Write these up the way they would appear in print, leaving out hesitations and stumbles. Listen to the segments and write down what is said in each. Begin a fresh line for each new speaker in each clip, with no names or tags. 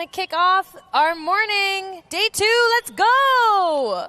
To kick off our morning. Day 2, let's go!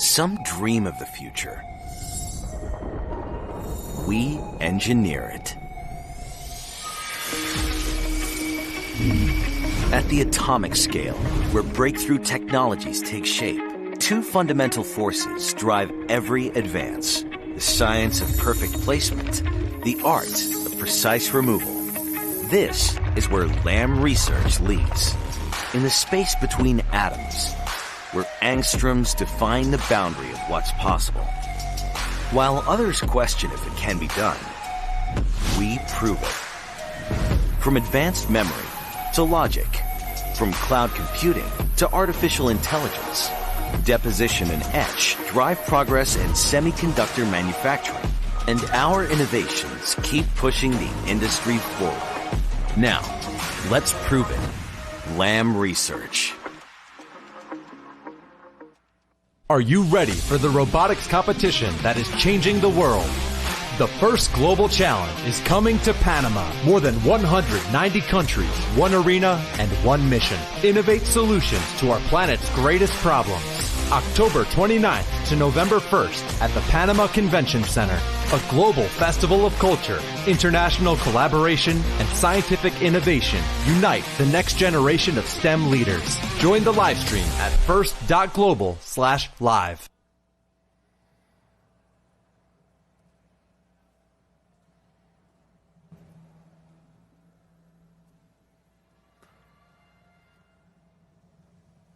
Some dream of the future. We engineer it. At the atomic scale, where breakthrough technologies take shape, two fundamental forces drive every advance: the science of perfect placement, the art of precise removal. This is where Lamb Research leads. In the space between atoms, where angstroms define the boundary of what's possible. While others question if it can be done, we prove it. From advanced memory to logic, from cloud computing to artificial intelligence, deposition and etch drive progress in semiconductor manufacturing, and our innovations keep pushing the industry forward. Now, let's prove it. Lamb Research.
Are you ready for the robotics competition that is changing the world? The first global challenge is coming to Panama. More than 190 countries, one arena, and one mission. Innovate solutions to our planet's greatest problems. October 29th to November 1st at the Panama Convention Center. A global festival of culture, international collaboration, and scientific innovation unite the next generation of STEM leaders. Join the live stream at first.global/live.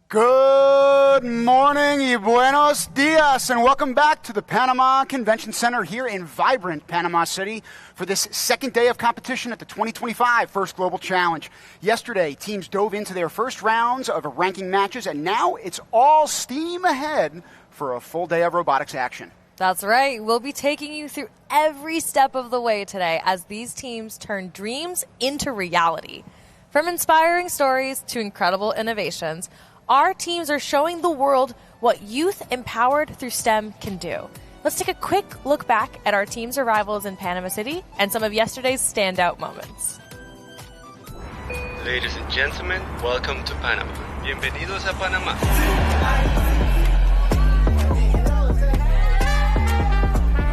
Good morning y buenos dias, and welcome back to the Panama Convention Center here in vibrant Panama City for this second day of competition at the 2025 First Global Challenge. Yesterday, teams dove into their first rounds of ranking matches, and now it's all steam ahead for a full day of robotics action.
That's right. We'll be taking you through every step of the way today as these teams turn dreams into reality. From inspiring stories to incredible innovations, our teams are showing the world what youth empowered through STEM can do. Let's take a quick look back at our team's arrivals in Panama City and some of yesterday's standout moments.
Ladies and gentlemen, welcome to Panama. Bienvenidos a Panamá.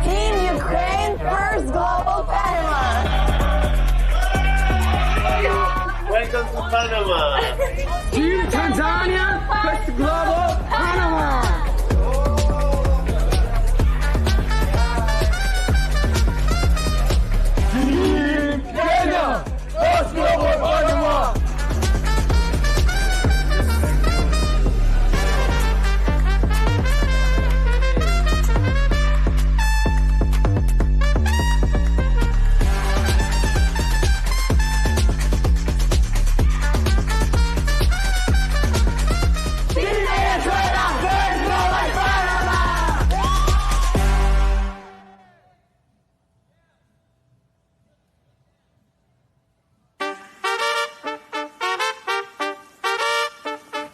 Team Ukraine, First Global Panama.
Welcome to Panama.
Team Tanzania, First Global Panama. Team Kenya, First Global Panama.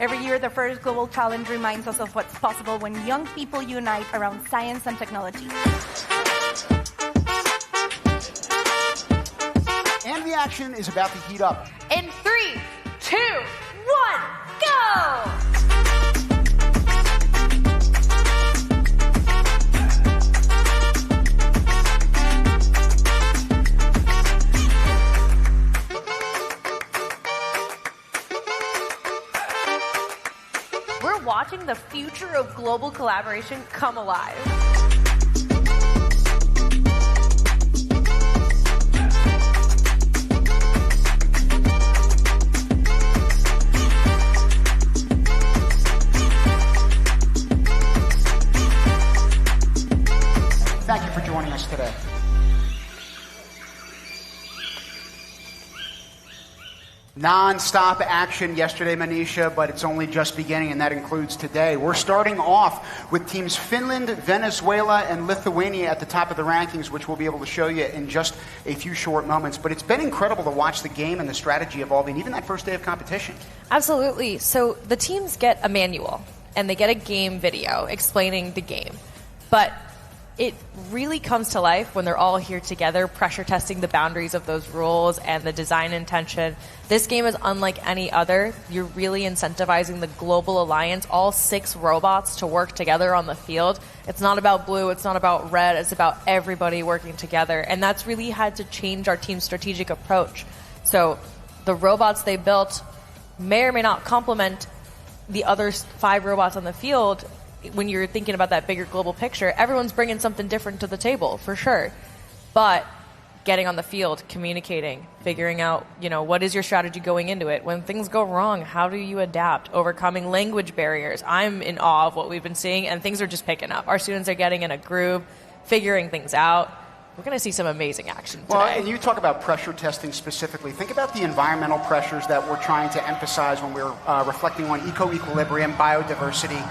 Every year, the First Global Challenge reminds us of what's possible when young people unite around science and technology.
And the action is about to heat up.
In 3, 2, 1, go! We're watching the future of global collaboration come alive.
Thank you for joining us today. Non-stop action yesterday, Manisha, but it's only just beginning, and that includes today. We're starting off with teams Finland, Venezuela, and Lithuania at the top of the rankings, which we'll be able to show you in just a few short moments. But it's been incredible to watch the game and the strategy evolving, even that first day of competition.
Absolutely. So the teams get a manual, and they get a game video explaining the game. But it really comes to life when they're all here together, pressure testing the boundaries of those rules and the design intention. This game is unlike any other. You're really incentivizing the global alliance, all 6 robots to work together on the field. It's not about blue, it's not about red, it's about everybody working together. And that's really had to change our team's strategic approach. So the robots they built may or may not complement the other 5 robots on the field. When you're thinking about that bigger global picture, everyone's bringing something different to the table, for sure. But getting on the field, communicating, figuring out, what is your strategy going into it? When things go wrong, how do you adapt? Overcoming language barriers. I'm in awe of what we've been seeing, and things are just picking up. Our students are getting in a groove, figuring things out. We're going to see some amazing action today.
Well, and you talk about pressure testing specifically. Think about the environmental pressures that we're trying to emphasize when we're reflecting on eco-equilibrium, biodiversity,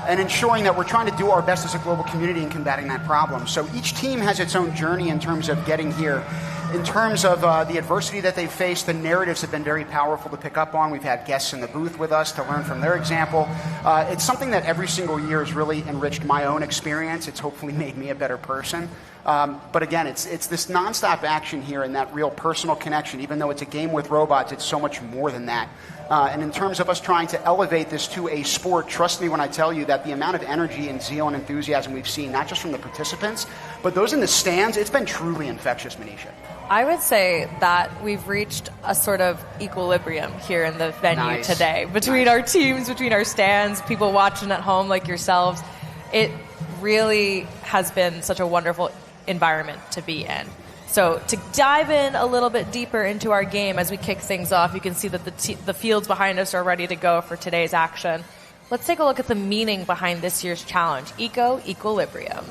and ensuring that we're trying to do our best as a global community in combating that problem. So each team has its own journey in terms of getting here. In terms of the adversity that they've faced, the narratives have been very powerful to pick up on. We've had guests in the booth with us to learn from their example. It's something that every single year has really enriched my own experience. It's hopefully made me a better person. But again, it's this nonstop action here and that real personal connection. Even though it's a game with robots, it's so much more than that. And in terms of us trying to elevate this to a sport, trust me when I tell you that the amount of energy and zeal and enthusiasm we've seen, not just from the participants, but those in the stands, it's been truly infectious, Manisha.
I would say that we've reached a sort of equilibrium here in the venue today between our teams, between our stands, people watching at home like yourselves. It really has been such a wonderful environment to be in. So to dive in a little bit deeper into our game as we kick things off, you can see that the fields behind us are ready to go for today's action. Let's take a look at the meaning behind this year's challenge, Eco-Equilibrium.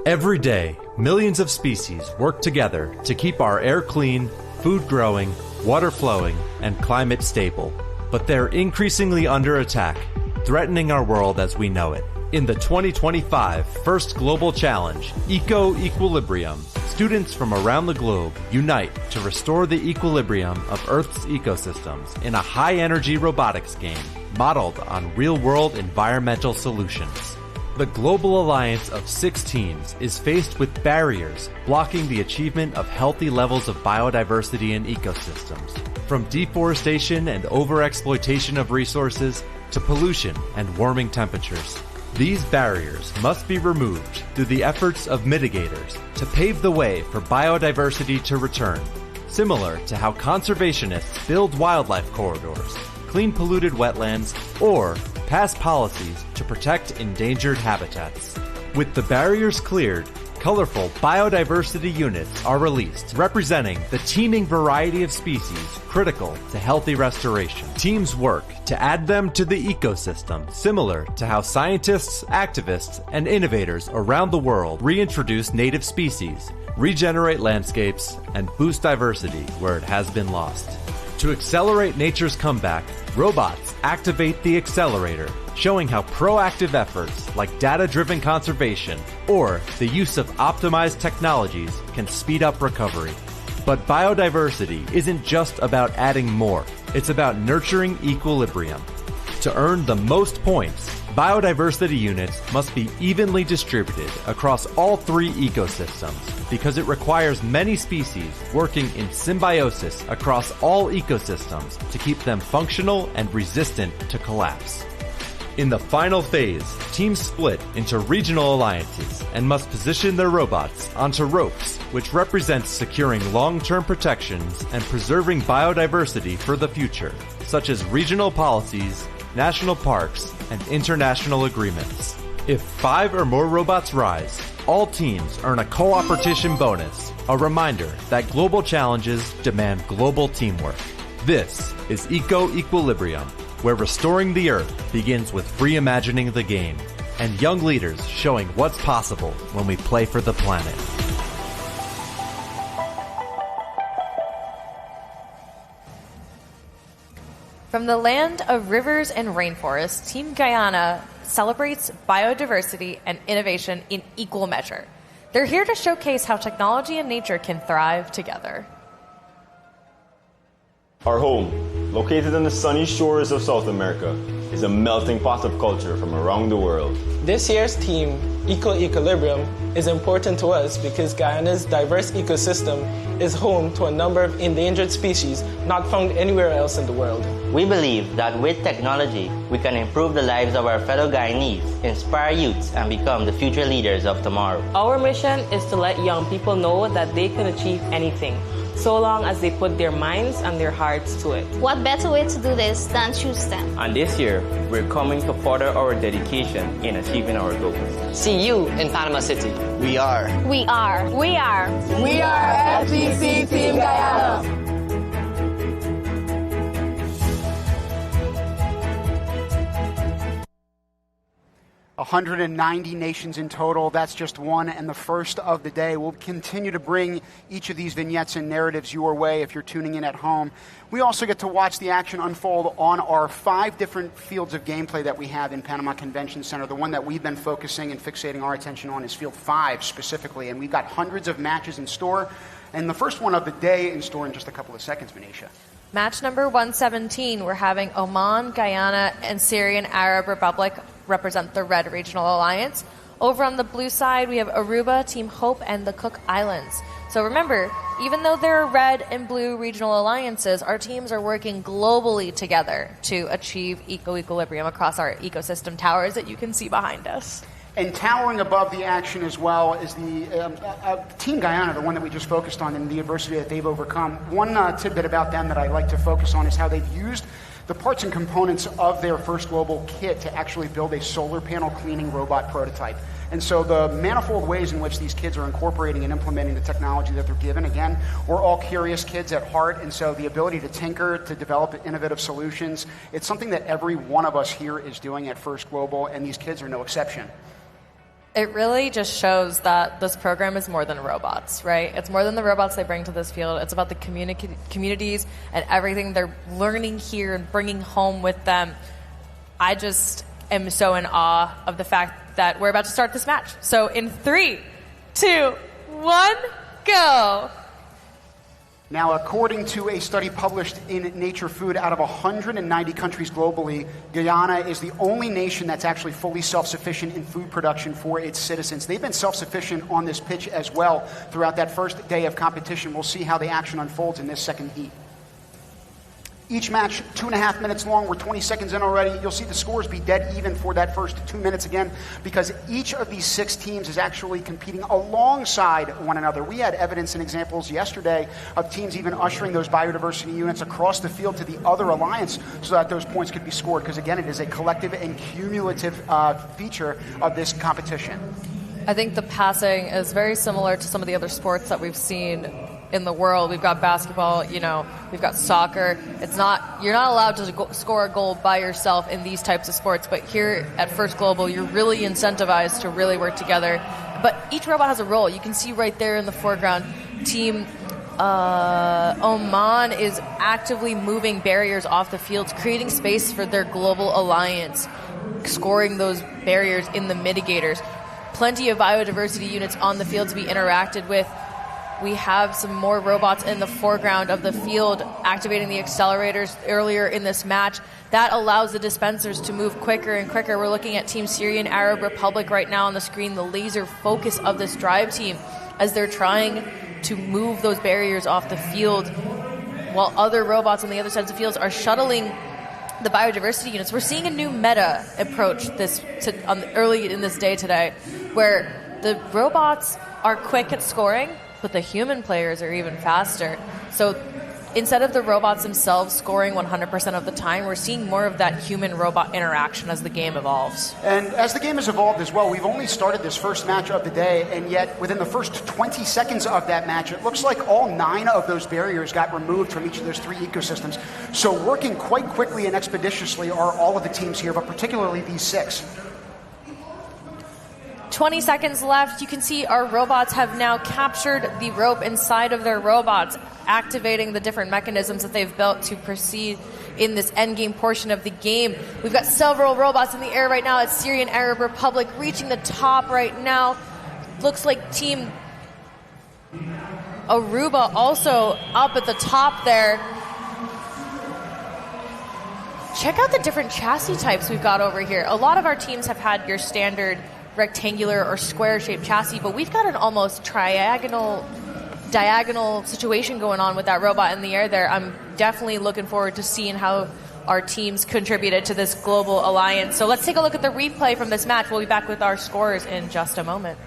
Every day, millions of species work together to keep our air clean, food growing, water flowing, and climate stable. But they're increasingly under attack, threatening our world as we know it. In the 2025 First Global Challenge, Eco-Equilibrium, students from around the globe unite to restore the equilibrium of Earth's ecosystems in a high-energy robotics game modeled on real-world environmental solutions. The global alliance of 6 teams is faced with barriers blocking the achievement of healthy levels of biodiversity in ecosystems, from deforestation and overexploitation of resources to pollution and warming temperatures. These barriers must be removed through the efforts of mitigators to pave the way for biodiversity to return, similar to how conservationists build wildlife corridors, clean polluted wetlands, or pass policies to protect endangered habitats. With the barriers cleared, colorful biodiversity units are released, representing the teeming variety of species critical to healthy restoration. Teams work to add them to the ecosystem, similar to how scientists, activists, and innovators around the world reintroduce native species, regenerate landscapes, and boost diversity where it has been lost. To accelerate nature's comeback, robots activate the accelerator, showing how proactive efforts like data-driven conservation or the use of optimized technologies can speed up recovery. But biodiversity isn't just about adding more, it's about nurturing equilibrium. To earn the most points, biodiversity units must be evenly distributed across all 3 ecosystems because it requires many species working in symbiosis across all ecosystems to keep them functional and resistant to collapse. In the final phase, teams split into regional alliances and must position their robots onto ropes, which represents securing long-term protections and preserving biodiversity for the future, such as regional policies, national parks, and international agreements. If 5 or more robots rise, all teams earn a cooperation bonus, a reminder that global challenges demand global teamwork. This is Eco-Equilibrium, where restoring the Earth begins with reimagining the game, and young leaders showing what's possible when we play for the planet.
From the land of rivers and rainforests, Team Guyana celebrates biodiversity and innovation in equal measure. They're here to showcase how technology and nature can thrive together.
Our home, located on the sunny shores of South America, is a melting pot of culture from around the world.
This year's theme, Eco-Equilibrium, is important to us because Guyana's diverse ecosystem is home to a number of endangered species not found anywhere else in the world.
We believe that with technology, we can improve the lives of our fellow Guyanese, inspire youths, and become the future leaders of tomorrow.
Our mission is to let young people know that they can achieve anything. so long as they put their minds and their hearts to it.
What better way to do this than through STEM?
And this year, we're coming to further our dedication in achieving our goals.
See you in Panama City.
We are.
We are.
We are. We are FGC Team Guyana.
190 nations in total. That's just one and the first of the day. We'll continue to bring each of these vignettes and narratives your way if you're tuning in at home. We also get to watch the action unfold on our 5 different fields of gameplay that we have in Panama Convention Center. The one that we've been focusing and fixating our attention on is Field 5 specifically, and we've got hundreds of matches in store. And the first one of the day in store in just a couple of seconds, Manisha.
Match number 117, we're having Oman, Guyana, and Syrian Arab Republic represent the Red Regional Alliance. Over on the blue side, we have Aruba, Team Hope, and the Cook Islands. So remember, even though there are red and blue regional alliances, our teams are working globally together to achieve equilibrium across our ecosystem towers that you can see behind us.
And towering above the action as well is the Team Guyana, the one that we just focused on, and the adversity that they've overcome. One tidbit about them that I like to focus on is how they've used the parts and components of their first global kit to actually build a solar panel cleaning robot prototype. And so the manifold ways in which these kids are incorporating and implementing the technology that they're given, again, we're all curious kids at heart, and so the ability to tinker, to develop innovative solutions, it's something that every one of us here is doing at First Global, and these kids are no exception.
It really just shows that this program is more than robots, right? It's more than the robots they bring to this field. It's about the communities and everything they're learning here and bringing home with them. I just am so in awe of the fact that we're about to start this match. So in 3, 2, 1, go!
Now, according to a study published in Nature Food, out of 190 countries globally, Guyana is the only nation that's actually fully self-sufficient in food production for its citizens. They've been self-sufficient on this pitch as well throughout that first day of competition. We'll see how the action unfolds in this second heat. Each match 2.5 minutes long. We're 20 seconds in already. You'll see the scores be dead even for that first 2 minutes again, because each of these 6 teams is actually competing alongside one another. We had evidence and examples yesterday of teams even ushering those biodiversity units across the field to the other alliance so that those points could be scored, because again, it is a collective and cumulative feature of this competition.
I think the passing is very similar to some of the other sports that we've seen in the world. We've got basketball, we've got soccer. You're not allowed to score a goal by yourself in these types of sports, but here at First Global, you're really incentivized to really work together. But each robot has a role. You can see right there in the foreground, Team Oman is actively moving barriers off the fields, creating space for their global alliance, scoring those barriers in the mitigators. Plenty of biodiversity units on the field to be interacted with. We have some more robots in the foreground of the field activating the accelerators earlier in this match. That allows the dispensers to move quicker and quicker. We're looking at Team Syrian Arab Republic right now on the screen, the laser focus of this drive team as they're trying to move those barriers off the field, while other robots on the other sides of the fields are shuttling the biodiversity units. We're seeing a new meta approach early in this day today, where the robots are quick at scoring, but the human players are even faster. So instead of the robots themselves scoring 100% of the time, we're seeing more of that human-robot interaction as the game evolves.
And as the game has evolved as well, we've only started this first match of the day, and yet within the first 20 seconds of that match, it looks like all 9 of those barriers got removed from each of those 3 ecosystems. So working quite quickly and expeditiously are all of the teams here, but particularly these 6.
20 seconds left. You can see our robots have now captured the rope inside of their robots, activating the different mechanisms that they've built to proceed in this endgame portion of the game. We've got several robots in the air right now. It's Syrian Arab Republic reaching the top right now. Looks like Team Aruba also up at the top there. Check out the different chassis types we've got over here. A lot of our teams have had your standard rectangular or square-shaped chassis, but we've got an almost diagonal situation going on with that robot in the air there. I'm definitely looking forward to seeing how our teams contributed to this global alliance. So let's take a look at the replay from this match. We'll be back with our scores in just a moment.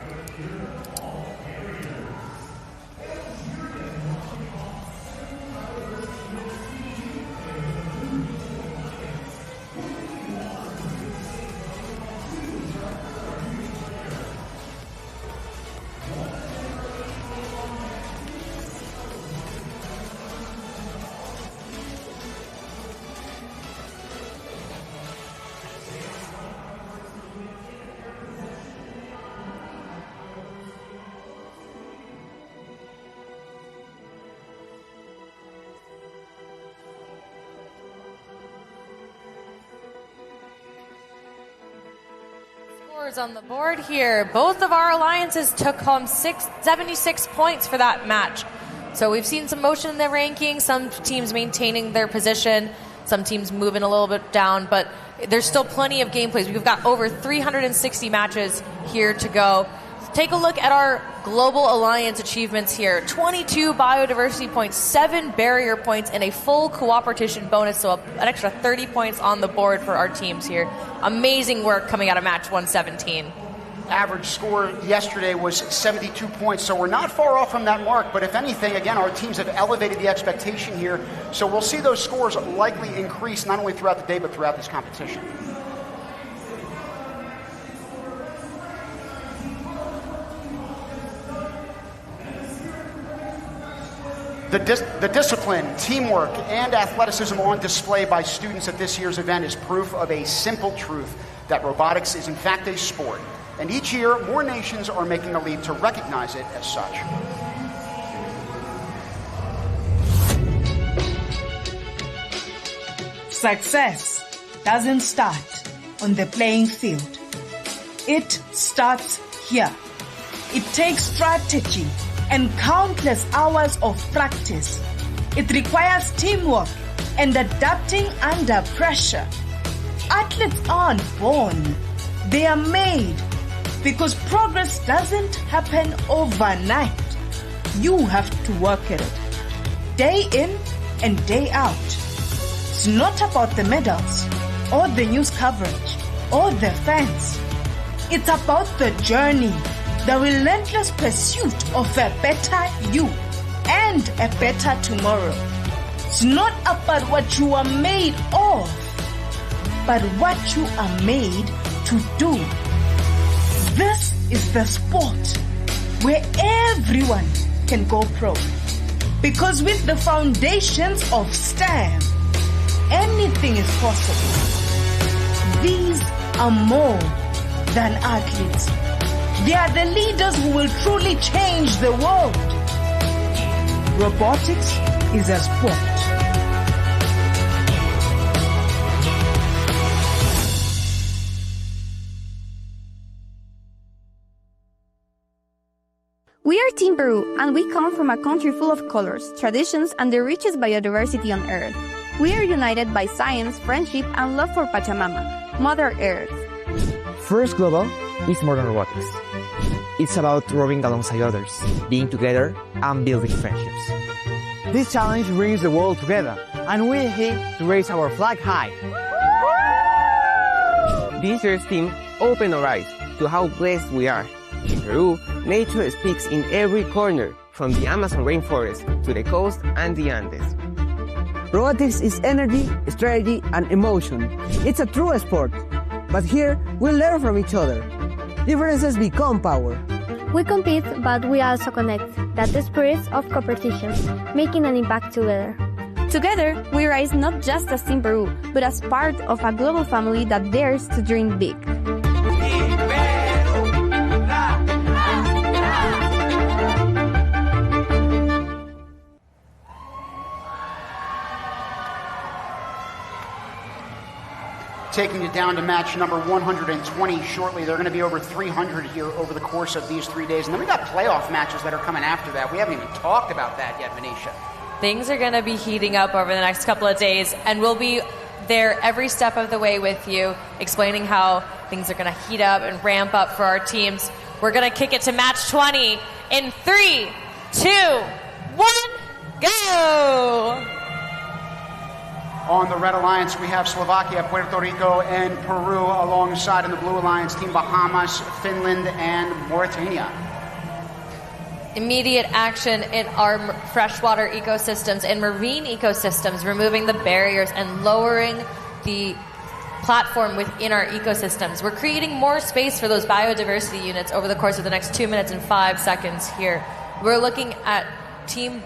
Scores on the board here. Both of our alliances took home 76 points for that match. So we've seen some motion in the rankings, some teams maintaining their position, some teams moving a little bit down, but there's still plenty of gameplays. We've got over 360 matches here to go. Take a look at our Global Alliance achievements here. 22 biodiversity points, 7 barrier points, and a full cooperation bonus, so an extra 30 points on the board for our teams here. Amazing work coming out of match 117.
Average score yesterday was 72 points, so we're not far off from that mark, but if anything, again, our teams have elevated the expectation here, so we'll see those scores likely increase not only throughout the day, but throughout this competition. The discipline, teamwork, and athleticism on display by students at this year's event is proof of a simple truth, that robotics is in fact a sport. And each year, more nations are making a leap to recognize it as such.
Success doesn't start on the playing field. It starts here. It takes strategy and countless hours of practice. It requires teamwork and adapting under pressure. Athletes aren't born, they are made, because progress doesn't happen overnight. You have to work at it, day in and day out. It's not about the medals, or the news coverage, or the fans. It's about the journey, the relentless pursuit of a better you and a better tomorrow. It's not about what you are made of, but what you are made to do. This is the sport where everyone can go pro. Because with the foundations of STEM, anything is possible. These are more than athletes. They are the leaders who will truly change the world. Robotics is a sport.
We are Team Peru, and we come from a country full of colors, traditions, and the richest biodiversity on Earth. We are united by science, friendship, and love for Pachamama, Mother Earth.
First Global is more than robotics. It's about rowing alongside others, being together, and building friendships. This challenge brings the world together, and we aim to raise our flag high.
This year's theme opened our eyes to how blessed we are. In Peru, nature speaks in every corner, from the Amazon rainforest to the coast and the Andes.
Robotics is energy, strategy, and emotion. It's a true sport. But here, we learn from each other. Differences become power.
We compete, but we also connect. That's the spirit of competition, making an impact together.
Together, we rise not just as Team Peru, but as part of a global family that dares to dream big.
Taking you down to match number 120 shortly. There are going to be over 300 here over the course of these 3 days. And then we got playoff matches that are coming after that. We haven't even talked about that yet, Manisha.
Things are going to be heating up over the next couple of days, and we'll be there every step of the way with you, explaining how things are going to heat up and ramp up for our teams. We're going to kick it to match 20 in 3, 2, 1, go!
On the Red Alliance, we have Slovakia, Puerto Rico, and Peru, alongside in the Blue Alliance, Team Bahamas, Finland, and Mauritania.
Immediate action in our freshwater ecosystems and marine ecosystems, removing the barriers and lowering the platform within our ecosystems. We're creating more space for those biodiversity units over the course of the next 2 minutes and 5 seconds here. We're looking at Team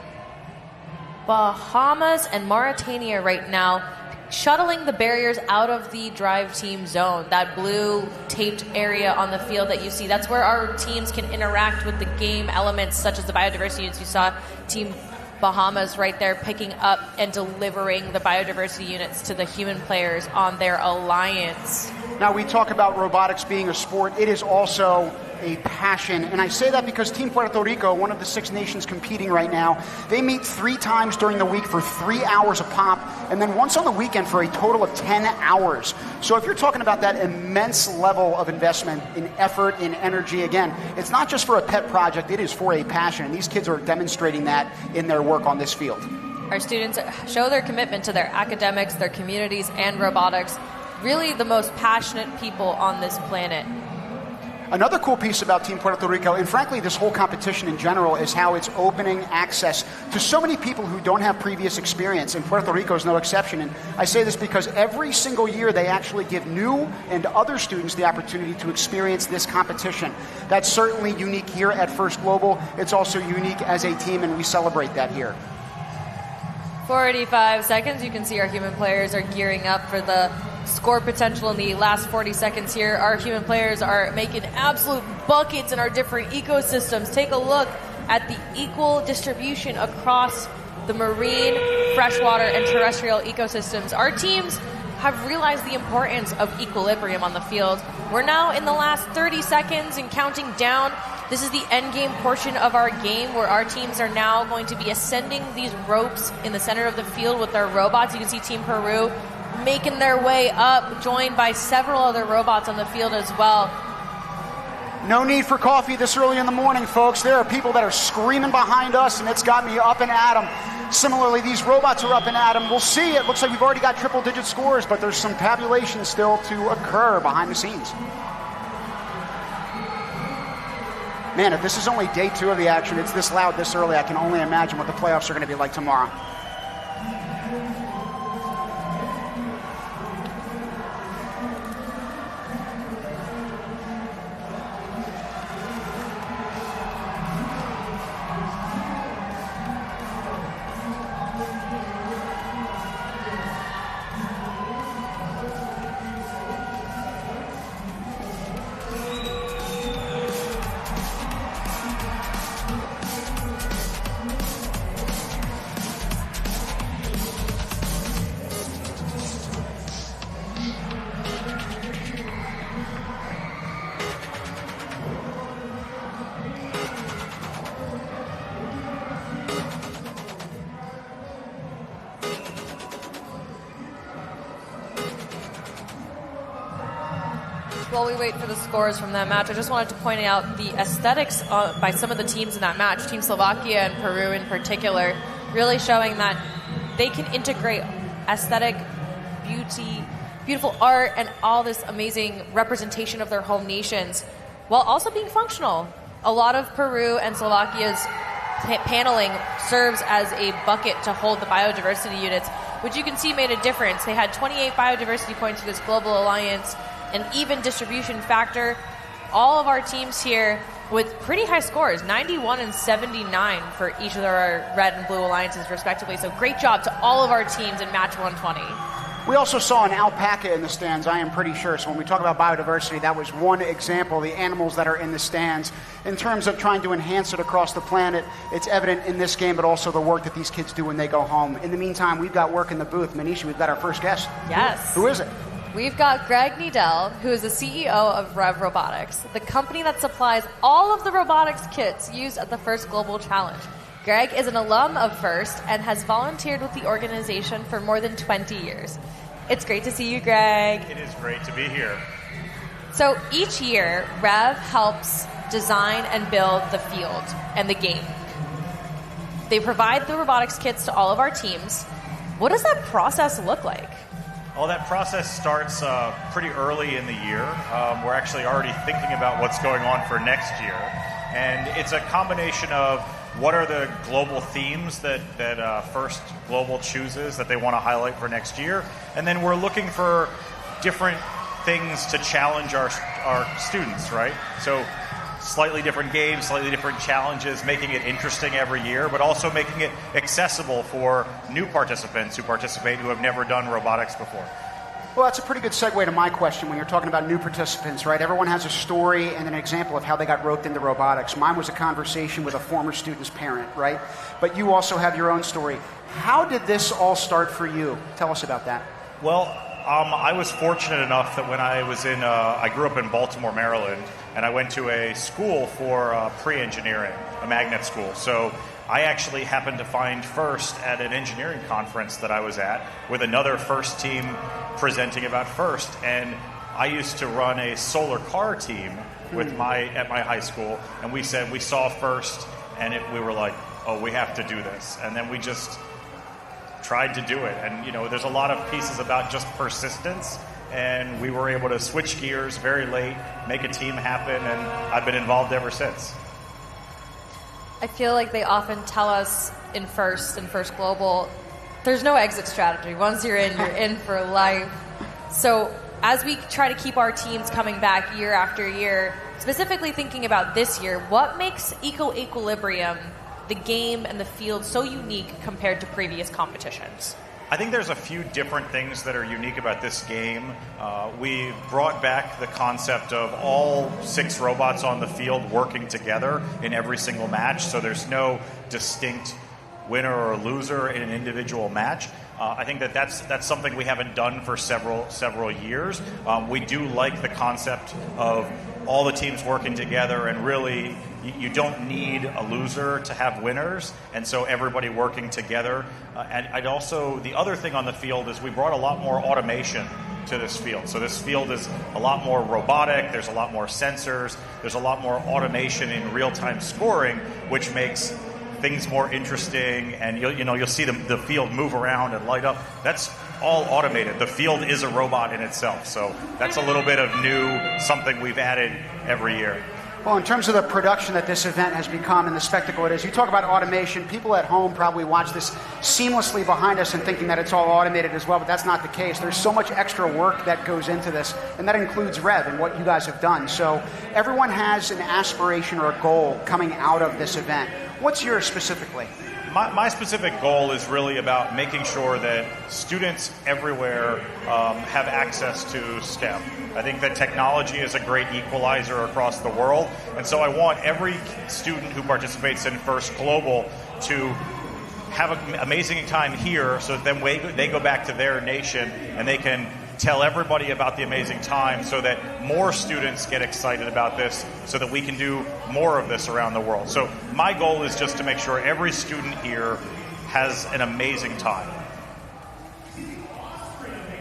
Bahamas and Mauritania right now, shuttling the barriers out of the drive team zone, that blue taped area on the field that you see. That's where our teams can interact with the game elements, such as the biodiversity units. You saw Team Bahamas right there picking up and delivering the biodiversity units to the human players on their alliance.
Now, we talk about robotics being a sport. It is also a passion. And I say that because Team Puerto Rico, one of the 6 nations competing right now, they meet 3 times during the week for 3 hours a pop, and then once on the weekend for a total of 10 hours. So if you're talking about that immense level of investment in effort, in energy, again, it's not just for a pet project, it is for a passion. And these kids are demonstrating that in their work on this field.
Our students show their commitment to their academics, their communities, and robotics. Really the most passionate people on this planet.
Another cool piece about Team Puerto Rico, and frankly this whole competition in general, is how it's opening access to so many people who don't have previous experience, and Puerto Rico is no exception. And I say this because every single year they actually give new and other students the opportunity to experience this competition. That's certainly unique here at First Global. It's also unique as a team, and we celebrate that here.
45 seconds. You can see our human players are gearing up for the score potential in the last 40 seconds here. Our human players are making absolute buckets in our different ecosystems. Take a look at the equal distribution across the marine, freshwater, and terrestrial ecosystems. Our teams have realized the importance of equilibrium on the field. We're now in the last 30 seconds and counting down. This is the end game portion of our game where our teams are now going to be ascending these ropes in the center of the field with their robots. You can see Team Peru making their way up, joined by several other robots on the field as well.
No need for coffee this early in the morning, folks. There are people that are screaming behind us, and it's got me up and at 'em. Similarly, these robots are up and at 'em. We'll see. It looks like we've already got triple-digit scores, but there's some tabulation still to occur behind the scenes. Man, if this is only day 2 of the action, it's this loud this early, I can only imagine what the playoffs are going to be like tomorrow.
While we wait for the scores from that match, I just wanted to point out the aesthetics by some of the teams in that match, Team Slovakia and Peru in particular, really showing that they can integrate aesthetic, beautiful art, and all this amazing representation of their home nations while also being functional. A lot of Peru and Slovakia's paneling serves as a bucket to hold the biodiversity units, which you can see made a difference. They had 28 biodiversity points for this global alliance, an even distribution factor. All of our teams here with pretty high scores, 91 and 79 for each of our red and blue alliances respectively. So great job to all of our teams in match 120.
We also saw an alpaca in the stands, I am pretty sure. So when we talk about biodiversity, that was one example, the animals that are in the stands. In terms of trying to enhance it across the planet, it's evident in this game, but also the work that these kids do when they go home. In the meantime, we've got work in the booth. Manisha, we've got our first guest.
Yes.
Who is it?
We've got Greg Needell, who is the CEO of Rev Robotics, the company that supplies all of the robotics kits used at the First Global Challenge. Greg is an alum of First and has volunteered with the organization for more than 20 years. It's great to see you, Greg.
It is great to be here.
So each year, Rev helps design and build the field and the game. They provide the robotics kits to all of our teams. What does that process look like?
Well, that process starts pretty early in the year. We're actually already thinking about what's going on for next year. And it's a combination of what are the global themes that First Global chooses that they want to highlight for next year. And then we're looking for different things to challenge our students, right? So slightly different games, slightly different challenges, making it interesting every year, but also making it accessible for new participants who participate who have never done robotics before.
Well, that's a pretty good segue to my question when you're talking about new participants, right? Everyone has a story and an example of how they got roped into robotics. Mine was a conversation with a former student's parent, right? But you also have your own story. How did this all start for you? Tell us about that.
Well, I was fortunate enough that when I was I grew up in Baltimore, Maryland, and I went to a school for pre-engineering, a magnet school. So I actually happened to find FIRST at an engineering conference that I was at with another FIRST team presenting about FIRST. And I used to run a solar car team with at my high school, and we saw FIRST, and we were like, oh, we have to do this. And then we just tried to do it. And, there's a lot of pieces about just persistence, and we were able to switch gears very late, make a team happen, and I've been involved ever since.
I feel like they often tell us in FIRST Global, there's no exit strategy. Once you're in for life. So as we try to keep our teams coming back year after year, specifically thinking about this year, what makes Equilibrium, the game and the field, so unique compared to previous competitions?
I think there's a few different things that are unique about this game. We brought back the concept of all 6 robots on the field working together in every single match, so there's no distinct winner or loser in an individual match. I think that's something we haven't done for several years. We do like the concept of all the teams working together, and really you don't need a loser to have winners, and so everybody working together. And also, the other thing on the field is we brought a lot more automation to this field. So this field is a lot more robotic, there's a lot more sensors, there's a lot more automation in real-time scoring, which makes things more interesting, and you'll see the field move around and light up. That's all automated. The field is a robot in itself, so that's a little bit of something we've added every year.
Well, in terms of the production that this event has become and the spectacle it is, you talk about automation. People at home probably watch this seamlessly behind us and thinking that it's all automated as well, but that's not the case. There's so much extra work that goes into this, and that includes Rev and what you guys have done. So everyone has an aspiration or a goal coming out of this event. What's yours specifically?
My specific goal is really about making sure that students everywhere have access to STEM. I think that technology is a great equalizer across the world, and so I want every student who participates in FIRST Global to have an amazing time here, so that then they go back to their nation and they can tell everybody about the amazing time, so that more students get excited about this, so that we can do more of this around the world. So my goal is just to make sure every student here has an amazing time.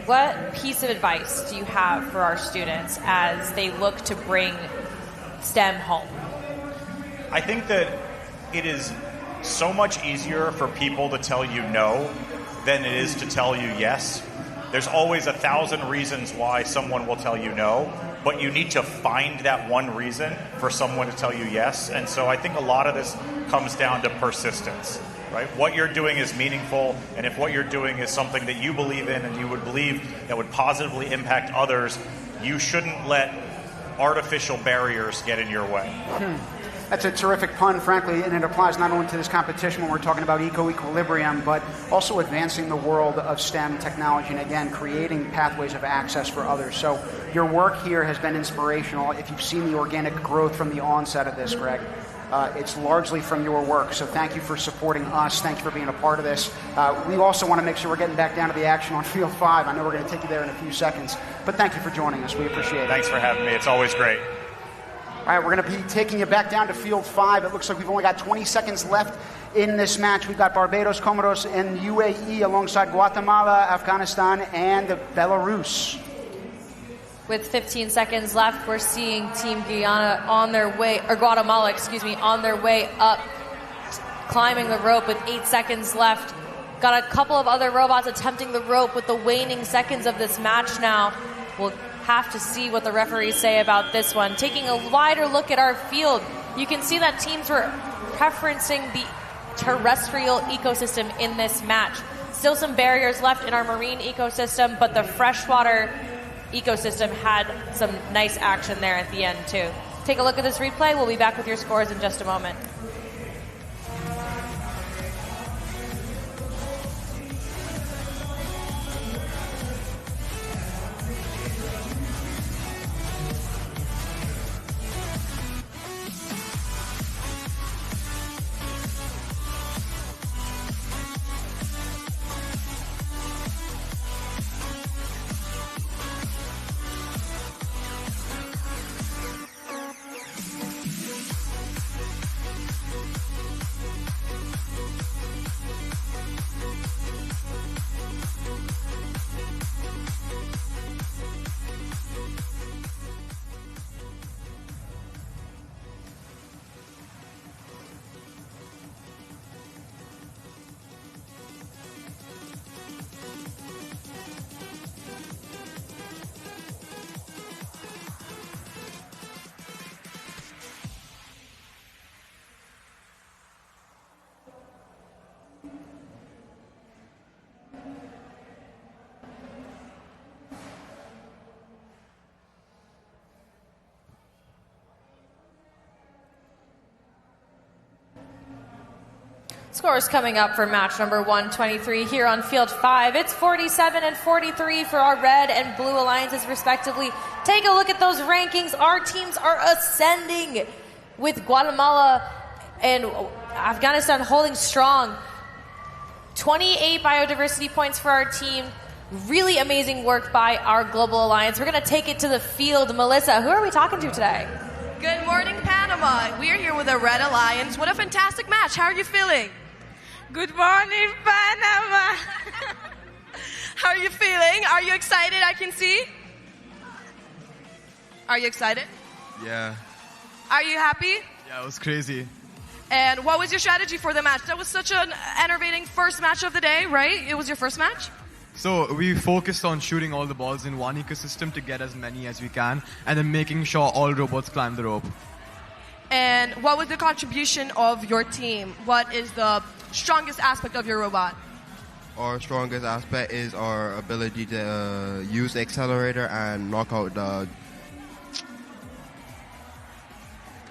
What piece of advice do you have for our students as they look to bring STEM home?
I think that it is so much easier for people to tell you no than it is to tell you yes. There's always 1,000 reasons why someone will tell you no, but you need to find that one reason for someone to tell you yes. And so I think a lot of this comes down to persistence, right? What you're doing is meaningful, and if what you're doing is something that you believe in and you would believe that would positively impact others, you shouldn't let artificial barriers get in your way.
That's a terrific pun, frankly, and it applies not only to this competition when we're talking about equilibrium, but also advancing the world of STEM technology and, again, creating pathways of access for others. So your work here has been inspirational. If you've seen the organic growth from the onset of this, Greg, it's largely from your work. So thank you for supporting us. Thank you for being a part of this. We also want to make sure we're getting back down to the action on Field 5. I know we're going to take you there in a few seconds, but thank you for joining us. We appreciate it.
Thanks for having me. It's always great.
All right, we're going to be taking you back down to Field 5. It looks like we've only got 20 seconds left in this match. We've got Barbados, Comoros, and UAE alongside Guatemala, Afghanistan, and Belarus.
With 15 seconds left, we're seeing Team Guyana on their way, or Guatemala, on their way up, climbing the rope with 8 seconds left. Got a couple of other robots attempting the rope with the waning seconds of this match now. We'll have to see what the referees say about this one. Taking a wider look at our field, you can see that teams were preferencing the terrestrial ecosystem in this match. Still some barriers left in our marine ecosystem, but the freshwater ecosystem had some nice action there at the end too. Take a look at this replay. We'll be back with your scores in just a moment. Scores coming up for match number 123 here on Field 5. It's 47 and 43 for our red and blue alliances, respectively. Take a look at those rankings. Our teams are ascending, with Guatemala and Afghanistan holding strong. 28 biodiversity points for our team. Really amazing work by our global alliance. We're going to take it to the field. Melissa, who are we talking to today?
Good morning, Panama. We are here with the Red Alliance. What a fantastic match. How are you feeling?
Good morning, Panama.
How are you feeling? Are you excited? I can see. Are you excited?
Yeah.
Are you happy?
Yeah, it was crazy.
And what was your strategy for the match? That was such an enervating first match of the day, right? It was your first match?
So we focused on shooting all the balls in one ecosystem to get as many as we can, and then making sure all robots climb the rope.
And what was the contribution of your team? What is the strongest aspect of your robot?
Our strongest aspect is our ability to use the accelerator and knock out the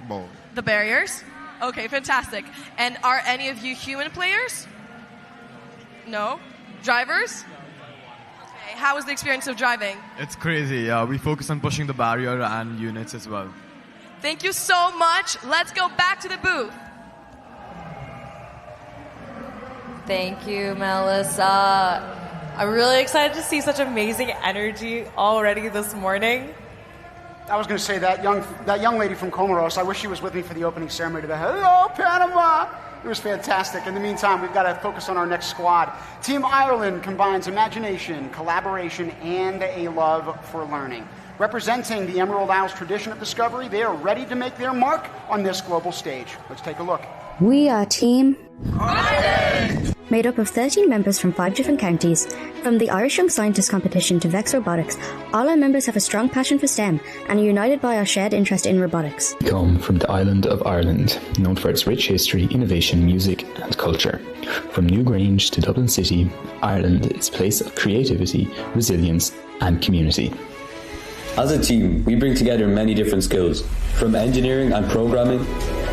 ball.
The barriers? Okay, fantastic. And are any of you human players? No? Drivers? Okay, how was the experience of driving?
It's crazy, yeah. We focus on pushing the barrier and units as well.
Thank you so much. Let's go back to the booth.
Thank you, Melissa. I'm really excited to see such amazing energy already this morning.
I was going to say that young lady from Comoros, I wish she was with me for the opening ceremony. Hello, Panama! It was fantastic. In the meantime, we've got to focus on our next squad. Team Ireland combines imagination, collaboration, and a love for learning. Representing the Emerald Isles tradition of discovery, they are ready to make their mark on this global stage. Let's take a look.
We are Team Ireland, made up of 13 members from 5 different counties. From the Irish Young Scientist competition to Vex Robotics, all our members have a strong passion for STEM and are united by our shared interest in robotics.
We come from the island of Ireland, known for its rich history, innovation, music and culture. From Newgrange to Dublin City, Ireland is a place of creativity, resilience and community.
As a team, we bring together many different skills, from engineering and programming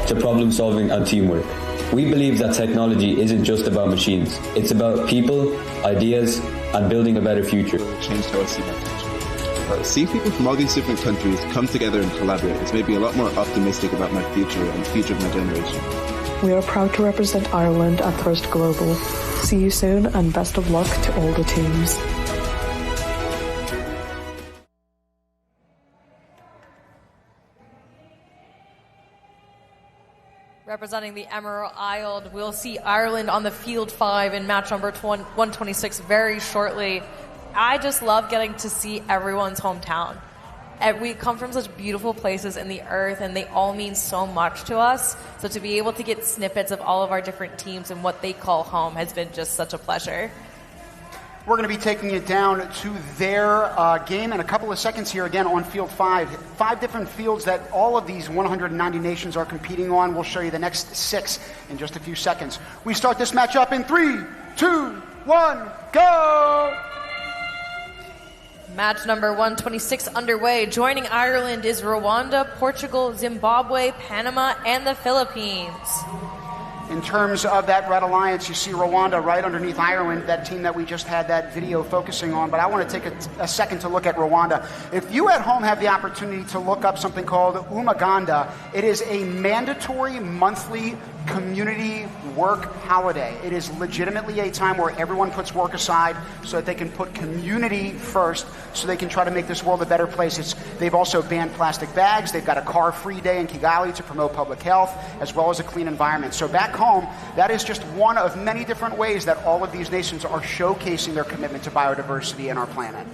to problem solving and teamwork. We believe that technology isn't just about machines. It's about people, ideas, and building a better future.
Change how I see my future. Seeing people from all these different countries come together and collaborate has made me a lot more optimistic about my future and the future of my generation.
We are proud to represent Ireland at Thirst Global. See you soon and best of luck to all the teams.
Representing the Emerald Isle, we'll see Ireland on the Field 5 in match number 126 very shortly. I just love getting to see everyone's hometown. We come from such beautiful places in the earth, and they all mean so much to us. So to be able to get snippets of all of our different teams and what they call home has been just such a pleasure.
We're going to be taking it down to their game in a couple of seconds here again on Field 5. 5 different fields that all of these 190 nations are competing on. We'll show you the next 6 in just a few seconds. We start this match up in 3, 2, 1, go!
Match number 126 underway. Joining Ireland is Rwanda, Portugal, Zimbabwe, Panama, and the Philippines.
In terms of that Red Alliance, you see Rwanda right underneath Ireland, that team that we just had that video focusing on. But I want to take a second to look at Rwanda. If you at home have the opportunity to look up something called Umuganda, it is a mandatory monthly community work holiday. It is legitimately a time where everyone puts work aside so that they can put community first, so they can try to make this world a better place. They've also banned plastic bags. They've got a car-free day in Kigali to promote public health, as well as a clean environment. So back home, that is just one of many different ways that all of these nations are showcasing their commitment to biodiversity in our planet.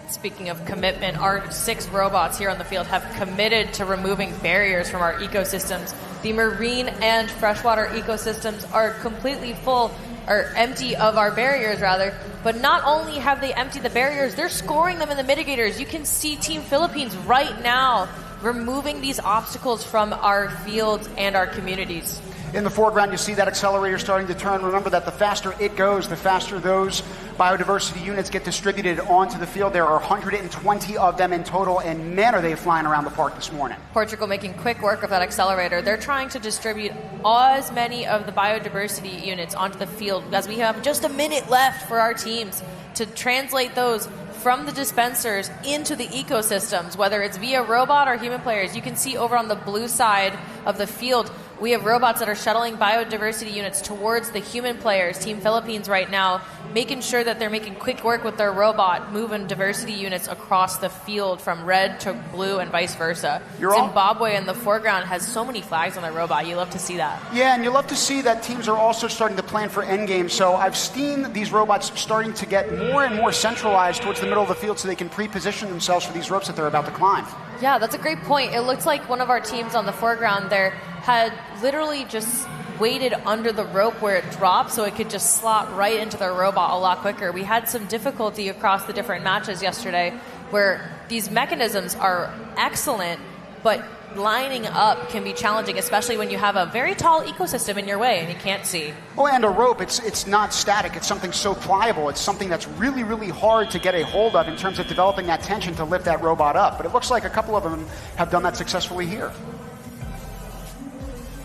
Speaking of commitment, our 6 robots here on the field have committed to removing barriers from our ecosystems. The marine and freshwater ecosystems are completely full, or empty of our barriers rather, but not only have they emptied the barriers, they're scoring them in the mitigators. You can see Team Philippines right now removing these obstacles from our fields and our communities.
In the foreground, you see that accelerator starting to turn. Remember that the faster it goes, the faster those biodiversity units get distributed onto the field. There are 120 of them in total, and man, are they flying around the park this morning.
Portugal making quick work of that accelerator. They're trying to distribute as many of the biodiversity units onto the field as we have just a minute left for our teams to translate those from the dispensers into the ecosystems, whether it's via robot or human players. You can see over on the blue side of the field, we have robots that are shuttling biodiversity units towards the human players. Team Philippines right now making sure that they're making quick work with their robot, moving diversity units across the field from red to blue and vice versa. Zimbabwe in the foreground has so many flags on their robot. You love to see that.
Yeah, and you love to see that teams are also starting to plan for endgame. So I've seen these robots starting to get more and more centralized towards the middle of the field so they can pre-position themselves for these ropes that they're about to climb.
Yeah, that's a great point. It looks like one of our teams on the foreground there had literally just waited under the rope where it dropped so it could just slot right into their robot a lot quicker. We had some difficulty across the different matches yesterday where these mechanisms are excellent, but lining up can be challenging, especially when you have a very tall ecosystem in your way and you can't see.
Oh, and a rope, it's not static. It's something so pliable. It's something that's really, really hard to get a hold of in terms of developing that tension to lift that robot up. But it looks like a couple of them have done that successfully here.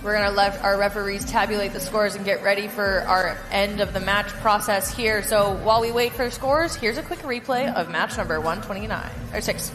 We're going to let our referees tabulate the scores and get ready for our end of the match process here. So while we wait for scores, here's a quick replay of match number 129, or 6.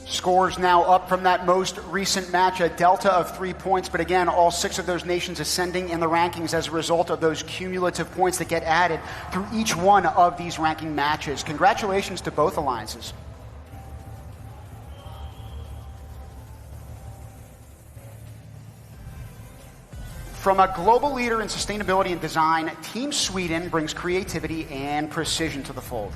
Scores now up from that most recent match, a delta of 3 points. But again, all 6 of those nations ascending in the rankings as a result of those cumulative points that get added through each one of these ranking matches. Congratulations to both alliances. From a global leader in sustainability and design, Team Sweden brings creativity and precision to the fold.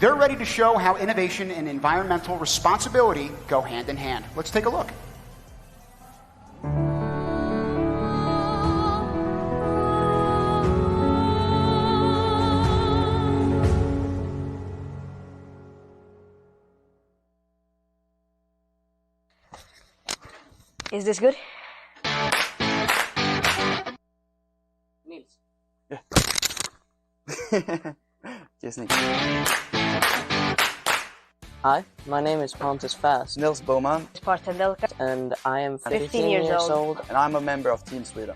They're ready to show how innovation and environmental responsibility go hand in hand. Let's take a look.
Is this good?
Nils.
Yeah. Yes, Nick. Hi, my name is Pontus Fast.
Nils Boman.
And I am 15 years old.
And I'm a member of Team Sweden.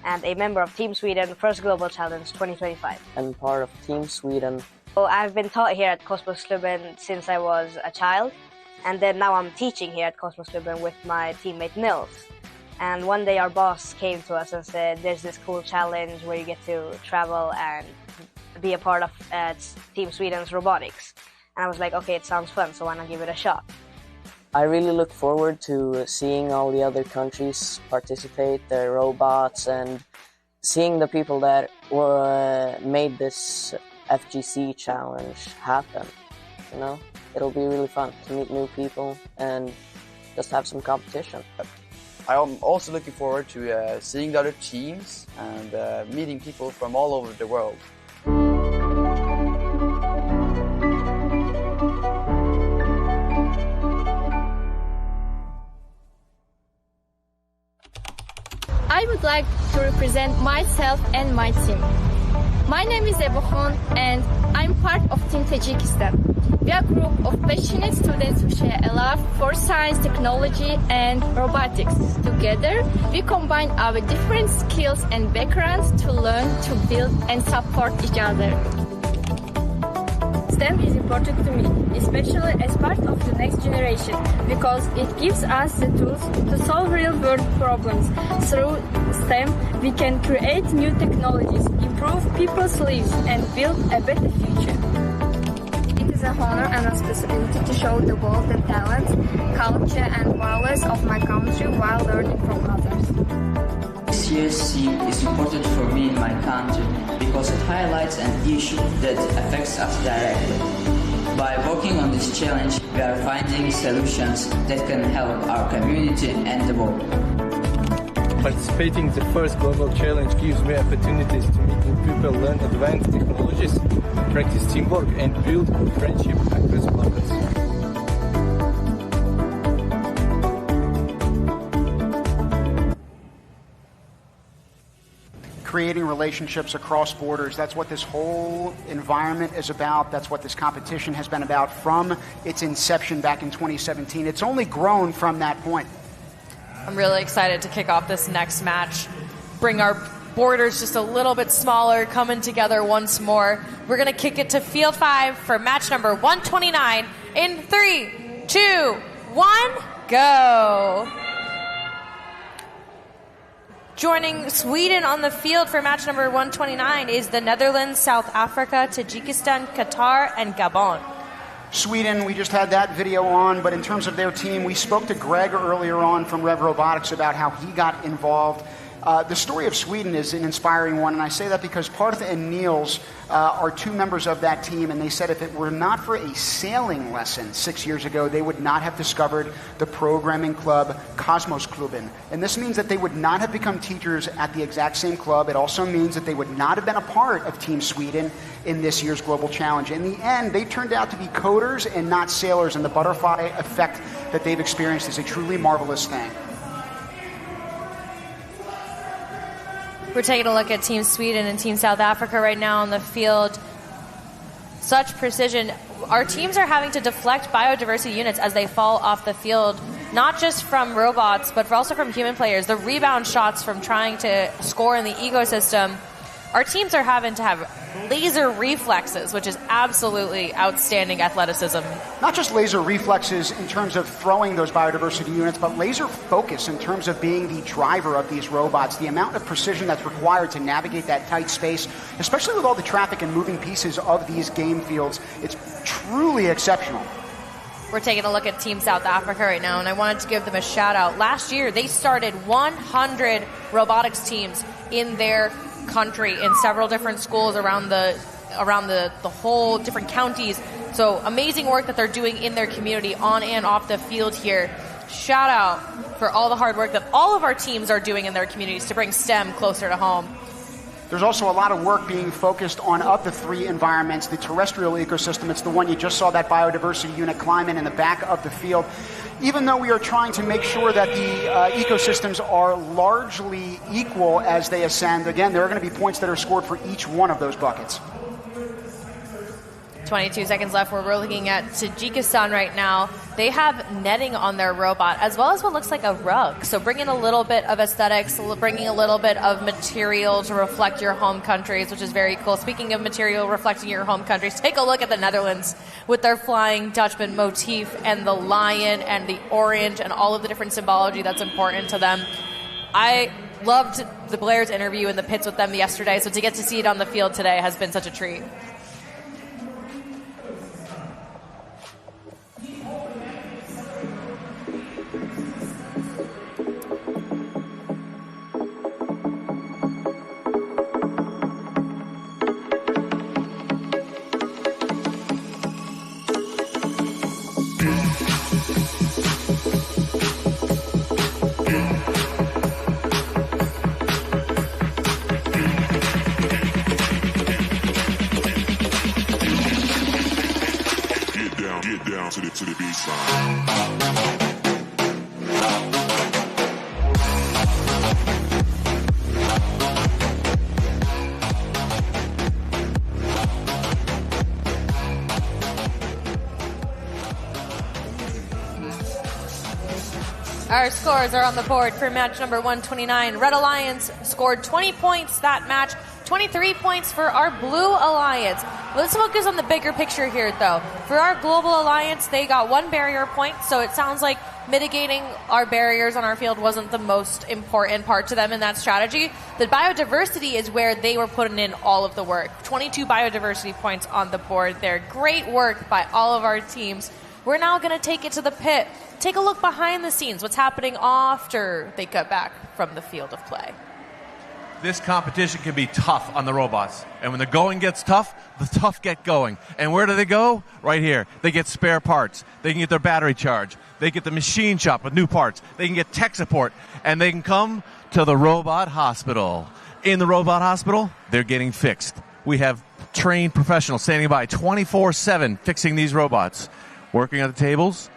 And a member of Team Sweden First Global Challenge 2025. And part of Team Sweden. So I've been taught here at Kosmosklubben since I was a child. And then now I'm teaching here at Kosmosklubben with my teammate Nils. And one day our boss came to us and said, there's this cool challenge where you get to travel and be a part of Team Sweden's Robotics. And I was like, okay, it sounds fun, so why not give it a shot? I really look forward to seeing all the other countries participate, their robots, and seeing the people that made this FGC challenge happen. You know, it'll be really fun to meet new people and just have some competition.
I'm also looking forward to seeing the other teams and meeting people from all over the world.
I would like to represent myself and my team. My name is Ebukhon and I'm part of Team Tajikistan. We are a group of passionate students who share a love for science, technology and robotics. Together, we combine our different skills and backgrounds to learn, to build and support each other. STEM is important to me, especially as part of the next generation, because it gives us the tools to solve real-world problems. Through STEM, we can create new technologies, improve people's lives, and build a better future.
It is an honor and a responsibility to show the world the talents, culture, and values of my country while learning from others.
This year's theme is important for me in my country because it highlights an issue that affects us directly. By working on this challenge, we are finding solutions that can help our community and the world.
Participating in the first global challenge gives me opportunities to meet new people, learn advanced technologies, practice teamwork, and build friendship across borders.
Creating relationships across borders. That's what this whole environment is about. That's what this competition has been about from its inception back in 2017. It's only grown from that point.
I'm really excited to kick off this next match. Bring our borders just a little bit smaller, coming together once more. We're going to kick it to Field 5 for match number 129 in 3, 2, 1, go. Joining Sweden on the field for match number 129 is the Netherlands, South Africa, Tajikistan, Qatar, and Gabon.
Sweden, we just had that video on, but in terms of their team, we spoke to Greg earlier on from Robotics about how he got involved. The story of Sweden is an inspiring one, and I say that because Partha and Niels are two members of that team, and they said if it were not for a sailing lesson 6 years ago, they would not have discovered the programming club Kosmosklubben. And this means that they would not have become teachers at the exact same club. It also means that they would not have been a part of Team Sweden in this year's Global Challenge. In the end, they turned out to be coders and not sailors, and the butterfly effect that they've experienced is a truly marvelous thing.
We're taking a look at Team Sweden and Team South Africa right now on the field. Such precision. Our teams are having to deflect biodiversity units as they fall off the field, not just from robots, but also from human players. The rebound shots from trying to score in the ecosystem. Our teams are having to have laser reflexes, which is absolutely outstanding athleticism.
Not just laser reflexes in terms of throwing those biodiversity units, but laser focus in terms of being the driver of these robots. The amount of precision that's required to navigate that tight space, especially with all the traffic and moving pieces of these game fields, it's truly exceptional.
We're taking a look at Team South Africa right now, and I wanted to give them a shout out. Last year, they started 100 robotics teams in their country in several different schools around the whole different counties. So amazing work that they're doing in their community on and off the field here. Shout out for all the hard work that all of our teams are doing in their communities to bring STEM closer to home.
There's also a lot of work being focused on of the three environments. The terrestrial ecosystem, it's the one you just saw that biodiversity unit climb in the back of the field. Even though we are trying to make sure that the ecosystems are largely equal as they ascend, again, there are going to be points that are scored for each one of those buckets.
22 seconds left. We're looking at Tajikistan right now. They have netting on their robot, as well as what looks like a rug. So bringing a little bit of aesthetics, bringing a little bit of material to reflect your home countries, which is very cool. Speaking of material reflecting your home countries, take a look at the Netherlands with their Flying Dutchman motif and the lion and the orange and all of the different symbology that's important to them. I loved the Blair's interview in the pits with them yesterday, so to get to see it on the field today has been such a treat.
To the beat side.
Our scores are on the board for match number 129. Red Alliance scored 20 points that match. 23 points for our Blue Alliance. Let's focus on the bigger picture here, though. For our Global Alliance, they got 1 barrier point, so it sounds like mitigating our barriers on our field wasn't the most important part to them in that strategy. The biodiversity is where they were putting in all of the work. 22 biodiversity points on the board there. Great work by all of our teams. We're now going to take it to the pit. Take a look behind the scenes. What's happening after they cut back from the field of play.
This competition can be tough on the robots. And when the going gets tough, the tough get going. And where do they go? Right here. They get spare parts. They can get their battery charged. They get the machine shop with new parts. They can get tech support. And they can come to the robot hospital. In the robot hospital, they're getting fixed. We have trained professionals standing by 24/7 fixing these robots. Working on the tables.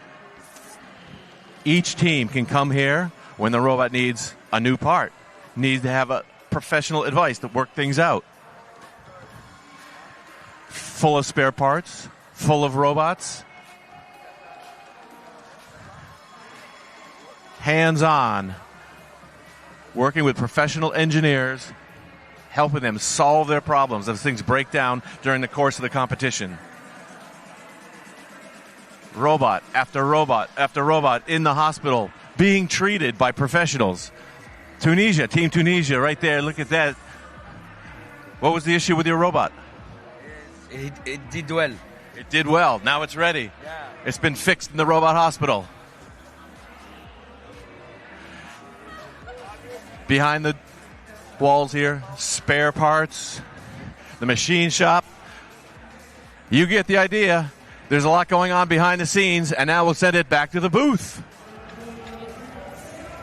Each team can come here when the robot needs a new part. Needs to have a professional advice to work things out. Full of spare parts, full of robots. Hands-on. Working with professional engineers, helping them solve their problems as things break down during the course of the competition. Robot after robot after robot in the hospital being treated by professionals. Tunisia, Team Tunisia, right there. Look at that. What was the issue with your robot?
It did well.
It did well. Now it's ready. Yeah. It's been fixed in the robot hospital. Behind the walls here, spare parts, the machine shop. You get the idea. There's a lot going on behind the scenes, and now we'll send it back to the booth.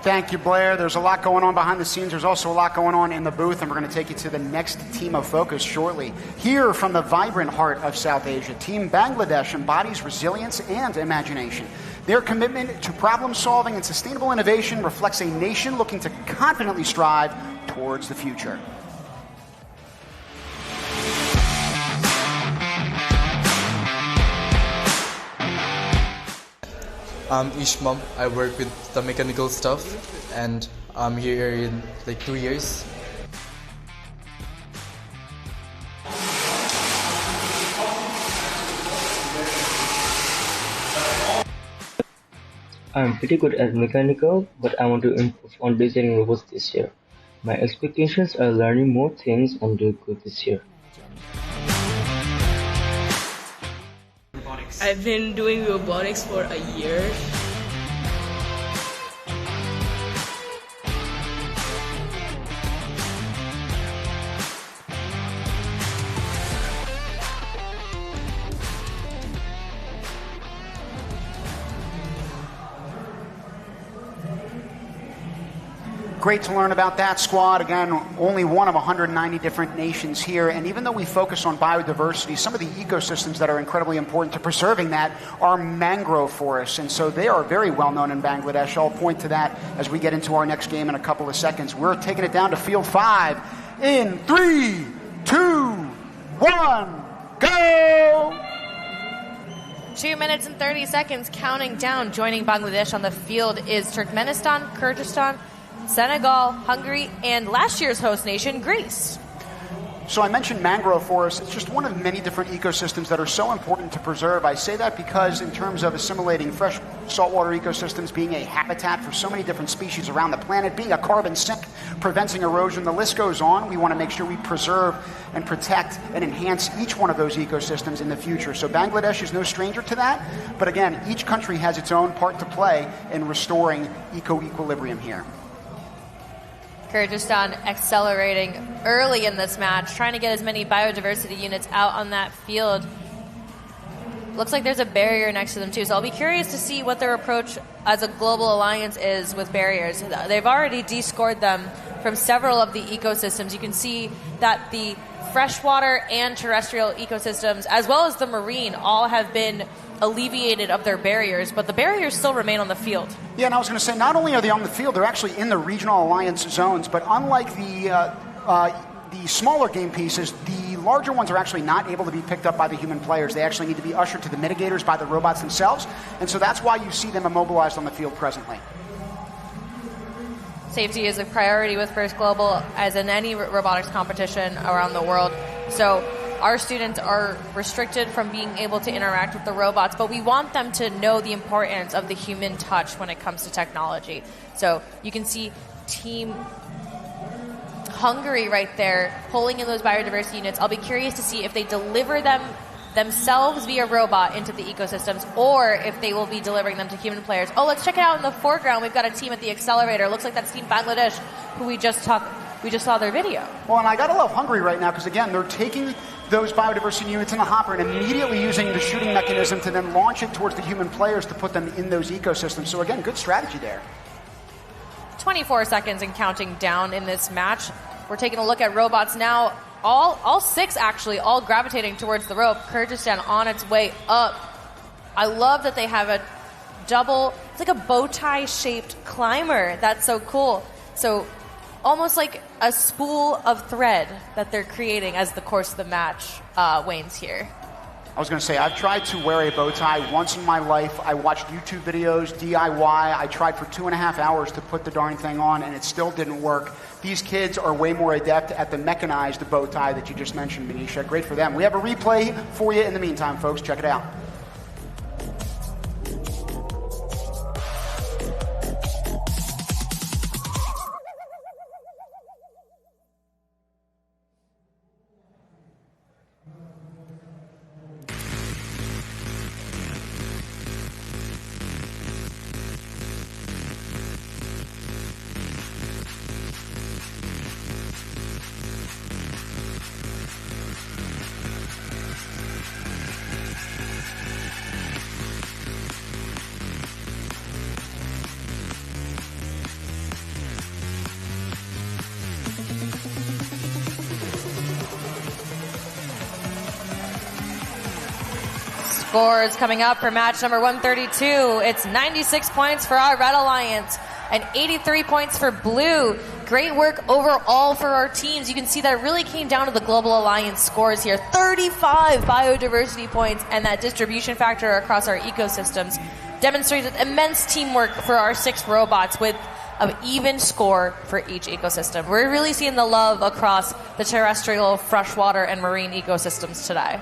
Thank you, Blair. There's a lot going on behind the scenes. There's also a lot going on in the booth, and we're going to take you to the next team of focus shortly. Here from the vibrant heart of South Asia, Team Bangladesh embodies resilience and imagination. Their commitment to problem solving and sustainable innovation reflects a nation looking to confidently strive towards the future.
I'm Ishmam. I work with the mechanical stuff, and I'm here in 2 years.
I'm pretty good at mechanical, but I want to improve on designing robots this year. My expectations are learning more things and do good this year.
I've been doing robotics for a year.
Great to learn about that squad. Again, only one of 190 different nations here. And even though we focus on biodiversity, some of the ecosystems that are incredibly important to preserving that are mangrove forests. And so they are very well known in Bangladesh. I'll point to that as we get into our next game in a couple of seconds. We're taking it down to field 5 in 3, 2, 1, go!
2 minutes and 30 seconds counting down. Joining Bangladesh on the field is Turkmenistan, Kyrgyzstan, Senegal, Hungary, and last year's host nation, Greece.
So I mentioned mangrove forests. It's just one of many different ecosystems that are so important to preserve. I say that because in terms of assimilating fresh saltwater ecosystems, being a habitat for so many different species around the planet, being a carbon sink, preventing erosion, the list goes on. We want to make sure we preserve and protect and enhance each one of those ecosystems in the future. So Bangladesh is no stranger to that. But again, each country has its own part to play in restoring eco-equilibrium here.
Kyrgyzstan accelerating early in this match, trying to get as many biodiversity units out on that field. Looks like there's a barrier next to them too, so I'll be curious to see what their approach as a global alliance is with barriers. They've already descored them from several of the ecosystems. You can see that the freshwater and terrestrial ecosystems, as well as the marine, all have been alleviated of their barriers, but the barriers still remain on the field.
Yeah, and I was going to say, not only are they on the field, they're actually in the regional alliance zones, but unlike the smaller game pieces, the larger ones are actually not able to be picked up by the human players. They actually need to be ushered to the mitigators by the robots themselves, and so that's why you see them immobilized on the field presently.
Safety is a priority with First Global, as in any robotics competition around the world. So our students are restricted from being able to interact with the robots, but we want them to know the importance of the human touch when it comes to technology. So you can see Team Hungary right there pulling in those biodiversity units. I'll be curious to see if they deliver them themselves via robot into the ecosystems, or if they will be delivering them to human players. Oh, let's check it out in the foreground. We've got a team at the accelerator. Looks like that's Team Bangladesh, who we just saw their video.
Well, and I gotta love Hungary right now, because again, they're taking those biodiversity units in the hopper and immediately using the shooting mechanism to then launch it towards the human players to put them in those ecosystems. So again, good strategy there.
24 seconds and counting down in this match. We're taking a look at robots now. All six, actually, all gravitating towards the rope. Kyrgyzstan on its way up. I love that they have a double, it's like a bow tie shaped climber. That's so cool. So almost like a spool of thread that they're creating as the course of the match wanes here.
I was going to say, I've tried to wear a bow tie once in my life. I watched YouTube videos, DIY. I tried for 2.5 hours to put the darn thing on, and it still didn't work. These kids are way more adept at the mechanized bow tie that you just mentioned, Manisha. Great for them. We have a replay for you in the meantime, folks. Check it out.
Scores coming up for match number 132. It's 96 points for our Red Alliance and 83 points for Blue. Great work overall for our teams. You can see that it really came down to the Global Alliance scores here. 35 biodiversity points, and that distribution factor across our ecosystems demonstrated immense teamwork for our 6 robots with an even score for each ecosystem. We're really seeing the love across the terrestrial, freshwater, and marine ecosystems today.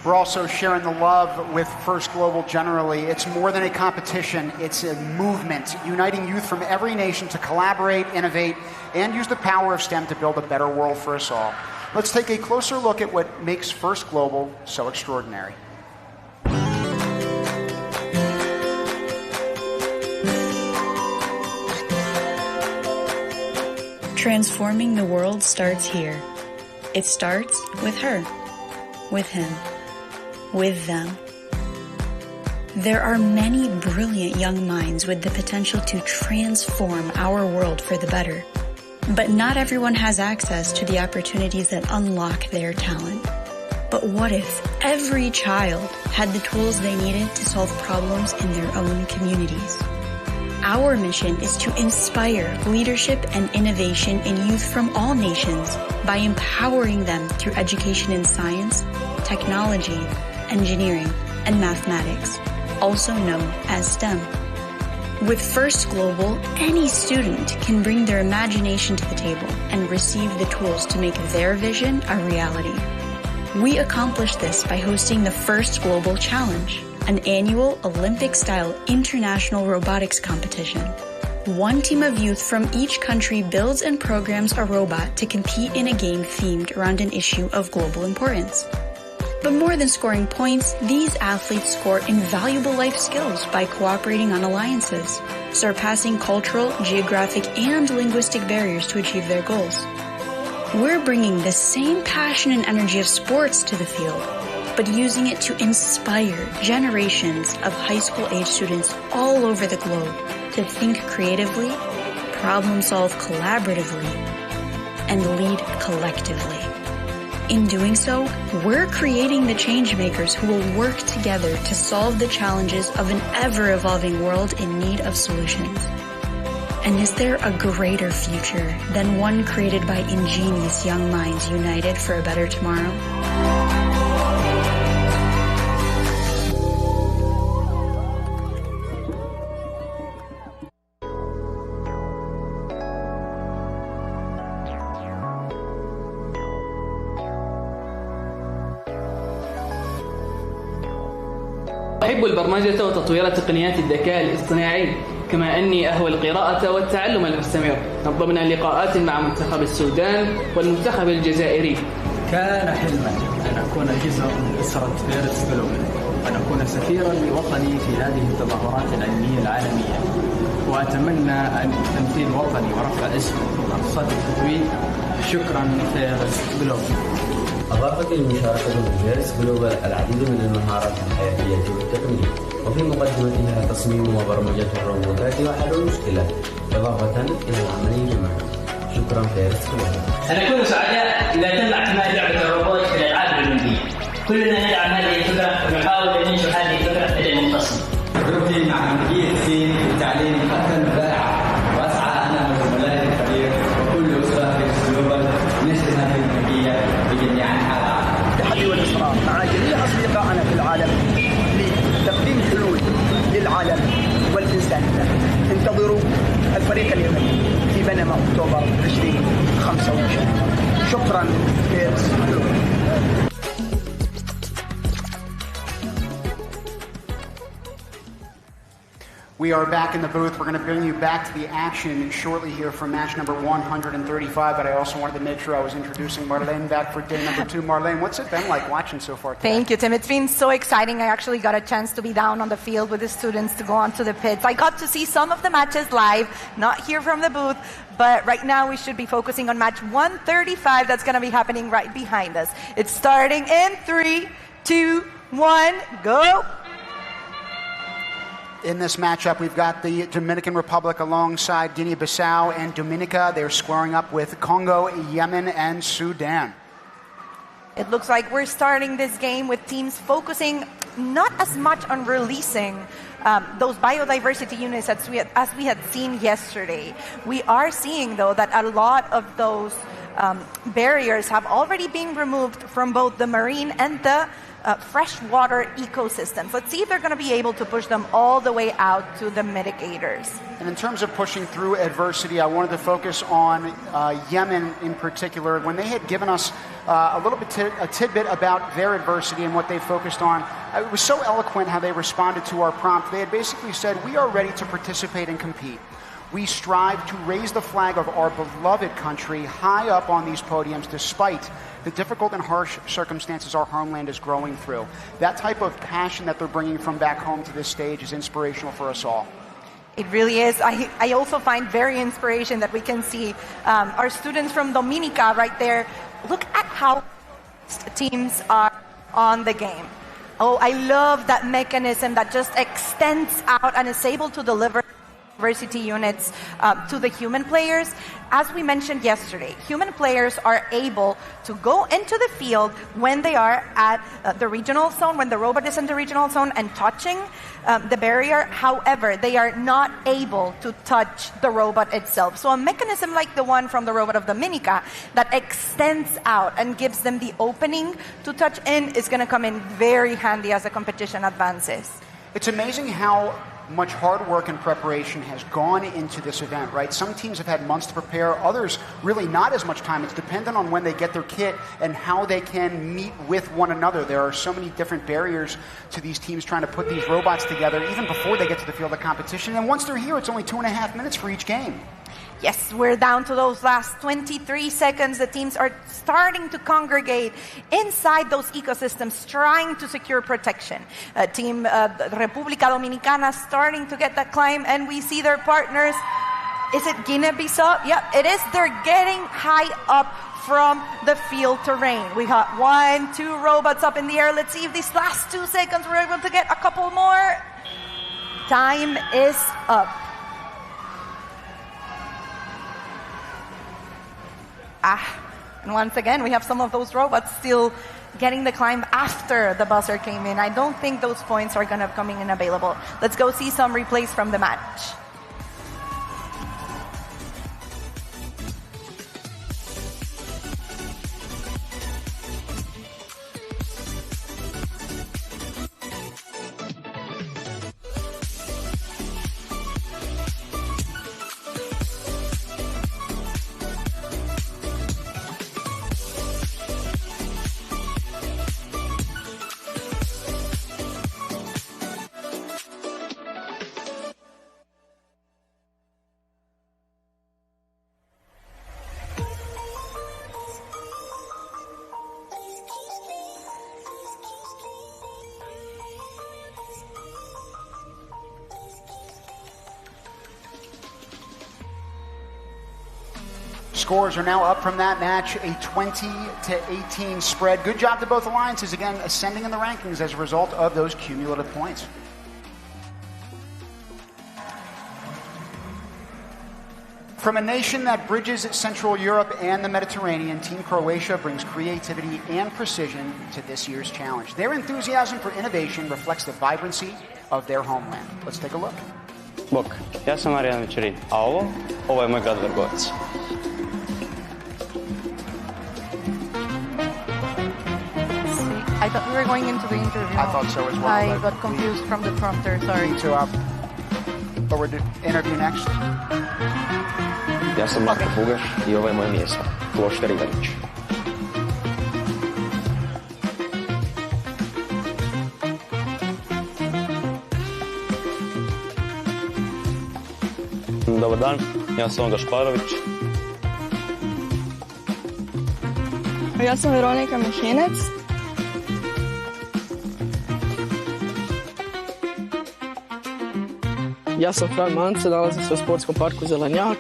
We're also sharing the love with First Global generally. It's more than a competition, it's a movement, uniting youth from every nation to collaborate, innovate, and use the power of STEM to build a better world for us all. Let's take a closer look at what makes First Global so extraordinary.
Transforming the world starts here. It starts with her, with him, with them. There are many brilliant young minds with the potential to transform our world for the better. But not everyone has access to the opportunities that unlock their talent. But what if every child had the tools they needed to solve problems in their own communities? Our mission is to inspire leadership and innovation in youth from all nations by empowering them through education in science, technology, engineering, and mathematics, also known as STEM. With First Global, any student can bring their imagination to the table and receive the tools to make their vision a reality. We accomplish this by hosting the First Global Challenge, an annual Olympic-style international robotics competition. One team of youth from each country builds and programs a robot to compete in a game themed around an issue of global importance. But more than scoring points, these athletes score invaluable life skills by cooperating on alliances, surpassing cultural, geographic, and linguistic barriers to achieve their goals. We're bringing the same passion and energy of sports to the field, but using it to inspire generations of high school-age students all over the globe to think creatively, problem-solve collaboratively, and lead collectively. In doing so, we're creating the change makers who will work together to solve the challenges of an ever-evolving world in need of solutions. And is there a greater future than one created by ingenious young minds united for a better tomorrow?
أحب البرمجة وتطوير تقنيات الذكاء الاصطناعي، كما أني أهوى القراءة والتعلم المستمر. نظمنا لقاءات مع منتخب السودان والمنتخب الجزائري.
كان حلما أن أكون جزء من أسرة فيرست جلوبال، وأن أكون سفيرا لوطني في هذه التظاهرات العلمية العالمية، وأتمنى أن تمثيل وطني ورفع اسمه في منصات التتويج. شكرا فيرست جلوبال.
أضافت المشاركة في فيرست جلوبال العديد من المهارات الحياتية والتقنية، وفي مقدمتها تصميم وبرمجة الروبوتات وحل المشكلات، إضافة إلى العمل الجماعي. شكرا فيرست جلوبال.
سنكون سعداء إذا تم اعتماد لعبة الروبوت في الألعاب الأولمبية. كلنا ندعم هذه الفكرة ونحاول أن ننشر هذه الفكرة لدى المختصين.
تجربتي مع مديرية الصين في التعليم أكثر رائعة، وأسعى أنا وزملائي الكبير وكل أسرة فيرست جلوبال نشر هذه التكنولوجيا بجميع أنحاء العالم.
التحدي والإصرار مع جميع أصدقائنا في العالم لتقديم حلول للعالم والإنسانية. انتظروا الفريق اليمني في بنما أكتوبر 2025. شكرا فيرست جلوبال.
We are back in the booth. We're going to bring you back to the action shortly here for match number 135, but I also wanted to make sure I was introducing Marlene back for day number 2. Marlene, what's it been like watching so far today?
Thank you, Tim. It's been so exciting. I actually got a chance to be down on the field with the students to go onto the pits. I got to see some of the matches live, not here from the booth, but right now we should be focusing on match 135 that's going to be happening right behind us. It's starting in 3, 2, 1, go!
In this matchup, we've got the Dominican Republic alongside Guinea-Bissau and Dominica. They're squaring up with Congo, Yemen, and Sudan.
It looks like we're starting this game with teams focusing not as much on releasing those biodiversity units as we had seen yesterday. We are seeing, though, that a lot of those barriers have already been removed from both the marine and the freshwater ecosystems. Let's see if they're going to be able to push them all the way out to the mitigators.
And in terms of pushing through adversity, I wanted to focus on Yemen in particular. When they had given us a little bit a tidbit about their adversity and what they focused on, it was so eloquent how they responded to our prompt. They had basically said, we are ready to participate and compete. We strive to raise the flag of our beloved country high up on these podiums despite the difficult and harsh circumstances our homeland is growing through. That type of passion that they're bringing from back home to this stage is inspirational for us all.
It really is. I also find very inspiration that we can see our students from Dominica right there. Look at how teams are on the game. Oh, I love that mechanism that just extends out and is able to deliver diversity units to the human players. As we mentioned yesterday, human players are able to go into the field when they are at the regional zone, when the robot is in the regional zone and touching the barrier. However, they are not able to touch the robot itself. So a mechanism like the one from the robot of Dominica that extends out and gives them the opening to touch in is going to come in very handy as the competition advances.
It's amazing how much hard work and preparation has gone into this event, right? Some teams have had months to prepare, others really not as much time. It's dependent on when they get their kit and how they can meet with one another. There are so many different barriers to these teams trying to put these robots together even before they get to the field of competition. And once they're here, it's only 2.5 minutes for each game.
Yes, we're down to those last 23 seconds. The teams are starting to congregate inside those ecosystems, trying to secure protection. Team República Dominicana starting to get that climb, and we see their partners. Is it Guinea-Bissau? Yep, it is. They're getting high up from the field terrain. We got 1, 2 robots up in the air. Let's see if these last 2 seconds we're able to get a couple more. Time is up. And once again, we have some of those robots still getting the climb after the buzzer came in. I don't think those points are going to come in available. Let's go see some replays from the match.
Scores are now up from that match, a 20-18 spread. Good job to both alliances, again, ascending in the rankings as a result of those cumulative points. From a nation that bridges Central Europe and the Mediterranean, Team Croatia brings creativity and precision to this year's challenge. Their enthusiasm for innovation reflects the vibrancy of their homeland. Let's take a look.
Bok, ja sam Marijan Večerin, a ovo je moj grad Vrgovac.
I thought we were going into the interview.
I thought so as well.
I got confused from the prompter, sorry.
Me too. But we're doing interview next.
Ja sam Marko Fugaš I ovo je moje mjesto, Kloštar Ivanić. Dobar dan, ja sam Gašparović.
Ja sam Veronika Mihinec.
Ja sam Fran Mance, nalazim se u sportskom parku Zelenjak.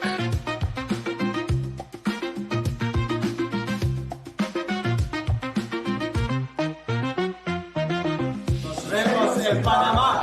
Nos vemos en Panamá.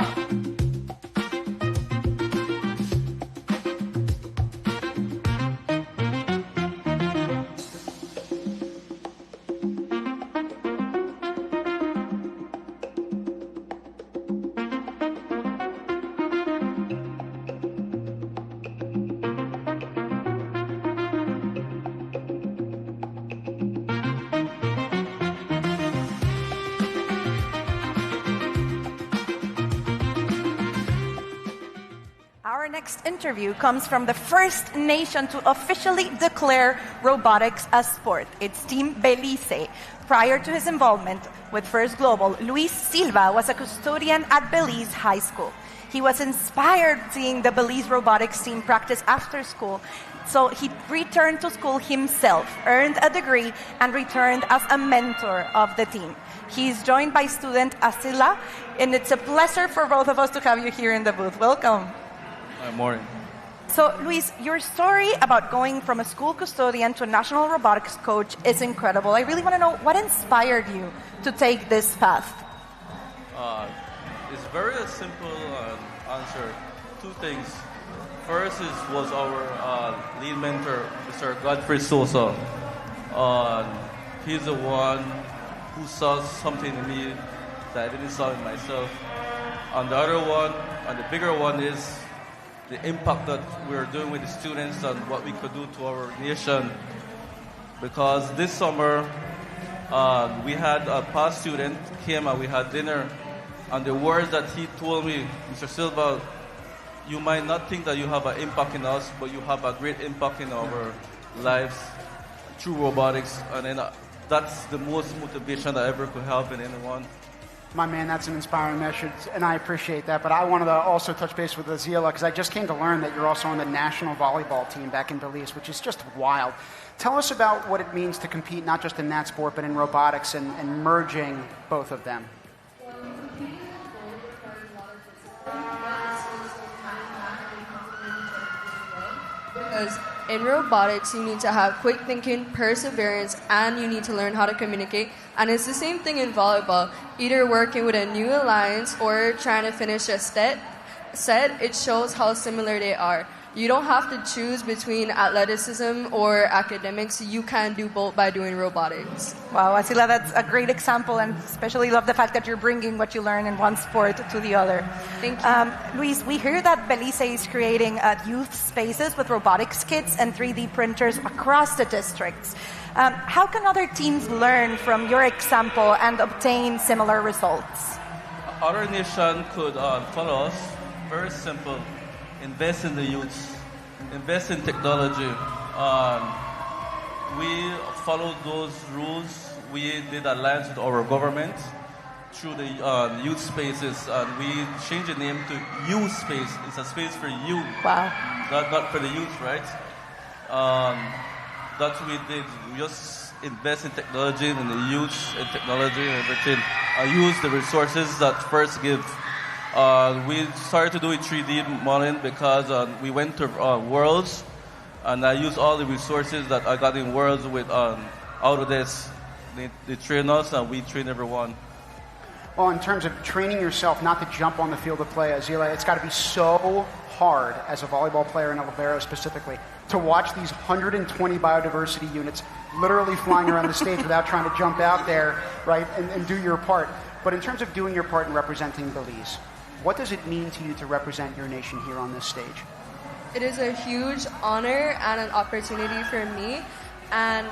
Our next interview comes from the first nation to officially declare robotics a sport. It's Team Belize. Prior to his involvement with First Global, Luis Silva was a custodian at Belize High School. He was inspired seeing the Belize robotics team practice after school, so he returned to school himself, earned a degree, and returned as a mentor of the team. He's joined by student Asila, and it's a pleasure for both of us to have you here in the booth. Welcome.
Good morning.
So, Luis, your story about going from a school custodian to a national robotics coach is incredible. I really want to know what inspired you to take this path.
It's very simple answer. Two things. First was our lead mentor, Mr. Godfrey Sosa. He's the one who saw something in me that I didn't saw in myself. And the other one, and the bigger one, is the impact that we're doing with the students and what we could do to our nation. Because this summer, we had a past student came and we had dinner, and the words that he told me, Mr. Silva, you might not think that you have an impact in us, but you have a great impact in our lives through robotics. And then that's the most motivation that I ever could have in anyone.
My man, that's an inspiring message, and I appreciate that. But I wanted to also touch base with Azila, because I just came to learn that you're also on the national volleyball team back in Belize, which is just wild. Tell us about what it means to compete not just in that sport, but in robotics and merging both of them.
Because in robotics, you need to have quick thinking, perseverance, and you need to learn how to communicate. And it's the same thing in volleyball. Either working with a new alliance or trying to finish a set, it shows how similar they are. You don't have to choose between athleticism or academics. You can do both by doing robotics.
Wow, Asila, that's a great example, and especially love the fact that you're bringing what you learn in one sport to the other.
Thank you.
Luis, we hear that Belize is creating youth spaces with robotics kits and 3D printers across the districts. How can other teams learn from your example and obtain similar results?
Other nations could follow us. Very simple. Invest in the youth. Invest in technology. We followed those rules. We did alliance with our government through the youth spaces, and we changed the name to youth space. It's a space for you.
Wow.
Not for the youth, right? That's what we did. We just invest in technology and the youth and technology and everything. Use the resources that first give. We started to do 3D modeling because we went to Worlds, And I use all the resources that I got in Worlds with Autodesk. They train us and we train everyone.
Well, in terms of training yourself not to jump on the field of play, Azila, it's got to be so hard as a volleyball player in Libero specifically to watch these 120 biodiversity units literally flying around the stage without trying to jump out there, right, and do your part. But in terms of doing your part in representing Belize, what does it mean to you to represent your nation here on this stage?
It is a huge honor and an opportunity for me. And,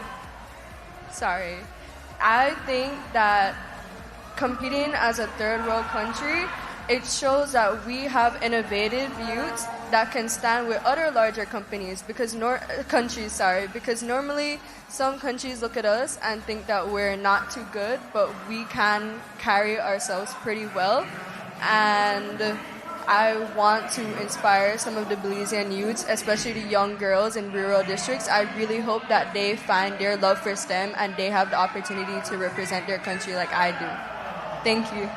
I think that competing as a third world country, it shows that we have innovative youths that can stand with other larger countries because normally some countries look at us and think that we're not too good, but we can carry ourselves pretty well. And I want to inspire some of the Belizean youths, especially the young girls in rural districts. I really hope that they find their love for STEM and they have the opportunity to represent their country like I do. Thank you.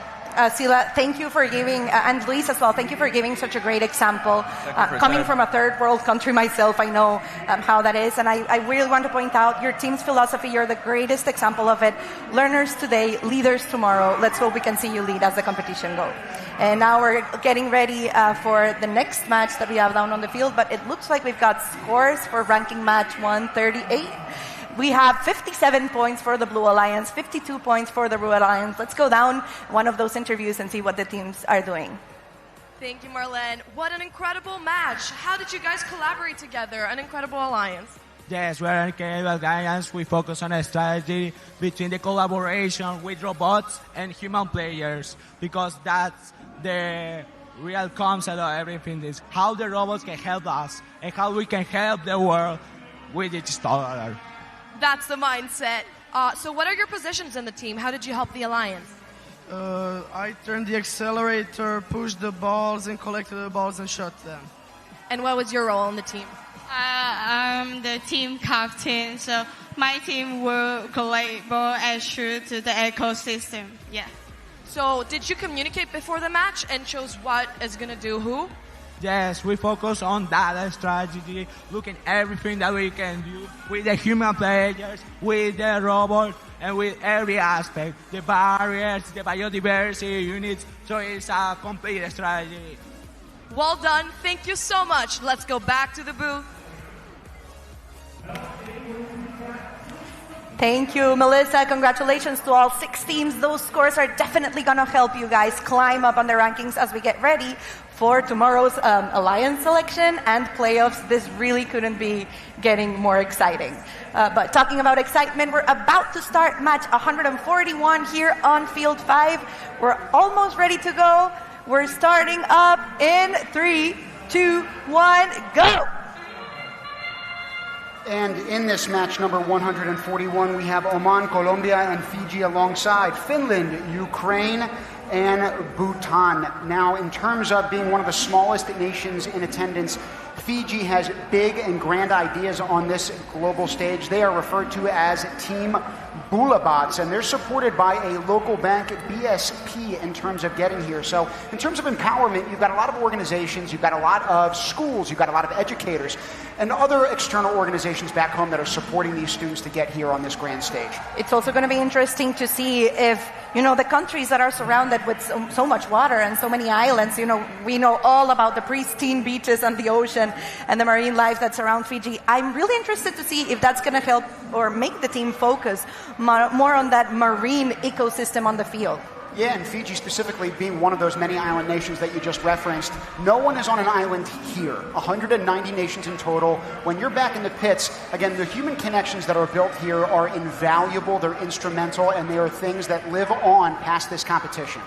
Sila, thank you for giving, and Luis as well, thank you for giving such a great example. Coming from a third world country myself, I know how that is, and I really want to point out your team's philosophy. You're the greatest example of it. Learners today, leaders tomorrow. Let's hope we can see you lead as the competition goes. And now we're getting ready for the next match that we have down on the field, but it looks like we've got scores for ranking match 138. We have 57 points for the Blue Alliance, 52 points for the Red Alliance. Let's go down one of those interviews and see what the teams are doing.
Thank you, Marlene. What an incredible match. How did you guys collaborate together? An incredible alliance.
Yes, we're an incredible alliance. We focus on a strategy between the collaboration with robots and human players because that's the real concept of everything is how the robots can help us and how we can help the world with each other.
That's the mindset. So what are your positions in the team? How did you help the alliance?
I turned the accelerator, pushed the balls, and collected the balls and shot them.
And what was your role in the team?
I'm the team captain, so my team will collect ball and shoot to the ecosystem. Yeah.
So did you communicate before the match and chose what is going to do who?
Yes, we focus on data strategy, looking everything that we can do with the human players, with the robot, and with every aspect, the barriers, the biodiversity units. So it's a complete strategy.
Well done. Thank you so much. Let's go back to the booth.
Thank you, Melissa. Congratulations to all 6 teams. Those scores are definitely going to help you guys climb up on the rankings as we get ready for tomorrow's Alliance selection and playoffs. This really couldn't be getting more exciting. But talking about excitement, we're about to start match 141 here on Field 5. We're almost ready to go. We're starting up in 3, 2, 1, go!
And in this match number 141, we have Oman, Colombia, and Fiji alongside Finland, Ukraine, and Bhutan. Now, in terms of being one of the smallest nations in attendance, Fiji has big and grand ideas on this global stage. They are referred to as Team Bulabots, and they're supported by a local bank, BSP, in terms of getting here. So in terms of empowerment, you've got a lot of organizations, you've got a lot of schools, you've got a lot of educators, and other external organizations back home that are supporting these students to get here on this grand stage.
It's also going to be interesting to see if, the countries that are surrounded with so much water and so many islands, we know all about the pristine beaches and the ocean and the marine life that surround Fiji. I'm really interested to see if that's going to help or make the team focus more on that marine ecosystem on the field.
Yeah, and Fiji specifically being one of those many island nations that you just referenced, no one is on an island here. 190 nations in total. When you're back in the pits, again, the human connections that are built here are invaluable, they're instrumental, and they are things that live on past this competition.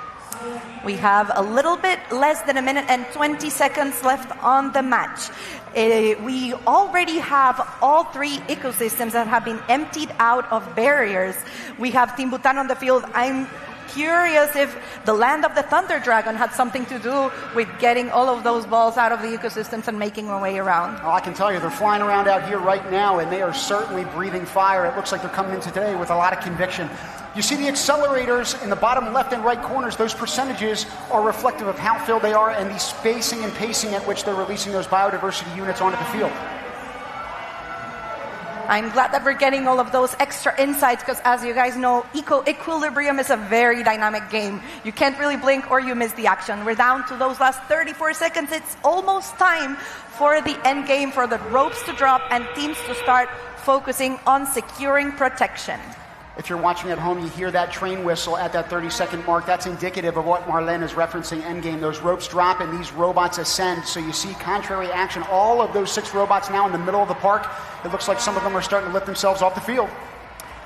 We have a little bit less than a minute and 20 seconds left on the match. We already have all 3 ecosystems that have been emptied out of barriers. We have Team Bhutan on the field. I'm curious if the land of the Thunder Dragon had something to do with getting all of those balls out of the ecosystems and making their way around.
Oh, I can tell you, they're flying around out here right now, and they are certainly breathing fire. It looks like they're coming in today with a lot of conviction. You see the accelerators in the bottom left and right corners. Those percentages are reflective of how filled they are and the spacing and pacing at which they're releasing those biodiversity units onto the field.
I'm glad that we're getting all of those extra insights because, as you guys know, equilibrium is a very dynamic game. You can't really blink or you miss the action. We're down to those last 34 seconds. It's almost time for the end game, for the ropes to drop and teams to start focusing on securing protection.
If you're watching at home, you hear that train whistle at that 30-second mark. That's indicative of what Marlene is referencing endgame. Those ropes drop and these robots ascend. So you see contrary action. All of those 6 robots now in the middle of the park. It looks like some of them are starting to lift themselves off the field.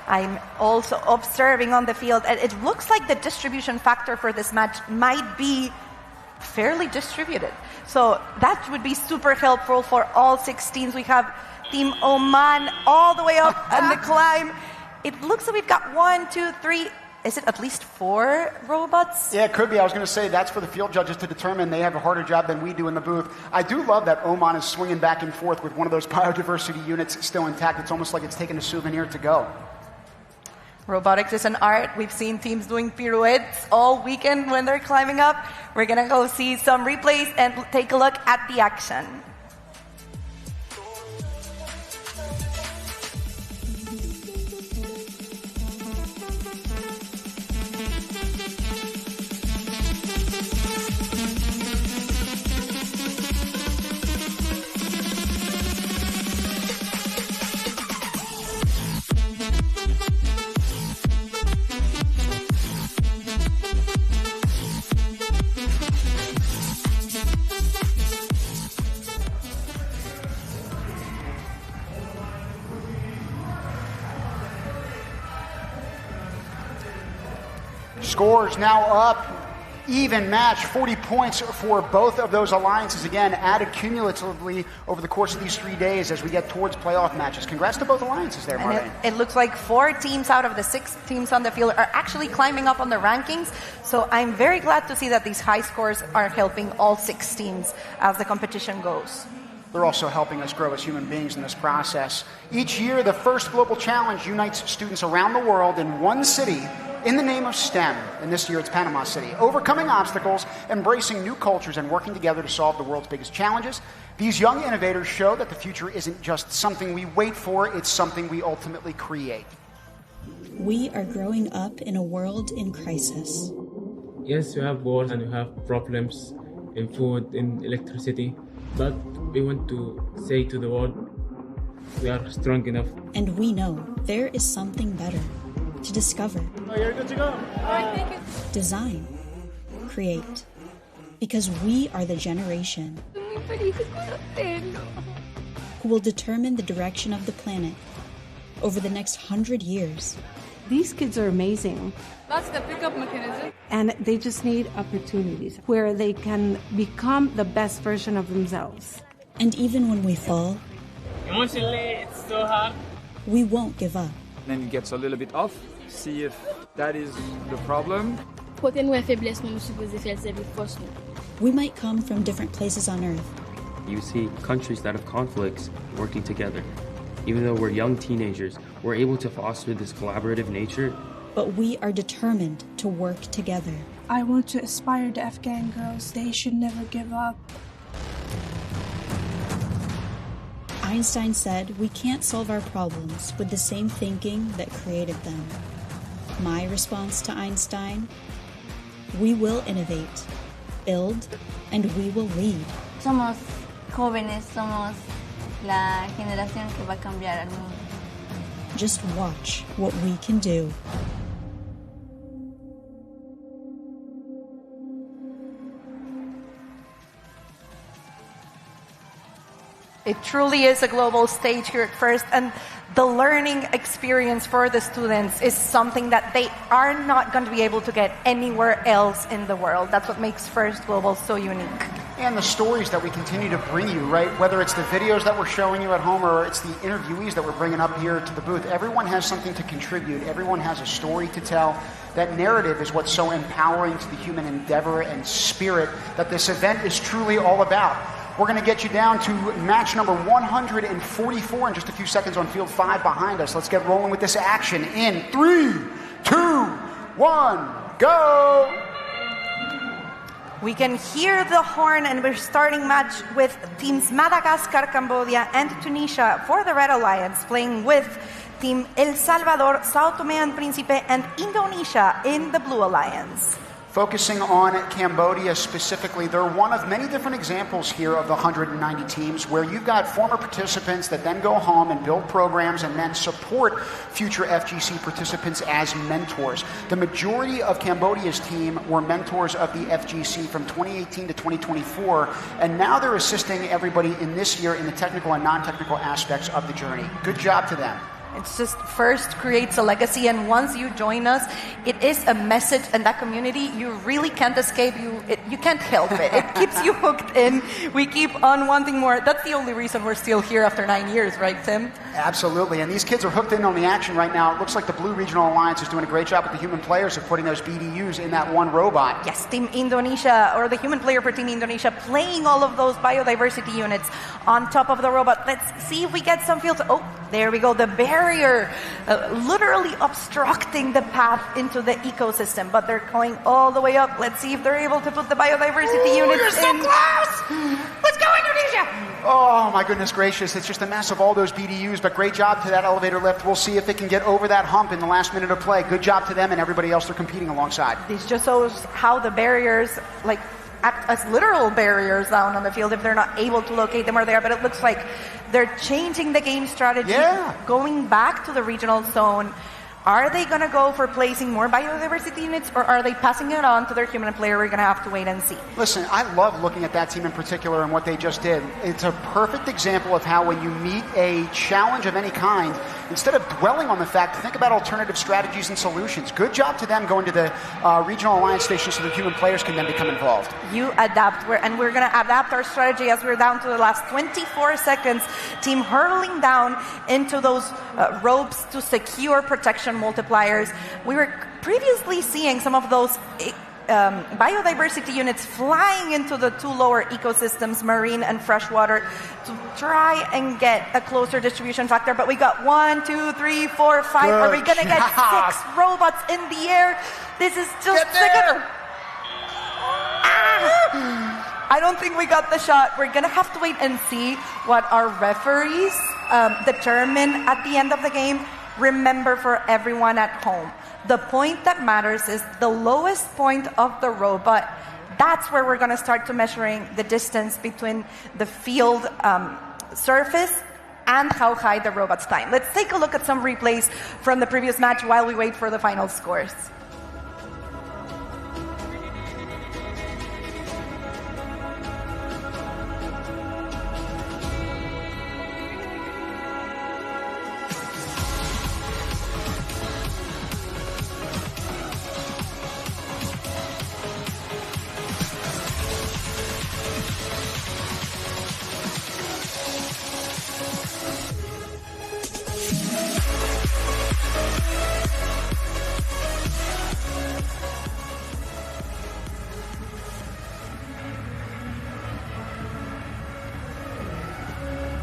I'm also observing on the field, and it looks like the distribution factor for this match might be fairly distributed. So that would be super helpful for all 6 teams. We have Team Oman all the way up on the climb. It looks like we've got 1, 2, 3. Is it at least 4 robots?
Yeah, it could be. I was going to say that's for the field judges to determine. They have a harder job than we do in the booth. I do love that Oman is swinging back and forth with one of those biodiversity units still intact. It's almost like it's taking a souvenir to go.
Robotics is an art. We've seen teams doing pirouettes all weekend when they're climbing up. We're going to go see some replays and take a look at the action.
Scores now up. Even match, 40 points for both of those alliances. Again, added cumulatively over the course of these 3 days as we get towards playoff matches. Congrats to both alliances there, Marlene.
It looks like 4 teams out of the 6 teams on the field are actually climbing up on the rankings. So I'm very glad to see that these high scores are helping all 6 teams as the competition goes.
They're also helping us grow as human beings in this process. Each year, the first global challenge unites students around the world in one city in the name of STEM, and this year it's Panama City. Overcoming obstacles, embracing new cultures, and working together to solve the world's biggest challenges. These young innovators show that the future isn't just something we wait for, it's something we ultimately create.
We are growing up in a world in crisis.
Yes, you have wars and you have problems in food, in electricity, but we want to say to the world, we are strong enough.
And we know there is something better to discover.
Oh, you're good to go.
Design. Create. Because we are the generation who will determine the direction of the planet over the next 100 years.
These kids are amazing.
That's the pickup mechanism.
And they just need opportunities where they can become the best version of themselves.
And even when we fall,
Emotionally, it's so hard.
We won't give up.
Then it gets a little bit off, see if that is the problem.
We might come from different places on Earth.
You see countries that have conflicts working together. Even though we're young teenagers, we're able to foster this collaborative nature.
But we are determined to work together.
I want to inspire the Afghan girls. They should never give up.
Einstein said we can't solve our problems with the same thinking that created them. My response to Einstein? We will innovate, build, and we will lead.
Somos jóvenes, somos la generación que va a cambiar al mundo.
Just watch what we can do.
It truly is a global stage here at First, and the learning experience for the students is something that they are not going to be able to get anywhere else in the world. That's what makes First Global so unique.
And the stories that we continue to bring you, right? Whether it's the videos that we're showing you at home or it's the interviewees that we're bringing up here to the booth, everyone has something to contribute. Everyone has a story to tell. That narrative is what's so empowering to the human endeavor and spirit that this event is truly all about. We're going to get you down to match number 144 in just a few seconds on field 5 behind us. Let's get rolling with this action in 3, 2, 1, go!
We can hear the horn, and we're starting match with teams Madagascar, Cambodia, and Tunisia for the Red Alliance, playing with Team El Salvador, Sao Tome and Príncipe, and Indonesia in the Blue Alliance.
Focusing on Cambodia specifically, they're one of many different examples here of the 190 teams where you've got former participants that then go home and build programs and then support future FGC participants as mentors. The majority of Cambodia's team were mentors of the FGC from 2018 to 2024, and now they're assisting everybody in this year in the technical and non-technical aspects of the journey. Good job to them.
It's just first creates a legacy, and once you join us, it is a message, and that community, you really can't escape. You can't help it. It keeps you hooked in. We keep on wanting more. That's the only reason we're still here after 9 years, right, Tim?
Absolutely, and these kids are hooked in on the action right now. It looks like the Blue Regional Alliance is doing a great job with the human players of putting those BDUs in that one robot.
Yes, Team Indonesia, or the human player for Team Indonesia, playing all of those biodiversity units on top of the robot. Let's see if we get some fields. Oh, there we go. The barrier literally obstructing the path into the ecosystem, but they're going all the way up. Let's see if they're able to put the biodiversity units
we're so
in.
Close!
Let's go, Indonesia!
Oh, my goodness gracious. It's just a mess of all those BDUs, but great job to that elevator lift. We'll see if it can get over that hump in the last minute of play. Good job to them and everybody else they're competing alongside.
This just shows how the barriers, act as literal barriers down on the field if they're not able to locate them or there, but it looks like they're changing the game strategy, going back to the regional zone. Are they going to go for placing more biodiversity units, or are they passing it on to their human player? We're going to have to wait and see.
Listen, I love looking at that team in particular and what they just did. It's a perfect example of how when you meet a challenge of any kind, instead of dwelling on the fact, think about alternative strategies and solutions. Good job to them going to the regional alliance station so the human players can then become involved.
You adapt, and we're going to adapt our strategy as we're down to the last 24 seconds. Team hurtling down into those ropes to secure protection multipliers. We were previously seeing some of those biodiversity units flying into the two lower ecosystems, marine and freshwater, to try and get a closer distribution factor. But we got 1, 2, 3, 4, 5.
Good
Are we going to get 6 robots in the air? This is just I don't think we got the shot. We're going to have to wait and see what our referees determine at the end of the game. Remember, for everyone at home, the point that matters is the lowest point of the robot. That's where we're going to start to measuring the distance between the field surface and how high the robots climb. Let's take a look at some replays from the previous match while we wait for the final scores.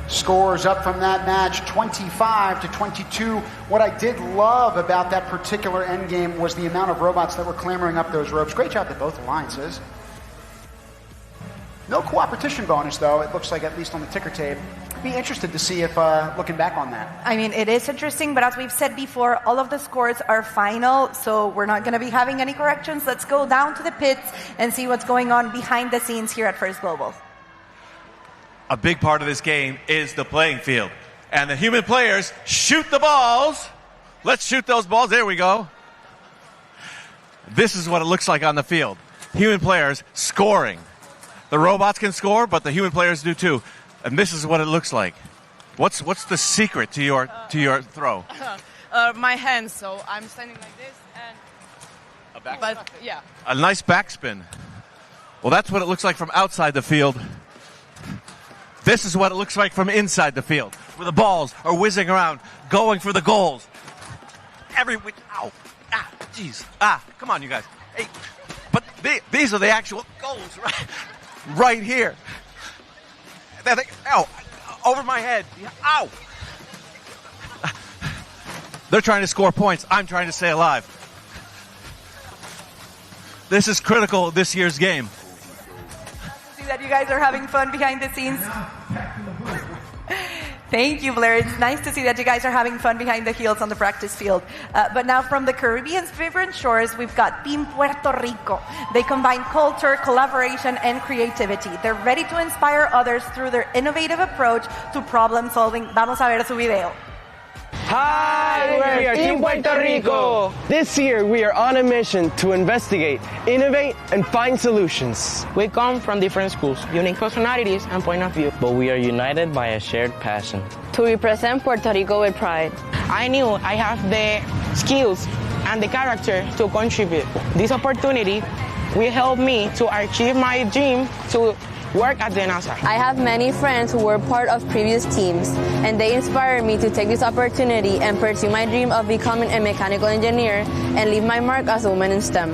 Scores up from that match, 25-22. What I did love about that particular endgame was the amount of robots that were clambering up those ropes. Great job to both alliances. No cooperation bonus, though, it looks like, at least on the ticker tape. Be interested to see if, looking back on that.
I mean, it is interesting, but as we've said before, all of the scores are final, so we're not going to be having any corrections. Let's go down to the pits and see what's going on behind the scenes here at First Global.
A big part of this game is the playing field. And the human players shoot the balls. Let's shoot those balls. There we go. This is what it looks like on the field. Human players scoring. The robots can score, but the human players do too. And this is what it looks like. What's the secret to your throw?
My hands, so I'm standing like this and
a nice backspin. Well, that's what it looks like from outside the field. This is what it looks like from inside the field, where the balls are whizzing around, going for the goals. Come on, you guys. Hey, but these are the actual goals, right here. Ow, over my head. Ow. They're trying to score points. I'm trying to stay alive. This is critical this year's game.
See that you guys are having fun behind the scenes. Thank you, Blair. It's nice to see that you guys are having fun behind the heels on the practice field. But now from the Caribbean's vibrant shores, we've got Team Puerto Rico. They combine culture, collaboration, and creativity. They're ready to inspire others through their innovative approach to problem solving. Vamos a ver su video.
Hi, we are Team Puerto Rico. This year, we are on a mission to investigate, innovate, and find solutions.
We come from different schools, unique personalities, and point of view.
But we are united by a shared passion.
To represent Puerto Rico with pride.
I knew I have the skills and the character to contribute. This opportunity will help me to achieve my dream to work at the NASA.
I have many friends who were part of previous teams, and they inspired me to take this opportunity and pursue my dream of becoming a mechanical engineer and leave my mark as a woman in STEM.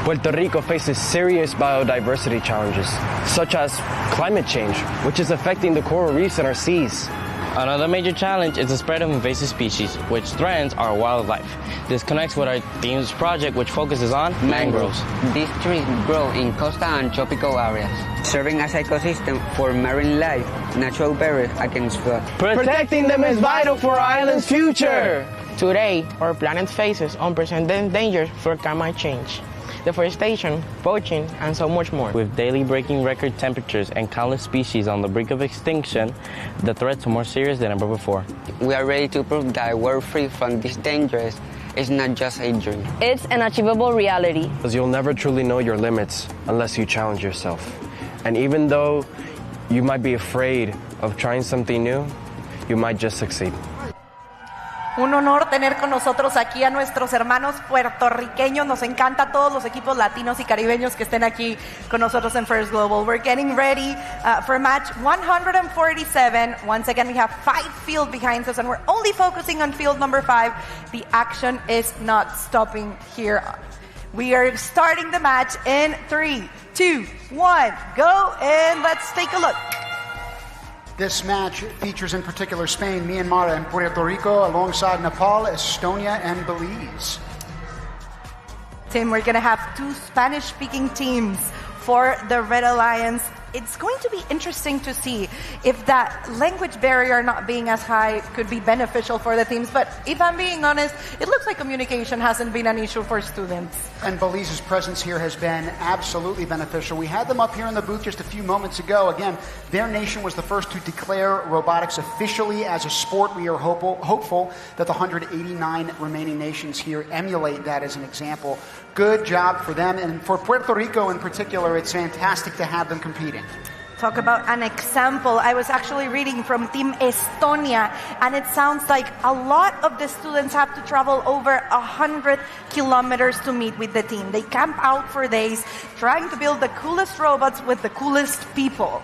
Puerto Rico faces serious biodiversity challenges, such as climate change, which is affecting the coral reefs in our seas.
Another major challenge is the spread of invasive species, which threatens our wildlife. This connects with our themes project, which focuses on mangroves.
These trees grow in coastal and tropical areas, serving as ecosystem for marine life, natural barriers against flood.
Protecting them is vital for our island's future.
Today, our planet faces unprecedented dangers for climate change, deforestation, poaching, and so much more.
With daily breaking record temperatures and countless species on the brink of extinction, the threats are more serious than ever before.
We are ready to prove that a world free from these dangers is not just a dream.
It's an achievable reality.
Because you'll never truly know your limits unless you challenge yourself. And even though you might be afraid of trying something new, you might just succeed.
Un honor tener con nosotros aquí a nuestros hermanos puertorriqueños. Nos encanta a todos los equipos latinos y caribeños que estén aquí con nosotros en First Global. We're getting ready for match 147. Once again, we have 5 fields behind us, and we're only focusing on field number 5. The action is not stopping here. We are starting the match in 3, 2, 1, go, and let's take a look.
This match features in particular Spain, Myanmar, and Puerto Rico, alongside Nepal, Estonia, and Belize.
Tim, we're going to have 2 Spanish-speaking teams for the Red Alliance. It's going to be interesting to see if that language barrier not being as high could be beneficial for the teams. But if I'm being honest, it looks like communication hasn't been an issue for students.
And Belize's presence here has been absolutely beneficial. We had them up here in the booth just a few moments ago. Again, their nation was the first to declare robotics officially as a sport. We are hopeful that the 189 remaining nations here emulate that as an example. Good job for them. And for Puerto Rico in particular, it's fantastic to have them competing.
Talk about an example. I was actually reading from Team Estonia, and it sounds like a lot of the students have to travel over 100 kilometers to meet with the team. They camp out for days trying to build the coolest robots with the coolest people.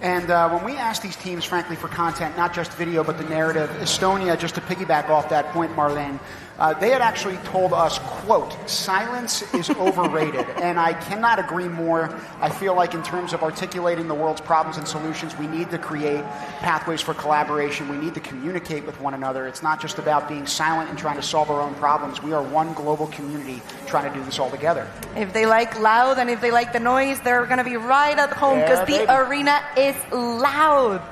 And when we ask these teams, frankly, for content, not just video, but the narrative, Estonia, just to piggyback off that point, Marlene, they had actually told us, quote, silence is overrated. And I cannot agree more. I feel like in terms of articulating the world's problems and solutions, we need to create pathways for collaboration. We need to communicate with one another. It's not just about being silent and trying to solve our own problems. We are one global community trying to do this all together.
If they like loud and if they like the noise, they're going to be right at home because the arena is loud.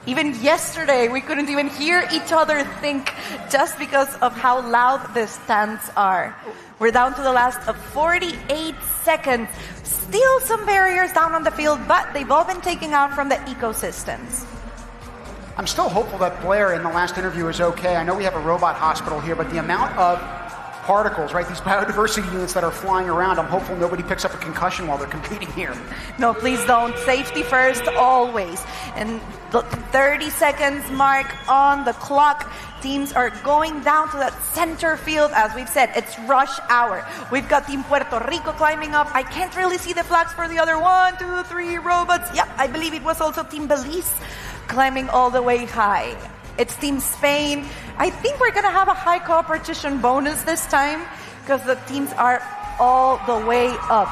Even yesterday, we couldn't even hear each other think just because of how loud the stands are. We're down to the last of 48 seconds. Still some barriers down on the field, but they've all been taken out from the ecosystems.
I'm still hopeful that Blair in the last interview is okay. I know we have a robot hospital here, but the amount of particles, right, these biodiversity units that are flying around, I'm hopeful nobody picks up a concussion while they're competing here.
No, please don't. Safety first, always. And the 30 seconds mark on the clock. Teams are going down to that center field. As we've said, it's rush hour. We've got Team Puerto Rico climbing up. I can't really see the flags for the other 1, 2, 3 robots. Yep, I believe it was also Team Belize climbing all the way high. It's Team Spain. I think we're going to have a high competition bonus this time because the teams are all the way up.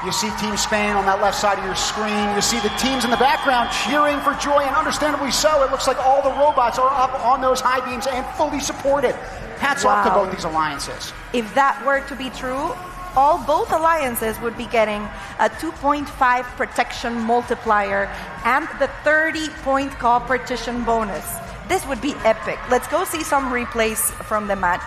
You see Team Spain on that left side of your screen. You see the teams in the background cheering for joy, and understandably so. It looks like all the robots are up on those high beams and fully supported. Hats off to both these alliances.
If that were to be true, both alliances would be getting a 2.5 protection multiplier and the 30-point competition bonus. This would be epic. Let's go see some replays from the match.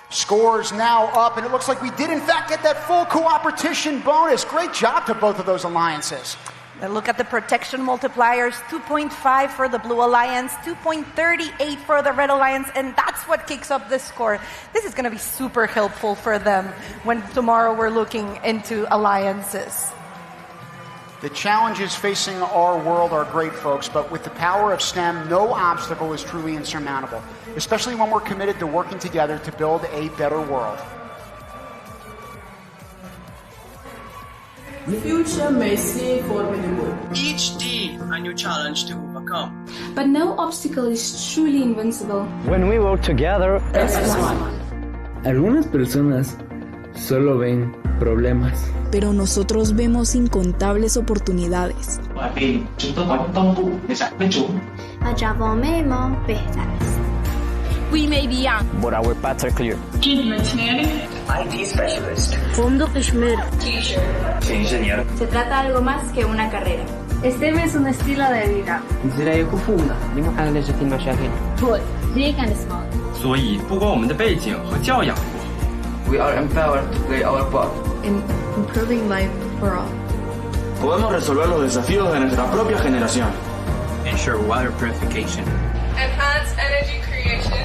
Scores now up, and it looks like we did in fact get that full cooperation bonus. Great job to both of those alliances.
Then look at the protection multipliers, 2.5 for the Blue Alliance, 2.38 for the Red Alliance, and that's what kicks up the score. This is going to be super helpful for them when tomorrow we're looking into alliances.
The challenges facing our world are great, folks, but with the power of STEM, no obstacle is truly insurmountable, especially when we're committed to working together to build a better world.
The future may seem formidable.
Each day, a new challenge to overcome.
But no obstacle is truly invincible.
When we work together,
as one.
Algunas personas solo ven problemas.
Pero nosotros vemos incontables oportunidades.
We may be young,
but our paths are clear.
IT specialist.
Fondo Kashmir.
Teacher. Ingeniero.
Se trata de algo más que una carrera. STEM es un estilo de vida. Both big and small.
所以，不管我们的背景和教养， we are empowered to play our part
in improving life for all.
Podemos resolver los desafíos de nuestra propia generación. Ensure water purification.
Enhance energy creation.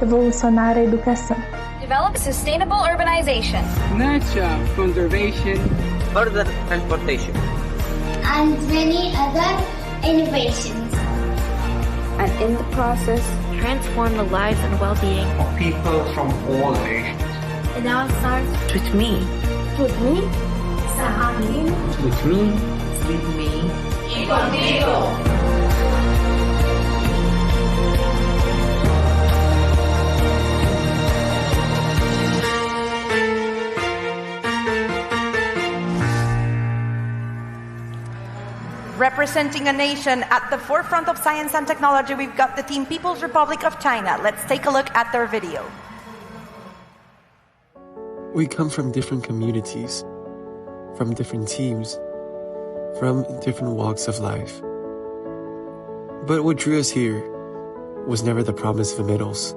Revolucionar a educação.
Develop sustainable urbanization.
Nature conservation.
Further transportation.
And many other innovations.
And in the process, transform the lives and well-being
of people from all nations.
It now starts with me. With me? Sa akin.
With me.
With me.
Y contigo.
Representing a nation at the forefront of science and technology, we've got the Team People's Republic of China. Let's take a look at their video.
We come from different communities, from different teams, from different walks of life. But what drew us here was never the promise of medals.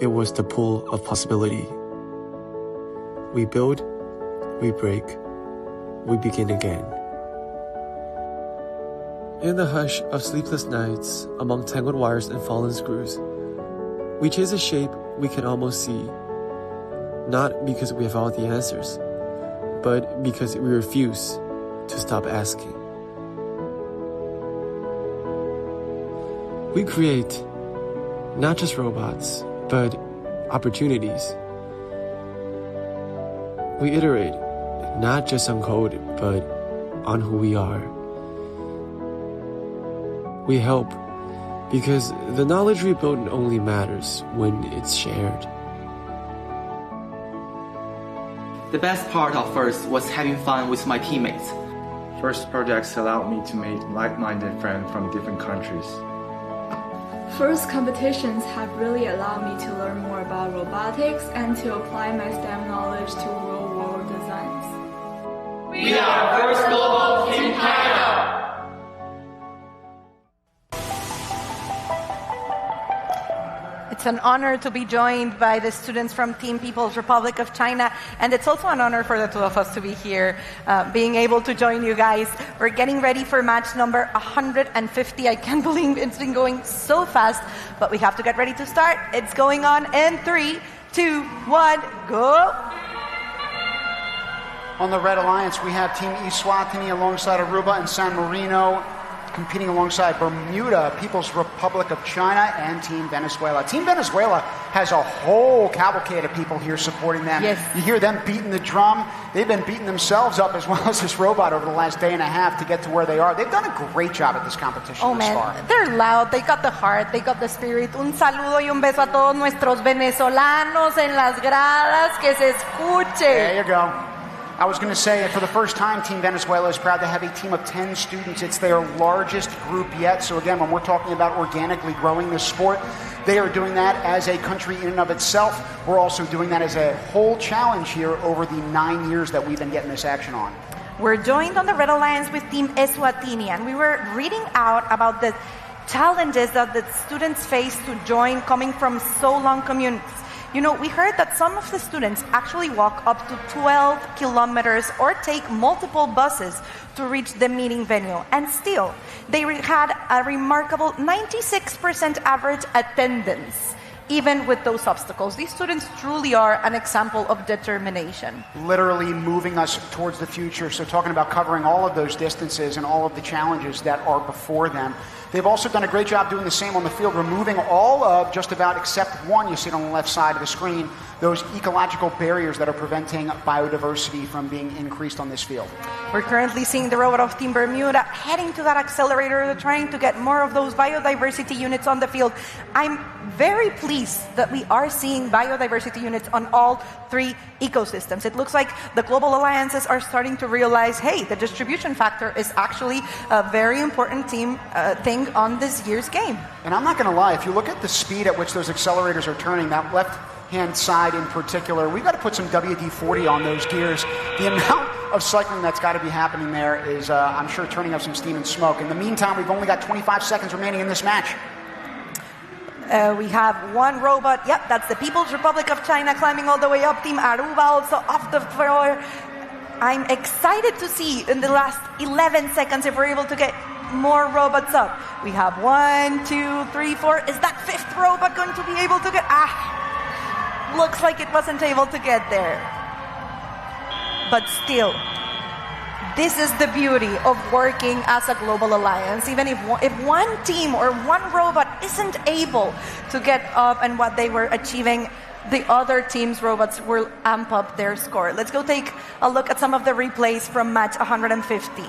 It was the pull of possibility. We build, we break, we begin again. In the hush of sleepless nights, among tangled wires and fallen screws, we chase a shape we can almost see, not because we have all the answers, but because we refuse to stop asking. We create not just robots, but opportunities. We iterate not just on code, but on who we are. We help because the knowledge we build only matters when it's shared.
The best part of first was having fun with my teammates.
First projects allowed me to make like-minded friends from different countries.
First competitions have really allowed me to learn more about robotics and to apply my STEM knowledge to real-world designs.
We are First Global Team China!
It's an honor to be joined by the students from Team People's Republic of China, and it's also an honor for the two of us to be here, being able to join you guys. We're getting ready for match number 150. I can't believe it's been going so fast, but we have to get ready to start. It's going on in 3, 2, 1, go!
On the Red Alliance, we have Team Eswatini alongside Aruba and San Marino, competing alongside Bermuda, People's Republic of China, and Team Venezuela. Team Venezuela has a whole cavalcade of people here supporting them.
Yes.
You hear them beating the drum. They've been beating themselves up as well as this robot over the last day and a half to get to where they are. They've done a great job at this competition thus far.
They're loud. They got the heart. They got the spirit. Un saludo y un beso a todos nuestros venezolanos en las gradas. Que se escuche.
There you go. I was going to say, for the first time, Team Venezuela is proud to have a team of 10 students. It's their largest group yet. So again, when we're talking about organically growing this sport, they are doing that as a country in and of itself. We're also doing that as a whole challenge here over the 9 years that we've been getting this action on.
We're joined on the Red Alliance with Team Eswatini, and we were reading out about the challenges that the students face to join coming from so long communities. You know, we heard that some of the students actually walk up to 12 kilometers or take multiple buses to reach the meeting venue. And still, they had a remarkable 96% average attendance, even with those obstacles. These students truly are an example of determination.
Literally moving us towards the future. So talking about covering all of those distances and all of the challenges that are before them. They've also done a great job doing the same on the field, removing all of just about except one, you see it on the left side of the screen, those ecological barriers that are preventing biodiversity from being increased on this field.
We're currently seeing the robot of Team Bermuda heading to that accelerator, trying to get more of those biodiversity units on the field. I'm very pleased that we are seeing biodiversity units on all 3 ecosystems. It looks like the global alliances are starting to realize, hey, the distribution factor is actually a very important thing on this year's game.
And I'm not going to lie, if you look at the speed at which those accelerators are turning, that left-hand side in particular, we've got to put some WD-40 on those gears. The amount of cycling that's got to be happening there is, I'm sure, turning up some steam and smoke. In the meantime, we've only got 25 seconds remaining in this match.
We have one robot. Yep, that's the People's Republic of China climbing all the way up. Team Aruba also off the floor. I'm excited to see in the last 11 seconds if we're able to get more robots up. We have 1, 2, 3, 4. Is that 5th robot going to be able to get? Looks like it wasn't able to get there. But still, this is the beauty of working as a global alliance. Even if one team or one robot isn't able to get up and what they were achieving, the other team's robots will amp up their score. Let's go take a look at some of the replays from match 150.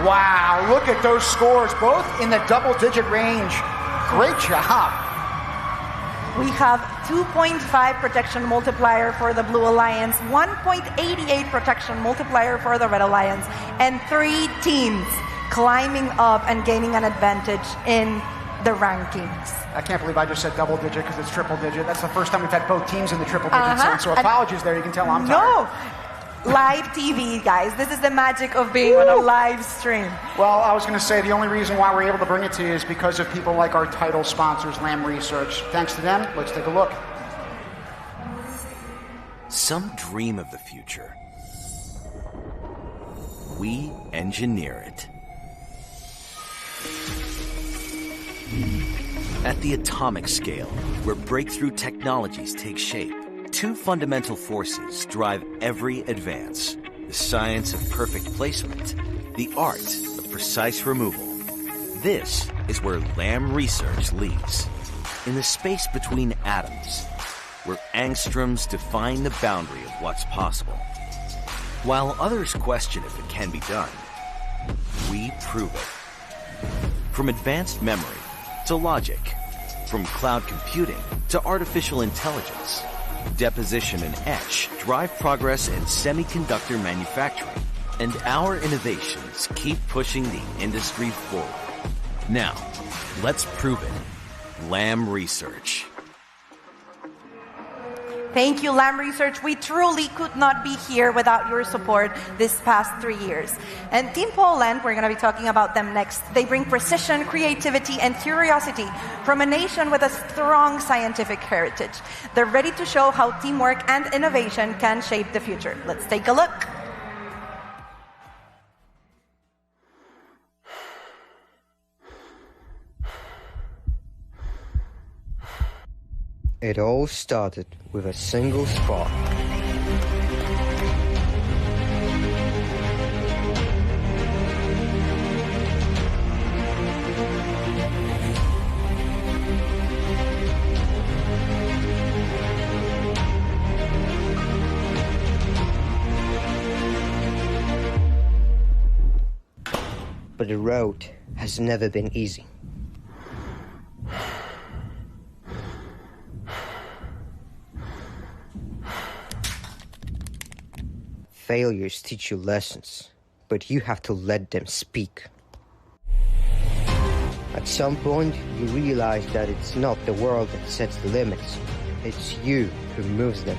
Wow, look at those scores, both in the double-digit range. Great job.
We have 2.5 protection multiplier for the Blue Alliance, 1.88 protection multiplier for the Red Alliance, and 3 teams climbing up and gaining an advantage in the rankings.
I can't believe I just said double digit because it's triple digit. That's the first time we've had both teams in the triple digit zone, so apologies there. You can tell I'm tired.
Live TV, guys. This is the magic of being on a live stream.
Well, I was going to say the only reason why we're able to bring it to you is because of people like our title sponsors, Lamb Research. Thanks to them, let's take a look.
Some dream of the future. We engineer it. At the atomic scale, where breakthrough technologies take shape, 2 fundamental forces drive every advance: the science of perfect placement, the art of precise removal. This is where Lamb research leads. In the space between atoms, where angstroms define the boundary of what's possible. While others question if it can be done, we prove it. From advanced memory to logic, from cloud computing to artificial intelligence, deposition and etch drive progress in semiconductor manufacturing, and our innovations keep pushing the industry forward. Now, let's prove it. Lamb Research.
Thank you, Lamb Research. We truly could not be here without your support this past 3 years. And Team Poland, we're going to be talking about them next. They bring precision, creativity, and curiosity from a nation with a strong scientific heritage. They're ready to show how teamwork and innovation can shape the future. Let's take a look.
It all started with a single spark. But the road has never been easy. Failures teach you lessons, but you have to let them speak. At some point, you realize that it's not the world that sets the limits, it's you who moves them.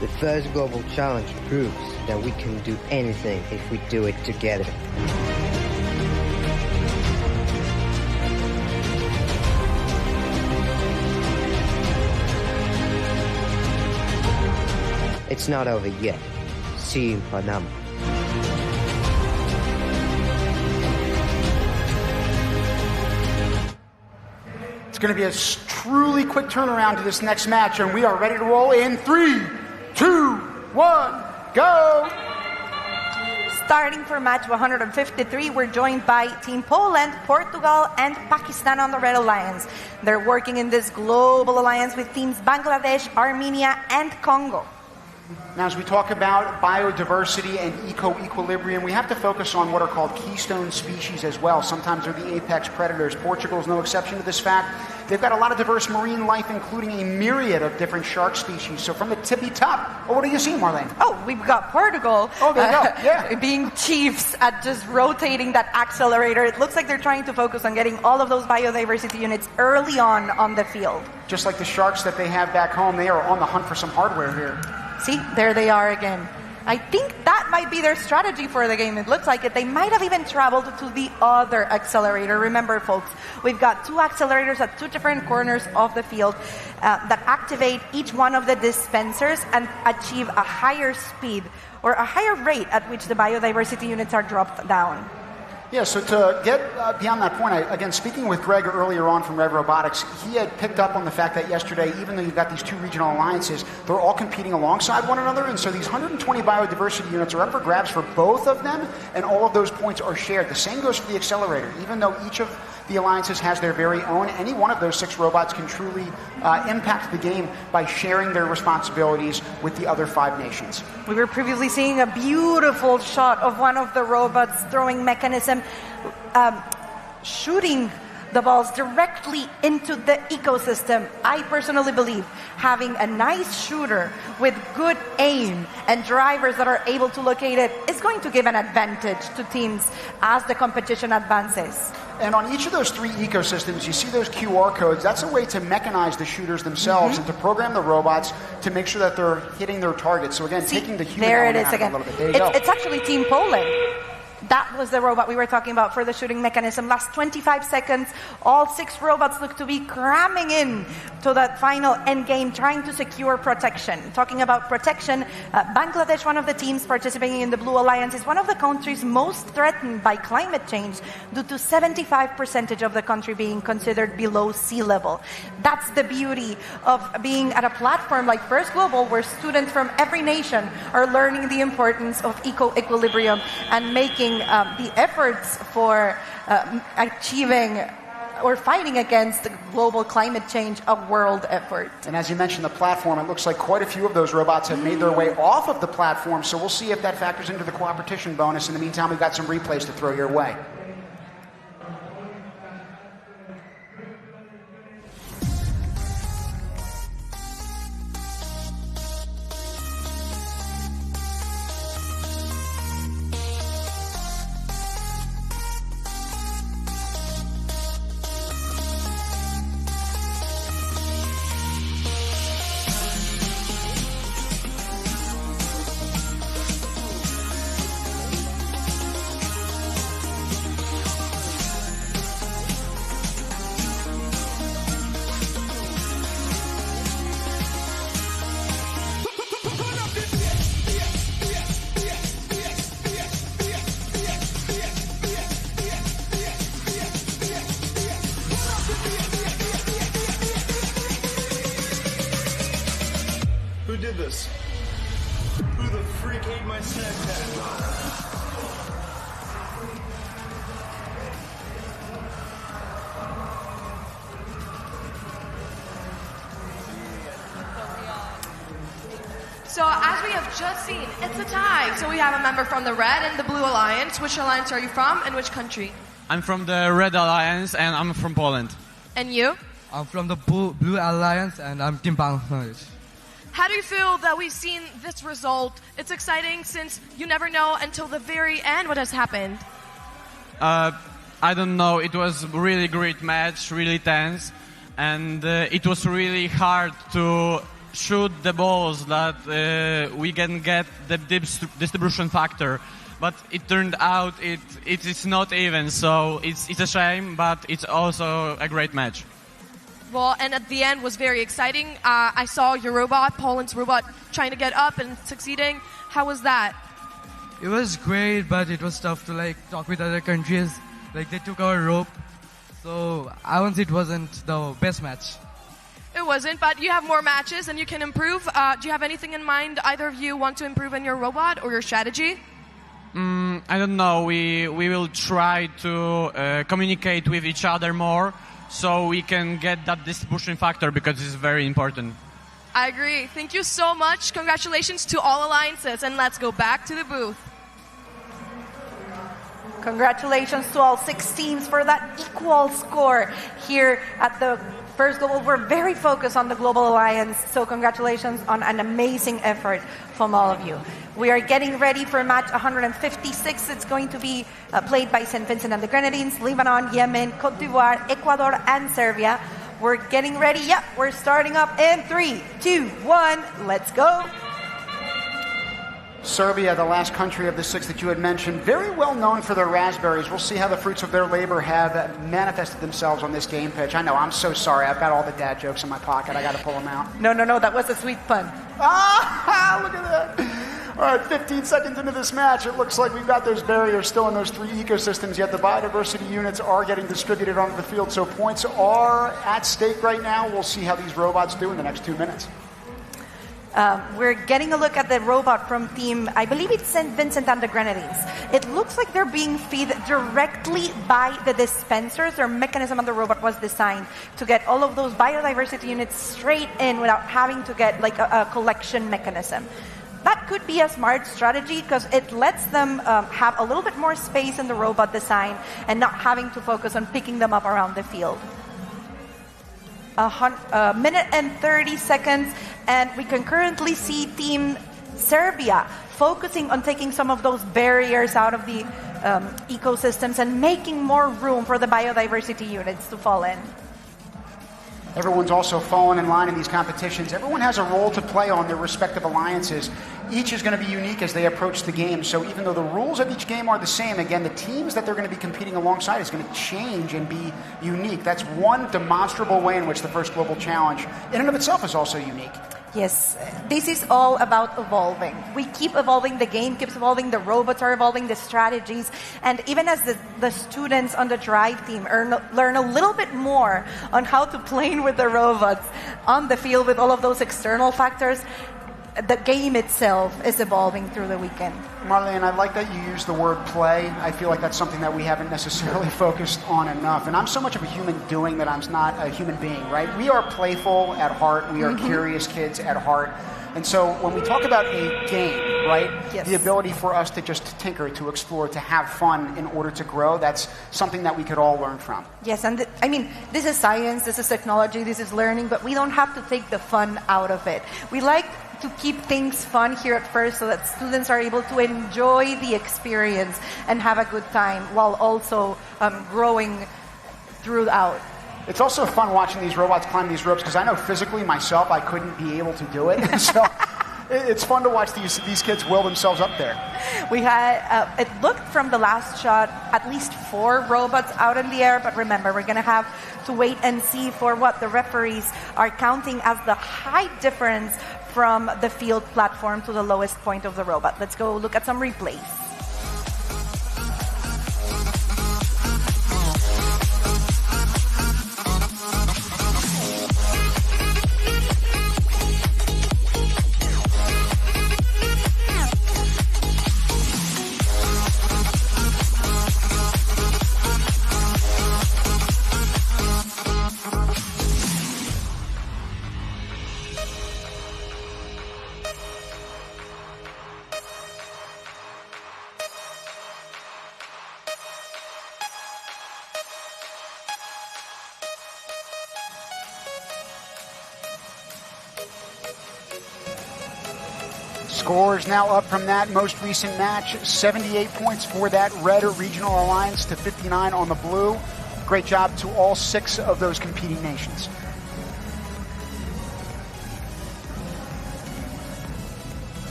The first global challenge proves that we can do anything if we do it together. It's not over yet. See you in Panama.
It's going to be a truly quick turnaround to this next match, and we are ready to roll in 3, 2, 1, go!
Starting for match 153, we're joined by Team Poland, Portugal, and Pakistan on the Red Alliance. They're working in this global alliance with teams Bangladesh, Armenia, and Congo.
Now, as we talk about biodiversity and eco-equilibrium, we have to focus on what are called keystone species as well. Sometimes they're the apex predators. Portugal is no exception to this fact. They've got a lot of diverse marine life, including a myriad of different shark species. So from the tippy top, what do you see, Marlene?
Oh, we've got Portugal being chiefs at just rotating that accelerator. It looks like they're trying to focus on getting all of those biodiversity units early on the field.
Just like the sharks that they have back home, they are on the hunt for some hardware here.
See, there they are again. I think that might be their strategy for the game. It looks like it. They might have even traveled to the other accelerator. Remember, folks, we've got 2 accelerators at 2 different corners of the field that activate each one of the dispensers and achieve a higher speed or a higher rate at which the biodiversity units are dropped down.
Yeah, so to get beyond that point, again, speaking with Greg earlier on from Robotics, he had picked up on the fact that yesterday, even though you've got these 2 regional alliances, they're all competing alongside one another, and so these 120 biodiversity units are up for grabs for both of them, and all of those points are shared. The same goes for the accelerator. Even though each of the alliances has their very own, any one of those 6 robots can truly impact the game by sharing their responsibilities with the other 5 nations.
We were previously seeing a beautiful shot of one of the robots throwing mechanism, shooting the balls directly into the ecosystem. I personally believe having a nice shooter with good aim and drivers that are able to locate it is going to give an advantage to teams as the competition advances.
And on each of those 3 ecosystems, you see those QR codes. That's a way to mechanize the shooters themselves and to program the robots to make sure that they're hitting their targets. So again, taking the human element out a little bit. There you go.
It's actually Team Poland. That was the robot we were talking about for the shooting mechanism. Last 25 seconds, all 6 robots look to be cramming in to that final end game, trying to secure protection. Talking about protection, Bangladesh, one of the teams participating in the Blue Alliance, is one of the countries most threatened by climate change due to 75% of the country being considered below sea level. That's the beauty of being at a platform like First Global, where students from every nation are learning the importance of eco-equilibrium and making the efforts for achieving or fighting against global climate change a world effort.
And as you mentioned, the platform, it looks like quite a few of those robots have made their way off of the platform, so we'll see if that factors into the cooperation bonus. In the meantime, we've got some replays to throw your way.
Who did this? Who the freak ate my snack pack?
So as we have just seen, it's a tie. So we have a member from the Red and the Blue Alliance. Which alliance are you from and which country?
I'm from the Red Alliance and I'm from Poland.
And you?
I'm from the Blue Alliance and I'm Team Bangladesh.
How do you feel that we've seen this result? It's exciting since you never know until the very end what has happened.
I don't know. It was a really great match, really tense. And it was really hard to shoot the balls that we can get the distribution factor. But it turned out it is not even. So it's a shame, but it's also a great match.
Well, and at the end was very exciting. I saw your robot, Poland's robot, trying to get up and succeeding. How was that?
It was great, but it was tough to talk with other countries. They took our rope. So I won't say it wasn't the best match.
It wasn't, but you have more matches and you can improve. Do you have anything in mind? Either of you want to improve in your robot or your strategy?
I don't know. We will try to communicate with each other more, so we can get that distribution factor because it's very important.
I agree. Thank you so much. Congratulations to all alliances. And let's go back to the booth.
Congratulations to all 6 teams for that equal score here at the First Global. We're very focused on the Global Alliance, so congratulations on an amazing effort from all of you. We are getting ready for match 156. It's going to be played by St. Vincent and the Grenadines, Lebanon, Yemen, Cote d'Ivoire, Ecuador, and Serbia. We're getting ready. Yep, we're starting up in 3, 2, 1. Let's go.
Serbia, the last country of the 6 that you had mentioned, very well known for their raspberries. We'll see how the fruits of their labor have manifested themselves on this game pitch. I know, I'm so sorry. I've got all the dad jokes in my pocket. I got to pull them out.
No, that was a sweet pun.
Ah, look at that. All right, 15 seconds into this match, it looks like we've got those barriers still in those 3 ecosystems, yet the biodiversity units are getting distributed onto the field, so points are at stake right now. We'll see how these robots do in the next 2 minutes.
We're getting a look at the robot from team, I believe it's St. Vincent and the Grenadines. It looks like they're being fed directly by the dispensers. Their mechanism on the robot was designed to get all of those biodiversity units straight in without having to get a collection mechanism. That could be a smart strategy because it lets them have a little bit more space in the robot design and not having to focus on picking them up around the field. A minute and 30 seconds, and we can currently see Team Serbia focusing on taking some of those barriers out of the ecosystems and making more room for the biodiversity units to fall in.
Everyone's also fallen in line in these competitions. Everyone has a role to play on their respective alliances. Each is going to be unique as they approach the game. So even though the rules of each game are the same, again, the teams that they're going to be competing alongside is going to change and be unique. That's one demonstrable way in which the First Global Challenge in and of itself is also unique.
Yes, this is all about evolving. We keep evolving, the game keeps evolving, the robots are evolving, the strategies, and even as the students on the drive team learn a little bit more on how to play with the robots on the field with all of those external factors, the game itself is evolving through the weekend.
Marlene, I like that you use the word play. I feel like that's something that we haven't necessarily focused on enough. And I'm so much of a human doing that I'm not a human being, right? We are playful at heart. We are curious kids at heart. And so when we talk about a game, right, the ability for us to just tinker, to explore, to have fun in order to grow, that's something that we could all learn from.
Yes, and I mean, this is science, this is technology, this is learning, but we don't have to take the fun out of it. We like to keep things fun here at first so that students are able to enjoy the experience and have a good time while also growing throughout.
It's also fun watching these robots climb these ropes because I know physically myself I couldn't be able to do it. So it's fun to watch these kids will themselves up there.
We had, it looked from the last shot, at least 4 robots out in the air, but remember, we're going to have to wait and see for what the referees are counting as the height difference from the field platform to the lowest point of the robot. Let's go look at some replays.
Scores now up from that most recent match. 78 points for that red regional alliance to 59 on the blue. Great job to all 6 of those competing nations.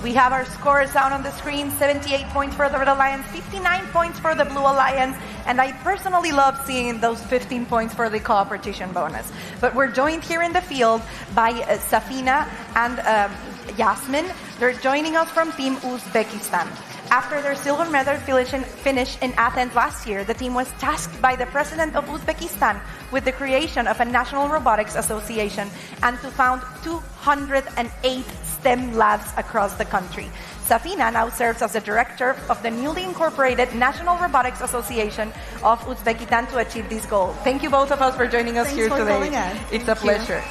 We have our scores out on the screen. 78 points for the Red Alliance, 59 points for the Blue Alliance, and I personally love seeing those 15 points for the cooperation bonus. But we're joined here in the field by Safina and Yasmin. They're joining us from Team Uzbekistan. After their silver medal finish in Athens last year, the team was tasked by the president of Uzbekistan with the creation of a national robotics association and to found 208 STEM labs across the country. Safina now serves as the director of the newly incorporated National Robotics Association of Uzbekistan to achieve this goal. Thank you both of us for joining us here today. It's a pleasure.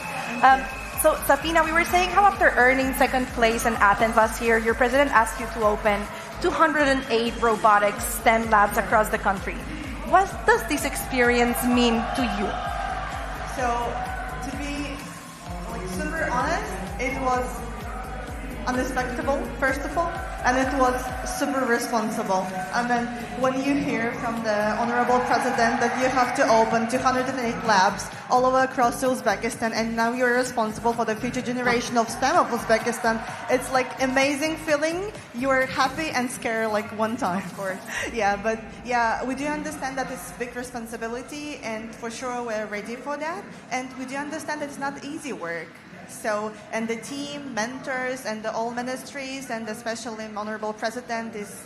So, Safina, we were saying how after earning second place in Athens last year, your president asked you to open 208 robotics STEM labs across the country. What does this experience mean to you?
So, to be super honest, it was unexpected, first of all, and it was super responsible. I mean, when you hear from the Honorable President that you have to open 208 labs all over across Uzbekistan, and now you're responsible for the future generation of STEM of Uzbekistan, it's like amazing feeling. You're happy and scared like one time. Of course. Yeah, but yeah, we do understand that it's big responsibility, and for sure we're ready for that. And we do understand that it's not easy work. So, and the team, mentors, and the all ministries, and especially Honorable President is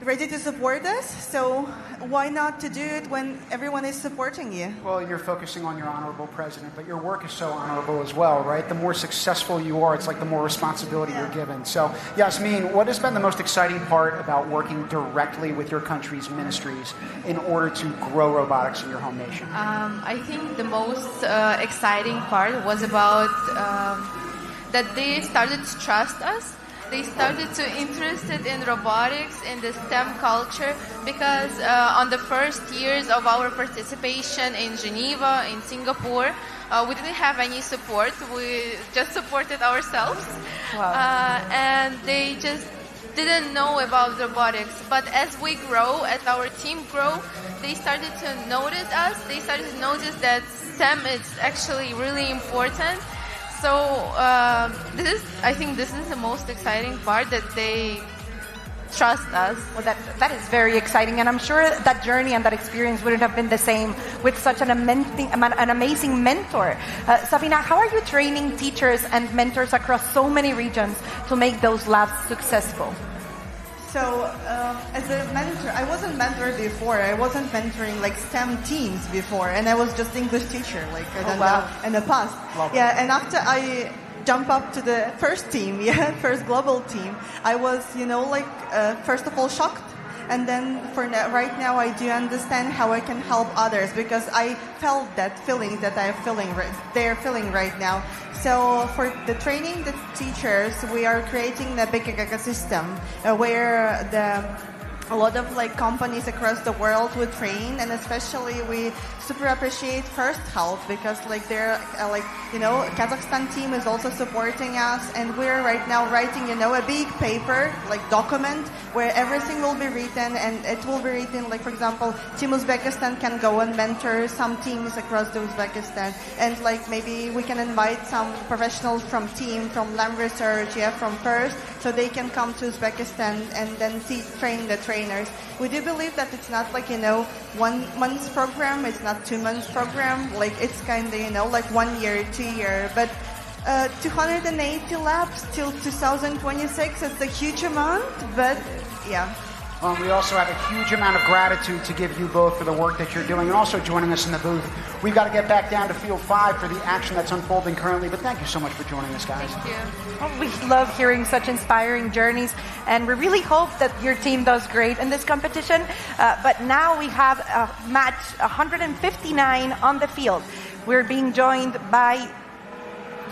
ready to support us. So why not to do it when everyone is supporting you?
Well, you're focusing on your Honorable President, but your work is so honorable as well, right? The more successful you are, it's like the more responsibility you're given. So, Yasmin, what has been the most exciting part about working directly with your country's ministries in order to grow robotics in your home nation?
I think the most exciting part was about that they started to trust us. They started to interested in robotics, in the STEM culture, because on the first years of our participation in Geneva, in Singapore, we didn't have any support. We just supported ourselves. Wow. And they just didn't know about robotics. But as we grow, as our team grow, they started to notice us. They started to notice that STEM is actually really important. So I think this is the most exciting part, that they trust us.
Well, that is very exciting, and I'm sure that journey and that experience wouldn't have been the same with such an amazing mentor. Safina, how are you training teachers and mentors across so many regions to make those labs successful?
So, as a mentor, I wasn't mentored before. I wasn't mentoring like STEM teams before, and I was just English teacher, like in the past. And after I jump up to the first team, first global team, I was, first of all shocked. And then right now I do understand how I can help others because I felt that feeling that they're feeling right now. So for the training, the teachers, we are creating the big ecosystem where a lot of companies across the world would train, and especially we super appreciate First Help because they're Kazakhstan team is also supporting us, and we're right now writing a big paper document where everything will be written, and it will be written for example, Team Uzbekistan can go and mentor some teams across the Uzbekistan, and maybe we can invite some professionals from LAM Research, from First, so they can come to Uzbekistan and then train the trainers. We do believe that it's not 1 month program, it's not 2 months program, it's kind of 1 year, 2 year, but 280 labs till 2026, it's a huge amount, but yeah.
We also have a huge amount of gratitude to give you both for the work that you're doing and also joining us in the booth. We've got to get back down to Field 5 for the action that's unfolding currently, but thank you so much for joining us, guys.
Thank you.
Well, we love hearing such inspiring journeys, and we really hope that your team does great in this competition. But now we have a match 159 on the field. We're being joined by...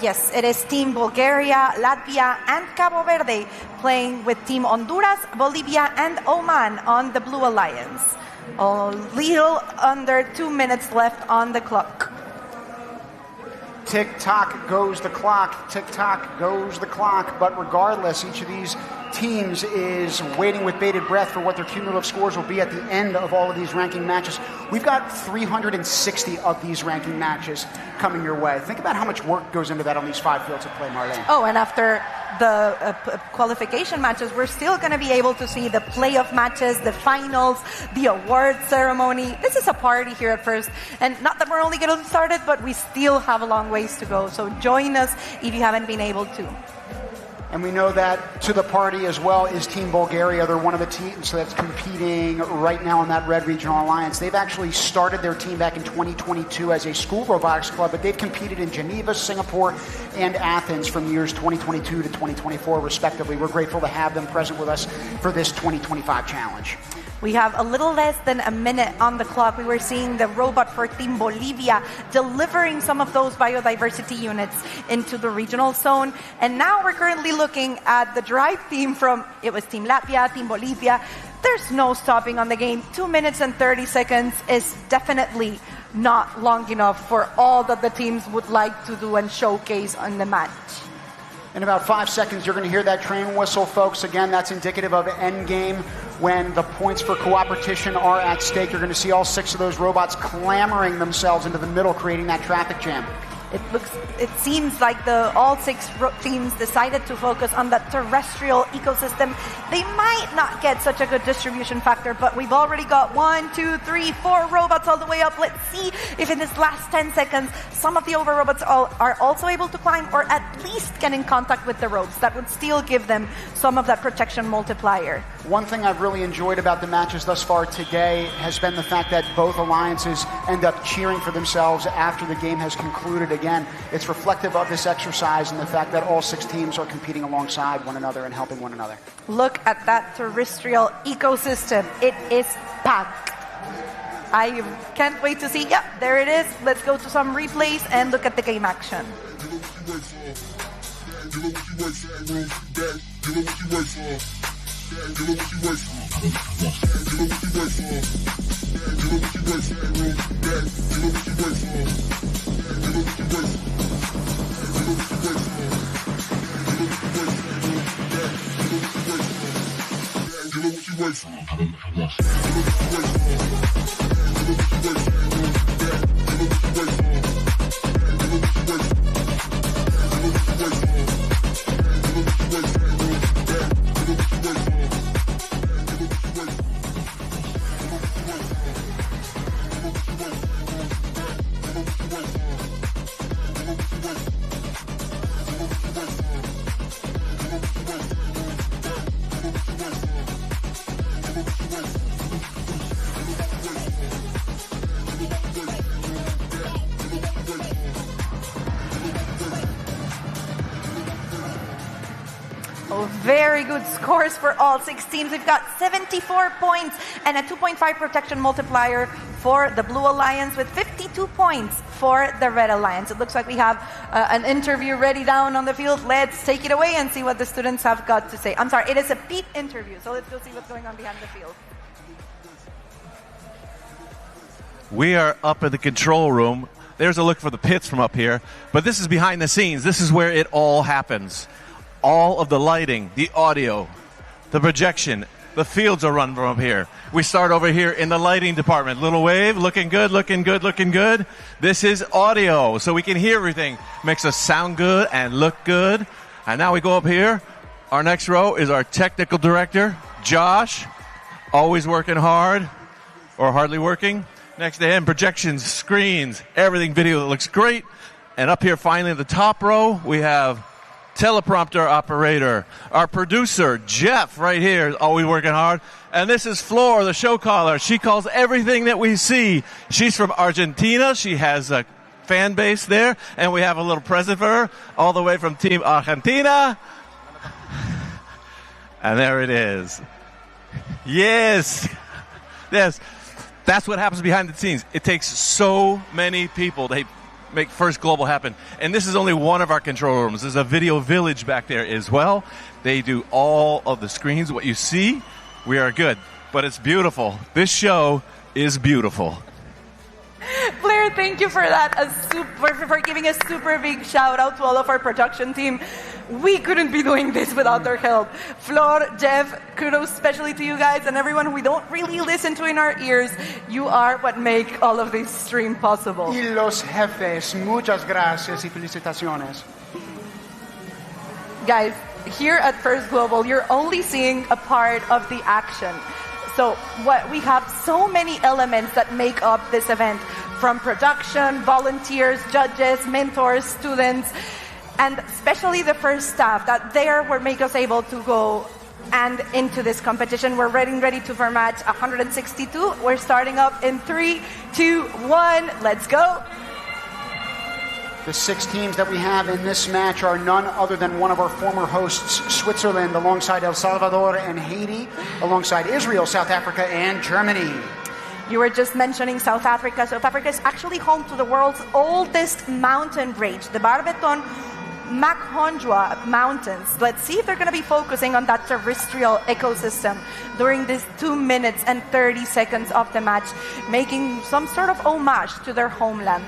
Yes, it is Team Bulgaria, Latvia, and Cabo Verde playing with Team Honduras, Bolivia, and Oman on the Blue Alliance. A little under 2 minutes left on the clock.
Tick-tock goes the clock, tick-tock goes the clock, but regardless, each of these teams is waiting with bated breath for what their cumulative scores will be at the end of all of these ranking matches. We've got 360 of these ranking matches coming your way. Think about how much work goes into that on these 5 fields of play, Marlene.
Oh, and after the qualification matches, we're still going to be able to see the playoff matches, the finals, the award ceremony. This is a party here at First. And not that we're only getting started, but we still have a long ways to go. So join us if you haven't been able to.
And we know that to the party as well is Team Bulgaria. They're one of the teams that's competing right now in that Red Regional Alliance. They've actually started their team back in 2022 as a school robotics club, but they've competed in Geneva, Singapore, and Athens from years 2022 to 2024, respectively. We're grateful to have them present with us for this 2025 challenge.
We have a little less than a minute on the clock. We were seeing the robot for Team Bolivia delivering some of those biodiversity units into the regional zone. And now we're currently looking at the drive team it was Team Latvia, Team Bolivia. There's no stopping on the game. 2 minutes and 30 seconds is definitely not long enough for all that the teams would like to do and showcase on the match.
In about 5 seconds, you're going to hear that train whistle, folks. Again, that's indicative of end game when the points for cooperation are at stake. You're going to see all 6 of those robots clamoring themselves into the middle, creating that traffic jam.
It seems like all 6 teams decided to focus on the terrestrial ecosystem. They might not get such a good distribution factor, but we've already got 1, 2, 3, 4 robots all the way up. Let's see if in this last 10 seconds, some of the over robots are also able to climb or at least get in contact with the ropes. That would still give them some of that protection multiplier.
One thing I've really enjoyed about the matches thus far today has been the fact that both alliances end up cheering for themselves after the game has concluded. Again, it's reflective of this exercise and the fact that all 6 teams are competing alongside one another and helping one another.
Look at that terrestrial ecosystem. It is packed. I can't wait to see. Yeah, there it is. Let's go to some replays and look at the game action. very good scores for all 6 teams. We've got 74 points and a 2.5 protection multiplier for the Blue Alliance with 52 points for the Red Alliance. It looks like we have an interview ready down on the field. Let's take it away and see what the students have got to say. I'm sorry, it is a Pete interview, so let's go see what's going on behind the field.
We are up in the control room. There's a look for the pits from up here. But this is behind the scenes. This is where it all happens. All of the lighting, the audio, the projection, the fields are run from up here. We start over here in the lighting department. Little wave, looking good, looking good, looking good. This is audio, so we can hear everything. Makes us sound good and look good. And now we go up here. Our next row is our technical director, Josh. Always working hard, or hardly working. Next to him, projections, screens, everything video that looks great. And up here, finally, in the top row, we have teleprompter operator. Our producer, Jeff, right here, is always working hard. And this is Flor, the show caller. She calls everything that we see. She's from Argentina. She has a fan base there. And we have a little present for her, all the way from Team Argentina. And there it is. Yes. Yes. That's what happens behind the scenes. It takes so many people to make First Global happen. And this is only one of our control rooms. There's a video village back there as well. They do all of the screens. What you see, we are good. But it's beautiful. This show is beautiful.
Blair, thank you for that. For giving a super big shout out to all of our production team. We couldn't be doing this without their help. Flor, Jeff, kudos especially to you guys and everyone we don't really listen to in our ears. You are what make all of this stream possible.
Y los jefes, muchas gracias y felicitaciones.
Guys, here at First Global, you're only seeing a part of the action. So what we have so many elements that make up this event, from production, volunteers, judges, mentors, students, and especially the first staff that there will make us able to go and into this competition. We're ready to for match 162. We're starting up in 3, 2, 1. Let's go.
The 6 teams that we have in this match are none other than one of our former hosts, Switzerland, alongside El Salvador and Haiti, alongside Israel, South Africa, and Germany.
You were just mentioning South Africa. South Africa is actually home to the world's oldest mountain range, the Barberton Makhonjwa Mountains. Let's see if they're going to be focusing on that terrestrial ecosystem during these 2 minutes and 30 seconds of the match, making some sort of homage to their homeland.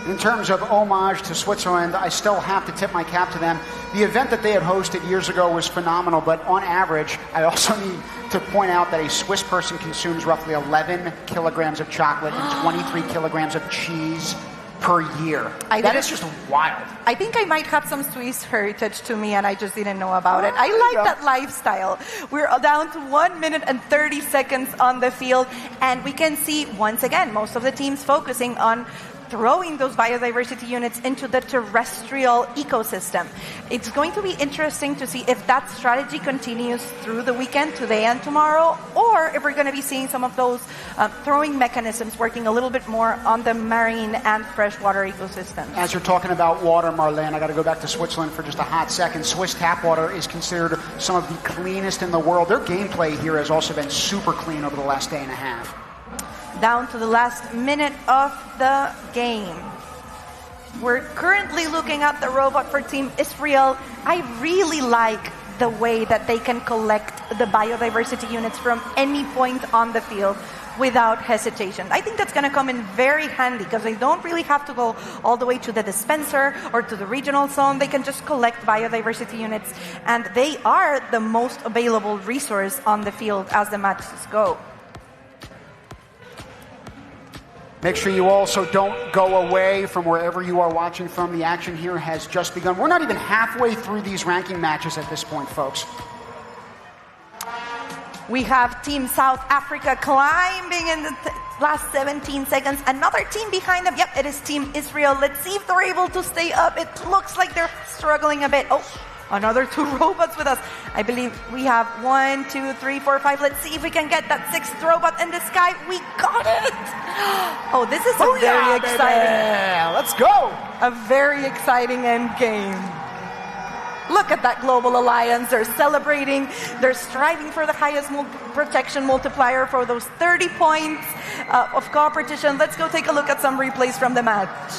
In terms of homage to Switzerland, I still have to tip my cap to them. The event that they had hosted years ago was phenomenal, but on average, I also need to point out that a Swiss person consumes roughly 11 kilograms of chocolate and 23 kilograms of cheese per year. That is just wild.
I think I might have some Swiss heritage to me and I just didn't know about it. I like that lifestyle. We're down to 1 minute and 30 seconds on the field, and we can see once again most of the teams focusing on throwing those biodiversity units into the terrestrial ecosystem. It's going to be interesting to see if that strategy continues through the weekend, today and tomorrow, or if we're going to be seeing some of those throwing mechanisms working a little bit more on the marine and freshwater ecosystem.
As you're talking about water, Marlene, I got to go back to Switzerland for just a hot second. Swiss tap water is considered some of the cleanest in the world. Their gameplay here has also been super clean over the last day and a half.
Down to the last minute of the game. We're currently looking at the robot for Team Israel. I really like the way that they can collect the biodiversity units from any point on the field without hesitation. I think that's going to come in very handy because they don't really have to go all the way to the dispenser or to the regional zone. They can just collect biodiversity units, and they are the most available resource on the field as the matches go.
Make sure you also don't go away from wherever you are watching from. The action here has just begun. We're not even halfway through these ranking matches at this point, folks.
We have Team South Africa climbing in the last 17 seconds. Another team behind them. Yep, it is Team Israel. Let's see if they're able to stay up. It looks like they're struggling a bit. Oh, another 2 robots with us. I believe we have 1, 2, 3, 4, 5. Let's see if we can get that 6th robot in the sky. We got it. Oh, this is a very exciting.
Baby. Let's go.
A very exciting end game. Look at that global alliance. They're celebrating. They're striving for the highest protection multiplier for those 30 points of competition. Let's go take a look at some replays from the match.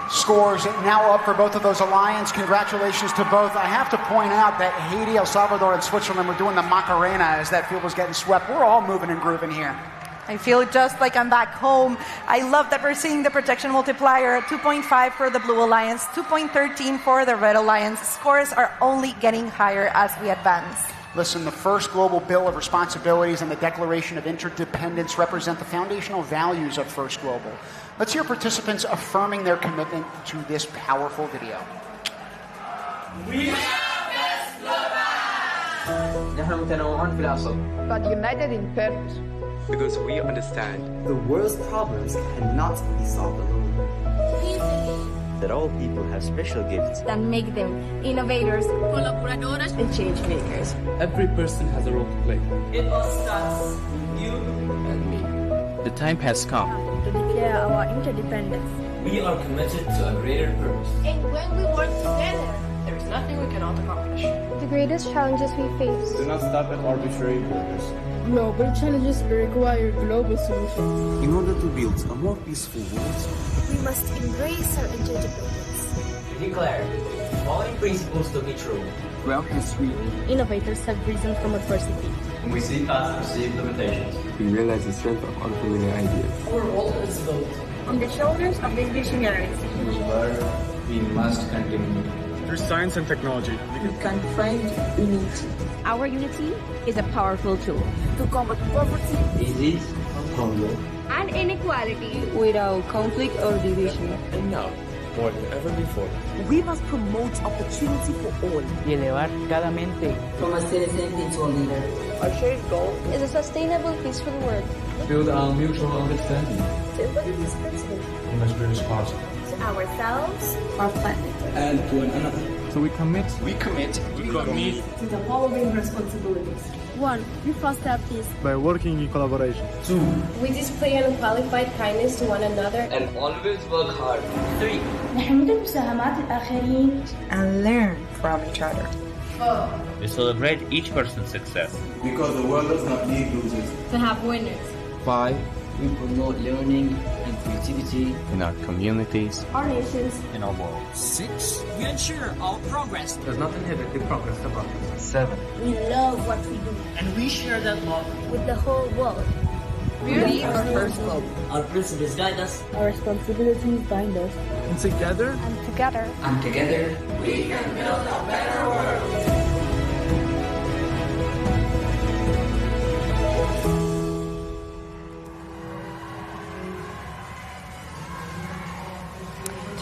Scores now up for both of those alliance. Congratulations to both. I have to point out that Haiti, El Salvador, and Switzerland were doing the Macarena as that field was getting swept. We're all moving and grooving here.
I feel just like I'm back home. I love that we're seeing the protection multiplier at 2.5 for the Blue Alliance, 2.13 for the Red Alliance. Scores are only getting higher as we advance.
Listen, the first Global Bill of Responsibilities and the Declaration of Interdependence represent the foundational values of First Global. Let's hear participants affirming their commitment to this powerful video.
We are First Global!
But united in purpose.
Because we understand
the world's problems cannot be solved alone.
That all people have special gifts
that make them innovators, colaboradores, and change makers.
Every person has a role to play.
It all starts with you
And me. The time has come
to declare our interdependence.
We are committed to a greater purpose.
And when we work together,
there is nothing we cannot accomplish.
The greatest challenges we face
do not stop at arbitrary borders.
Global challenges require global solutions.
In order to build a more peaceful world,
we must embrace our interdependence.
We declare the following principles to be true.
Throughout history,
innovators have risen from adversity.
When we see past perceived limitations,
we realize the strength of unfamiliar ideas.
Our role is built
on the shoulders of these visionaries.
We must continue.
Through science and technology,
we can find unity.
Our unity is a powerful tool
to combat poverty,
disease, hunger,
and inequality without conflict or division.
And now, more than ever before,
we must promote opportunity for all.
Y elevar cada mente
from a citizen into a leader.
Our shared goal is a sustainable, peaceful world.
Build our mutual understanding.
To embody this principle,
we must be responsible
to ourselves, our planet,
and to one another.
So we commit
to
the following responsibilities.
1. We foster peace
by working in collaboration.
2.
We display unqualified kindness to one another
and always work hard. 3.
and learn from each other.
4.
We celebrate each person's success.
Because the world does not need losers.
To have winners.
5. We promote learning and creativity in our communities,
our nations,
in our world.
6. We ensure our progress
does not inhibit the progress of others. 7.
We love what we do.
And we share that love
with the whole world.
We are First Global.
Our principles guide us.
Our responsibilities bind us.
And together,
we can build a better world.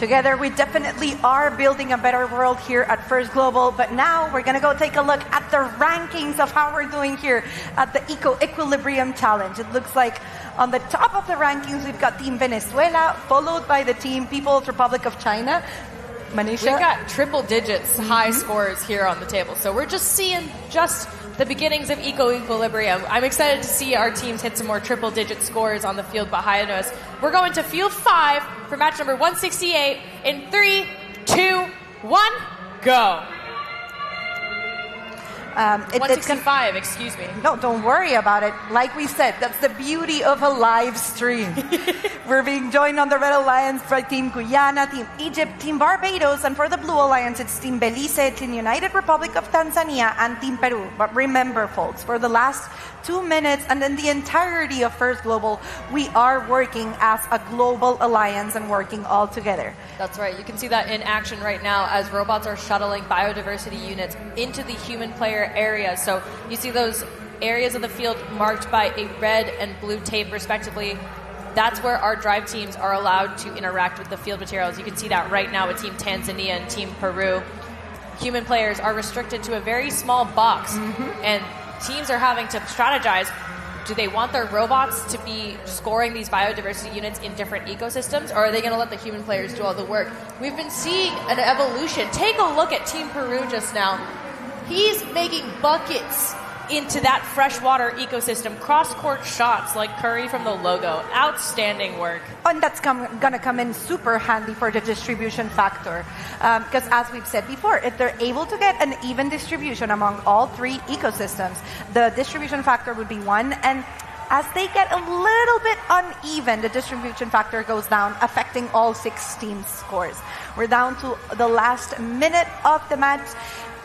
Together, we definitely are building a better world here at First Global, but now we're going to go take a look at the rankings of how we're doing here at the Eco-Equilibrium Challenge. It looks like on the top of the rankings, we've got Team Venezuela, followed by the Team People's Republic of China. Manisha?
We've got triple digits high scores here on the table, so we're just seeing the beginnings of Eco-Equilibrium. I'm excited to see our teams hit some more triple-digit scores on the field behind us. We're going to Field 5 for match number 168 in 3, 2, 1, go. 165, excuse me.
No, don't worry about it. Like we said, that's the beauty of a live stream. We're being joined on the Red Alliance by Team Guyana, Team Egypt, Team Barbados, and for the Blue Alliance, it's Team Belize, Team United Republic of Tanzania, and Team Peru. But remember, folks, for the last 2 minutes and in the entirety of First Global, we are working as a global alliance and working all together.
That's right. You can see that in action right now as robots are shuttling biodiversity units into the human player area. So you see those areas of the field marked by a red and blue tape respectively. That's where our drive teams are allowed to interact with the field materials. You can see that right now with Team Tanzania and Team Peru. Human players are restricted to a very small box, and teams are having to strategize. Do they want their robots to be scoring these biodiversity units in different ecosystems, or are they going to let the human players do all the work? We've been seeing an evolution. Take a look at Team Peru just now. He's making buckets into that freshwater ecosystem, cross-court shots like Curry from the logo. Outstanding work.
And that's going to come in super handy for the distribution factor. Because as we've said before, if they're able to get an even distribution among all three ecosystems, the distribution factor would be 1. And as they get a little bit uneven, the distribution factor goes down, affecting all 6 teams' scores. We're down to the last minute of the match.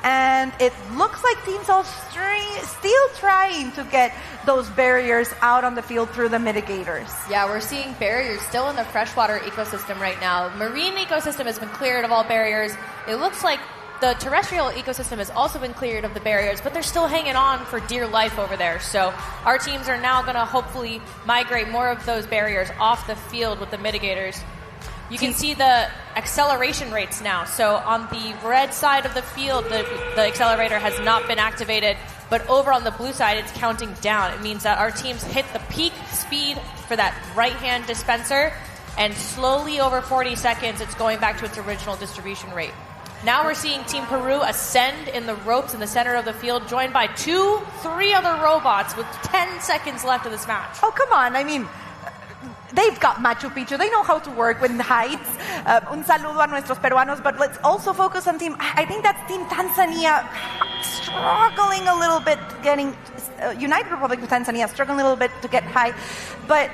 And it looks like teams are still trying to get those barriers out on the field through the mitigators.
Yeah, we're seeing barriers still in the freshwater ecosystem right now. Marine ecosystem has been cleared of all barriers. It looks like the terrestrial ecosystem has also been cleared of the barriers, but they're still hanging on for dear life over there. So our teams are now going to hopefully migrate more of those barriers off the field with the mitigators. You can see the acceleration rates now. So on the red side of the field, the accelerator has not been activated, but over on the blue side, it's counting down. It means that our teams hit the peak speed for that right-hand dispenser, and slowly over 40 seconds, it's going back to its original distribution rate. Now we're seeing Team Peru ascend in the ropes in the center of the field, joined by 2-3 other robots with 10 seconds left of this match.
Oh, come on. I mean, they've got Machu Picchu. They know how to work with heights. Un saludo a nuestros peruanos, but let's also focus on I think that's Team Tanzania struggling a little bit getting, United Republic of Tanzania struggling a little bit to get high, but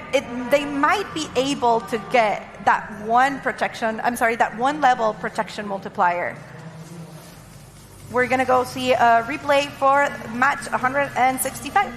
they might be able to get that that one level protection multiplier. We're going to go see a replay for match 165.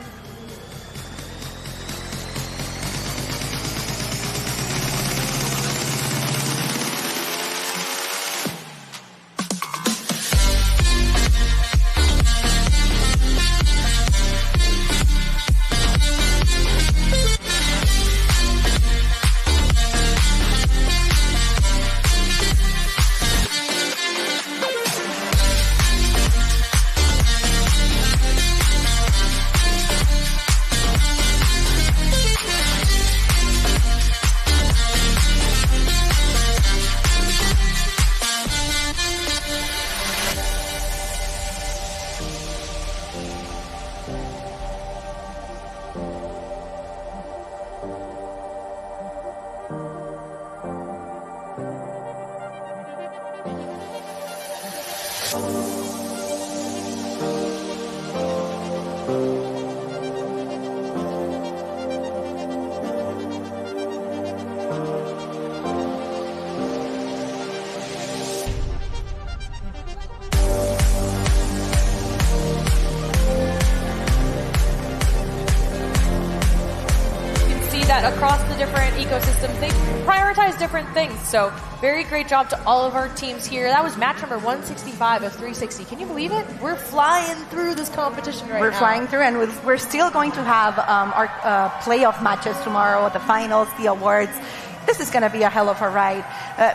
Across the different ecosystems, they prioritize different things. So very great job to all of our teams here. That was match number 165 of 360. Can you believe it? We're flying through this competition right now.
We're flying through, and we're still going to have our playoff matches tomorrow, the finals, the awards. This is going to be a hell of a ride.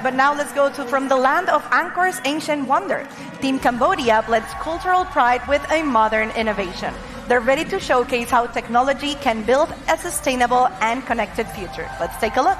But now let's go from the land of Angkor's ancient wonder. Team Cambodia blends cultural pride with a modern innovation. They're ready to showcase how technology can build a sustainable and connected future. Let's take a look.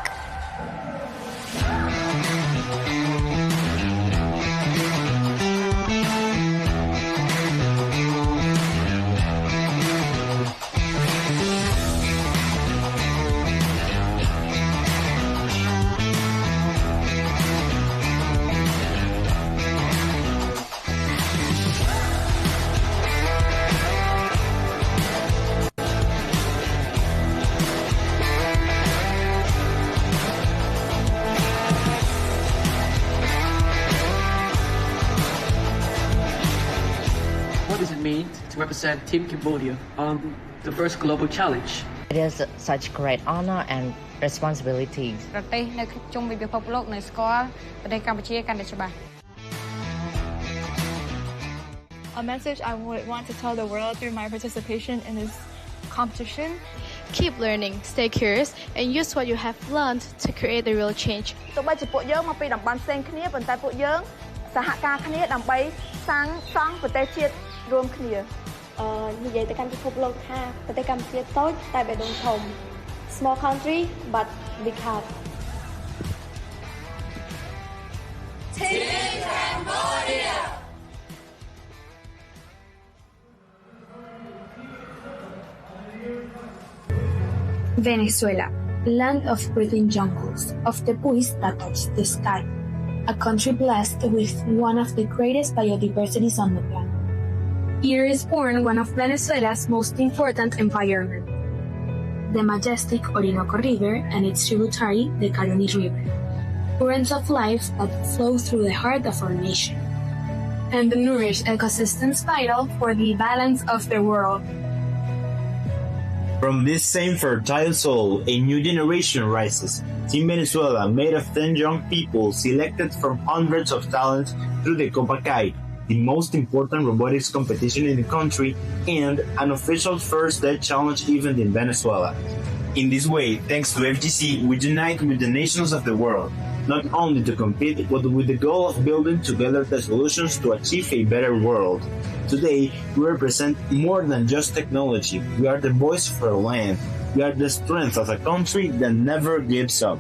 to represent Team Cambodia on the first global challenge.
It is such great honor and responsibility.
A message I would want to tell the world through my participation in this competition.
Keep learning, stay curious, and use what you have learned to create the real change.
ទោះបីជាពួកយើងមកពីតំបន់ផ្សេងគ្នាប៉ុន្តែពួកយើងសហការគ្នាដើម្បីសាងសង់ប្រទេសជាតិរួមគ្នា
និយាយទៅកាន់ពិភពលោកថាប្រទេសកម្ពុជាតូចតែបេះដូងធំ Small country but big heart.
Team Cambodia.
Venezuela, land of breathing jungles, of the buoys that touch the sky, a country blessed with one of the greatest biodiversities on the planet. Here is born one of Venezuela's most important environments, the majestic Orinoco River and its tributary, the Caroni River, currents of life that flow through the heart of our nation, and nourish ecosystems vital for the balance of the world.
From this same fertile soil, a new generation rises. Team Venezuela, made of 10 young people selected from hundreds of talents through the Copa Kai, the most important robotics competition in the country and an official first-day challenge event in Venezuela. In this way, thanks to FGC, we unite with the nations of the world, not only to compete, but with the goal of building together the solutions to achieve a better world. Today, we represent more than just technology. We are the voice for our land. We are the strength of a country that never gives up.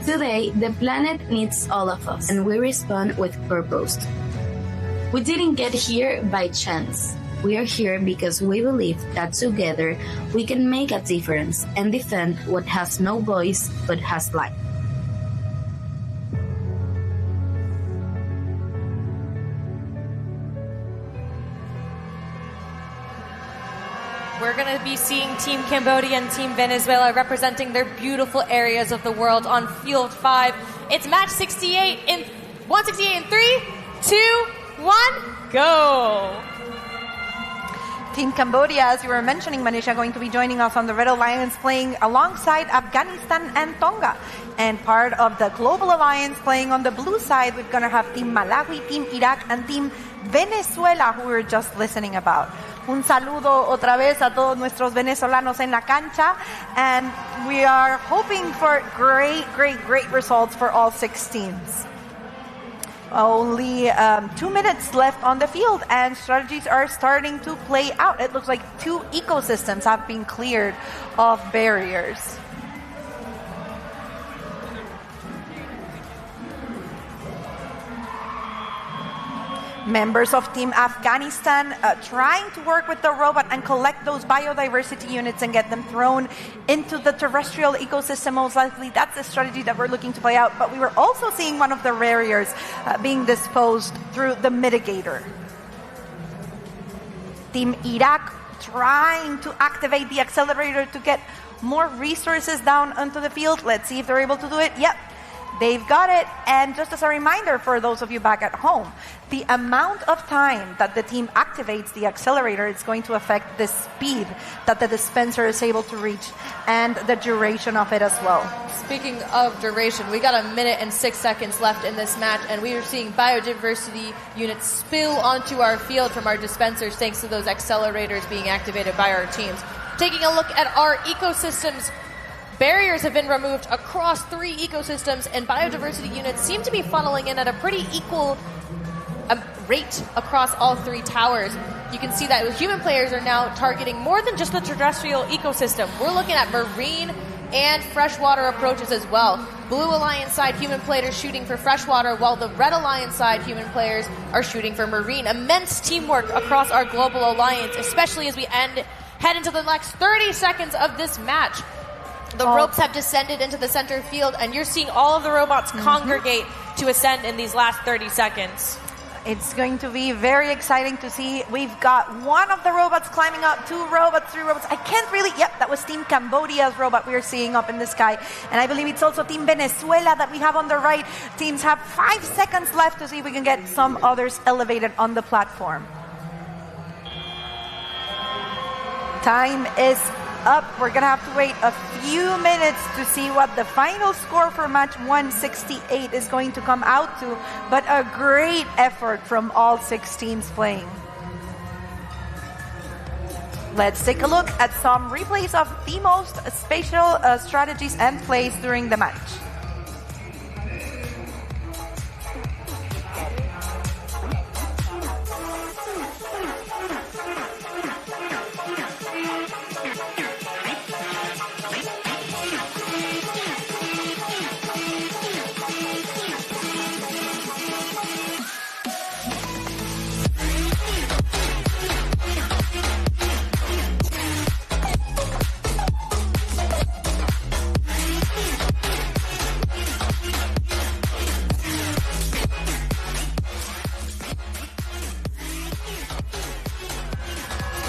Today, the planet needs all of us, and we respond with purpose. We didn't get here by chance. We are here because we believe that together we can make a difference and defend what has no voice but has life.
We're going to be seeing Team Cambodia and Team Venezuela representing their beautiful areas of the world on Field 5. It's match 168 in 3, 2, 1, go!
Team Cambodia, as you were mentioning, Manisha, going to be joining us on the Red Alliance, playing alongside Afghanistan and Tonga. And part of the Global Alliance playing on the blue side, we're going to have Team Malawi, Team Iraq, and Team Venezuela, who we were just listening about. Un saludo otra vez a todos nuestros venezolanos en la cancha, and we are hoping for great results for all 6 teams. Only 2 minutes left on the field, and strategies are starting to play out. It looks like 2 ecosystems have been cleared of barriers. Members of Team Afghanistan trying to work with the robot and collect those biodiversity units and get them thrown into the terrestrial ecosystem. Most likely that's the strategy that we're looking to play out. But we were also seeing one of the barriers being disposed through the mitigator. Team Iraq trying to activate the accelerator to get more resources down onto the field. Let's see if they're able to do it. Yep. They've got it. And just as a reminder for those of you back at home, the amount of time that the team activates the accelerator is going to affect the speed that the dispenser is able to reach and the duration of it as well.
Speaking of duration, we got 1 minute and 6 seconds left in this match, and we are seeing biodiversity units spill onto our field from our dispensers thanks to those accelerators being activated by our teams. Taking a look at our ecosystems, barriers have been removed across 3 ecosystems, and biodiversity units seem to be funneling in at a pretty equal rate across all 3 towers. You can see that human players are now targeting more than just the terrestrial ecosystem. We're looking at marine and freshwater approaches as well. Blue Alliance side human players shooting for freshwater, while the Red Alliance side human players are shooting for marine. Immense teamwork across our global alliance, especially as we head into the next 30 seconds of this match. The ropes have descended into the center field, and you're seeing all of the robots congregate to ascend in these last 30 seconds.
It's going to be very exciting to see. We've got 1 of the robots climbing up, 2 robots, 3 robots. I can't really, yep, that was Team Cambodia's robot we are seeing up in the sky. And I believe it's also Team Venezuela that we have on the right. Teams have 5 seconds left to see if we can get some others elevated on the platform. Time is up. We're going to have to wait a few minutes to see what the final score for match 168 is going to come out to, but a great effort from all 6 teams playing. Let's take a look at some replays of the most spatial strategies and plays during the match.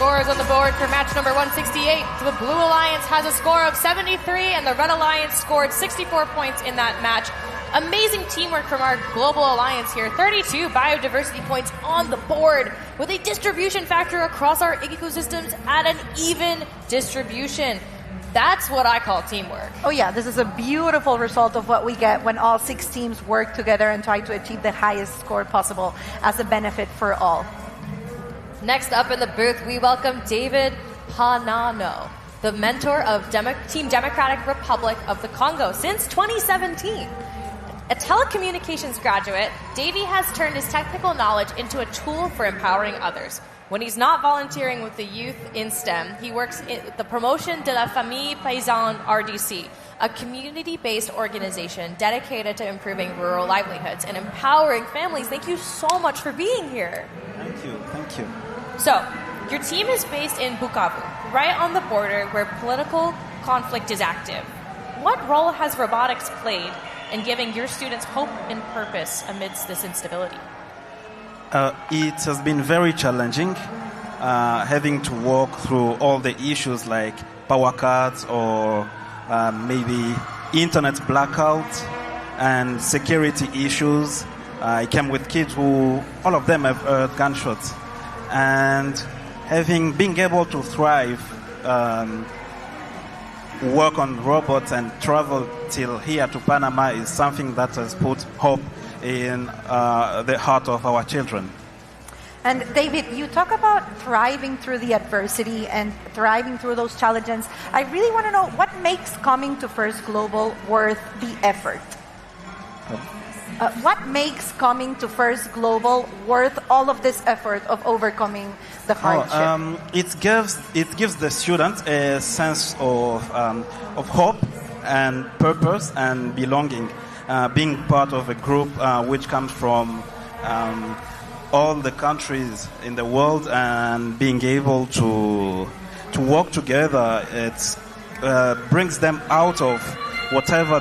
Scores on the board for match number 168. The Blue Alliance has a score of 73, and the Red Alliance scored 64 points in that match. Amazing teamwork from our Global Alliance here. 32 biodiversity points on the board, with a distribution factor across our ecosystems at an even distribution. That's what I call teamwork.
Oh yeah, this is a beautiful result of what we get when all 6 teams work together and try to achieve the highest score possible as a benefit for all.
Next up in the booth, we welcome David Hanano, the mentor of Team Democratic Republic of the Congo since 2017. A telecommunications graduate, Davey has turned his technical knowledge into a tool for empowering others. When he's not volunteering with the youth in STEM, he works at the Promotion de la Famille Paysanne RDC, a community-based organization dedicated to improving rural livelihoods and empowering families. Thank you so much for being here.
Thank you.
So, your team is based in Bukavu, right on the border where political conflict is active. What role has robotics played in giving your students hope and purpose amidst this instability?
It has been very challenging, having to walk through all the issues like power cuts or maybe internet blackouts and security issues. I came with kids who, all of them have heard gunshots. And being able to thrive, work on robots and travel till here to Panama is something that has put hope in the heart of our children.
And David, you talk about thriving through the adversity and thriving through those challenges. I really want to know what makes coming to First Global worth the effort? What makes coming to First Global worth all of this effort of overcoming the hardship?
It gives the students a sense of hope and purpose and belonging, being part of a group which comes from all the countries in the world, and being able to work together. It brings them out of whatever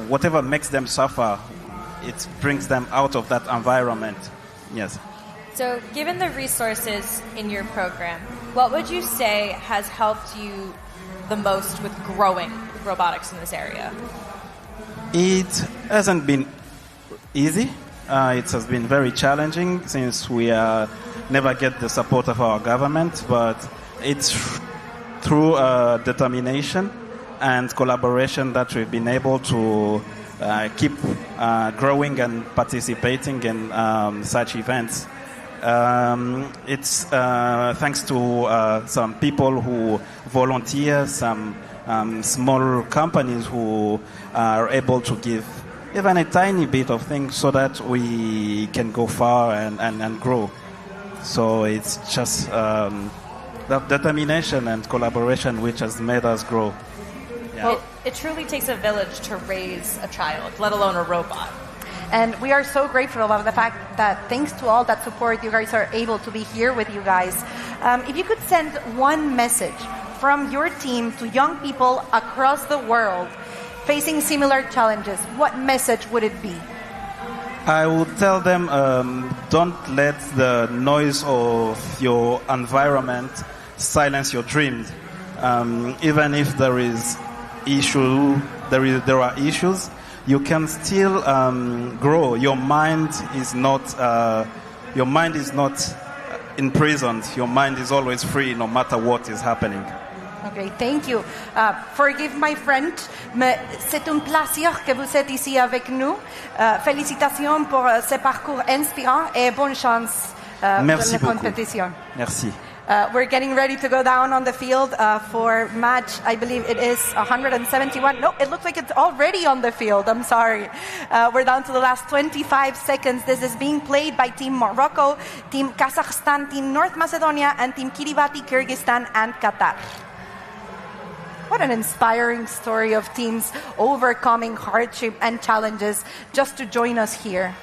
whatever makes them suffer. It brings them out of that environment. Yes.
So, given the resources in your program, what would you say has helped you the most with growing robotics in this area?
It hasn't been easy. It has been very challenging since we never get the support of our government, but it's through determination and collaboration that we've been able to keep growing and participating in such events. It's thanks to some people who volunteer, some small companies who are able to give even a tiny bit of things so that we can go far and grow. So it's just that determination and collaboration which has made us grow. Yeah.
Well, it truly takes a village to raise a child, let alone a robot.
And we are so grateful about the fact that thanks to all that support, you guys are able to be here with you guys. If you could send one message from your team to young people across the world facing similar challenges, what message would it be?
I would tell them, don't let the noise of your environment silence your dreams. Even if there are issues, you can still grow. Your mind is not imprisoned. Your mind is always free no matter what is happening.
Okay, thank you. Forgive my French, mais c'est un plaisir que vous êtes ici avec nous. Félicitations pour ce parcours inspirant et bonne chance
Merci
dans la
beaucoup.
compétition.
Merci.
We're getting ready to go down on the field for match, I believe it is 171. No, it looks like it's already on the field. I'm sorry. We're down to the last 25 seconds. This is being played by Team Morocco, Team Kazakhstan, Team North Macedonia, and Team Kiribati, Kyrgyzstan, and Qatar. What an inspiring story of teams overcoming hardship and challenges just to join us here.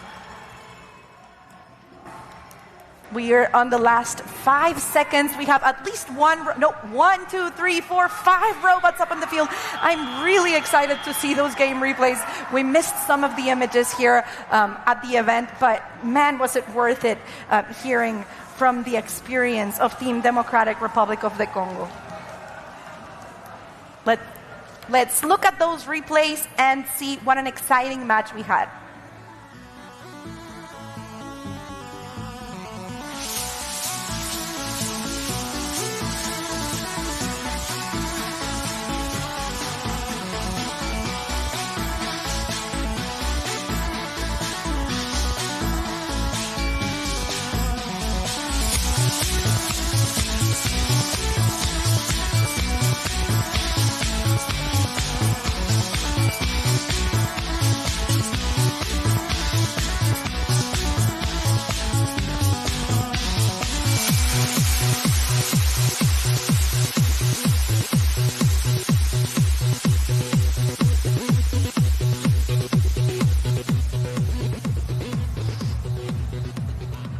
We are on the last 5 seconds. We have at least 1, 2, 3, 4, 5 robots up on the field. I'm really excited to see those game replays. We missed some of the images here at the event, but man, was it worth it hearing from the experience of Team Democratic Republic of the Congo. Let's look at those replays and see what an exciting match we had.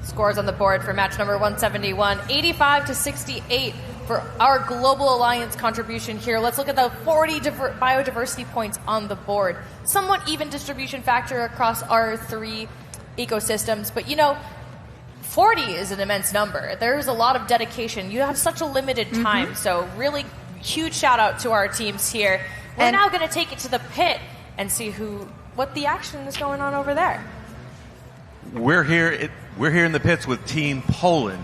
Scores on the board for match number 171, 85-68 for our Global Alliance contribution here. Let's look at the 40 biodiversity points on the board. Somewhat even distribution factor across our 3 ecosystems, but 40 is an immense number. There's a lot of dedication. You have such a limited time, so really huge shout out to our teams here. We're now going to take it to the pit and see what the action is going on over there.
We're here in the pits with Team Poland,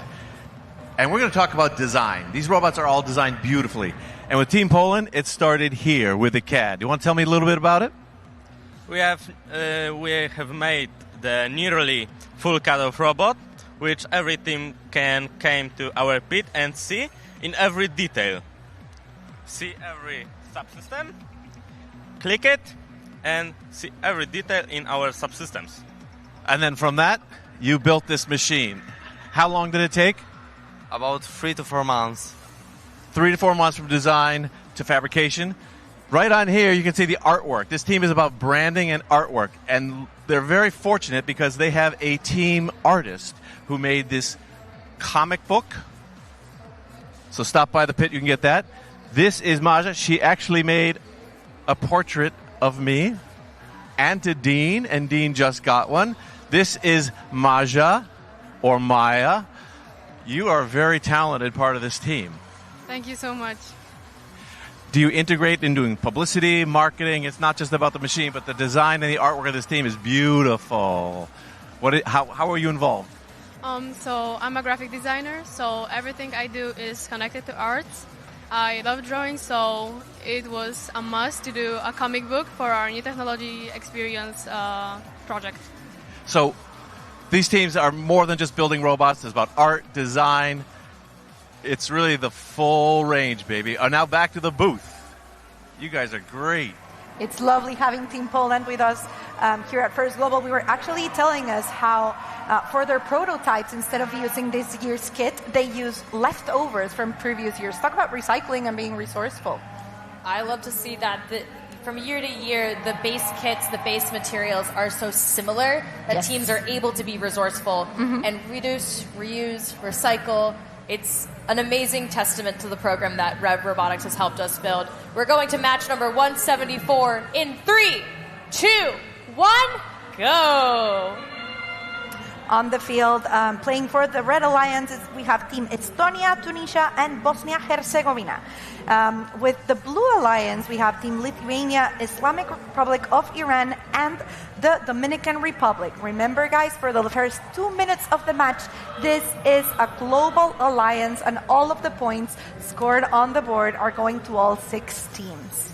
and we're going to talk about design. These robots are all designed beautifully. And with Team Poland, it started here with the CAD. You want to tell me a little bit about it?
We have made the nearly full CAD of robot, which every team can come to our pit and see in every detail. See every subsystem, click it, and see every detail in our subsystems.
And then from that, you built this machine. How long did it take?
About 3 to 4 months.
3 to 4 months from design to fabrication. Right on here, you can see the artwork. This team is about branding and artwork. And they're very fortunate because they have a team artist who made this comic book. So stop by the pit, you can get that. This is Maja. She actually made a portrait of me and to Dean, and Dean just got one. This is Maja, or Maya. You are a very talented part of this team.
Thank you so much.
Do you integrate in doing publicity, marketing? It's not just about the machine, but the design and the artwork of this team is beautiful. How are you involved?
So I'm a graphic designer, so everything I do is connected to arts. I love drawing, so it was a must to do a comic book for our new technology experience project.
So these teams are more than just building robots. It's about art, design. It's really the full range, baby. Now back to the booth. You guys are great.
It's lovely having Team Poland with us here at First Global. We were actually telling us how for their prototypes, instead of using this year's kit, they use leftovers from previous years. Talk about recycling and being resourceful.
I love to see that from year to year, the base kits, the base materials are so similar that teams are able to be resourceful and reduce, reuse, recycle. It's an amazing testament to the program that Rev Robotics has helped us build. We're going to match number 174 in 3, 2, 1, go!
on the field. Playing for the Red Alliance, we have Team Estonia, Tunisia, and Bosnia-Herzegovina. With the Blue Alliance, we have Team Lithuania, Islamic Republic of Iran, and the Dominican Republic. Remember, guys, for the first 2 minutes of the match, this is a global alliance, and all of the points scored on the board are going to all 6 teams.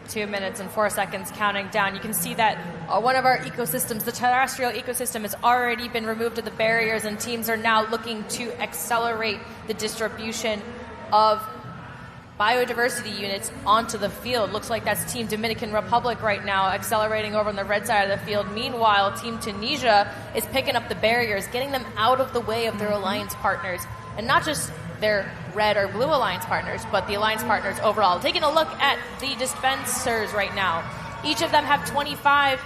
2 minutes and 4 seconds counting down. You can see that one of our ecosystems, the terrestrial ecosystem, has already been removed of the barriers, and teams are now looking to accelerate the distribution of biodiversity units onto the field. Looks like that's Team Dominican Republic right now, accelerating over on the red side of the field. Meanwhile, Team Tunisia is picking up the barriers, getting them out of the way of their alliance partners. And not just their red or blue alliance partners, but the alliance partners overall. Taking a look at the dispensers right now. Each of them have 26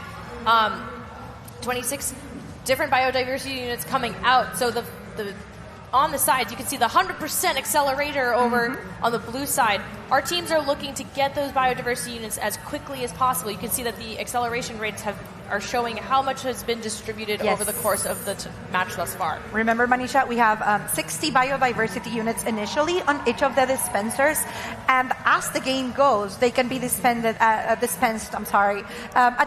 different biodiversity units coming out. So the on the sides, you can see the 100% accelerator over on the blue side. Our teams are looking to get those biodiversity units as quickly as possible. You can see that the acceleration rates are showing how much has been distributed over the course of the match thus far.
Remember, Manisha, we have 60 biodiversity units initially on each of the dispensers, and as the game goes, they can be dispensed at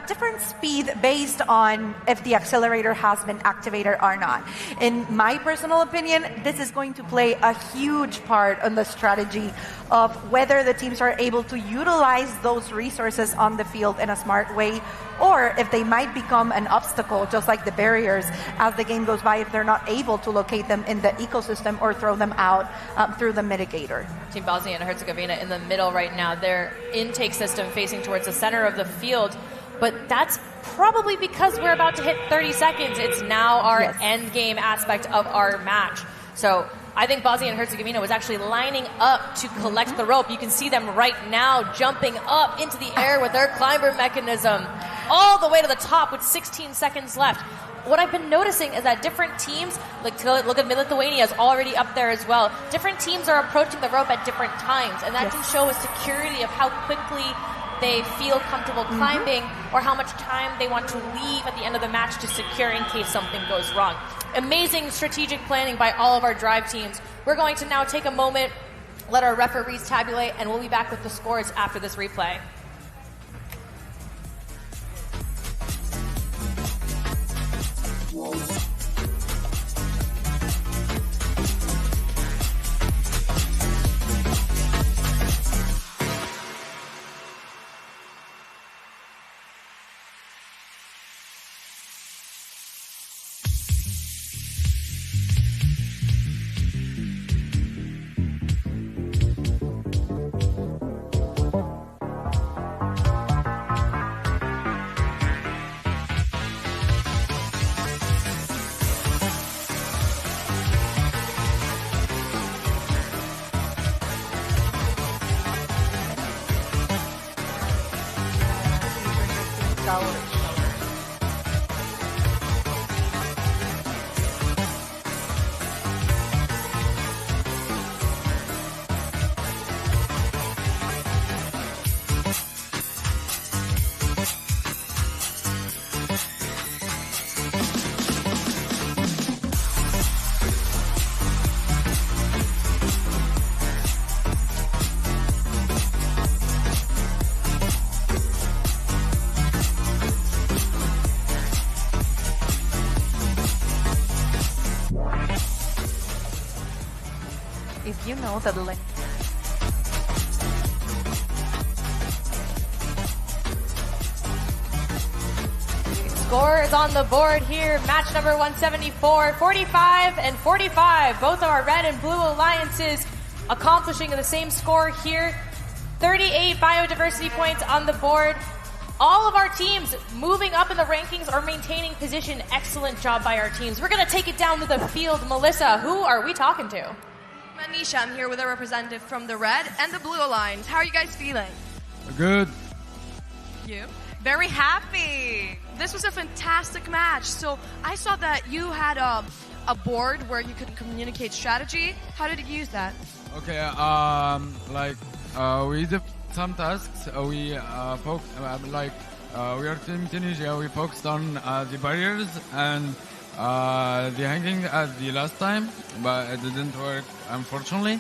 different speed based on if the accelerator has been activated or not. In my personal opinion, this is going to play a huge part on the strategy of whether the teams are able to utilize those resources on the field in a smart way, or if they might become an obstacle, just like the barriers, as the game goes by, if they're not able to locate them in the ecosystem or throw them out through the mitigator.
Team Bosnia and Herzegovina in the middle right now, their intake system facing towards the center of the field, but that's probably because we're about to hit 30 seconds. It's now our end game aspect of our match. So I think Bosnia and Herzegovina was actually lining up to collect the rope. You can see them right now jumping up into the air with their climber mechanism all the way to the top with 16 seconds left. What I've been noticing is that different teams, like look at Lithuania is already up there as well. Different teams are approaching the rope at different times, and that can show a security of how quickly they feel comfortable climbing or how much time they want to leave at the end of the match to secure in case something goes wrong. Amazing strategic planning by all of our drive teams. We're going to now take a moment, let our referees tabulate, and we'll be back with the scores after this replay.
If you know that
Score is on the board here. Match number 174, 45 and 45. Both of our red and blue alliances accomplishing the same score here. 38 biodiversity points on the board. All of our teams moving up in the rankings or maintaining position. Excellent job by our teams. We're going to take it down to the field. Melissa, who are we talking to?
Manisha, I'm here with a representative from the Red and the Blue Alliance. How are you guys feeling?
Good.
You? Very happy. This was a fantastic match. So I saw that you had a board where you could communicate strategy. How did you use that?
Okay, we did some tasks. We are Team Tunisia. We focused on the barriers and The hanging at the last time, but it didn't work, unfortunately.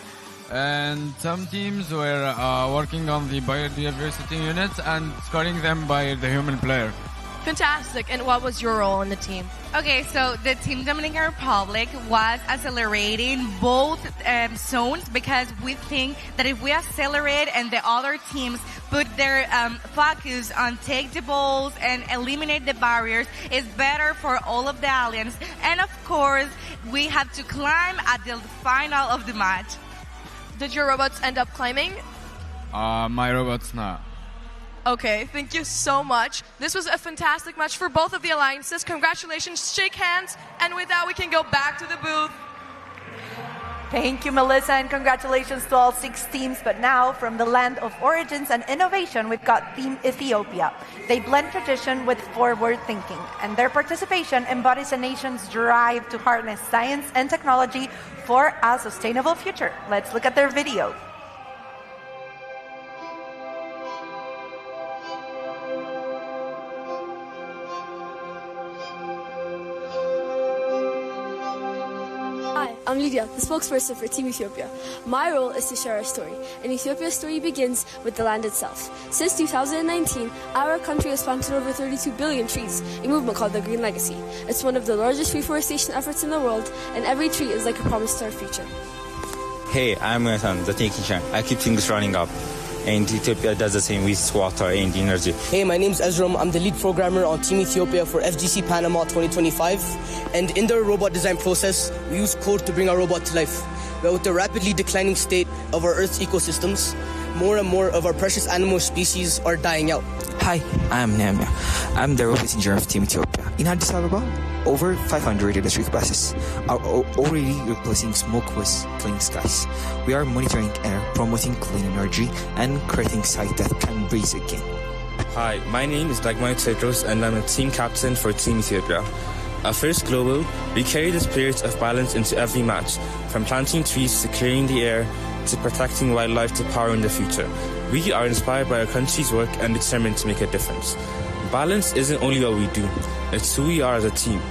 And some teams were working on the biodiversity units and scoring them by the human player.
Fantastic. And what was your role in the team?
Okay, so the Team Dominican Republic was accelerating both zones because we think that if we accelerate and the other teams put their focus on take the balls and eliminate the barriers, it's better for all of the alliance. And of course, we have to climb at the final of the match.
Did your robots end up climbing?
My robots not.
Okay, thank you so much. This was a fantastic match for both of the alliances. Congratulations, shake hands, and with that we can go back to the booth.
Thank you, Melissa, and congratulations to all 6 teams. But now, from the land of origins and innovation, we've got Team Ethiopia. They blend tradition with forward thinking, and their participation embodies a nation's drive to harness science and technology for a sustainable future. Let's look at their video.
I'm Lydia, the spokesperson for Team Ethiopia. My role is to share our story, and Ethiopia's story begins with the land itself. Since 2019, our country has planted over 32 billion trees, a movement called the Green Legacy. It's one of the largest reforestation efforts in the world, and every tree is like a promise to our future.
Hey, I'm Nathan, the technician. I keep things running up. And Ethiopia does the same with water and energy.
Hey, my name's Ezram. I'm the lead programmer on Team Ethiopia for FGC Panama 2025. And in the robot design process, we use code to bring our robot to life. But with the rapidly declining state of our Earth's ecosystems, more and more of our precious animal species are dying out.
Hi, I'm Nehemiah. I'm the robot engineer of Team Ethiopia. In Addis Ababa, over 500 electric buses are already replacing smoke with clean skies. We are monitoring air, promoting clean energy, and creating sites that can breathe again.
Hi, my name is Dagmar Tedros, and I'm a team captain for Team Ethiopia. At First Global, we carry the spirit of balance into every match, from planting trees to clearing the air to protecting wildlife to powering the future. We are inspired by our country's work and determined to make a difference. Balance isn't only what we do, it's who we are as a team.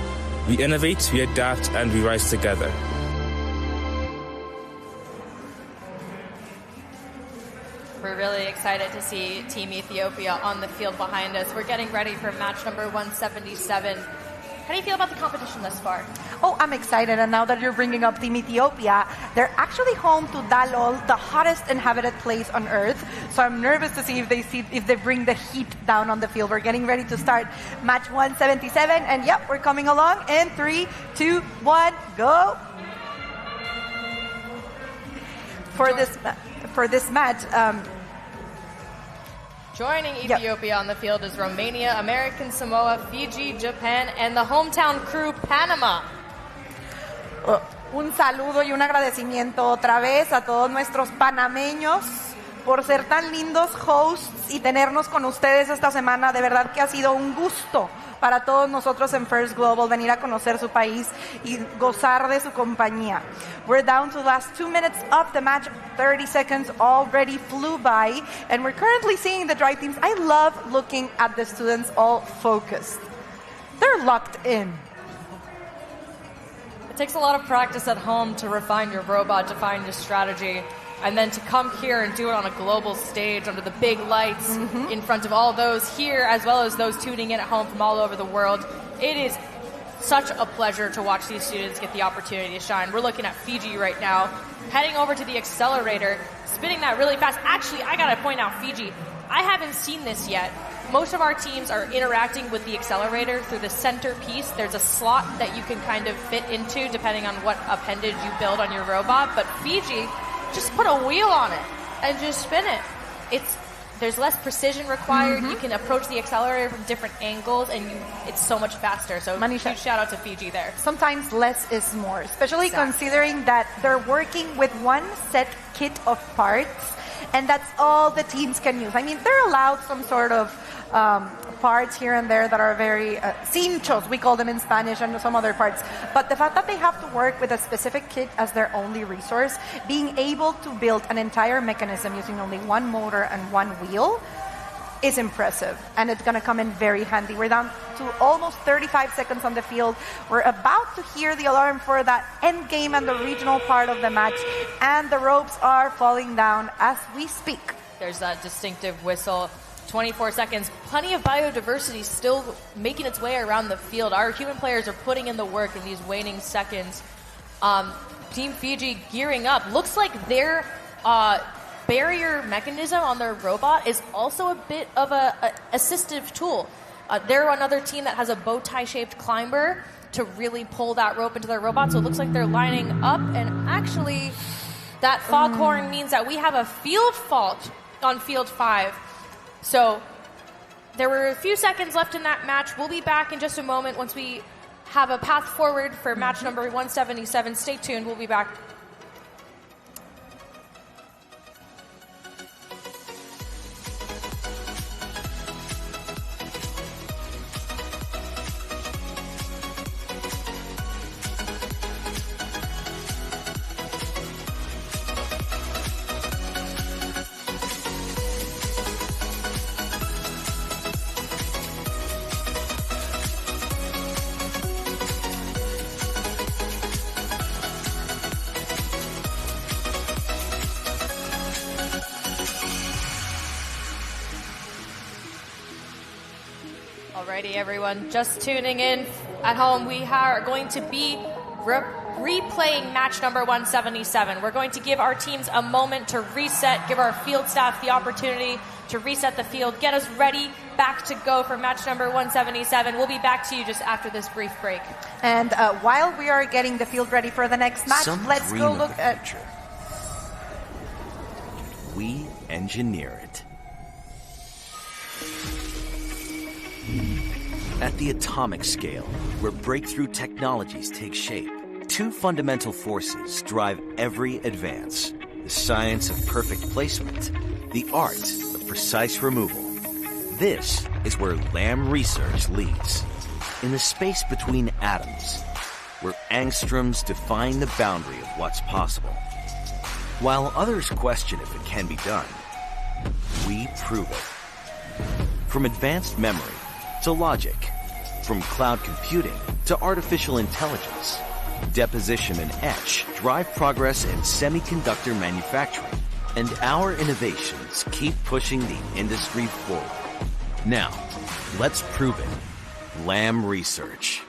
We innovate, we adapt, and we rise together.
We're really excited to see Team Ethiopia on the field behind us. We're getting ready for match number 177. How do you feel about the competition thus far?
Oh, I'm excited. And now that you're bringing up Team Ethiopia, they're actually home to Dalol, the hottest inhabited place on Earth. So I'm nervous to see if they bring the heat down on the field. We're getting ready to start match 177. And yep, we're coming along in 3, 2, 1, go. For this match,
joining Ethiopia on the field is Romania, American Samoa, Fiji, Japan, and the hometown crew, Panama.
Un saludo y un agradecimiento otra vez a todos nuestros panameños por ser tan lindos hosts y tenernos con ustedes esta semana. De verdad que ha sido un gusto para todos nosotros en First Global venir a conocer su país y gozar de su compañía. We're down to the last 2 minutes of the match. 30 seconds already flew by, and we're currently seeing the dry teams. I love looking at the students all focused. They're locked in.
It takes a lot of practice at home to refine your robot, to find your strategy, and then to come here and do it on a global stage under the big lights in front of all those here, as well as those tuning in at home from all over the world. It is such a pleasure to watch these students get the opportunity to shine. We're looking at Fiji right now, heading over to the accelerator, spinning that really fast. Actually, I gotta point out Fiji. I haven't seen this yet. Most of our teams are interacting with the accelerator through the center piece. There's a slot that you can kind of fit into depending on what appendage you build on your robot. But Fiji, just put a wheel on it and just spin it. There's less precision required. You can approach the accelerator from different angles, and it's so much faster. So huge shout out to Fiji there.
Sometimes less is more, especially considering that they're working with one set kit of parts, and that's all the teams can use. I mean, they're allowed some sort of parts here and there that are very cinchos, we call them in Spanish, and some other parts. But the fact that they have to work with a specific kit as their only resource, being able to build an entire mechanism using only one motor and one wheel, is impressive, and it's going to come in very handy. We're down to almost 35 seconds on the field. We're about to hear the alarm for that end game and the regional part of the match, and the ropes are falling down as we speak.
There's that distinctive whistle. 24 seconds. Plenty of biodiversity still making its way around the field. Our human players are putting in the work in these waning seconds. Team Fiji gearing up. Looks like their barrier mechanism on their robot is also a bit of a assistive tool. They're another team that has a bow tie shaped climber to really pull that rope into their robot. So it looks like they're lining up, and actually that foghorn means that we have a field fault on field 5. So there were a few seconds left in that match. We'll be back in just a moment once we have a path forward for match number 177. Stay tuned. We'll be back. Alrighty, everyone, just tuning in at home, we are going to be replaying match number 177. We're going to give our teams a moment to reset, give our field staff the opportunity to reset the field, get us ready, back to go for match number 177. We'll be back to you just after this brief break.
And while we are getting the field ready for the next match, let's go look at...
We engineer it. At the atomic scale, where breakthrough technologies take shape, two fundamental forces drive every advance: the science of perfect placement, the art of precise removal. This is where Lamb research leads. In the space between atoms, where angstroms define the boundary of what's possible. While others question if it can be done, we prove it. From advanced memory to logic, from cloud computing to artificial intelligence, deposition and etch drive progress in semiconductor manufacturing, and our innovations keep pushing the industry forward. Now, let's prove it. Lamb Research.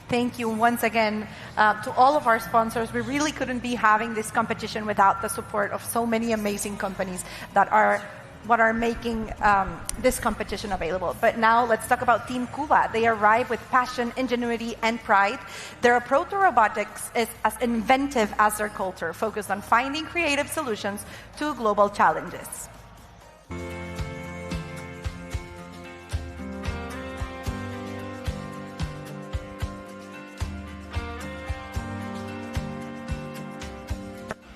Thank you once again to all of our sponsors. We really couldn't be having this competition without the support of so many amazing companies that are what are making this competition available. But now let's talk about Team Cuba. They arrive with passion, ingenuity, and pride. Their approach to robotics is as inventive as their culture, focused on finding creative solutions to global challenges.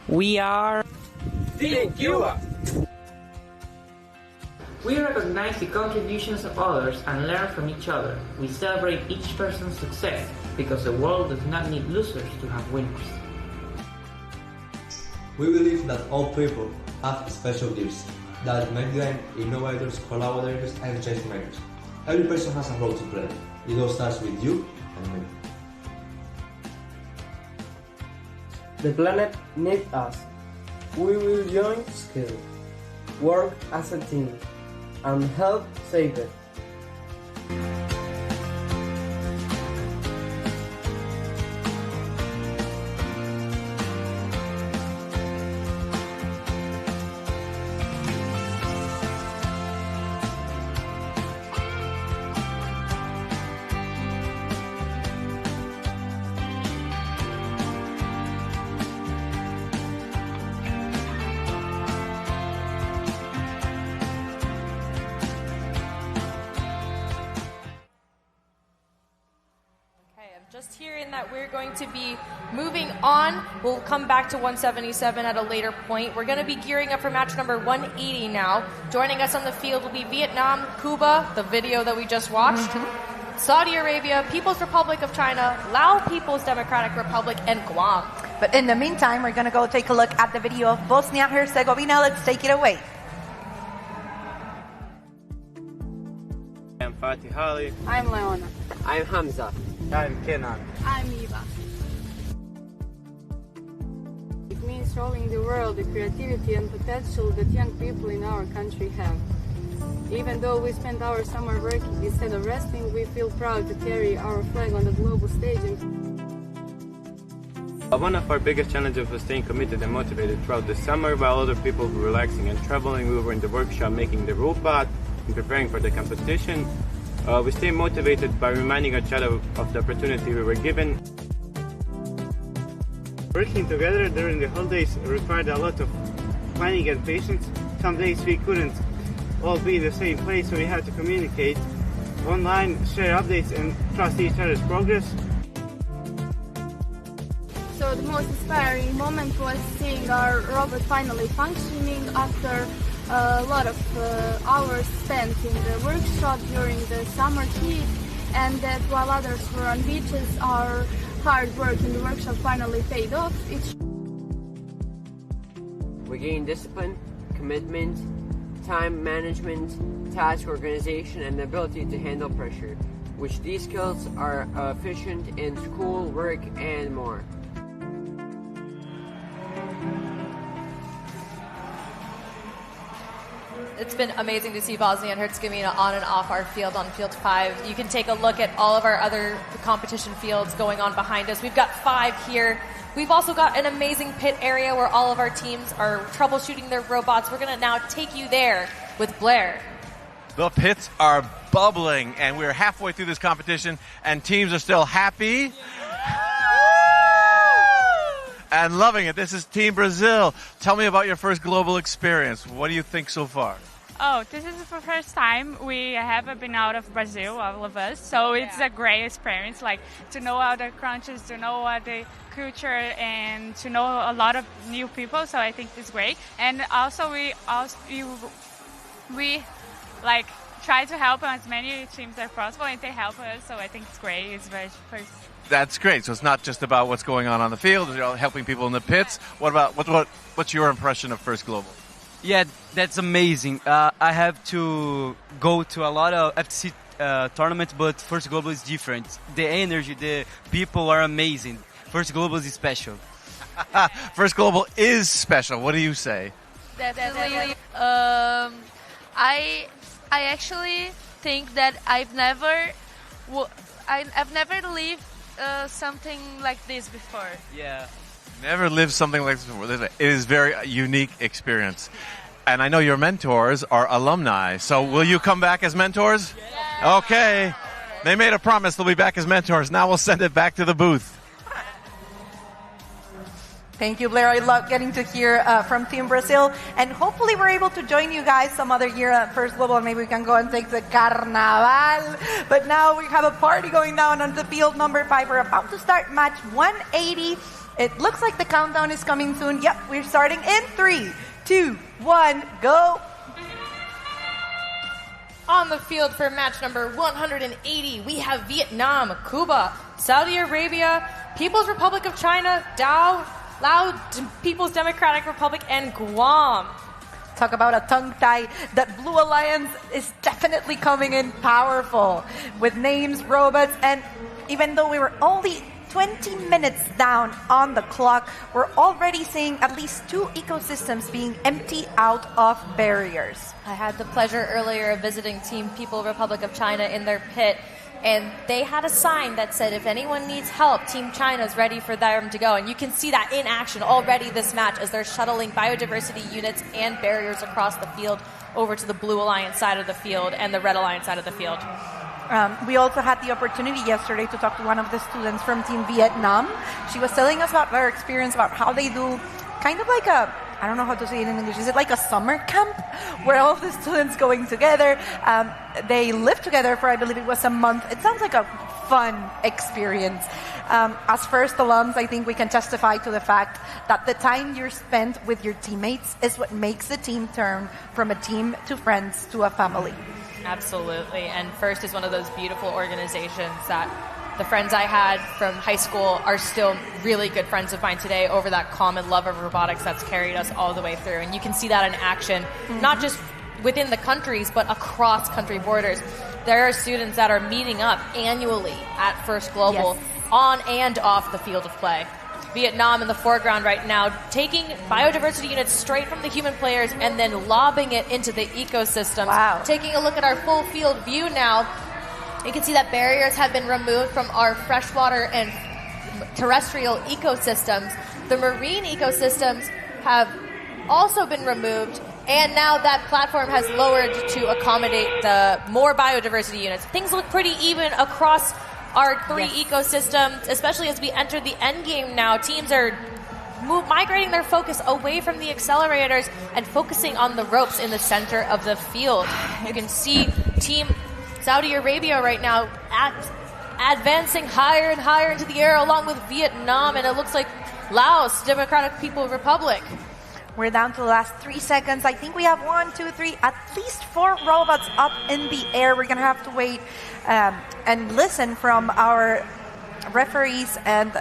We are
Team Cuba.
We recognize the contributions of others and learn from each other. We celebrate each person's success because the world does not need losers to have winners.
We believe that all people have special gifts that make them innovators, collaborators, and change makers. Every person has a role to play. It all starts with you and me.
The planet needs us. We will join skills, work as a team, and help save it.
Just hearing that we're going to be moving on. We'll come back to 177 at a later point. We're going to be gearing up for match number 180 now. Joining us on the field will be Vietnam, Cuba, the video that we just watched, Saudi Arabia, People's Republic of China, Lao People's Democratic Republic, and Guam.
But in the meantime, we're going to go take a look at the video of Bosnia-Herzegovina. Let's take it away.
I'm Fatih Ali.
I'm Leona.
I'm Hamza. I'm Kenan.
I'm Eva. It means showing the world the creativity and potential that young people in our country have. Even though we spend our summer working instead of resting, we feel proud to carry our flag on the global stage.
One of our biggest challenges was staying committed and motivated throughout the summer, while other people were relaxing and traveling. We were in the workshop making the robot and preparing for the competition. We stayed motivated by reminding each other of the opportunity we were given. Working together during the holidays required a lot of planning and patience. Some days we couldn't all be in the same place, so we had to communicate online, share updates, and trust each other's progress.
So the most inspiring moment was seeing our robot finally functioning after a lot of hours spent in the workshop during the summer heat, and that while others were on beaches, our hard work in the workshop finally paid off.
We gained discipline, commitment, time management, task organization, and the ability to handle pressure, which these skills are efficient in school, work, and more.
It's been amazing to see Bosnia and Herzegovina on and off our field on Field 5. You can take a look at all of our other competition fields going on behind us. We've got 5 here. We've also got an amazing pit area where all of our teams are troubleshooting their robots. We're going to now take you there with Blair.
The pits are bubbling, and we're halfway through this competition, and teams are still happy and loving it. This is Team Brazil. Tell me about your first global experience. What do you think so far?
Oh, this is the first time we have been out of Brazil, all of us. So it's a great experience, like to know other countries, to know the culture, and to know a lot of new people. So I think it's great. And also we like try to help as many teams as possible, and they help us. So I think it's great. It's very first.
That's great. So it's not just about what's going on the field, you're helping people in the pits. What about what's your impression of First Global?
Yeah, that's amazing. I have to go to a lot of FTC tournaments, but First Global is different. The energy, the people are amazing. First Global is special.
First Global is special. What do you say?
Definitely. I actually think that I've never lived something like this before.
Yeah.
Never lived something like this before. It is a very unique experience. And I know your mentors are alumni. So will you come back as mentors? Yeah. Okay. They made a promise they'll be back as mentors. Now we'll send it back to the booth.
Thank you, Blair. I love getting to hear from Team Brazil. And hopefully we're able to join you guys some other year at First Global. Maybe we can go and take the Carnaval. But now we have a party going down on the field number 5. We're about to start match 180. It looks like the countdown is coming soon. Yep, we're starting in 3, 2, 1, go.
On the field for match number 180, we have Vietnam, Cuba, Saudi Arabia, People's Republic of China, Laos, People's Democratic Republic, and Guam.
Talk about a tongue tie. That Blue Alliance is definitely coming in powerful with names, robots, and even though we were only 20 minutes down on the clock, we're already seeing at least 2 ecosystems being emptied out of barriers.
I had the pleasure earlier of visiting Team People Republic of China in their pit, and they had a sign that said, if anyone needs help, Team China is ready for them to go. And you can see that in action already this match as they're shuttling biodiversity units and barriers across the field over to the Blue Alliance side of the field and the Red Alliance side of the field.
We also had the opportunity yesterday to talk to one of the students from Team Vietnam. She was telling us about their experience, about how they do kind of like a, I don't know how to say it in English, is it like a summer camp where all the students going together? They live together for, I believe it was a month. It sounds like a fun experience. As first alums, I think we can testify to the fact that the time you're spent with your teammates is what makes the team turn from a team to friends to a family.
Absolutely. And FIRST is one of those beautiful organizations that the friends I had from high school are still really good friends of mine today over that common love of robotics that's carried us all the way through. And you can see that in action, not just within the countries, but across country borders. There are students that are meeting up annually at First Global on and off the field of play. Vietnam in the foreground right now, taking biodiversity units straight from the human players and then lobbing it into the ecosystems.
Wow.
Taking a look at our full field view now, you can see that barriers have been removed from our freshwater and terrestrial ecosystems. The marine ecosystems have also been removed, and now that platform has lowered to accommodate the more biodiversity units. Things look pretty even across our three ecosystems, especially as we enter the end game now. Teams are migrating their focus away from the accelerators and focusing on the ropes in the center of the field. You can see Team Saudi Arabia right now advancing higher and higher into the air along with Vietnam, and it looks like Laos, Democratic People's Republic.
We're down to the last 3 seconds. I think we have 1, 2, 3, at least 4 robots up in the air. We're going to have to wait and listen from our referees and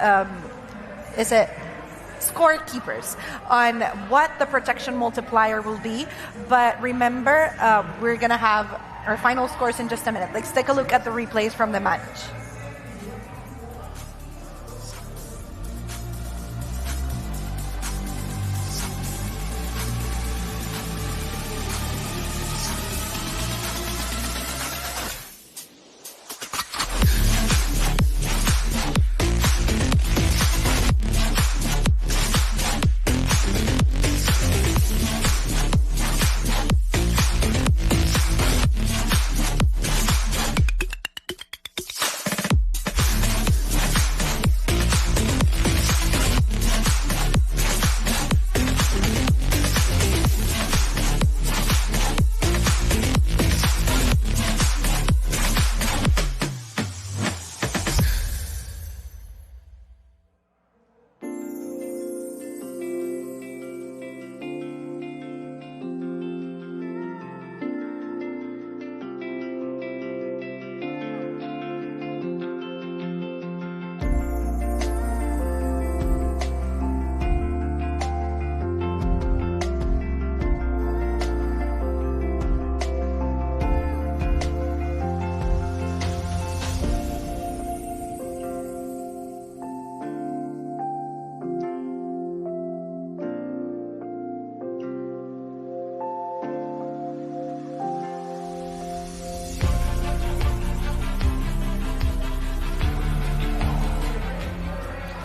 scorekeepers on what the protection multiplier will be. But remember, we're going to have our final scores in just a minute. Let's take a look at the replays from the match.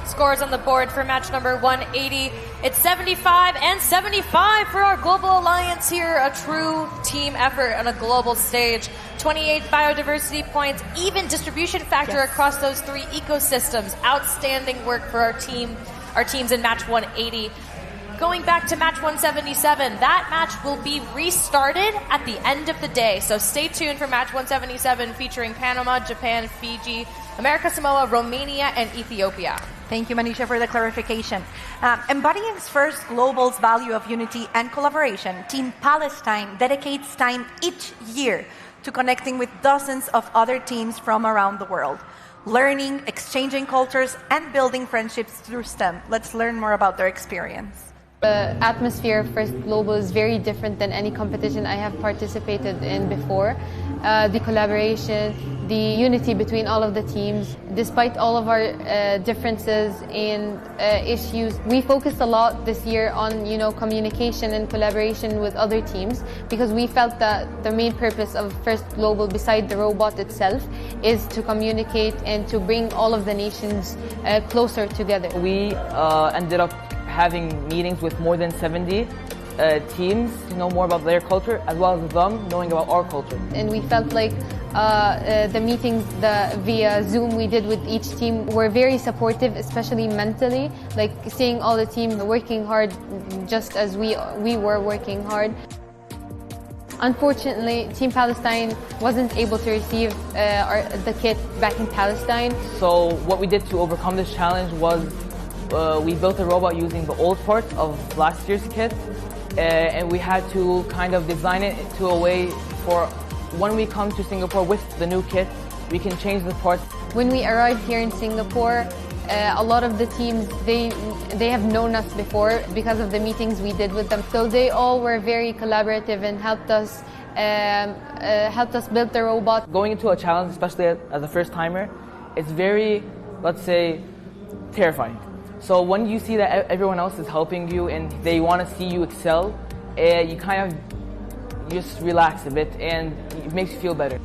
Scores on the board for match number 180. It's 75 and 75 for our Global Alliance here. A true team effort on a global stage. 28 biodiversity points, even distribution factor across those three ecosystems. Outstanding work for our teams in match 180. Going back to match 177, that match will be restarted at the end of the day. So stay tuned for match 177 featuring Panama, Japan, Fiji, America Samoa, Romania, and Ethiopia.
Thank you, Manisha, for the clarification. Embodying First Global's value of unity and collaboration, Team Palestine dedicates time each year to connecting with dozens of other teams from around the world, learning, exchanging cultures, and building friendships through STEM. Let's learn more about their experience.
The atmosphere of First Global is very different than any competition I have participated in before. The collaboration, the unity between all of the teams, despite all of our differences and issues, we focused a lot this year on communication and collaboration with other teams, because we felt that the main purpose of First Global, beside the robot itself, is to communicate and to bring all of the nations closer together.
We ended up having meetings with more than 70 teams to know more about their culture, as well as them knowing about our culture.
And we felt like the meetings via Zoom we did with each team were very supportive, especially mentally, like seeing all the team working hard just as we were working hard. Unfortunately, Team Palestine wasn't able to receive the kit back in Palestine.
So what we did to overcome this challenge was we built a robot using the old parts of last year's kit, and we had to kind of design it to a way for when we come to Singapore with the new kit, we can change the parts
When we arrived here in Singapore, a lot of the teams, they have known us before because of the meetings we did with them. So they all were very collaborative and helped us build the robot.
Going into a challenge, especially as a first timer, it's very, let's say, terrifying. So when you see that everyone else is helping you and they want to see you excel, you kind of just relax a bit and it makes you feel better.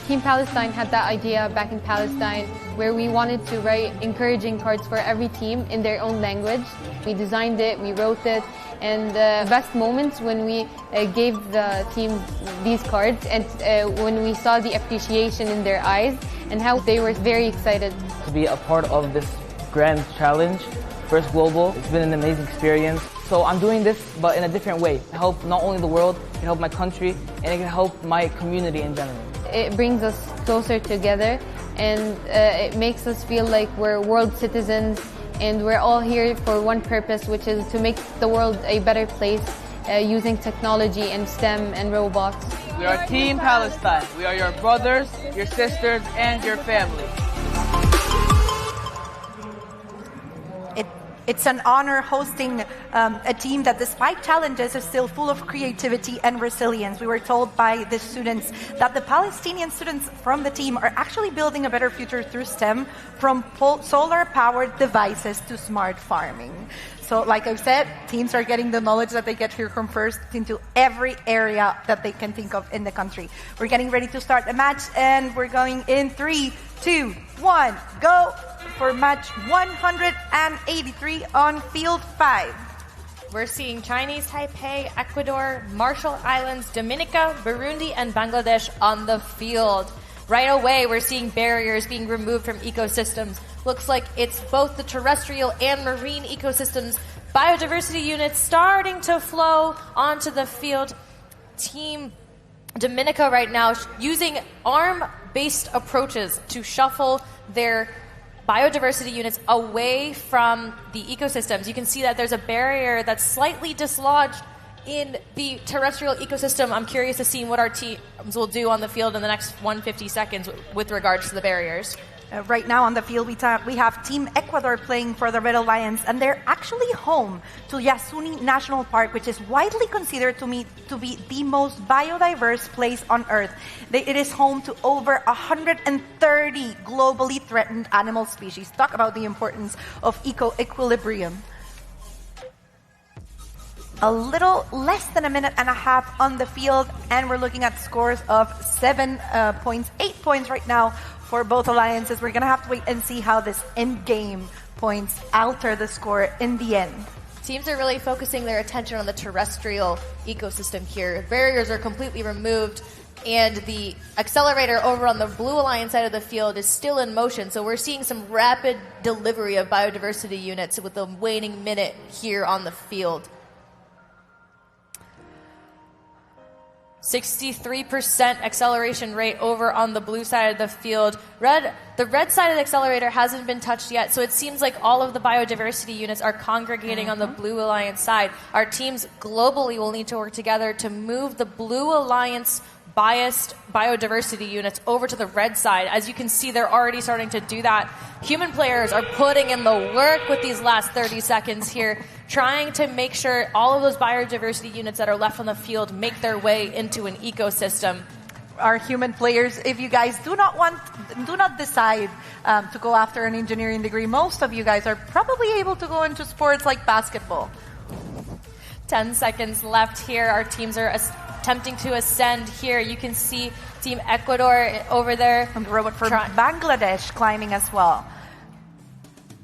Team Palestine had that idea back in Palestine where we wanted to write encouraging cards for every team in their own language. We designed it, we wrote it, and the best moments when we gave the team these cards and when we saw the appreciation in their eyes and how they were very excited.
To be a part of this grand challenge, First Global, it's been an amazing experience. So I'm doing this, but in a different way. To help not only the world, it can help my country, and it can help my community in general.
It brings us closer together, and it makes us feel like we're world citizens, and we're all here for one purpose, which is to make the world a better place using technology and STEM and robots.
We are Team Palestine. We are your brothers, your sisters, and your family.
It's an honor hosting a team that, despite challenges, is still full of creativity and resilience. We were told by the students that the Palestinian students from the team are actually building a better future through STEM, from solar-powered devices to smart farming. So, like I've said, teams are getting the knowledge that they get here from FIRST into every area that they can think of in the country. We're getting ready to start the match, and we're going in 3, 2, 1, go! For match 183 on field 5.
We're seeing Chinese Taipei, Ecuador, Marshall Islands, Dominica, Burundi, and Bangladesh on the field. Right away, we're seeing barriers being removed from ecosystems. Looks like it's both the terrestrial and marine ecosystems. Biodiversity units starting to flow onto the field. Team Dominica right now using arm-based approaches to shuffle their biodiversity units away from the ecosystems. You can see that there's a barrier that's slightly dislodged in the terrestrial ecosystem. I'm curious to see what our teams will do on the field in the next 150 seconds with regards to the barriers.
Right now on the field, we have Team Ecuador playing for the Red Alliance, and they're actually home to Yasuni National Park, which is widely considered to be the most biodiverse place on Earth. It is home to over 130 globally threatened animal species. Talk about the importance of equilibrium. A little less than a minute and a half on the field, and we're looking at scores of 7 points, 8 points right now for both alliances. We're going to have to wait and see how this in-game points alter the score in the end.
Teams are really focusing their attention on the terrestrial ecosystem here. Barriers are completely removed, and the accelerator over on the Blue Alliance side of the field is still in motion. So we're seeing some rapid delivery of biodiversity units with the waning minute here on the field. 63% acceleration rate over on the blue side of the field. The red side of the accelerator hasn't been touched yet, so it seems like all of the biodiversity units are congregating on the Blue Alliance side. Our teams globally will need to work together to move the Blue Alliance biased biodiversity units over to the red side. As you can see, they're already starting to do that. Human players are putting in the work with these last 30 seconds here, trying to make sure all of those biodiversity units that are left on the field make their way into an ecosystem.
Our human players, if you guys do not decide to go after an engineering degree, most of you guys are probably able to go into sports like basketball.
10 seconds left here. Our teams are attempting to ascend here. You can see Team Ecuador over there.
And the robot from Bangladesh climbing as well.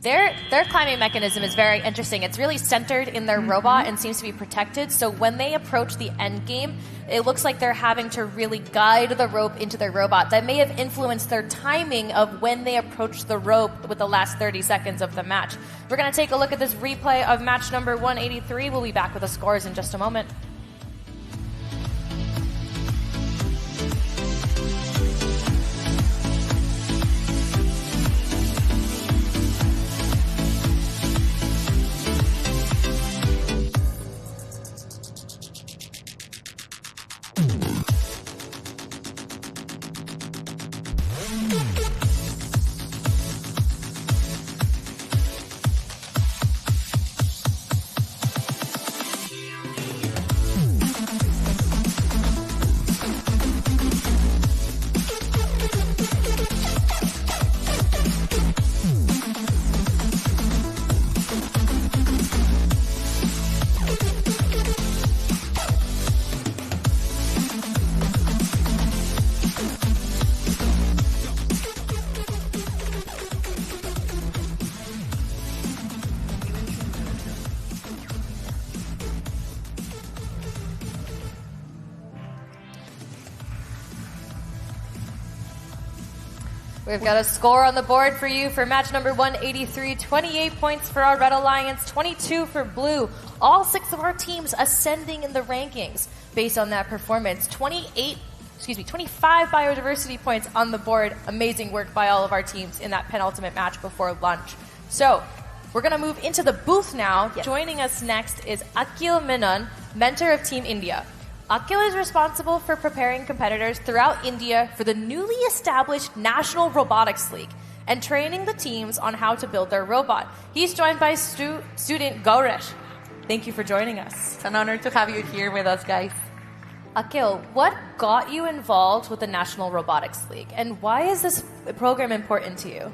Their climbing mechanism is very interesting. It's really centered in their robot and seems to be protected. So when they approach the end game, it looks like they're having to really guide the rope into their robot. That may have influenced their timing of when they approach the rope with the last 30 seconds of the match. We're going to take a look at this replay of match number 183. We'll be back with the scores in just a moment. We've got a score on the board for you for match number 183. 28 points for our Red Alliance, 22 for Blue. All 6 of our teams ascending in the rankings based on that performance. 25 biodiversity points on the board. Amazing work by all of our teams in that penultimate match before lunch. So, we're going to move into the booth now. Yes. Joining us next is Akil Menon, mentor of Team India. Akil is responsible for preparing competitors throughout India for the newly established National Robotics League and training the teams on how to build their robot. He's joined by student Gaurash. Thank you for joining us.
It's an honor to have you here with us, guys.
Akil, what got you involved with the National Robotics League, and why is this program important to you?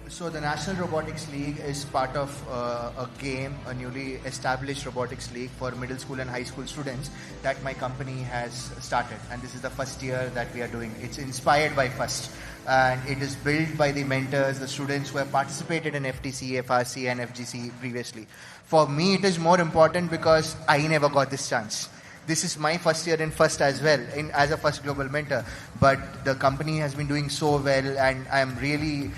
So the National Robotics League is part of a newly established robotics league for middle school and high school students that my company has started. And this is the first year that we are doing. It's inspired by FIRST. And it is built by the mentors, the students who have participated in FTC, FRC and FGC previously. For me, it is more important because I never got this chance. This is my first year in FIRST as well, as a FIRST Global Mentor. But the company has been doing so well, and I'm really,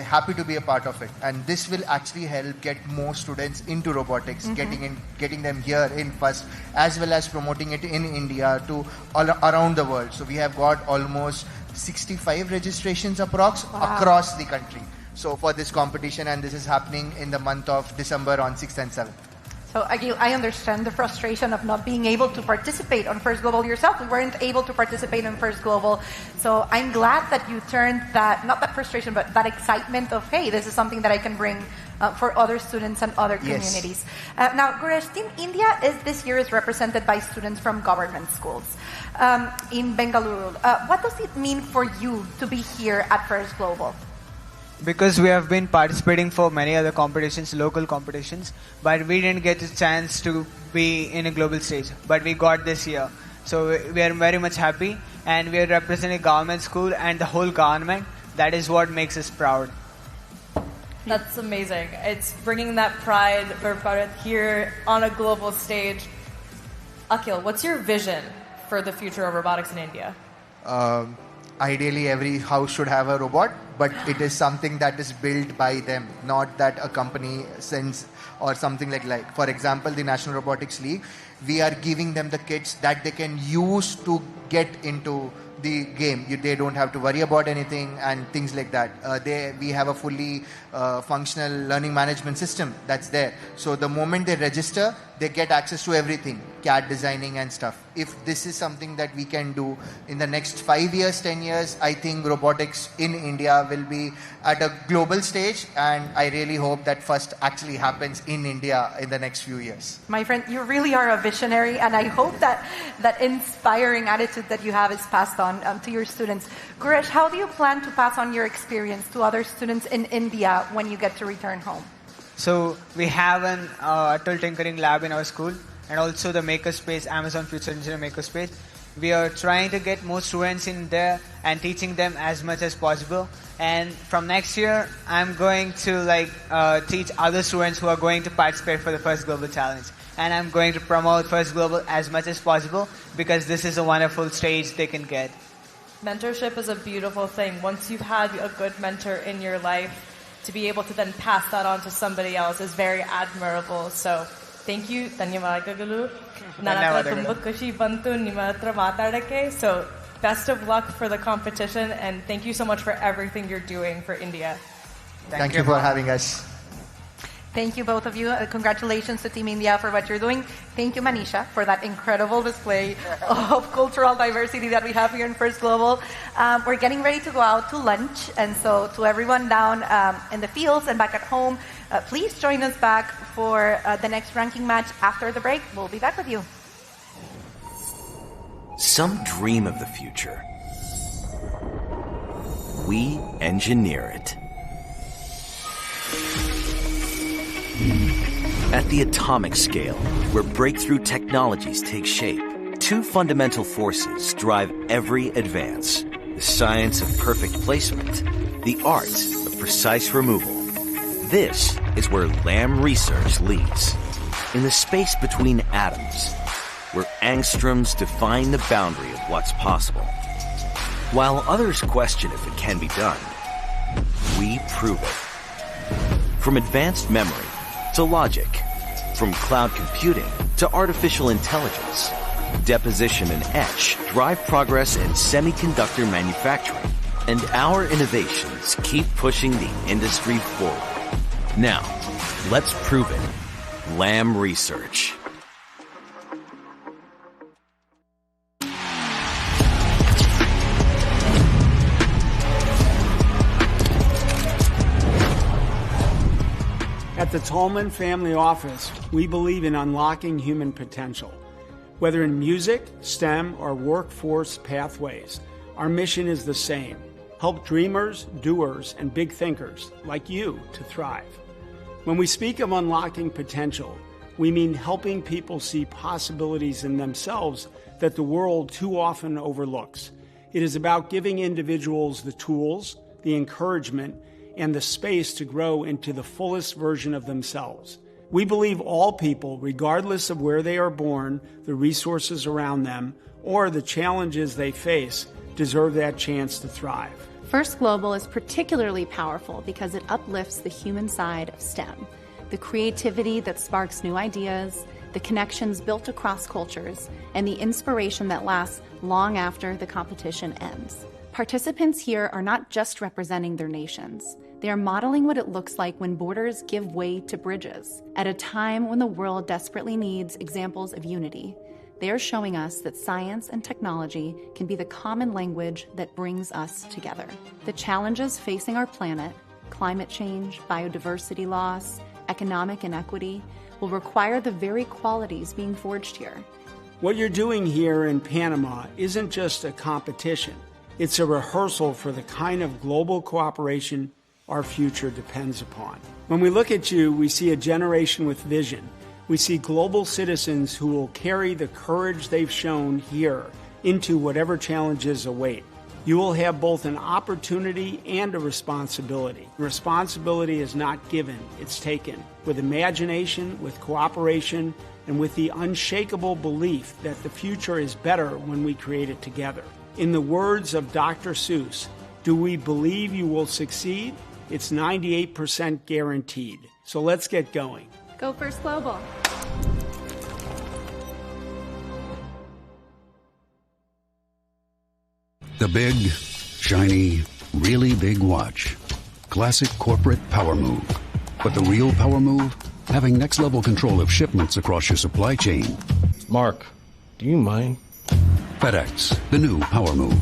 happy to be a part of it. And this will actually help get more students into robotics, getting them here in FIRST, as well as promoting it in India to all around the world. So we have got almost 65 registrations across the country. So for this competition, and this is happening in the month of December on 6th and 7th.
So Agil, I understand the frustration of not being able to participate on First Global yourself. We weren't able to participate in First Global. So I'm glad that you turned that, not that frustration, but that excitement of, hey, this is something that I can bring for other students and other communities. Yes. Now, Gaurash, Team India this year is represented by students from government schools in Bengaluru. What does it mean for you to be here at First Global?
Because we have been participating for many other competitions, local competitions, but we didn't get a chance to be in a global stage. But we got this year. So we are very much happy, and we are representing government school and the whole government. That is what makes us proud.
That's amazing. It's bringing that pride for Bharat here on a global stage. Akil, what's your vision for the future of robotics in India?
Ideally, every house should have a robot, but it is something that is built by them, not that a company sends or something like. For example, the National Robotics League, we are giving them the kits that they can use to get into the game. They don't have to worry about anything and things like that. We have a fully functional learning management system that's there. So the moment they register, they get access to everything, CAD designing and stuff. If this is something that we can do in the next 5 years, 10 years, I think robotics in India will be at a global stage, and I really hope that first actually happens in India in the next few years.
My friend, you really are a visionary, and I hope that inspiring attitude that you have is passed on to your students. Gaurash, how do you plan to pass on your experience to other students in India when you get to return home?
So we have an Atul Tinkering Lab in our school, and also the Makerspace, Amazon Future Engineer Makerspace. We are trying to get more students in there and teaching them as much as possible. And from next year, I'm going to teach other students who are going to participate for the First Global Challenge. And I'm going to promote First Global as much as possible, because this is a wonderful stage they can get.
Mentorship is a beautiful thing. Once you've had a good mentor in your life, to be able to then pass that on to somebody else is very admirable. So thank you. ಧನ್ಯವಾದಗಳು. ಖುಷಿ ಬಂತು ನಿಮ್ಮ ಹತ್ರ ಮಾತಾಡಕ್ಕೆ. So best of luck for the competition, and thank you so much for everything you're doing for India.
Thank you for having us.
Thank you, both of you. Congratulations to Team India for what you're doing. Thank you, Manisha, for that incredible display of cultural diversity that we have here in First Global. We're getting ready to go out to lunch, and so to everyone down in the fields and back at home, please join us back for the next ranking match after the break. We'll be back with you.
Some dream of the future. We engineer it. At the atomic scale, where breakthrough technologies take shape, two fundamental forces drive every advance: the science of perfect placement, the art of precise removal. This is where Lam Research leads. In the space between atoms, where angstroms define the boundary of what's possible. While others question if it can be done, we prove it. From advanced memory to logic, from cloud computing to artificial intelligence, deposition and etch drive progress in semiconductor manufacturing, and our innovations keep pushing the industry forward. Now, let's prove it. Lam Research.
At the Tolman Family Office, we believe in unlocking human potential. Whether in music, STEM, or workforce pathways, our mission is the same. Help dreamers, doers, and big thinkers like you to thrive. When we speak of unlocking potential, we mean helping people see possibilities in themselves that the world too often overlooks. It is about giving individuals the tools, the encouragement, and the space to grow into the fullest version of themselves. We believe all people, regardless of where they are born, the resources around them, or the challenges they face, deserve that chance to thrive.
First Global is particularly powerful because it uplifts the human side of STEM, the creativity that sparks new ideas, the connections built across cultures, and the inspiration that lasts long after the competition ends. Participants here are not just representing their nations. They are modeling what it looks like when borders give way to bridges. At a time when the world desperately needs examples of unity, they are showing us that science and technology can be the common language that brings us together. The challenges facing our planet, climate change, biodiversity loss, economic inequity, will require the very qualities being forged here.
What you're doing here in Panama isn't just a competition. It's a rehearsal for the kind of global cooperation our future depends upon. When we look at you, we see a generation with vision. We see global citizens who will carry the courage they've shown here into whatever challenges await. You will have both an opportunity and a responsibility. Responsibility is not given, it's taken. With imagination, with cooperation, and with the unshakable belief that the future is better when we create it together. In the words of Dr. Seuss, do we believe you will succeed? It's 98% guaranteed. So let's get going.
Go First Global.
The big, shiny, really big watch. Classic corporate power move. But the real power move? Having next level control of shipments across your supply chain.
Mark, do you mind?
FedEx, the new power move.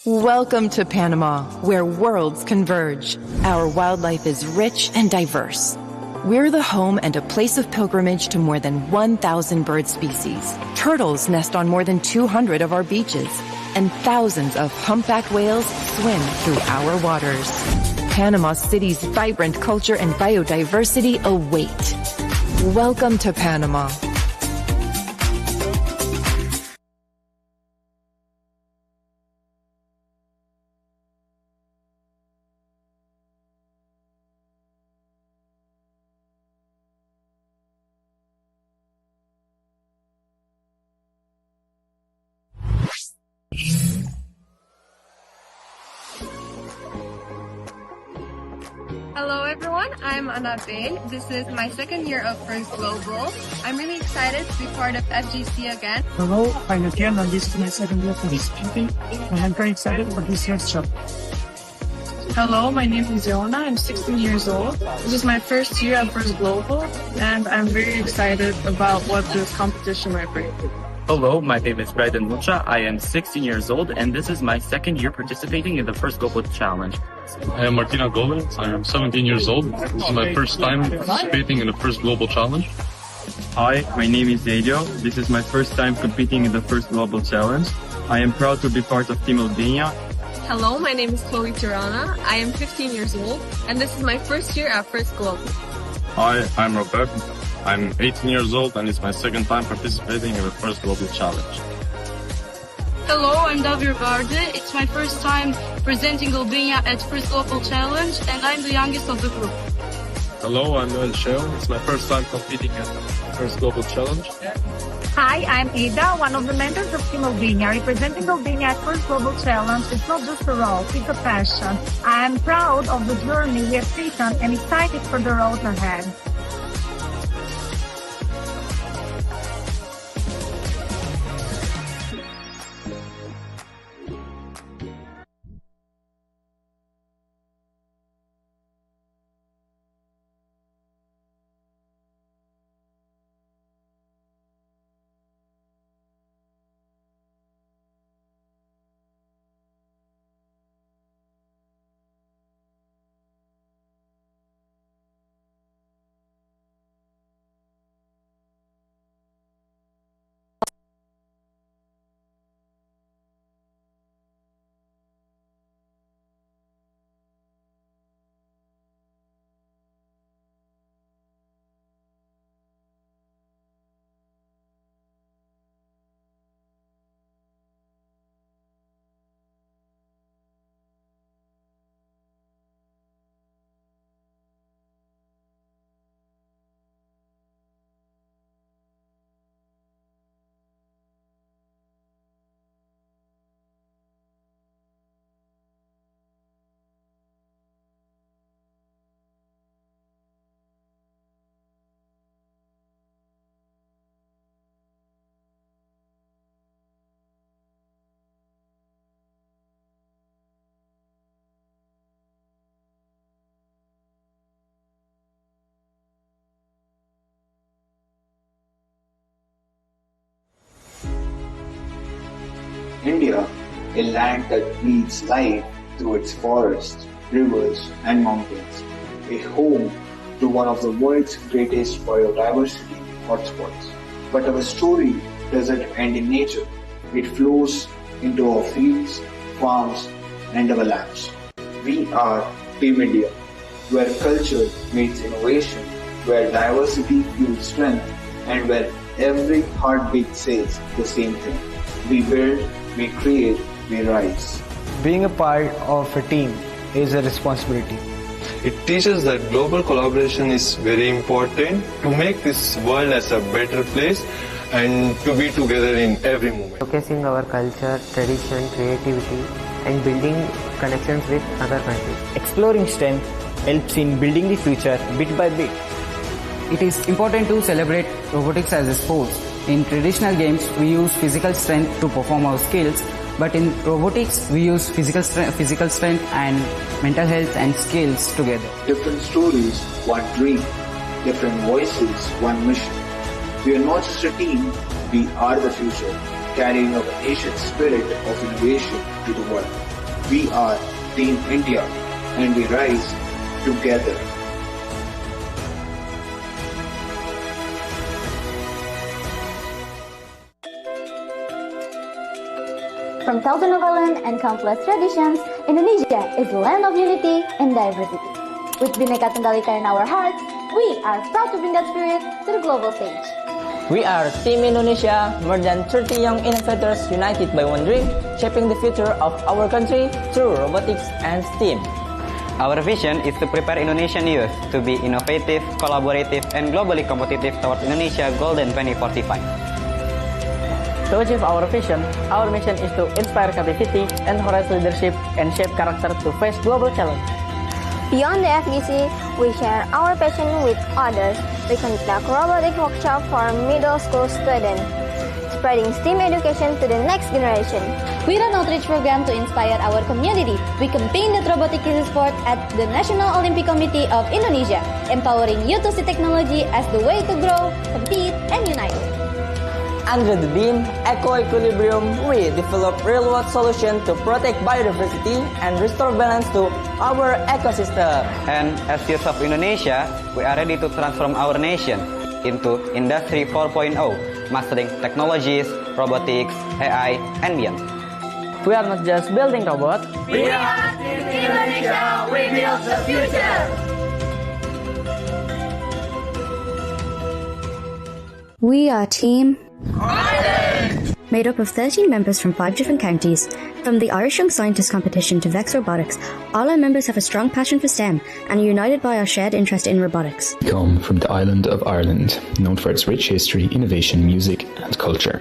Welcome to Panama, where worlds converge. Our wildlife is rich and diverse. We're the home and a place of pilgrimage to more than 1,000 bird species. Turtles nest on more than 200 of our beaches, and thousands of humpback whales swim through our waters. Panama City's vibrant culture and biodiversity await. Welcome to Panama.
Hello everyone, I'm Annabelle. This is my second year of First Global. I'm really excited to be part of FGC again.
Hello, I'm Etienne and this is my second year for this meeting and I'm very excited for this year's show.
Hello, my name is Yona. I'm 16 years old. This is my first year at First Global and I'm very excited about what this competition might bring.
Hello, my name is Brandon Mucha. I am 16 years old, and this is my second year participating in the first Global Challenge.
I am Martina Gomez. I am 17 years old. This is my first time participating in the first Global Challenge.
Hi, my name is Elio. This is my first time competing in the first Global Challenge. I am proud to be part of Team Albania.
Hello, my name is Chloe Tirana. I am 15 years old, and this is my first year at First Global.
Hi, I'm Robert. I'm 18 years old, and it's my second time participating in the first Global Challenge.
Hello, I'm Davir Garde. It's my first time presenting Albania at First Global Challenge, and I'm the youngest of the group.
Hello, I'm Noel Sheo. It's my first time competing at the first Global Challenge.
Hi, I'm Ada, one of the members of Team Albania. Representing Albania at First Global Challenge is not just a role, it's a passion. I am proud of the journey we have taken and excited for the road ahead.
India, a land that breathes life through its forests, rivers, and mountains, a home to one of the world's greatest biodiversity hotspots. But our story doesn't end in nature. It flows into our fields, farms, and our labs. We are Team India, where culture meets innovation, where diversity fuels strength, and where every heartbeat says the same thing. We build, we create, we rise.
Being a part of a team is a responsibility.
It teaches that global collaboration is very important to make this world as a better place and to be together in every moment.
Showcasing our culture, tradition, creativity, and building connections with other countries.
Exploring strength helps in building the future bit by bit.
It is important to celebrate robotics as a sport. In traditional games, we use physical strength to perform our skills, but in robotics, we use physical strength and mental health and skills together.
Different stories, one dream. Different voices, one mission. We are not just a team, we are the future, carrying our nation's spirit of innovation to the world. We are Team India, and we rise together.
From thousands of islands and countless traditions, Indonesia is the land of unity and diversity. With Bhinneka Tunggal Ika in our hearts, we are proud to bring that spirit to the global stage.
We are Team Indonesia, more than 30 young innovators united by one dream, shaping the future of our country through robotics and STEAM.
Our vision is to prepare Indonesian youth to be innovative, collaborative, and globally competitive towards Indonesia Golden 2045.
To achieve our vision, our mission is to inspire creativity, encourage leadership, and shape character to face global challenge.
Beyond the FGC, we share our passion with others. We conduct robotic workshop for middle school students, spreading STEAM education to the next generation. We run outreach program to inspire our community. We campaign that robotics is a sport at the National Olympic Committee of Indonesia, empowering youth to see technology as the way to grow, compete, and unite.
under the theme Eco-Equilibrium, we develop real-world solutions to protect biodiversity and restore balance to our ecosystem.
And as youth of Indonesia, we are ready to transform our nation into Industry 4.0, mastering technologies, robotics, AI, and beyond.
We are not just building robots.
We are Team Indonesia. We build the future.
We are Team Ireland, made up of 13 members from 5 different counties. From the Irish Young Scientist competition to Vex Robotics, all our members have a strong passion for STEM and are united by our shared interest in robotics.
We come from the island of Ireland, known for its rich history, innovation, music and culture.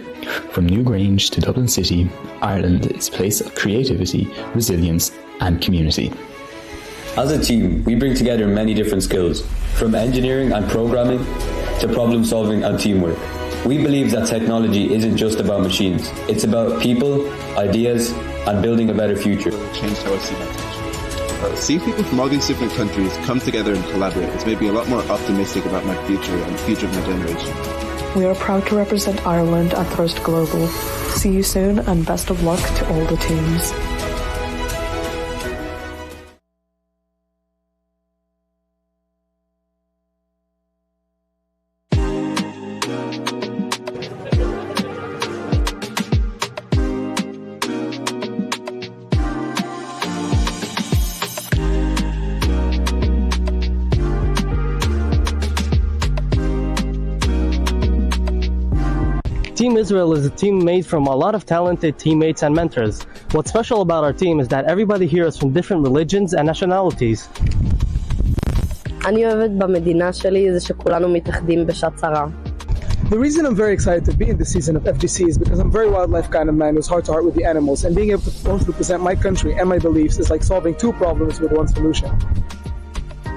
From Newgrange to Dublin City, Ireland is a place of creativity, resilience and community.
As a team, we bring together many different skills, from engineering and programming to problem solving and teamwork. We believe that technology isn't just about machines. It's about people, ideas, and building a better future.
Changed how I see my country. Seeing people from all these different countries come together and collaborate has made me a lot more optimistic about my future and the future of my generation.
We are proud to represent Ireland at Thirst Global. See you soon and best of luck to all the teams.
Team Israel is a team made from a lot of talented teammates and mentors. What's special about our team is that everybody here is from different religions and nationalities.
אני אוהבת במדינה שלי זה שכולנו מתאחדים בשעת צרה.
The reason I'm very excited to be in this season of FGC is because I'm a very wildlife kind of man who's heart to heart with the animals, and being able to represent my country and my beliefs is like solving two problems with one solution.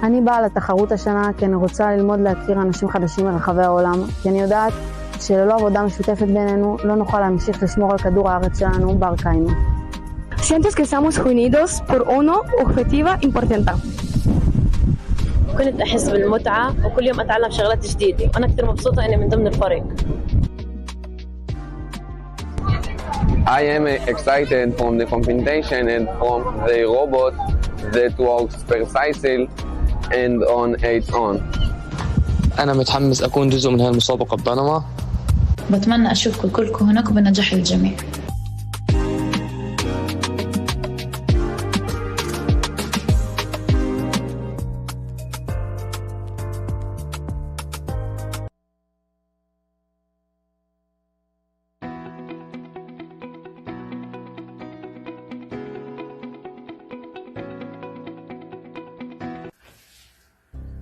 אני באה לתחרות השנה כי אני רוצה ללמוד להכיר אנשים חדשים מרחבי העולם, כי אני יודעת שללא עבודה משותפת בינינו לא נוכל להמשיך לשמור על כדור הארץ שלנו בר קיימא.
Siento que estamos unidos por una objetiva importante.
كنت أحس بالمتعة وكل يوم أتعلم شغلات جديدة وأنا كثير مبسوطة إني من ضمن الفريق.
I am excited from the competition and from the robot that works precisely and on its own.
أنا متحمس أكون جزء من هالمسابقة ببنما.
بتمنى أشوفكم كلكم هناك وبنجاح الجميع.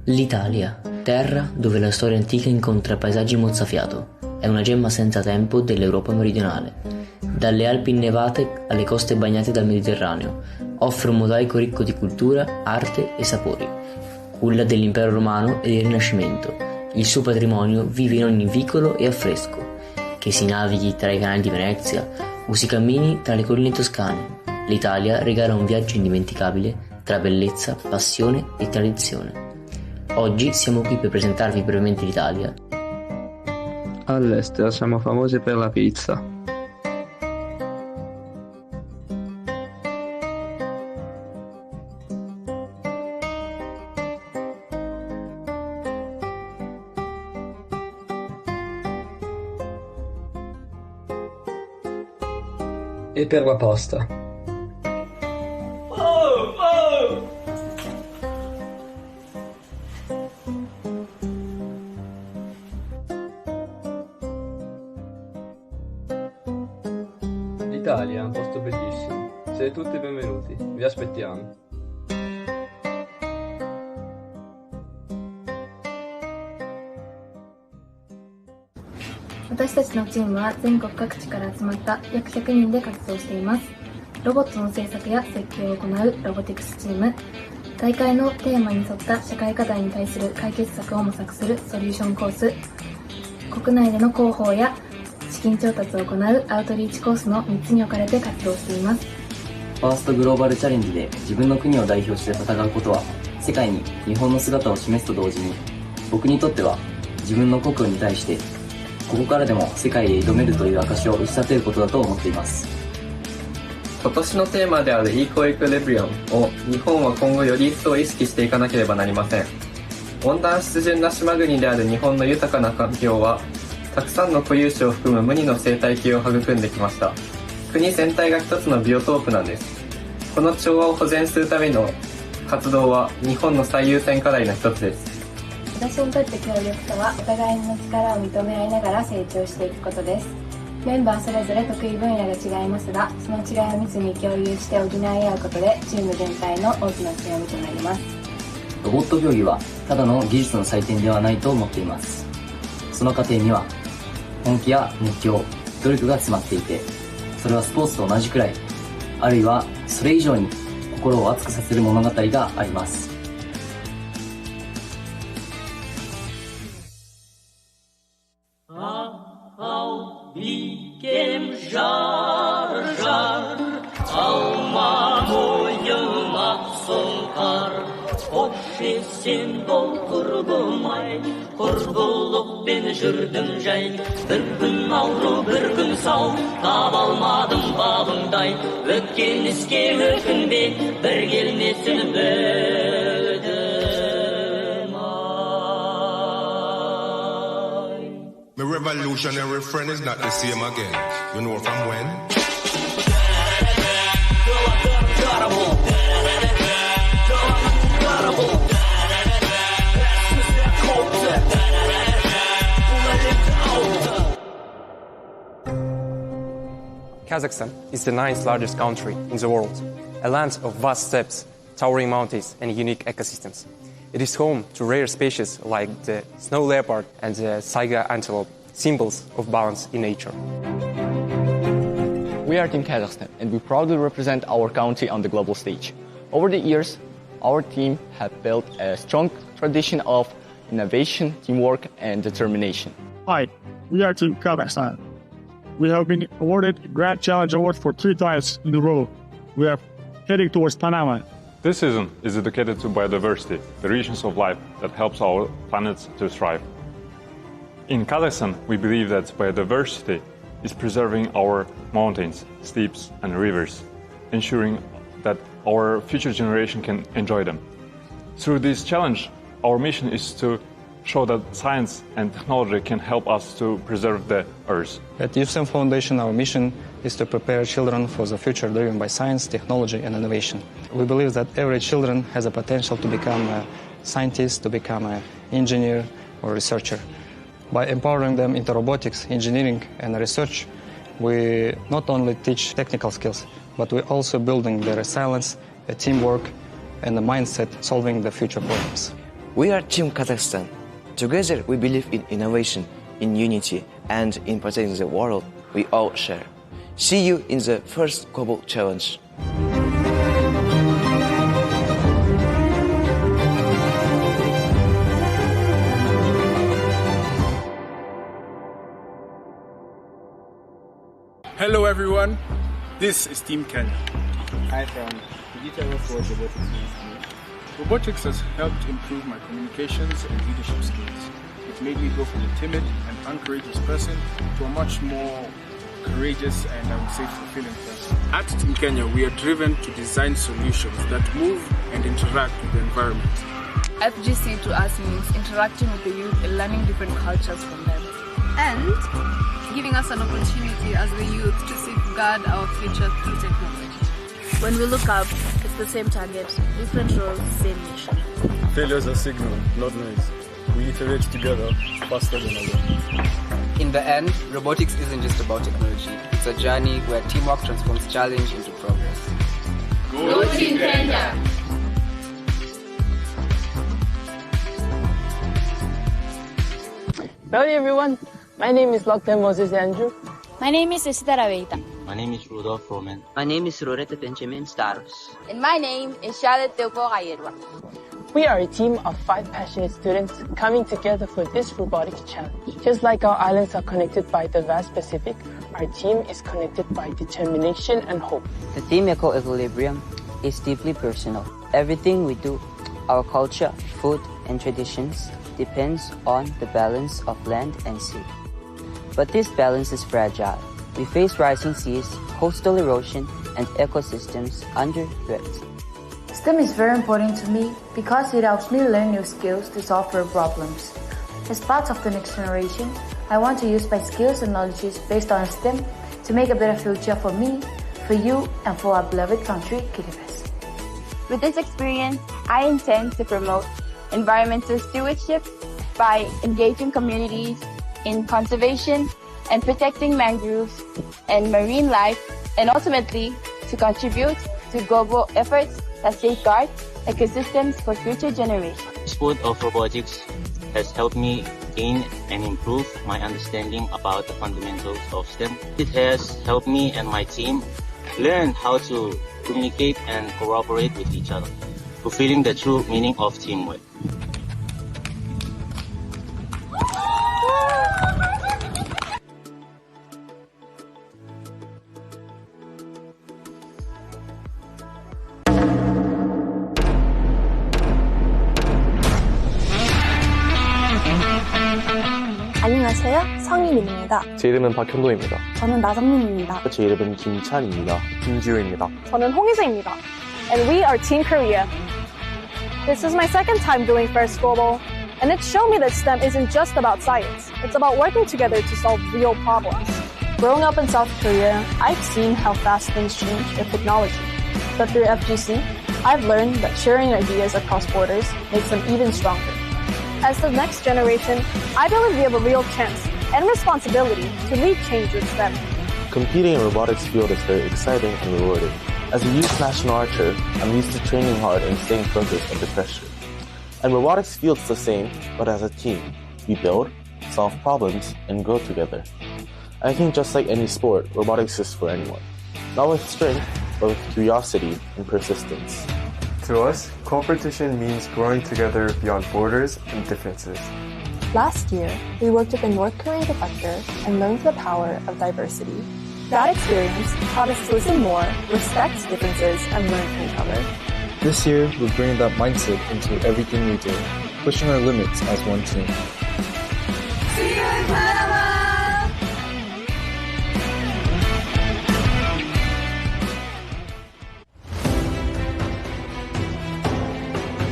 L'Italia, terra dove la storia antica incontra paesaggi mozzafiato, è una gemma senza tempo dell'Europa meridionale. Dalle Alpi innevate alle coste bagnate dal Mediterraneo, offre un mosaico ricco di cultura, arte e sapori. Culla dell'Impero Romano e del Rinascimento, il suo patrimonio vive in ogni vicolo e affresco, che si navighi tra i canali di Venezia o si cammini tra le colline toscane. L'Italia regala un viaggio indimenticabile tra bellezza, passione e tradizione. Oggi siamo qui per presentarvi brevemente l'Italia.
All'estero siamo famosi per la pizza.
E per la pasta.
L'Italia è un posto bellissimo. Siete tutti benvenuti. Vi aspettiamo.
私たちのチームは全国各地から集まった約100人で活動しています。ロボットの製作や設計を行うロボティクスチーム、大会のテーマに沿った社会課題に対する解決策を模索するソリューションコース、国内での広報や資金調達を行うアウトリーチコースの3つに分かれて活動しています。
ファーストグローバルチャレンジで自分の国を代表して戦うことは、世界に日本の姿を示すと同時に、僕にとっては自分の故郷に対して
ここからでも世界へ挑めるという証を打ち立てることだと思っています。
今年のテーマであるイコイクリブリアムを日本は今後より一層意識していかなければなりません。温暖湿潤な島国である日本の豊かな環境はたくさんの固有種を含む無二の生態系を育んできました。国全体が一つのビオトープなんです。この調和を保全するための活動は日本の最優先課題の一つです。
私にとって協力とはお互いの力を認め合いながら成長していくことです。メンバーそれぞれ得意分野が違いますが、その違いを密に共有して補い合うことでチーム全体の大きな強みとなります。
ロボット競技はただの技術の祭典ではないと思っています。その過程には本気や熱狂、努力が詰まっていて、それはスポーツと同じくらい、あるいはそれ以上に心を熱くさせる物語があります。
Kurgulukпен жүрдім жай, бір күн ауру, бір күн сау, таба алмадым бабыңдай, өткен іске өкінбе, бір келмесін бөдім ай.
My revolutionary friend is not the same again. You know from when?
Kazakhstan is the 9th largest country in the world, a land of vast steppes, towering mountains and unique ecosystems. It is home to rare species like the snow leopard and the saiga antelope, symbols of balance in nature.
We are Team Kazakhstan and we proudly represent our country on the global stage. Over the years, our team has built a strong tradition of innovation, teamwork and determination.
Hi, we are Team Kazakhstan. We have been awarded Grand Challenge Award for 3 times in a row. We are heading towards Panama.
This season is dedicated to biodiversity, the regions of life that helps our planet to thrive. In Kazakhstan, we believe that biodiversity is preserving our mountains, steppes and rivers, ensuring that our future generation can enjoy them. Through this challenge, our mission is to show that science and technology can help us to preserve the Earth.
At USM Foundation, our mission is to prepare children for the future driven by science, technology and innovation. We believe that every child has a potential to become a scientist, to become an engineer or researcher. By empowering them into robotics, engineering and research, we not only teach technical skills, but we're also building the resilience, a teamwork and a mindset solving the future problems.
We are Team Kazakhstan. Together we believe in innovation, in unity, and in protecting the world we all share. See you in the first global challenge.
Hello everyone, this is Team Kenya.
Hi from Digital Robotics.
Robotics has helped improve my communications and leadership skills. It made me go from a timid and uncourageous person to a much more courageous and I would say fulfilling person. At Team Kenya, we are driven to design solutions that move and interact with the environment.
FGC to us means interacting with the youth and learning different cultures from them.
And giving us an opportunity as the youth to safeguard our future through technology. When we look up, it's the same target, different roles, same mission.
Failures are signal, not noise. We iterate together, faster than ever.
In the end, robotics isn't just about technology. It's a journey where teamwork transforms challenge into progress.
Go Team Kenya!
Hello everyone, my name is Dr. Moses Andrew.
My name is Esther Aveita.
My name is Rudolf Roman.
My name is Roretta Benjamin Staros.
And my name is Charlotte Teopo Kayerwa.
We are a team of 5 passionate students coming together for this robotics challenge. Just like our islands are connected by the vast Pacific, our team is connected by determination and hope.
The Team Eco-Equilibrium is deeply personal. Everything we do, our culture, food, and traditions depends on the balance of land and sea. But this balance is fragile. We face rising seas, coastal erosion, and ecosystems under threat.
STEM is very important to me because it helps me learn new skills to solve real problems. As part of the next generation, I want to use my skills and knowledges based on STEM to make a better future for me, for you, and for our beloved country, Kiribati.
With this experience, I intend to promote environmental stewardship by engaging communities in conservation and protecting mangroves and marine life, and ultimately to contribute to global efforts that safeguard ecosystems for future generations.
The sport of robotics has helped me gain and improve my understanding about the fundamentals of STEM. It has helped me and my team learn how to communicate and cooperate with each other, fulfilling the true meaning of teamwork.
안녕하세요. 성인입니다.
제 이름은 박현도입니다.
저는 나정민입니다.
제 이름은 김찬입니다. 김지우입니다.
저는 홍희세입니다. And we are Team Korea. This is my second time doing First Global, and it showed me that STEM isn't just about science. It's about working together to solve real problems. Growing up in South Korea, I've seen how fast things change with technology. But through FGC, I've learned that sharing ideas across borders makes them even stronger. As the next generation, I believe we have a real chance and responsibility to lead change with STEM.
Competing in robotics field is very exciting and rewarding. As a youth national archer, I'm used to training hard and staying focused under pressure. And robotics field's the same, but as a team. We build, solve problems, and grow together. I think just like any sport, robotics is for anyone. Not with strength, but with curiosity and persistence.
To us, competition means growing together beyond borders and differences.
Last year, we worked with a North Korean defector and learned the power of diversity. That experience taught us to listen more, respect differences, and learn from each other.
This year, we're bringing that mindset into everything we do, pushing our limits as one team.
See you in Panama!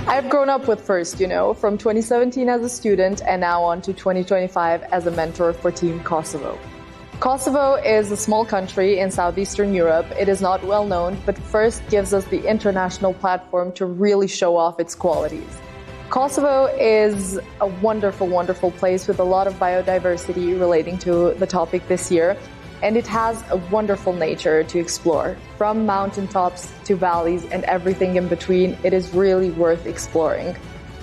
I've grown up with FIRST, from 2017 as a student and now on to 2025 as a mentor for Team Kosovo. Kosovo is a small country in southeastern Europe. It is not well known, but FIRST gives us the international platform to really show off its qualities. Kosovo is a wonderful, wonderful place with a lot of biodiversity relating to the topic this year. And it has a wonderful nature to explore. From mountaintops to valleys and everything in between, it is really worth exploring.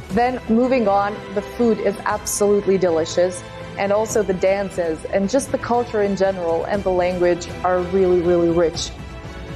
Then moving on, the food is absolutely delicious, and also the dances and just the culture in general and the language are really, really rich.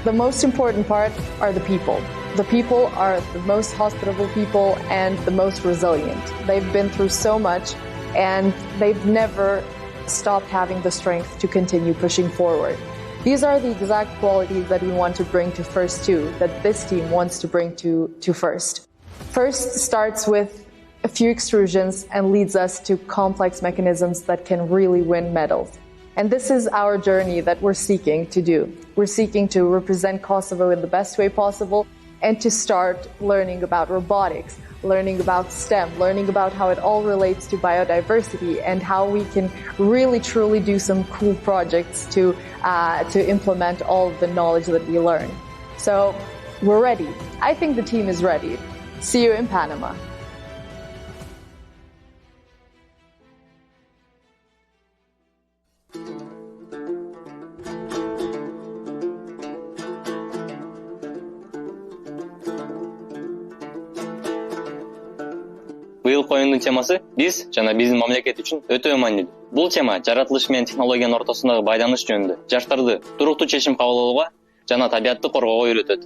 The most important part are the people. The people are the most hospitable people and the most resilient. They've been through so much and they've never stopped having the strength to continue pushing forward. These are the exact qualities that we want to bring to FIRST too, that this team wants to bring to FIRST. FIRST starts with a few extrusions and leads us to complex mechanisms that can really win medals. And this is our journey that we're seeking to do. We're seeking to represent Kosovo in the best way possible and to start learning about robotics, learning about STEM, learning about how it all relates to biodiversity and how we can really truly do some cool projects to implement all of the knowledge that we learn. So we're ready. I think the team is ready. See you in Panama.
Быйылкы оюндун темасы биз жана биздин мамлекет үчүн өтө маанилүү. Бул тема жаратылыш менен технологиянын ортосундагы байланыш жөнүндө жаштарды туруктуу чечим кабыл алууга жана табиатты коргоого үйрөтөт.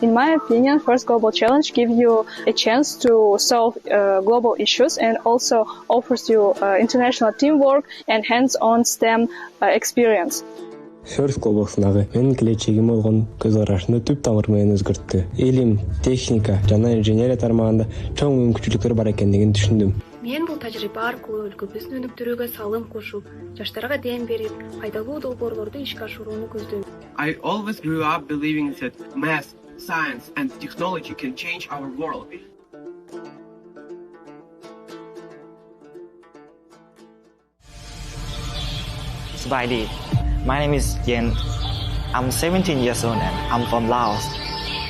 In my opinion, First Global Challenge gives you a chance to solve global issues and also offers you international teamwork and hands-on STEM experience.
First Global сынагы менин келечегим болгон көз карашымды түп тамыр менен өзгөрттү. Илим, техника жана инженерия тармагында чоң мүмкүнчүлүктөр бар экендигин түшүндүм.
Мен бұл тәжірибе арқылы өлкөбүздүн өнүктүрүүгө салым кошуп, жаштарга дем берип, пайдалуу долбоорлорду ишке ашырууну көздөйм.
I always grew up believing that math, science, and technology can change our world.
Swaidi. My name is Yen. I'm 17 years old and I'm from Laos.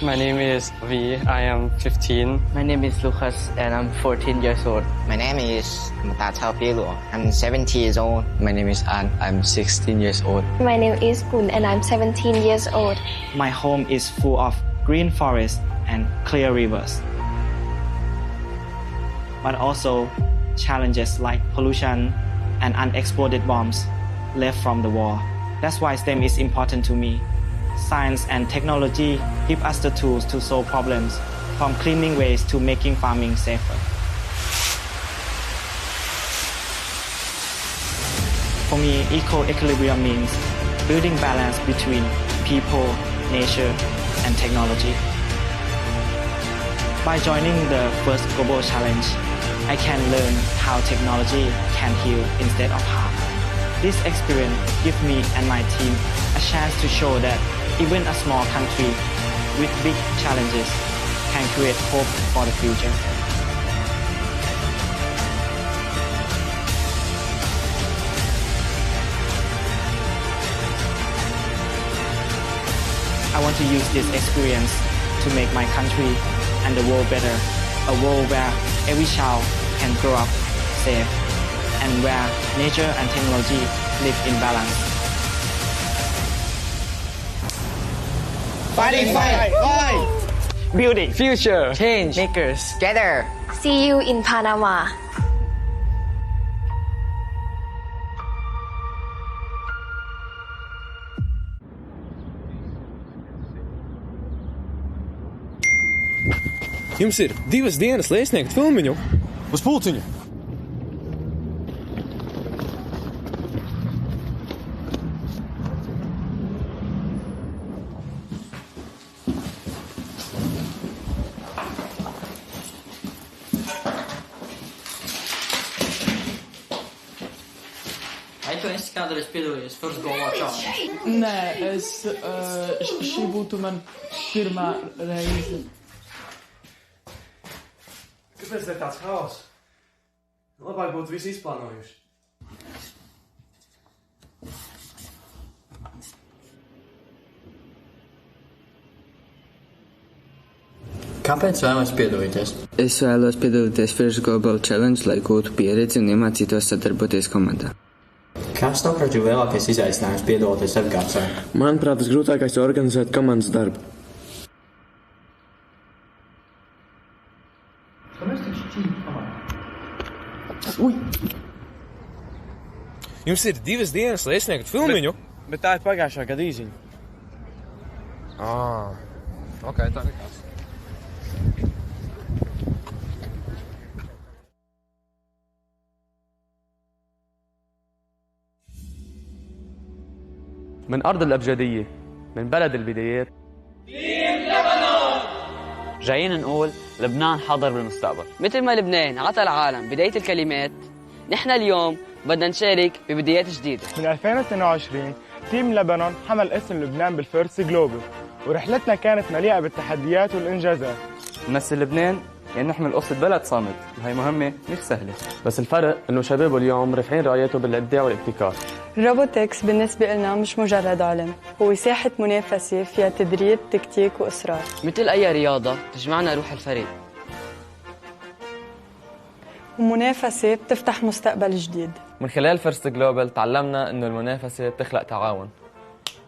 My name is V. I am 15.
My name is Lucas and I'm 14 years old.
My name is Mata Chao Pilu. I'm 70 years old.
My name is An. I'm 16 years old.
My name is Kun and I'm 17 years old.
My home is full of green forests and clear rivers. But also challenges like pollution and unexploded bombs left from the war. That's why STEM is important to me. Science and technology give us the tools to solve problems, from cleaning waste to making farming safer. For me, eco-equilibrium means building balance between people, nature, and technology. By joining the first global challenge, I can learn how technology can heal instead of harm. This experience gives me and my team a chance to show that even a small country with big challenges can create hope for the future. I want to use this experience to make my country and the world better, a world where every child can grow up safe and where nature and technology live in balance.
Fighting, fight!
Building
future,
change makers
together.
See you in Panama.
Jums ir 2 dienas, lai iesniegtu filmiņu uz pulciņu.
Kādreiz piedalījies First Global Challenge?
Nē, šī būtu man pirmā reize.
Kāpēc te tāds haoss? Labāk būtu visu izplānojuši.
Kāpēc vēlaties piedalīties?
Es vēlos piedalīties First Global Challenge, lai gūtu pieredzi un iemācītos sadarboties komandā.
Kas tavuprāt ir lielākais izaicinājums piedaloties advocacy?
Manuprāt, tas grūtākais ir organizēt komandas darbu.
Jums ir 2 dienas, lai iesniegtu filmiņu?
Bet tā ir pagājušā gada īziņa.
Ok, tā nekas.
من أرض الأبجدية، من بلد البدايات.
جايين نقول لبنان حاضر بالمستقبل. مثل ما لبنان عطى العالم بداية الكلمات، نحن اليوم بدنا نشارك ببدايات جديدة.
من 2022 تيم لبنان حمل اسم لبنان بالفيرست جلوبال، ورحلتنا كانت مليئة بالتحديات والإنجازات.
نمثل لبنان يعني نحمل قصة بلد صامد، وهي مهمة مش سهلة.
بس الفرق إنه شبابه اليوم رافعين راياته بالإبداع والابتكار.
روبوتكس بالنسبة لنا مش مجرد علم، هو ساحة منافسة فيها تدريب، تكتيك وإصرار.
مثل أي رياضة تجمعنا روح الفريق.
ومنافسة بتفتح مستقبل جديد.
من خلال فيرست جلوبال تعلمنا إنه المنافسة بتخلق تعاون.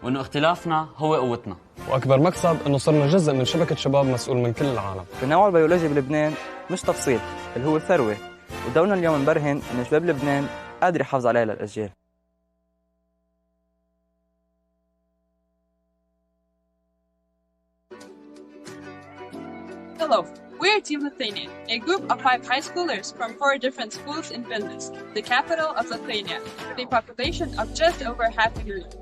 وإنه اختلافنا هو قوتنا.
وأكبر مكسب إنه صرنا جزء من شبكة شباب مسؤول من كل العالم.
التنوع البيولوجي بلبنان مش تفصيل، اللي هو ثروة، ودورنا اليوم نبرهن إن شباب لبنان قادر يحافظ عليها للأجيال.
Hello, we're Team Lithuania, a group of 5 high schoolers from 4 different schools in Vilnius, the capital of Lithuania, with a population of just over 500,000.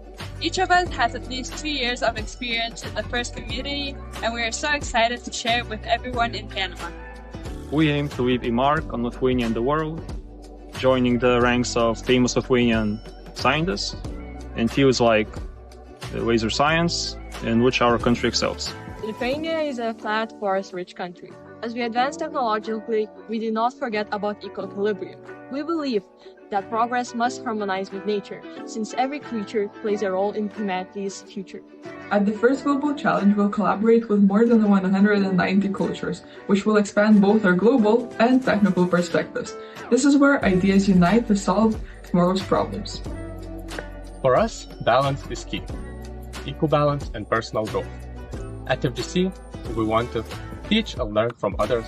Each of us has at least 2 years of experience in the FIRST community, and we are so excited to share it with everyone in Panama.
we aim to leave a mark on Lithuania in the world, joining the ranks of famous Lithuanian scientists in fields like laser science, in which our country excels.
Lithuania is a flat, forest-rich country. As we advance technologically, we do not forget about equilibrium. We believe that progress must harmonize with nature, since every creature plays a role in humanity's future.
At the first Global Challenge, we'll collaborate with more than 190 cultures, which will expand both our global and technical perspectives. This is where ideas unite to solve tomorrow's problems.
For us, balance is key. Equal balance and personal growth. At FGC, we want to teach and learn from others,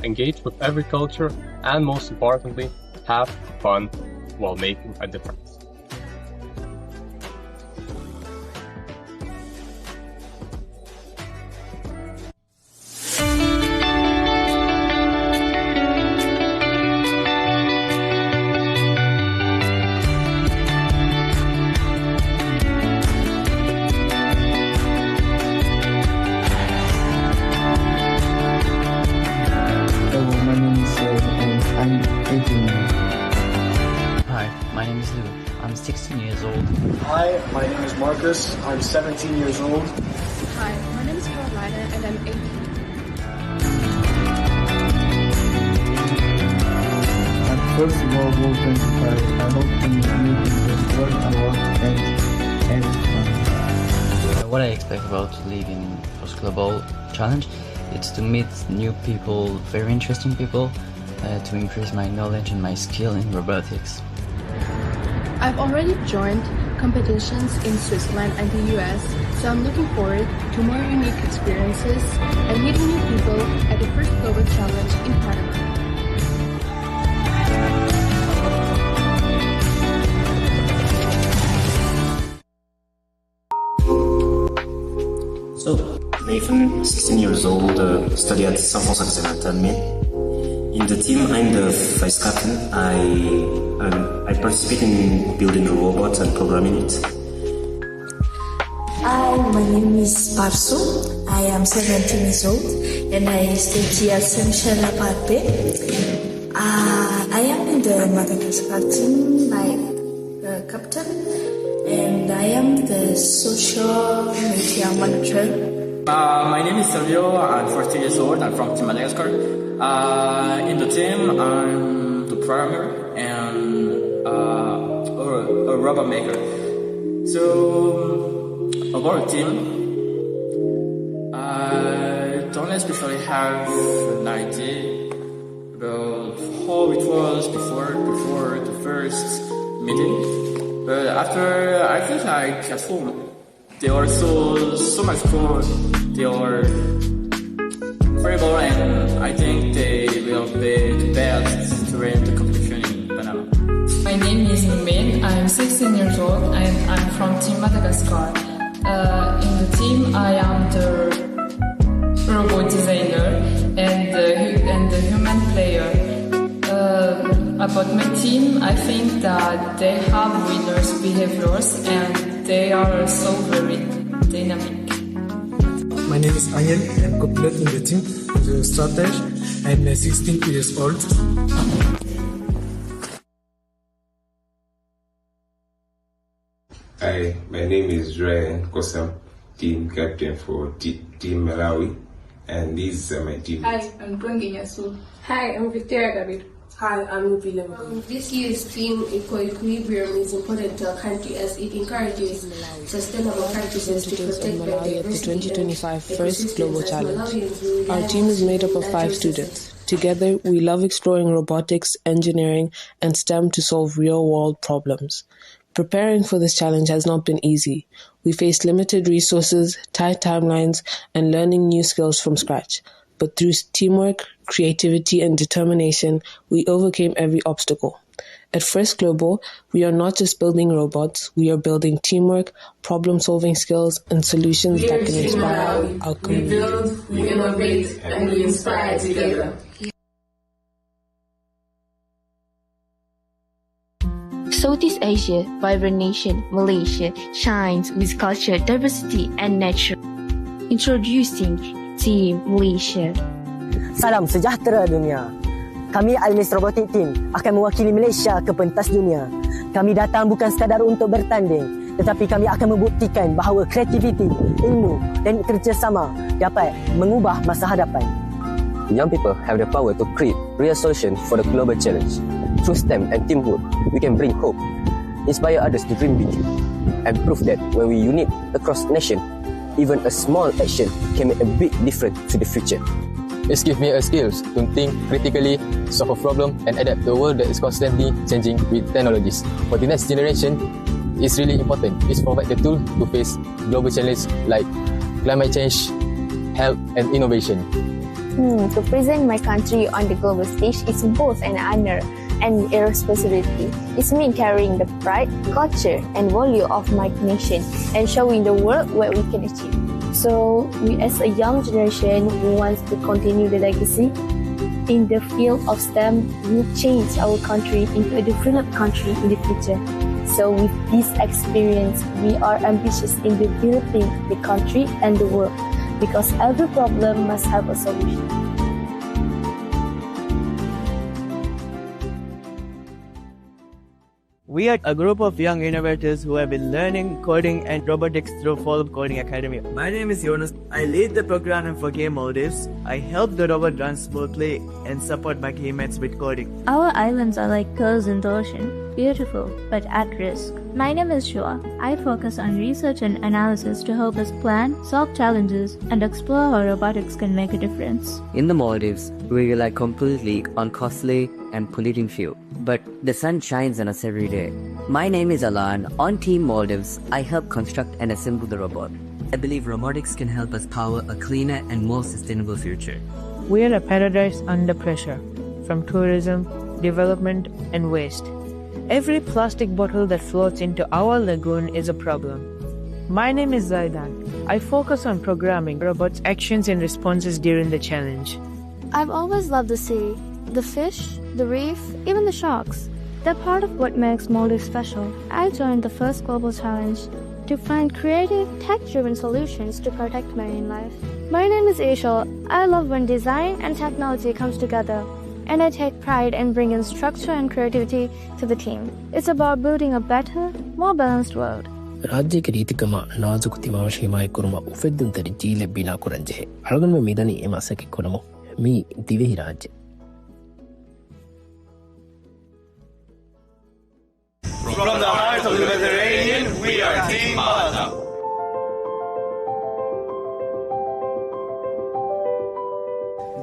engage with every culture, and most importantly, have fun while making a difference.
I'm 16 years old.
Hi, my name is Marcus. I'm 17 years old.
Hi, my name is Carolina and I'm 18.
And first of all, welcome to Paris. I hope to meet you work a lot and fun.
What I expect about leaving First Global Challenge is to meet new people, very interesting people, to increase my knowledge and my skill in robotics.
I've already joined competitions in Switzerland and the US, so I'm looking forward to more unique experiences and meeting new people at the First Global Challenge in Panama.
So, Nathan, 16 years old, study at San Francisco Xavier. In the team, I'm the vice captain. I participate in building a robot and programming it.
Hi, my name is Parsu. I am 17 years old and I study at Saint-Michel Parpe. I am in the Madagascar team, like the captain, and I am the social media manager.
My name is Silvio. I'm 14 years old. I'm from Team Madagascar. In the team, I'm the programmer and a robot maker. So, about the team, I don't especially have an idea about how it was before the first meeting. But after, I feel like at home. They are so much cool. They are very cool, and I think they will be the best to win the competition in Panama.
My name is Numen. I'm 16 years old and I'm from Team Madagascar. In the team, I am the robot designer and the human player. About my team, I think that they have winners' behaviors and they are so very dynamic.
My name is Angel. I'm co-pilot in the team, the strategist. I'm 16 years old.
Hi, my name is Ryan Kosam, team captain for Team Malawi, and these are my teammates.
Hi, I'm Blangi Yasu.
Hi, I'm Victoria David.
Hi, I'm William.
This year's theme, equilibrium, is important to our country as it encourages sustainable practices to protect
Malawi at the 2025 First Global Challenge. Our team is made up of 5 students. Together, we love exploring robotics, engineering, and STEM to solve real-world problems. Preparing for this challenge has not been easy. We faced limited resources, tight timelines, and learning new skills from scratch. But through teamwork, creativity, and determination, we overcame every obstacle. At First Global, we are not just building robots, we are building teamwork, problem-solving skills, and solutions that can inspire our community.
We build, we innovate, and we inspire together.
Southeast Asia, vibrant nation, Malaysia, shines with culture, diversity, and nature. Introducing Team Malaysia.
Salam sejahtera dunia. Kami Almis Robotic Team akan mewakili Malaysia ke pentas dunia. Kami datang bukan sekadar untuk bertanding, tetapi kami akan membuktikan bahawa kreativiti, ilmu dan kerjasama dapat mengubah masa hadapan.
Young people have the power to create real solutions for the global challenge. Through STEM and teamwork, we can bring hope, inspire others to dream big, and prove that when we unite across nation, even a small action can make a big difference to the future.
It's give me a skills to think critically, solve a problem, and adapt to a world that is constantly changing with technologies. For the next generation, it's really important. It's provide the tool to face global challenges like climate change, health, and innovation.
To present my country on the global stage is both an honor and a responsibility. It's me carrying the pride, culture, and value of my nation and showing the world what we can achieve. So we as a young generation who wants to continue the legacy in the field of STEM will change our country into a developed country in the future. So with this experience, we are ambitious in developing the country and the world because every problem must have a solution.
We are a group of young innovators who have been learning coding and robotics through Fall Coding Academy. My name is Jonas. I lead the program for Game Maldives. I help the robot run smoothly and support my teammates with coding.
Our islands are like pearls in the ocean, beautiful but at risk. My name is Shua. I focus on research and analysis to help us plan, solve challenges, and explore how robotics can make a difference.
In the Maldives, we rely completely on costly and polluting fuel, but the sun shines on us every day. My name is Alan. On Team Maldives, I help construct and assemble the robot. I believe robotics can help us power a cleaner and more sustainable future.
We are a paradise under pressure, from tourism, development, and waste. Every plastic bottle that floats into our lagoon is a problem. My name is Zaidan. I focus on programming robots' actions and responses during the challenge.
I've always loved the sea, the fish, the reef, even the sharks. They're part of what makes Maldives special. I joined the first global challenge to find creative, tech-driven solutions to protect marine life. My name is Ishal. I love when design and technology comes together, and I take pride in bringing structure and creativity to the team. It's about building a better, more balanced world.
राज्य के रीति कमा नाजुक तिमाव शिमाय कुरमा उफेदुन तरी जीले बिना कुरंजे है अलगन में मीदानी एमासे के कुरमो मी दिवे ही राज्य
From the heart of the Mediterranean, we are Team Malta.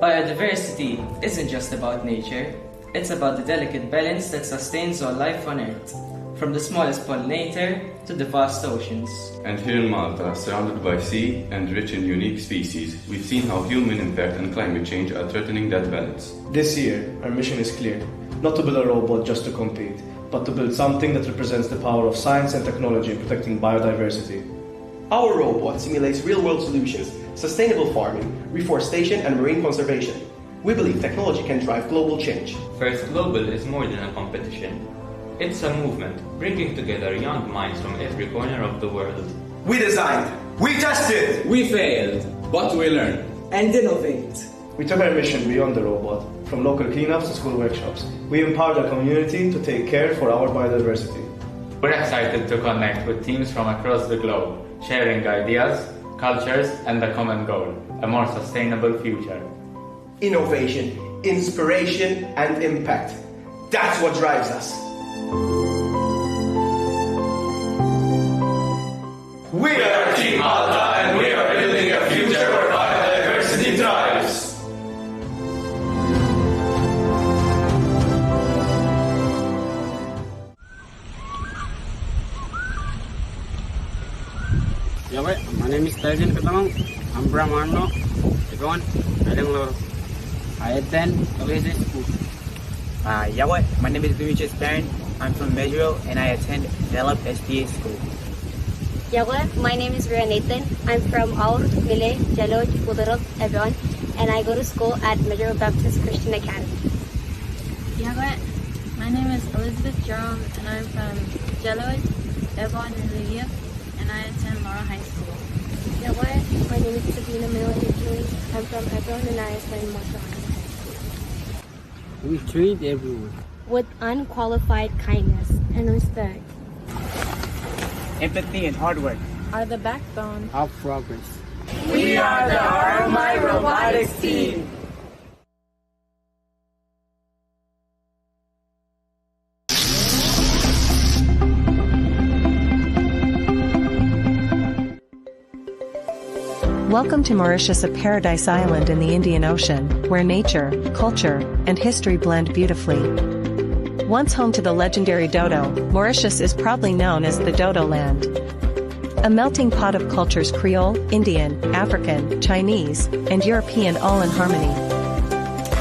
Biodiversity isn't just about nature, it's about the delicate balance that sustains all life on Earth, from the smallest pollinator to the vast oceans.
And here in Malta, surrounded by sea and rich in unique species, we've seen how human impact and climate change are threatening that balance.
This year, our mission is clear, not to build a robot just to compete, but to build something that represents the power of science and technology in protecting biodiversity.
Our robot simulates real-world solutions, sustainable farming, reforestation, and marine conservation. We believe technology can drive global change.
First Global is more than a competition. It's a movement, bringing together young minds from every corner of the world.
We designed, we tested,
we failed, but we learned
and innovate.
We took our mission beyond the robot, from local cleanups to school workshops. We empowered our community to take care for our biodiversity.
We're excited to connect with teams from across the globe, sharing ideas, cultures, and a common goal, a more sustainable future.
Innovation, inspiration, and impact. That's what drives us.
We are Team Malta, and we are building a future where biodiversity thrives.
Yeah, wait. My name is Tajan Katamang. I'm from Arno. Everyone, I attend Belize School.
Yeah, what? My name is Dimitri Stern. I'm from Medjugorje and I attend Develop SDA School.
Yawa, my name is Rhea Nathan. I'm from Aur, Mile, Jaloj, Pudarok, everyone, and I go to school at Medjugorje Baptist Christian Academy.
Yawa, my name is Elizabeth Jerome and I'm from Jaloj, Evon, and Lviv, and I attend Laura High School.
Yawa, my name is Sabina Miller. I'm from Hebron and I attend Moshe High.
We treat everyone
with unqualified kindness and respect.
Empathy and hard work
are the backbone
of progress.
We are the RMI Robotics team.
Welcome to Mauritius, a paradise island in the Indian Ocean, where nature, culture, and history blend beautifully. Once home to the legendary dodo, Mauritius is proudly known as the Dodo Land. A melting pot of cultures: Creole, Indian, African, Chinese, and European, all in harmony.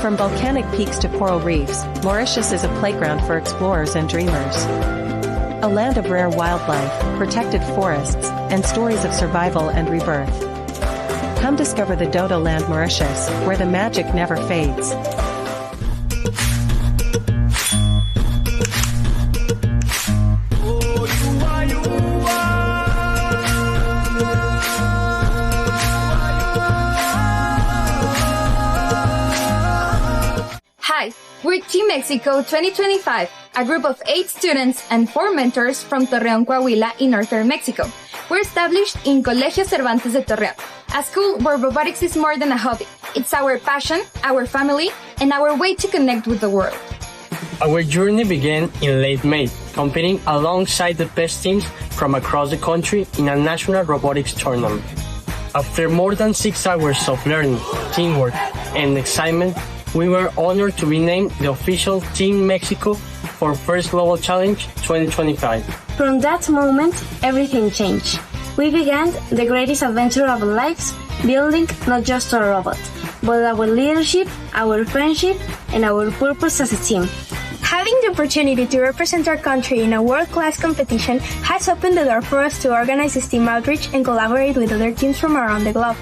From volcanic peaks to coral reefs, Mauritius is a playground for explorers and dreamers. A land of rare wildlife, protected forests, and stories of survival and rebirth. Come discover the Dodo Land, Mauritius, where the magic never fades.
Hi, we're Team Mexico 2025, a group of 8 students and 4 mentors from Torreón, Coahuila in northern Mexico. We're established in Colegio Cervantes de Torreón, a school where robotics is more than a hobby. It's our passion, our family, and our way to connect with the world.
Our journey began in late May, competing alongside the best teams from across the country in a national robotics tournament. After more than 6 hours of learning, teamwork, and excitement, we were honored to be named the official Team Mexico for First Global Challenge 2025.
From that moment, everything changed. We began the greatest adventure of our lives, building not just a robot, but our leadership, our friendship, and our purpose as a team.
Having the opportunity to represent our country in a world-class competition has opened the door for us to organize a team outreach and collaborate with other teams from around the globe.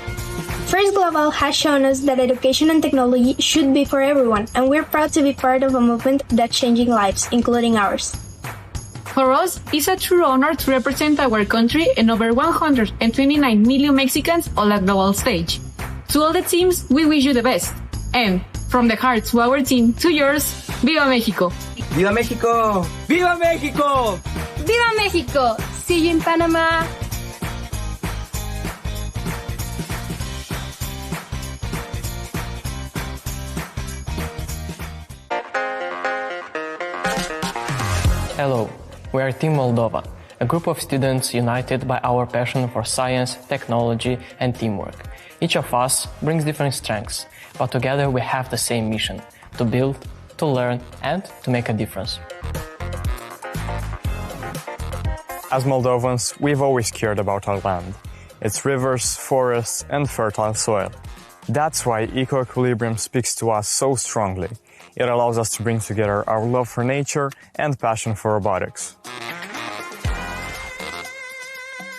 First Global has shown us that education and technology should be for everyone, and we're proud to be part of a movement that's changing lives, including ours.
For us, it's a true honor to represent our country and over 129 million Mexicans on a global stage. To all the teams, we wish you the best. And from the heart to our team, to yours, Viva Mexico!
Viva Mexico! Viva Mexico!
Viva Mexico! See you in Panama!
Hello, we are Team Moldova, a group of students united by our passion for science, technology, and teamwork. Each of us brings different strengths, but together we have the same mission: to build, to learn, and to make a difference.
As Moldovans, we've always cared about our land, its rivers, forests, and fertile soil. That's why eco-equilibrium speaks to us so strongly. It allows us to bring together our love for nature and passion for robotics.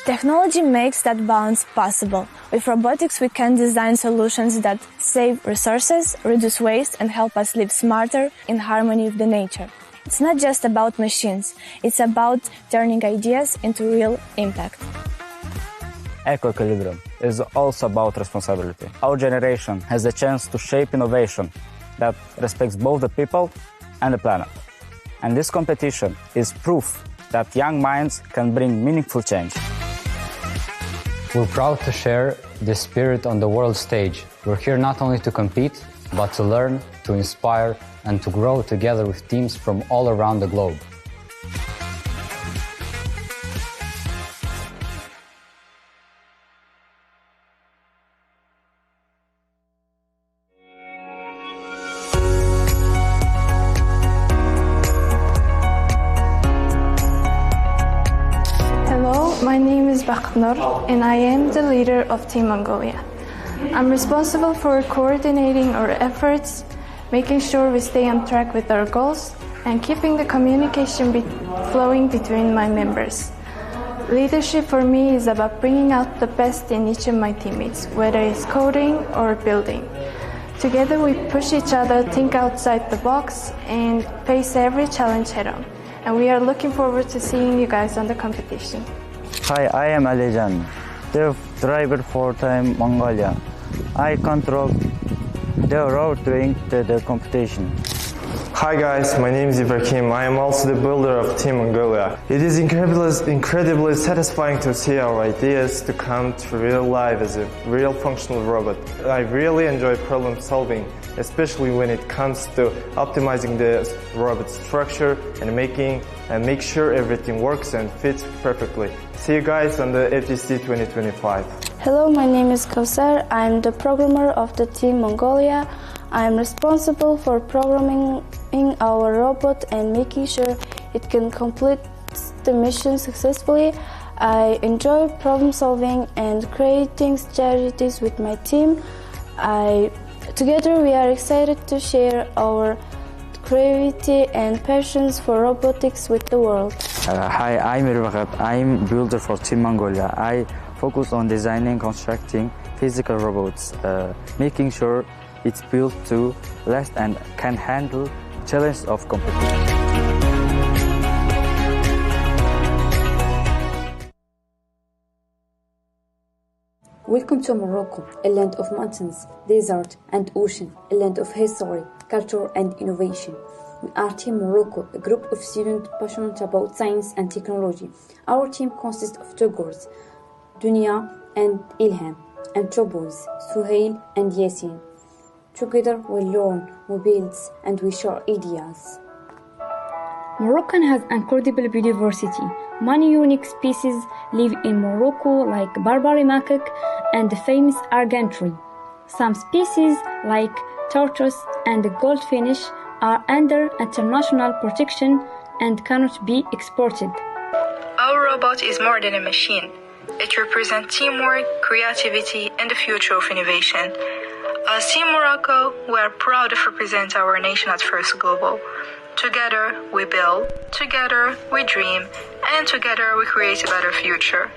Technology makes that balance possible. With robotics, we can design solutions that save resources, reduce waste, and help us live smarter in harmony with the nature. It's not just about machines. It's about turning ideas into real impact.
Eco-equilibrium is also about responsibility. Our generation has the chance to shape innovation that respects both the people and the planet. And this competition is proof that young minds can bring meaningful change.
We're proud to share this spirit on the world stage. We're here not only to compete, but to learn, to inspire, and to grow together with teams from all around the globe.
My name is Bakhnur, and I am the leader of Team Mongolia. I'm responsible for coordinating our efforts, making sure we stay on track with our goals, and keeping the communication flowing between my members. Leadership for me is about bringing out the best in each of my teammates, whether it's coding or building. Together we push each other, think outside the box, and face every challenge head-on. And we are looking forward to seeing you guys on the competition.
Hi, I am Alijan, the driver for Team Mongolia. I control the road to the competition.
Hi guys, my name is Ibrahim. I am also the builder of Team Mongolia. It is incredibly satisfying to see our ideas to come to real life as a real functional robot. I really enjoy problem solving, especially when it comes to optimizing the robot structure and make sure everything works and fits perfectly. See you guys on the FGC 2025.
Hello, my name is Kausar. I'm the programmer of the Team Mongolia. I'm responsible for programming our robot and making sure it can complete the mission successfully. I enjoy problem solving and creating strategies with my team. Together we are excited to share our creativity and passions for robotics with the world.
Hi, I'm Irwaqat. I'm builder for Team Mongolia. I focus on designing, constructing physical robots, making sure it's built to last and can handle challenges of competition.
Welcome to Morocco, a land of mountains, desert and ocean, a land of history, culture and innovation. We are Team Morocco, a group of students passionate about science and technology. Our team consists of two girls, Dunia and Ilham, and two boys, Suhail and Yasin. Together we learn, we build, and we share ideas.
Morocco has incredible biodiversity. Many unique species live in Morocco, like Barbary macaque and the famous argan tree. Some species, like tortoise and goldfinch, are under international protection and cannot be exported.
Our robot is more than a machine. It represents teamwork, creativity, and the future of innovation. As Team Morocco, we are proud to represent our nation at First Global. Together we build, together we dream, and together we create a better future.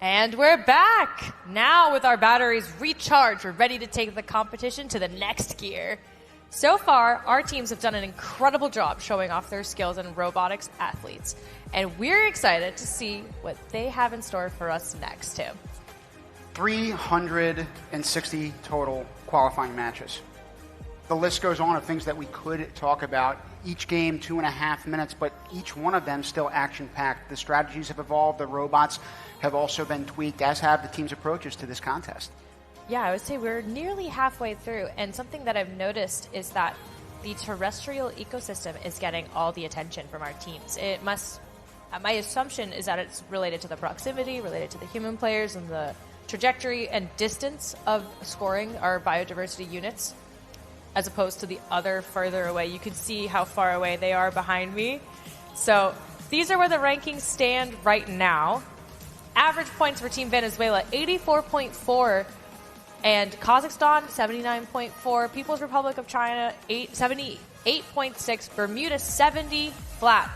And we're back! Now with our batteries recharged, we're ready to take the competition to the next gear. So far, our teams have done an incredible job showing off their skills in robotics athletes. And we're excited to see what they have in store for us next, Tim.
360 total qualifying matches. The list goes on of things that we could talk about. Each game, 2.5 minutes, but each one of them still action-packed. The strategies have evolved. The robots have also been tweaked, as have the team's approaches to this contest.
Yeah, I would say we're nearly halfway through, and something that I've noticed is that the terrestrial ecosystem is getting all the attention from our teams. It must, my assumption is that it's related to the proximity, related to the human players, and the trajectory and distance of scoring our biodiversity units, as opposed to the other further away. You can see how far away they are behind me. So these are where the rankings stand right now. Average points for Team Venezuela, 84.4, and Kazakhstan, 79.4, People's Republic of China, 78.6, Bermuda, 70 flat.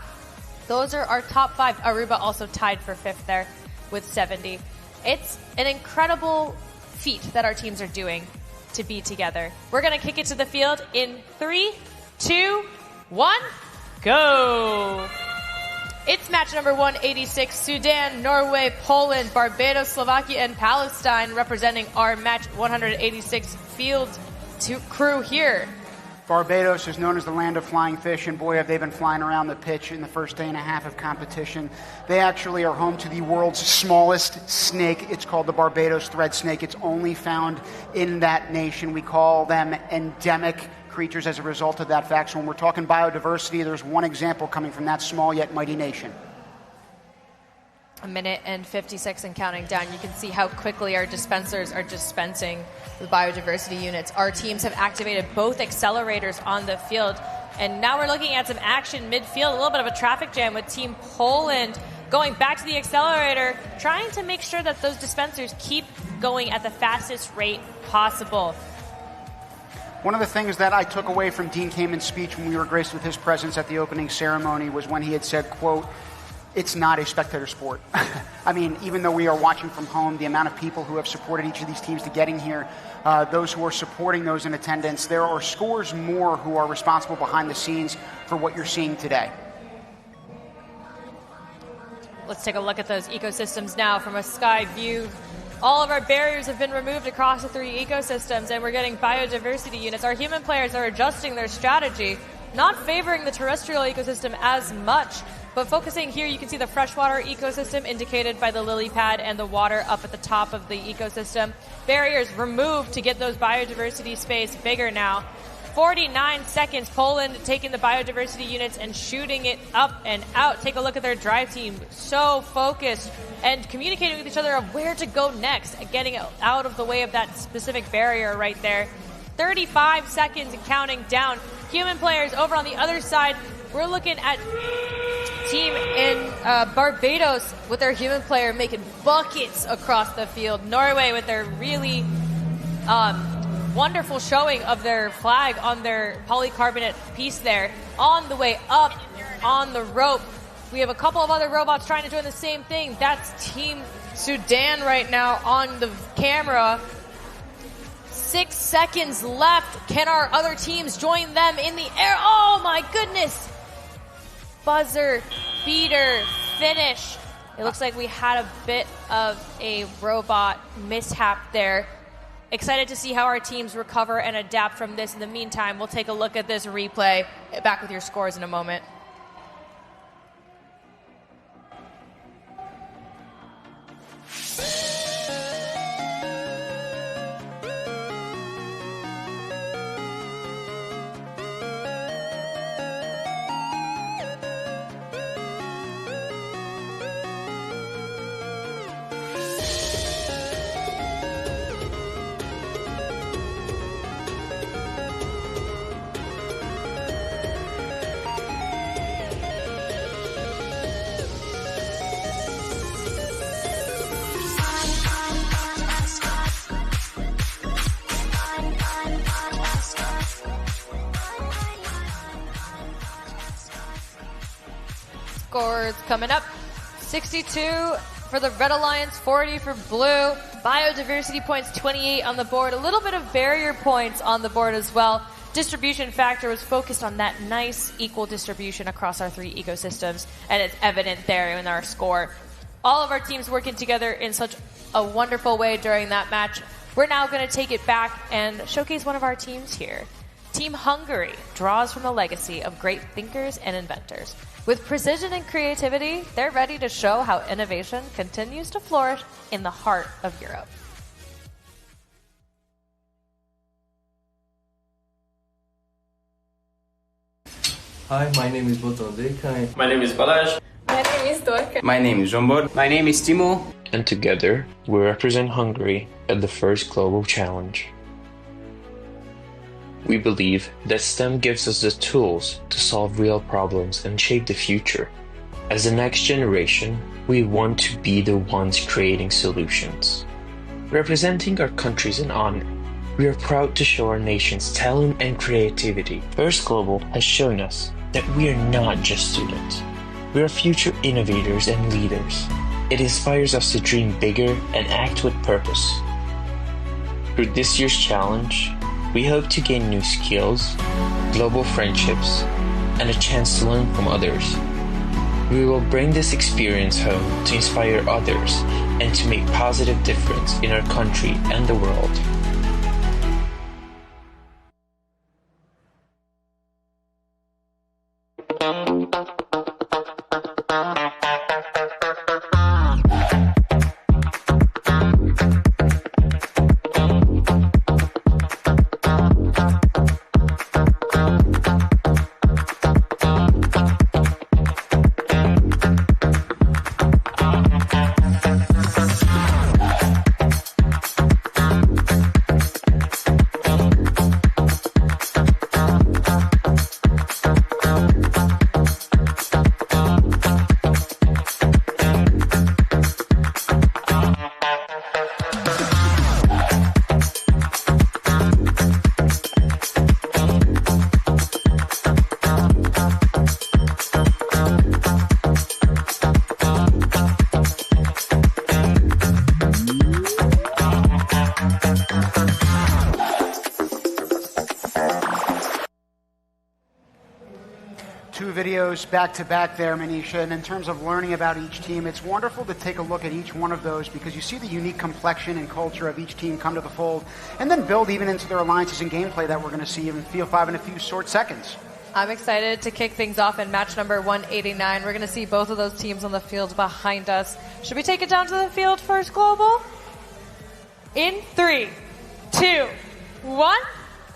Those are our top 5. Aruba also tied for 5th there with 70. It's an incredible feat that our teams are doing to be together. We're going to kick it to the field in 3, 2, 1, go! It's match number 186, Sudan, Norway, Poland, Barbados, Slovakia, and Palestine representing our match 186 field crew here.
Barbados is known as the land of flying fish, and boy, have they been flying around the pitch in the first day and a half of competition. They actually are home to the world's smallest snake. It's called the Barbados thread snake. It's only found in that nation. We call them endemic creatures as a result of that fact. So when we're talking biodiversity, there's one example coming from that small yet mighty nation.
1 minute and 56 and counting down. You can see how quickly our dispensers are dispensing the biodiversity units. Our teams have activated both accelerators on the field, and now we're looking at some action midfield, a little bit of a traffic jam with Team Poland going back to the accelerator, trying to make sure that those dispensers keep going at the fastest rate possible.
One of the things that I took away from Dean Kamen's speech when we were graced with his presence at the opening ceremony was when he had said, quote, "It's not a spectator sport." I mean, even though we are watching from home, the amount of people who have supported each of these teams to getting here, those who are supporting those in attendance, there are scores more who are responsible behind the scenes for what you're seeing today.
Let's take a look at those ecosystems now from a sky view. All of our barriers have been removed across the 3 ecosystems, and we're getting biodiversity units. Our human players are adjusting their strategy, not favoring the terrestrial ecosystem as much, but focusing here. You can see the freshwater ecosystem indicated by the lily pad and the water up at the top of the ecosystem. Barriers removed to get those biodiversity space bigger now. 49 seconds, Poland taking the biodiversity units and shooting it up and out. Take a look at their drive team. So focused and communicating with each other of where to go next and getting out of the way of that specific barrier right there. 35 seconds and counting down. Human players over on the other side. We're looking at team in Barbados with their human player making buckets across the field. Norway with their really wonderful showing of their flag on their polycarbonate piece there. On the way up on the rope. We have a couple of other robots trying to join the same thing. That's Team Sudan right now on the camera. 6 seconds left. Can our other teams join them in the air? Oh my goodness! Buzzer, beater, finish. It looks like we had a bit of a robot mishap there. Excited to see how our teams recover and adapt from this. In the meantime, we'll take a look at this replay. Back with your scores in a moment. Scores coming up. 62 for the Red Alliance, 40 for Blue. Biodiversity points, 28 on the board. A little bit of barrier points on the board as well. Distribution factor was focused on that nice equal distribution across our three ecosystems, and it's evident there in our score. All of our teams working together in such a wonderful way during that match. We're now going to take it back and showcase one of our teams here. Team Hungary draws from the legacy of great thinkers and inventors. With precision and creativity, they're ready to show how innovation continues to flourish in the heart of Europe.
Hi, my name is Boton.
My name is Balázs.
My name is Dorka.
My name is Zsombor.
My name is Timo.
And together, we represent Hungary at the first global challenge. We believe that STEM gives us the tools to solve real problems and shape the future. As the next generation, we want to be the ones creating solutions. Representing our countries in honor, we are proud to show our nation's talent and creativity. First Global has shown us that we are not just students. We are future innovators and leaders. It inspires us to dream bigger and act with purpose. Through this year's challenge, we hope to gain new skills, global friendships, and a chance to learn from others. We will bring this experience home to inspire others and to make positive difference in our country and the world.
Back to back there, Manisha, and in terms of learning about each team, it's wonderful to take a look at each one of those because you see the unique complexion and culture of each team come to the fold and then build even into their alliances and gameplay that we're going to see in Field 5 in a few short seconds.
I'm excited to kick things off in match number 189. We're going to see both of those teams on the field behind us. Should we take it down to the field first, Global? In 3, 2, 1,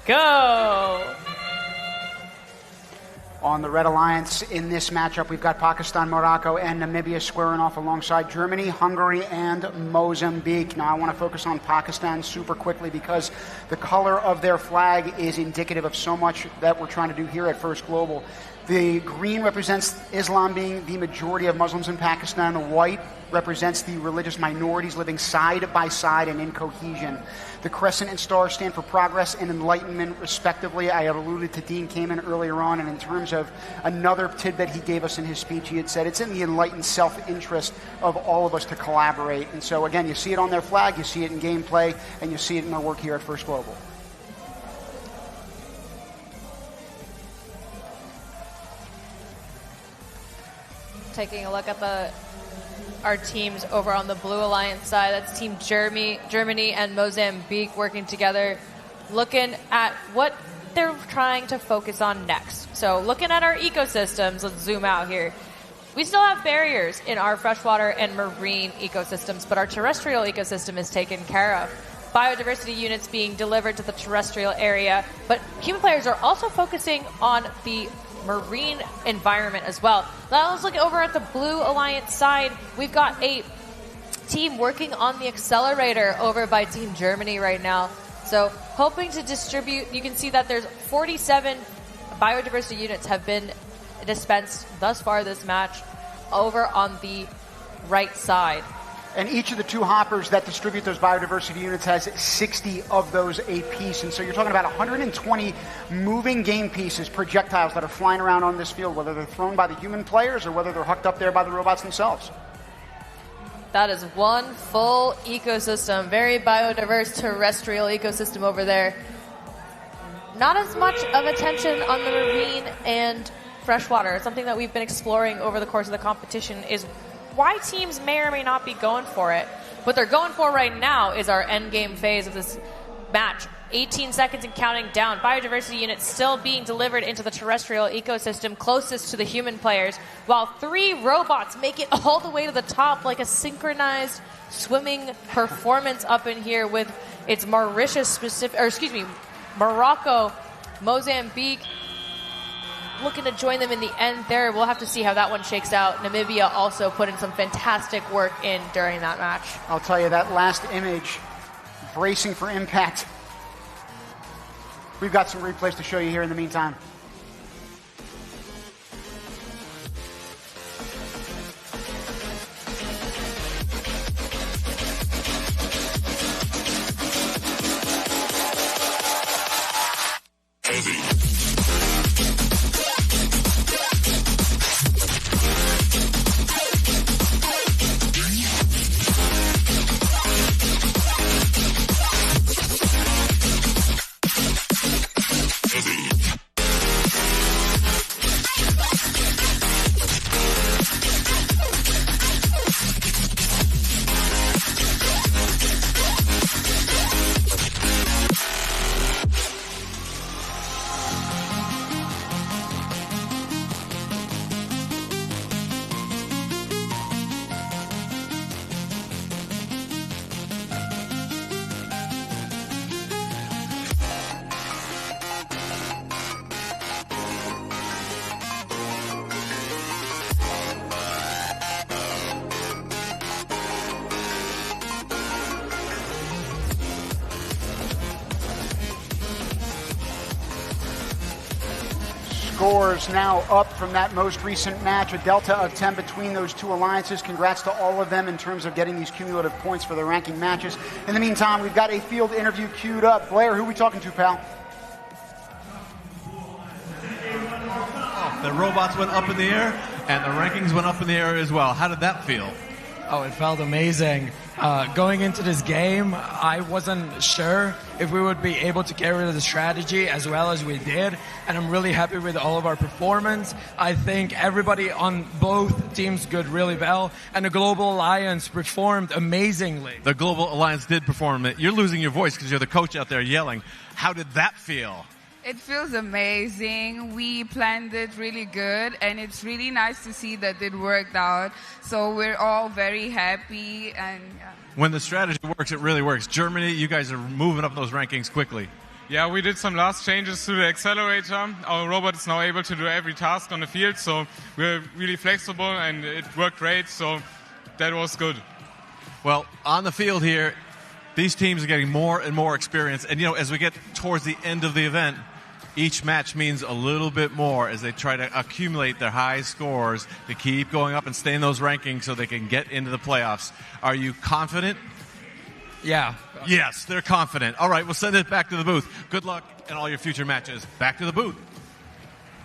go!
On the Red Alliance in this matchup, we've got Pakistan, Morocco, and Namibia squaring off alongside Germany, Hungary, and Mozambique. Now, I want to focus on Pakistan super quickly because the color of their flag is indicative of so much that we're trying to do here at First Global. The green represents Islam being the majority of Muslims in Pakistan. The white represents the religious minorities living side by side and in cohesion. The crescent and stars stand for progress and enlightenment, respectively. I had alluded to Dean Kamen earlier on, and in terms of another tidbit he gave us in his speech, he had said it's in the enlightened self-interest of all of us to collaborate. And so, again, you see it on their flag, you see it in gameplay, and you see it in their work here at First Global.
Taking a look at our teams over on the Blue Alliance side. That's Team Germany and Mozambique working together, looking at what they're trying to focus on next. So looking at our ecosystems, let's zoom out here. We still have barriers in our freshwater and marine ecosystems, but our terrestrial ecosystem is taken care of. Biodiversity units being delivered to the terrestrial area, but human players are also focusing on the marine environment as well. Now let's look over at the Blue Alliance side. We've got a team working on the accelerator over by Team Germany right now. So hoping to distribute, you can see that there's 47 biodiversity units have been dispensed thus far this match over on the right side.
And each of the two hoppers that distribute those biodiversity units has 60 of those a piece. And so you're talking about 120 moving game pieces, projectiles that are flying around on this field, whether they're thrown by the human players or whether they're hooked up there by the robots themselves.
That is one full ecosystem, very biodiverse terrestrial ecosystem over there. Not as much of attention on the marine and freshwater. Something that we've been exploring over the course of the competition is why teams may or may not be going for it. What they're going for right now is our end game phase of this match. 18 seconds and counting down. Biodiversity units still being delivered into the terrestrial ecosystem closest to the human players, while 3 robots make it all the way to the top like a synchronized swimming performance up in here with its Morocco, Mozambique looking to join them in the end there. We'll have to see how that one shakes out. Namibia also put in some fantastic work in during that match.
I'll tell you, that last image, bracing for impact. We've got some replays to show you here in the meantime. Scores now up from that most recent match, a delta of 10 between those two alliances. Congrats to all of them in terms of getting these cumulative points for their ranking matches. In the meantime, we've got a field interview queued up. Blair, who are we talking to, pal?
The robots went up in the air, and the rankings went up in the air as well. How did that feel?
Oh, it felt amazing. Going into this game, I wasn't sure if we would be able to carry the strategy as well as we did, and I'm really happy with all of our performance. I think everybody on both teams did really well, and the Global Alliance performed amazingly.
The Global Alliance did perform. You're losing your voice because you're the coach out there yelling. How did that feel?
It feels amazing. We planned it really good, and it's really nice to see that it worked out. So we're all very happy. And
when the strategy works, it really works. Germany, you guys are moving up those rankings quickly.
Yeah, we did some last changes to the accelerator. Our robot is now able to do every task on the field, so we're really flexible, and it worked great. So that was good.
Well, on the field here, these teams are getting more and more experience. And, as we get towards the end of the event, each match means a little bit more as they try to accumulate their high scores to keep going up and stay in those rankings so they can get into the playoffs. Are you confident?
Yeah.
Yes, they're confident. All right, we'll send it back to the booth. Good luck in all your future matches. Back to the booth.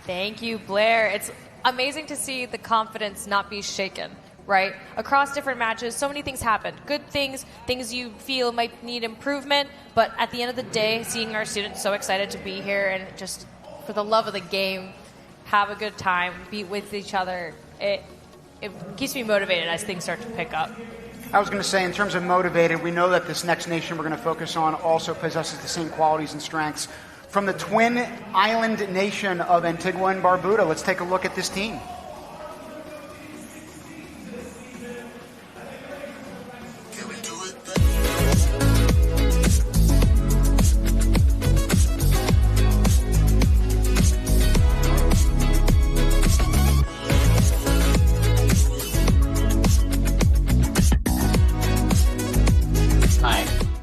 Thank you, Blair. It's amazing to see the confidence not be shaken. Right? Across different matches, so many things happen. Good things, things you feel might need improvement, but at the end of the day, seeing our students so excited to be here and just for the love of the game, have a good time, be with each other, it keeps me motivated as things start to pick up.
I was going to say, in terms of motivated, we know that this next nation we're going to focus on also possesses the same qualities and strengths. From the twin island nation of Antigua and Barbuda, let's take a look at this team.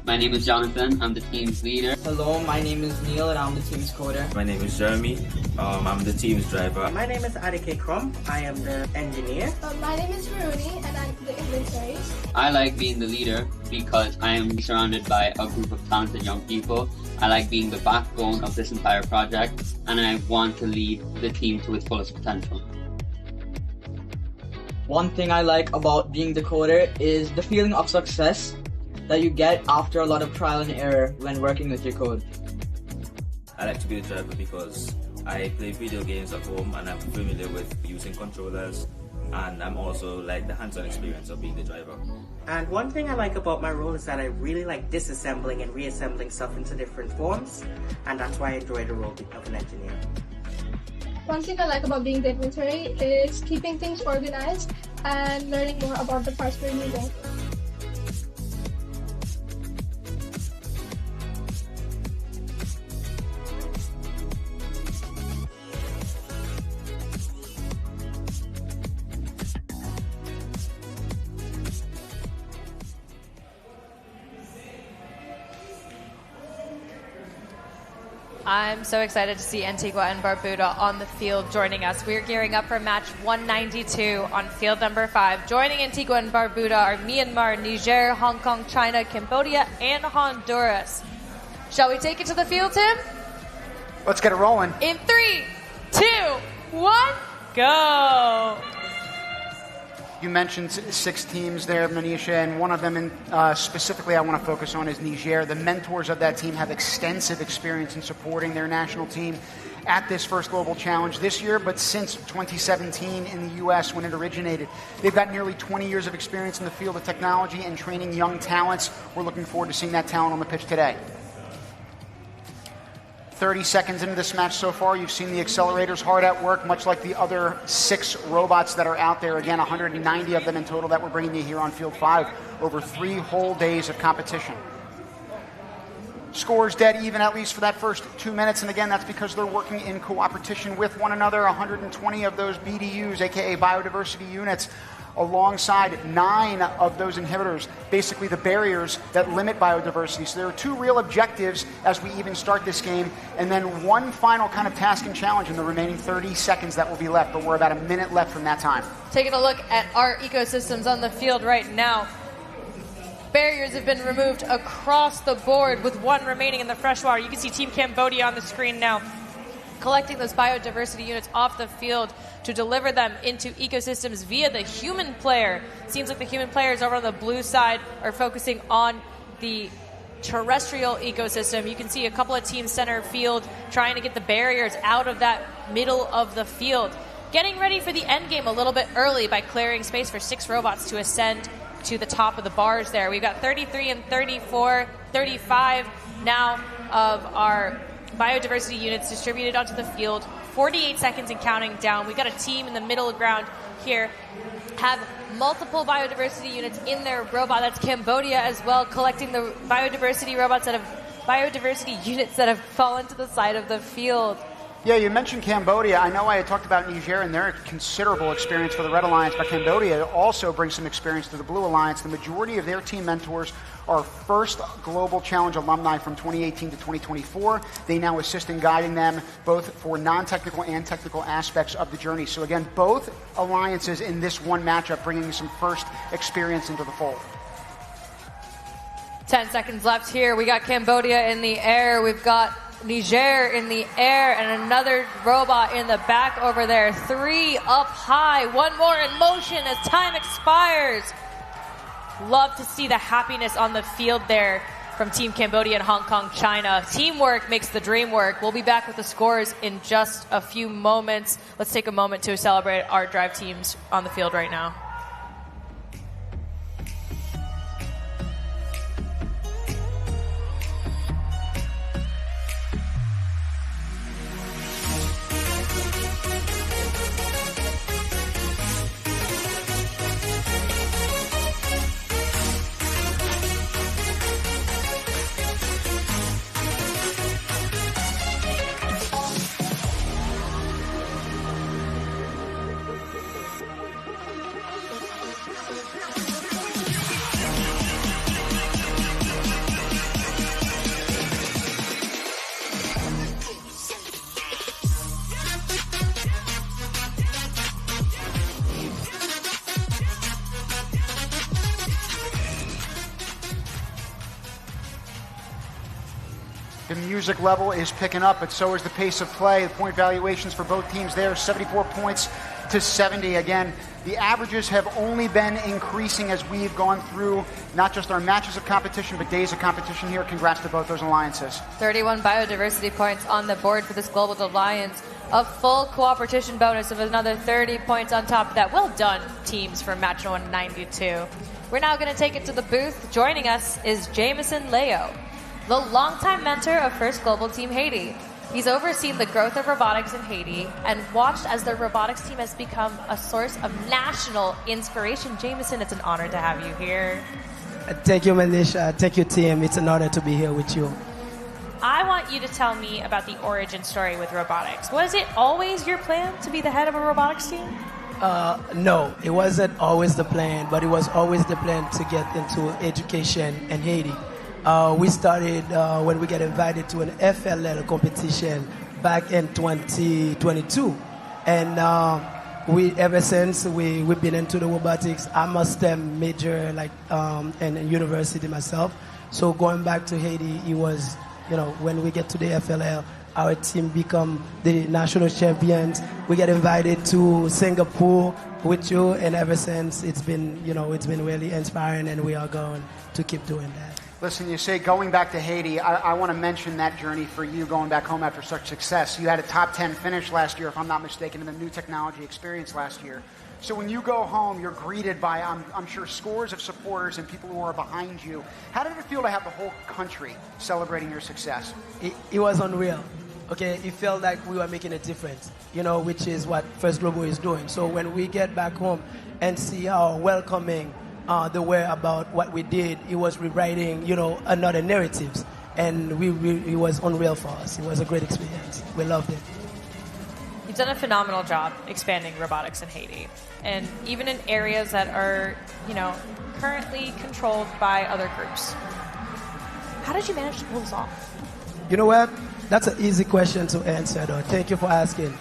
My name is Jonathan. I'm the team's leader.
Hello, my name is Neil and I'm the team's coder.
My name is Jeremy. I'm the team's driver.
My name is Adike Krum. I am the engineer.
My name is Rooney and I'm the inventory.
I like being the leader because I am surrounded by a group of talented young people. I like being the backbone of this entire project and I want to lead the team to its fullest potential.
One thing I like about being the coder is the feeling of success that you get after a lot of trial and error when working with your code.
I like to be the driver because I play video games at home and I'm familiar with using controllers, and I'm also like the hands-on experience of being the driver.
And one thing I like about my role is that I really like disassembling and reassembling stuff into different forms, and that's why I enjoy the role of an engineer.
One thing I like about being the inventory is keeping things organized and learning more about the parts we're using.
I'm so excited to see Antigua and Barbuda on the field joining us. We're gearing up for match 192 on field number 5. Joining Antigua and Barbuda are Myanmar, Niger, Hong Kong, China, Cambodia, and Honduras. Shall we take it to the field, Tim?
Let's get it rolling.
In 3, 2, 1, go!
You mentioned 6 teams there, Manisha, and one of them specifically I want to focus on is Niger. The mentors of that team have extensive experience in supporting their national team at this first global challenge this year, but since 2017 in the U.S. when it originated. They've got nearly 20 years of experience in the field of technology and training young talents. We're looking forward to seeing that talent on the pitch today. 30 seconds into this match so far, you've seen the accelerators hard at work, much like the other 6 robots that are out there. Again, 190 of them in total that we're bringing you here on Field 5 over 3 whole days of competition. Scores dead even, at least for that first 2 minutes, and again, that's because they're working in cooperation with one another. 120 of those BDUs, aka biodiversity units, alongside 9 of those inhibitors, basically the barriers that limit biodiversity. So there are 2 real objectives as we even start this game, and then one final kind of task and challenge in the remaining 30 seconds that will be left, but we're about a minute left from that time.
Taking a look at our ecosystems on the field right now. Barriers have been removed across the board with 1 remaining in the freshwater. You can see Team Cambodia on the screen now, collecting those biodiversity units off the field to deliver them into ecosystems via the human player. Seems like the human players over on the blue side are focusing on the terrestrial ecosystem. You can see a couple of teams center field trying to get the barriers out of that middle of the field. Getting ready for the end game a little bit early by clearing space for 6 robots to ascend to the top of the bars there. We've got 33 and 34, 35 now of our biodiversity units distributed onto the field. 48 seconds and counting down. We've got a team in the middle ground here, have multiple biodiversity units in their robot. That's Cambodia as well, collecting the biodiversity units that have fallen to the side of the field.
Yeah, you mentioned Cambodia. I know I had talked about Niger and their considerable experience for the Red Alliance, but Cambodia also brings some experience to the Blue Alliance. The majority of their team mentors are first Global Challenge alumni from 2018 to 2024. They now assist in guiding them both for non-technical and technical aspects of the journey. So again, both alliances in this one matchup bringing some first experience into the fold.
10 seconds left here. We got Cambodia in the air. We've got Niger in the air and another robot in the back over there. 3 up high, 1 more in motion as time expires. Love to see the happiness on the field there from Team Cambodia and Hong Kong, China. Teamwork makes the dream work. We'll be back with the scores in just a few moments. Let's take a moment to celebrate our drive teams on the field right now.
The music level is picking up, but so is the pace of play. The point valuations for both teams there, 74 points to 70. Again, the averages have only been increasing as we've gone through not just our matches of competition, but days of competition here. Congrats to both those alliances.
31 biodiversity points on the board for this Global Alliance. A full cooperation bonus of another 30 points on top of that. Well done, teams, for match 192. We're now going to take it to the booth. Joining us is Jameson Leo, the longtime mentor of First Global Team Haiti. He's overseen the growth of robotics in Haiti and watched as their robotics team has become a source of national inspiration. Jameson, it's an honor to have you here.
Thank you, Melisha. Thank you, team. It's an honor to be here with you.
I want you to tell me about the origin story with robotics. Was it always your plan to be the head of a robotics team?
No, it wasn't always the plan, but it was always the plan to get into education in Haiti. We started when we got invited to an FLL competition back in 2022. And ever since we've been into the robotics. I'm a STEM major in university myself. So going back to Haiti, it was, when we get to the FLL, our team become the national champions. We get invited to Singapore with you, and ever since it's been really inspiring, and we are going to keep doing that.
Listen, you say going back to Haiti, I want to mention that journey for you going back home after such success. You had a top 10 finish last year, if I'm not mistaken, in the new technology experience last year. So when you go home, you're greeted by, I'm sure, scores of supporters and people who are behind you. How did it feel to have the whole country celebrating your success?
It was unreal. Okay, it felt like we were making a difference, which is what First Global is doing. So when we get back home and see how welcoming they were about what we did, it was rewriting, another narratives. And it was unreal for us. It was a great experience. We loved it.
You've done a phenomenal job expanding robotics in Haiti. And even in areas that are, currently controlled by other groups. How did you manage to pull this off?
You know what? That's an easy question to answer, though. Thank you for asking.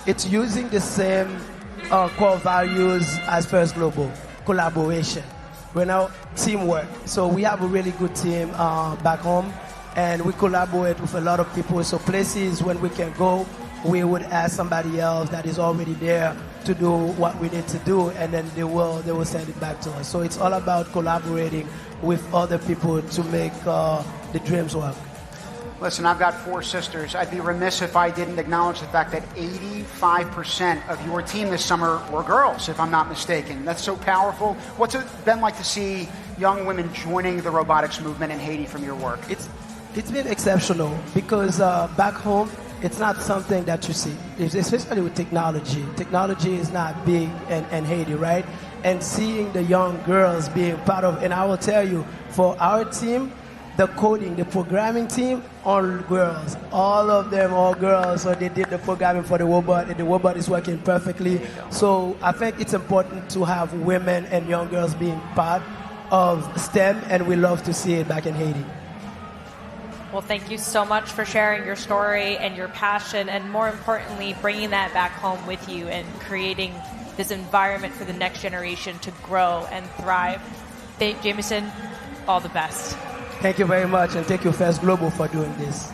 It's using the same core values as First Global, collaboration. We're now teamwork. So we have a really good team back home, and we collaborate with a lot of people. So places when we can go, we would ask somebody else that is already there to do what we need to do, and then they will send it back to us. So it's all about collaborating with other people to make the dreams work.
Listen, I've got 4 sisters. I'd be remiss if I didn't acknowledge the fact that 85% of your team this summer were girls, if I'm not mistaken. That's so powerful. What's it been like to see young women joining the robotics movement in Haiti from your work?
It's been exceptional because back home, it's not something that you see, especially with technology. Technology is not big in Haiti, right? And seeing the young girls being part of, and I will tell you, for our team, the coding, the programming team, all girls. All of them, all girls. So they did the programming for the robot, and the robot is working perfectly. So I think it's important to have women and young girls being part of STEM, and we love to see it back in Haiti.
Well, thank you so much for sharing your story and your passion, and more importantly, bringing that back home with you and creating this environment for the next generation to grow and thrive. Jameson, all the best.
Thank you very much, and thank you, First Global, for doing this.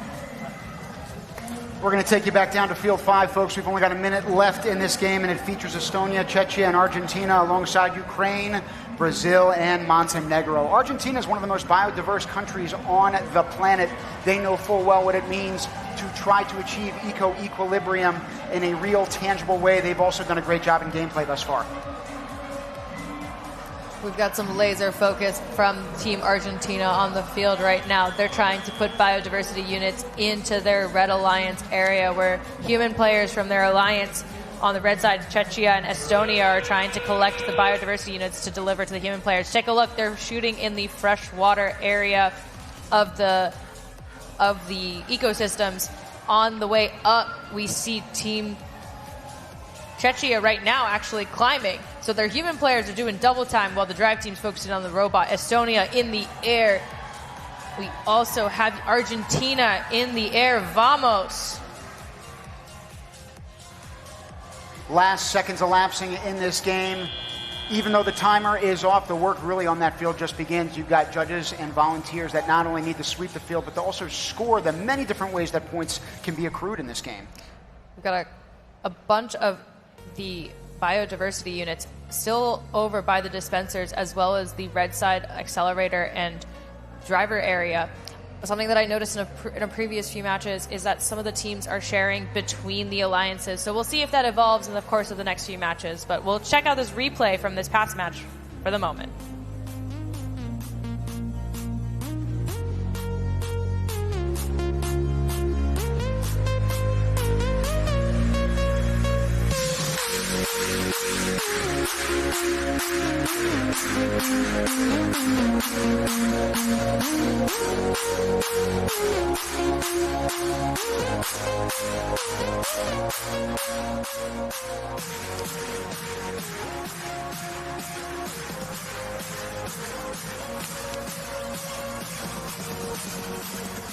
We're going to take you back down to Field 5, folks. We've only got a minute left in this game, and it features Estonia, Czechia, and Argentina alongside Ukraine, Brazil, and Montenegro. Argentina is one of the most biodiverse countries on the planet. They know full well what it means to try to achieve eco-equilibrium in a real, tangible way. They've also done a great job in gameplay thus far.
We've got some laser focus from Team Argentina on the field right now. They're trying to put biodiversity units into their Red Alliance area, where human players from their alliance on the red side, Czechia and Estonia, are trying to collect the biodiversity units to deliver to the human players. Take a look. They're shooting in the freshwater area of the ecosystems. On the way up, we see Team Czechia right now actually climbing. So their human players are doing double time while the drive team's focusing on the robot. Estonia in the air. We also have Argentina in the air. Vamos!
Last seconds elapsing in this game. Even though the timer is off, the work really on that field just begins. You've got judges and volunteers that not only need to sweep the field, but to also score the many different ways that points can be accrued in this game.
We've got a bunch of the biodiversity units still over by the dispensers, as well as the red side accelerator and driver area. Something that I noticed in a previous few matches is that some of the teams are sharing between the alliances. So we'll see if that evolves in the course of the next few matches. But we'll check out this replay from this past match for the moment.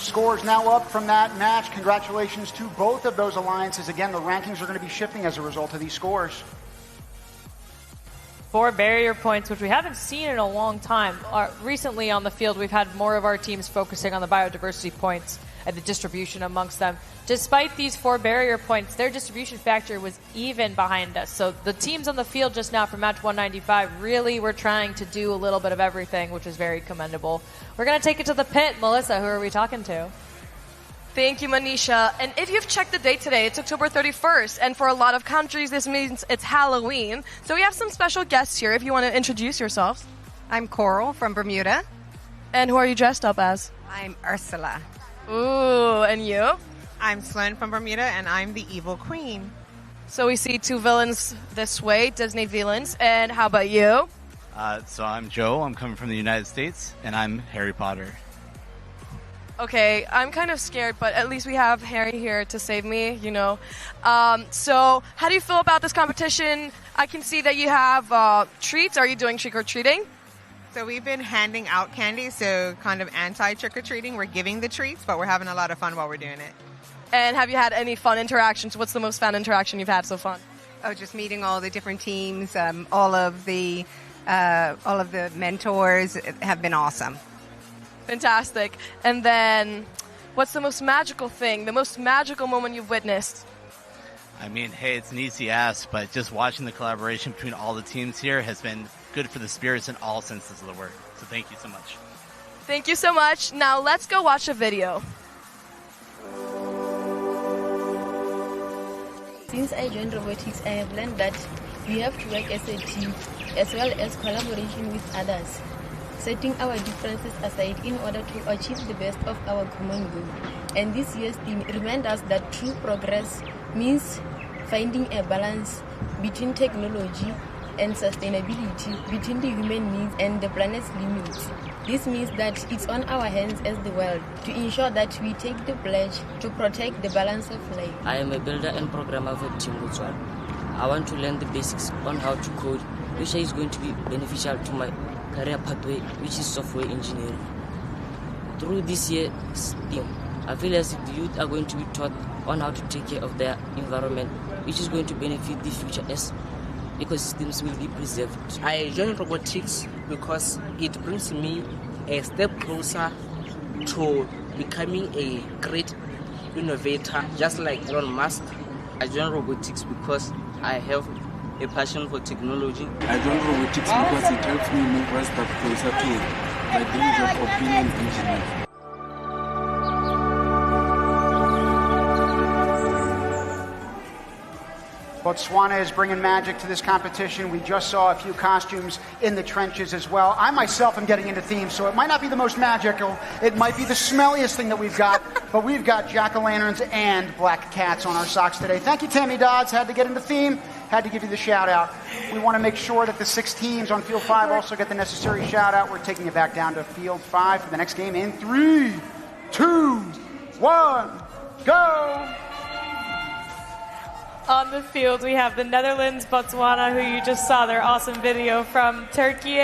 Scores now up from that match. Congratulations to both of those alliances. Again, the rankings are going to be shifting as a result of these scores.
4 barrier points, which we haven't seen in a long time. Recently on the field, we've had more of our teams focusing on the biodiversity points and the distribution amongst them. Despite these 4 barrier points, their distribution factor was even behind us. So the teams on the field just now for match 195 really were trying to do a little bit of everything, which is very commendable. We're going to take it to the pit. Melissa, who are we talking to?
Thank you, Manisha. And if you've checked the date today, it's October 31st. And for a lot of countries, this means it's Halloween. So we have some special guests here if you want to introduce yourselves.
I'm Coral from Bermuda.
And who are you dressed up as?
I'm Ursula.
Ooh, and you?
I'm Sloan from Bermuda, and I'm the evil queen.
So we see 2 villains this way, Disney villains. And how about you?
So I'm Joe. I'm coming from the United States, and I'm Harry Potter.
Okay, I'm kind of scared, but at least we have Harry here to save me, you know. So how do you feel about this competition? I can see that you have treats. Are you doing trick-or-treating?
So we've been handing out candy, so kind of anti-trick-or-treating. We're giving the treats, but we're having a lot of fun while we're doing it.
And have you had any fun interactions? What's the most fun interaction you've had so far?
Oh, just meeting all the different teams. All of the mentors have been awesome.
Fantastic. And then, what's the most magical thing, the most magical moment you've witnessed?
I mean, hey, it's an easy ask, but just watching the collaboration between all the teams here has been good for the spirits in all senses of the word. So thank you so much.
Thank you so much. Now let's go watch a video.
Since I joined robotics, I have learned that we have to work as a team, as well as collaboration with others, setting our differences aside in order to achieve the best of our common goal. And this year's theme reminds us that true progress means finding a balance between technology and sustainability, between the human needs and the planet's limits. This means that it's on our hands as the world to ensure that we take the pledge to protect the balance of life.
I am a builder and programmer for Team Botswana. I want to learn the basics on how to code, which is going to be beneficial to my career pathway, which is software engineering. Through this year's theme, I feel as if the youth are going to be taught on how to take care of their environment, which is going to benefit the future as ecosystems will be preserved.
I joined robotics because it brings me a step closer to becoming a great innovator, just like Elon Musk.
I joined robotics because I have a passion for technology.
I joined robotics because it helps me move one step closer to my dream job of being an engineer.
Botswana is bringing magic to this competition. We just saw a few costumes in the trenches as well. I myself am getting into themes, so it might not be the most magical. It might be the smelliest thing that we've got, but we've got jack-o'-lanterns and black cats on our socks today. Thank you, Tammy Dodds. Had to get into theme. Had to give you the shout-out. We want to make sure that the 6 teams on Field 5 also get the necessary shout-out. We're taking it back down to Field 5 for the next game in 3, 2, 1, go!
On the field, we have the Netherlands, Botswana, who you just saw their awesome video from, Turkey,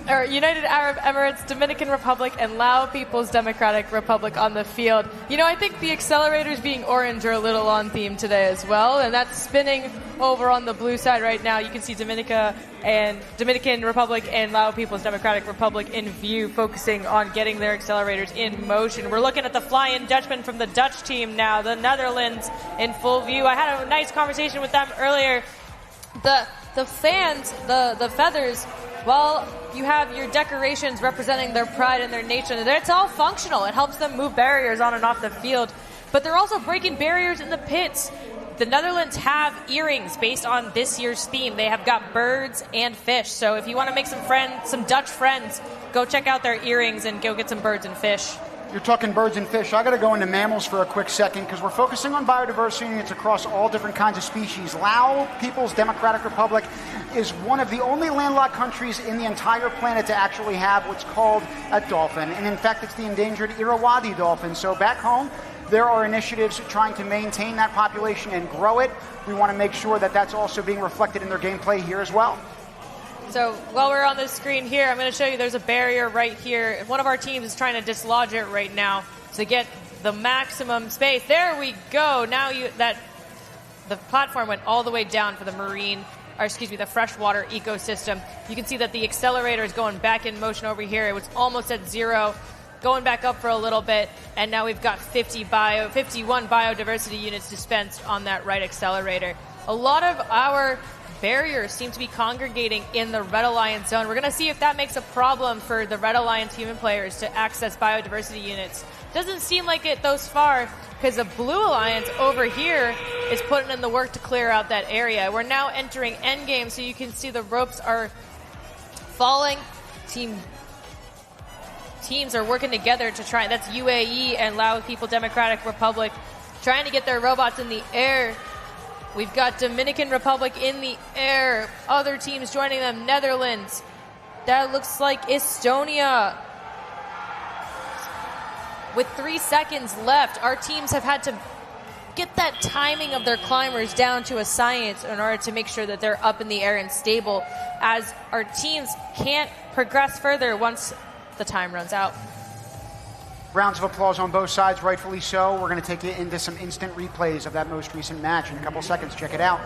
or United Arab Emirates, Dominican Republic, and Lao People's Democratic Republic on the field. You know, I think the accelerators being orange are a little on theme today as well, and that's spinning over on the blue side right now. You can see Dominican Republic and Lao People's Democratic Republic in view, focusing on getting their accelerators in motion. We're looking at the Flying Dutchman from the Dutch team now, the Netherlands in full view. I had a nice conversation with them earlier. The fans, the feathers, well, you have your decorations representing their pride and their nation. It's all functional. It helps them move barriers on and off the field. But they're also breaking barriers in the pits. The Netherlands have earrings based on this year's theme. They have got birds and fish. So if you want to make some Dutch friends, go check out their earrings and go get some birds and fish.
You're talking birds and fish. I got to go into mammals for a quick second because we're focusing on biodiversity and it's across all different kinds of species. Laos, People's Democratic Republic, is one of the only landlocked countries in the entire planet to actually have what's called a dolphin. And in fact, it's the endangered Irrawaddy dolphin. So back home, there are initiatives trying to maintain that population and grow it. We want to make sure that that's also being reflected in their gameplay here as well.
So while we're on the screen here, I'm going to show you there's a barrier right here. One of our teams is trying to dislodge it right now to get the maximum space. There we go. Now the platform went all the way down for the the freshwater ecosystem. You can see that the accelerator is going back in motion over here. It was almost at 0, going back up for a little bit, and now we've got 51 biodiversity units dispensed on that right accelerator. A lot of our barriers seem to be congregating in the Red Alliance zone. We're going to see if that makes a problem for the Red Alliance human players to access biodiversity units. Doesn't seem like it thus far, because the Blue Alliance over here is putting in the work to clear out that area. We're now entering endgame, so you can see the ropes are falling. Teams are working together to try. That's UAE and Laos People Democratic Republic trying to get their robots in the air. We've got Dominican Republic in the air. Other teams joining them. Netherlands. That looks like Estonia. With 3 seconds left, our teams have had to get that timing of their climbers down to a science in order to make sure that they're up in the air and stable, as our teams can't progress further once the time runs out.
Rounds of applause on both sides, rightfully so. We're going to take you into some instant replays of that most recent match in a couple seconds. Check it out.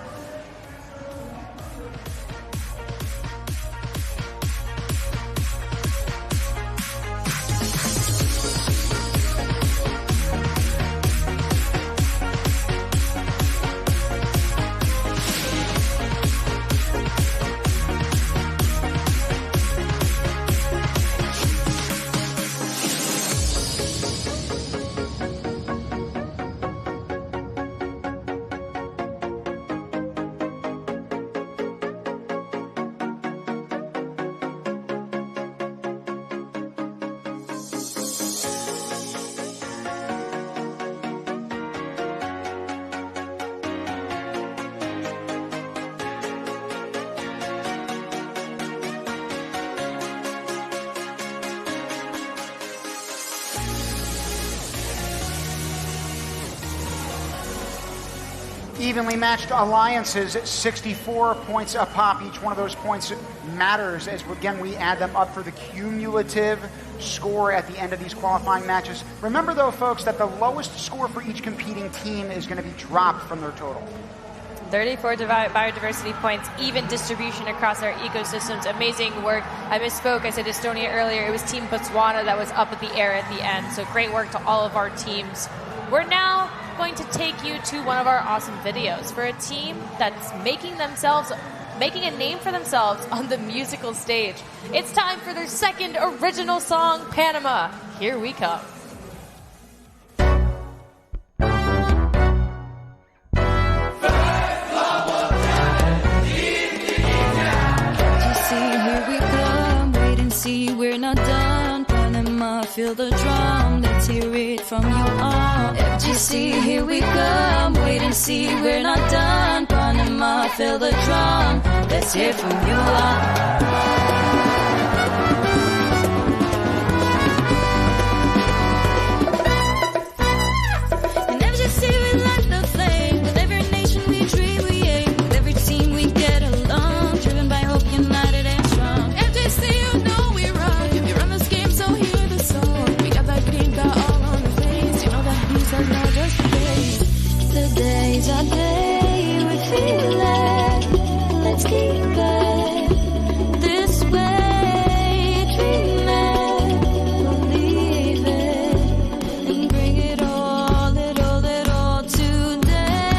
Evenly matched alliances, 64 points a pop. Each one of those points matters as, again, we add them up for the cumulative score at the end of these qualifying matches. Remember, though, folks, that the lowest score for each competing team is going to be dropped from their total.
34 biodiversity points, even distribution across our ecosystems. Amazing work. I misspoke. I said Estonia earlier. It was Team Botswana that was up at the air at the end. So great work to all of our teams. We're now going to take you to one of our awesome videos for a team that's making a name for themselves on the musical stage. It's time for their second original song, Panama. Here we come.
We're not done. Panama, feel the drum. Let's hear it from you all. FGC, here we come. Wait and see, we're not done. Panama, feel the drum. Let's hear it from you all. Today's our day, we feel it. Let's keep it this way. Dream it, believe it, and bring it all today.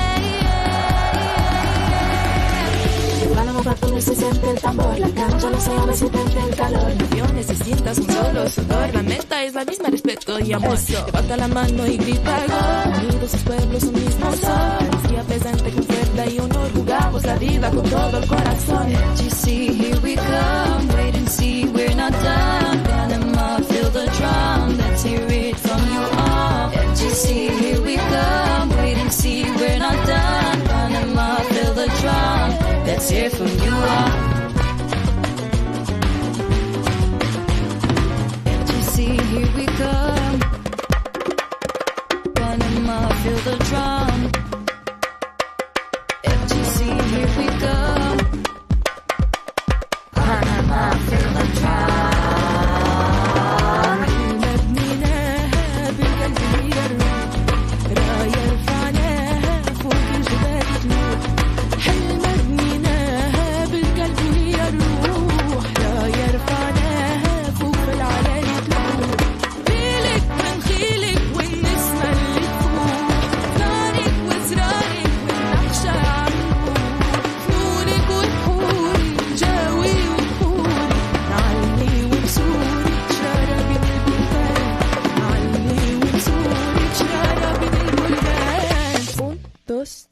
toque el tambor. La cancha no se llama si siente el calor. No necesitas un solo sudor. La meta es la misma, respeto y amor. Levanta la mano y grita gol. Unidos los pueblos, un mismo sol. Parecía presente con fuerza y honor. Jugamos la vida con todo el corazón. FGC, here we come. Wait and see, we're not done. Panama, feel the drum. Let's hear it from you all. FGC, here we come. Wait and see, we're not done. Panama, feel the drum. Let's hear from you all. FGC, here we come. Panama, feel the drum. FGC, here we come. Panama, feel the drum.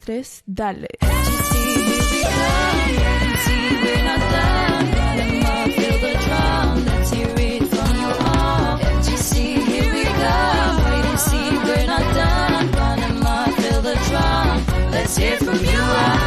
Tres, dale. Let's hear from you all.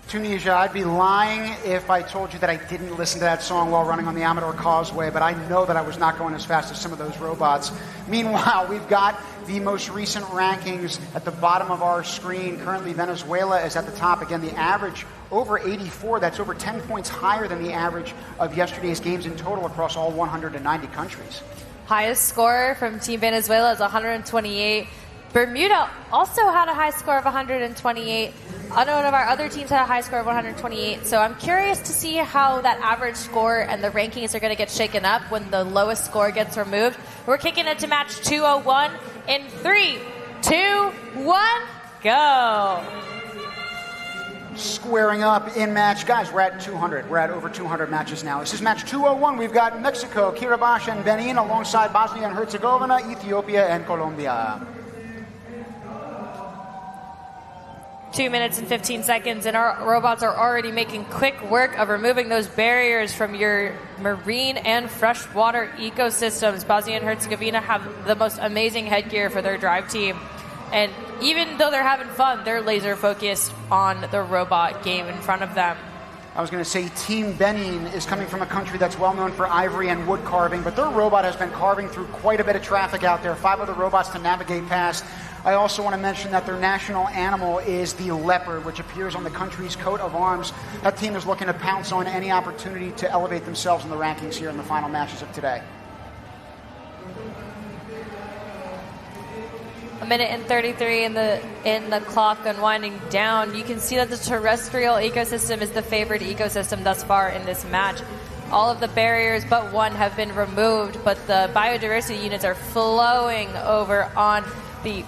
Tunisia, I'd be lying if I told you that I didn't listen to that song while running on the Amador Causeway, but I know that I was not going as fast as some of those robots. Meanwhile, we've got the most recent rankings at the bottom of our screen. Currently, Venezuela is at the top. Again, the average over 84. That's over 10 points higher than the average of yesterday's games in total across all 190 countries.
Highest score from Team Venezuela is 128. Bermuda also had a high score of 128. One of our other teams had a high score of 128. So I'm curious to see how that average score and the rankings are going to get shaken up when the lowest score gets removed. We're kicking it to match 201 in 3, 2, 1, go.
Squaring up in match. Guys, we're at 200. We're at over 200 matches now. This is match 201. We've got Mexico, Kiribati, and Benin alongside Bosnia and Herzegovina, Ethiopia, and Colombia.
2 minutes and 15 seconds, and our robots are already making quick work of removing those barriers from your marine and freshwater ecosystems. Bosnia and Herzegovina have the most amazing headgear for their drive team. And even though they're having fun, they're laser focused on the robot game in front of them.
I was going to say Team Benin is coming from a country that's well known for ivory and wood carving, but their robot has been carving through quite a bit of traffic out there. 5 other robots to navigate past. I also want to mention that their national animal is the leopard, which appears on the country's coat of arms. That team is looking to pounce on any opportunity to elevate themselves in the rankings here in the final matches of today.
1 minute and 33 in the clock unwinding down. You can see that the terrestrial ecosystem is the favored ecosystem thus far in this match. All of the barriers but one have been removed, but the biodiversity units are flowing over on the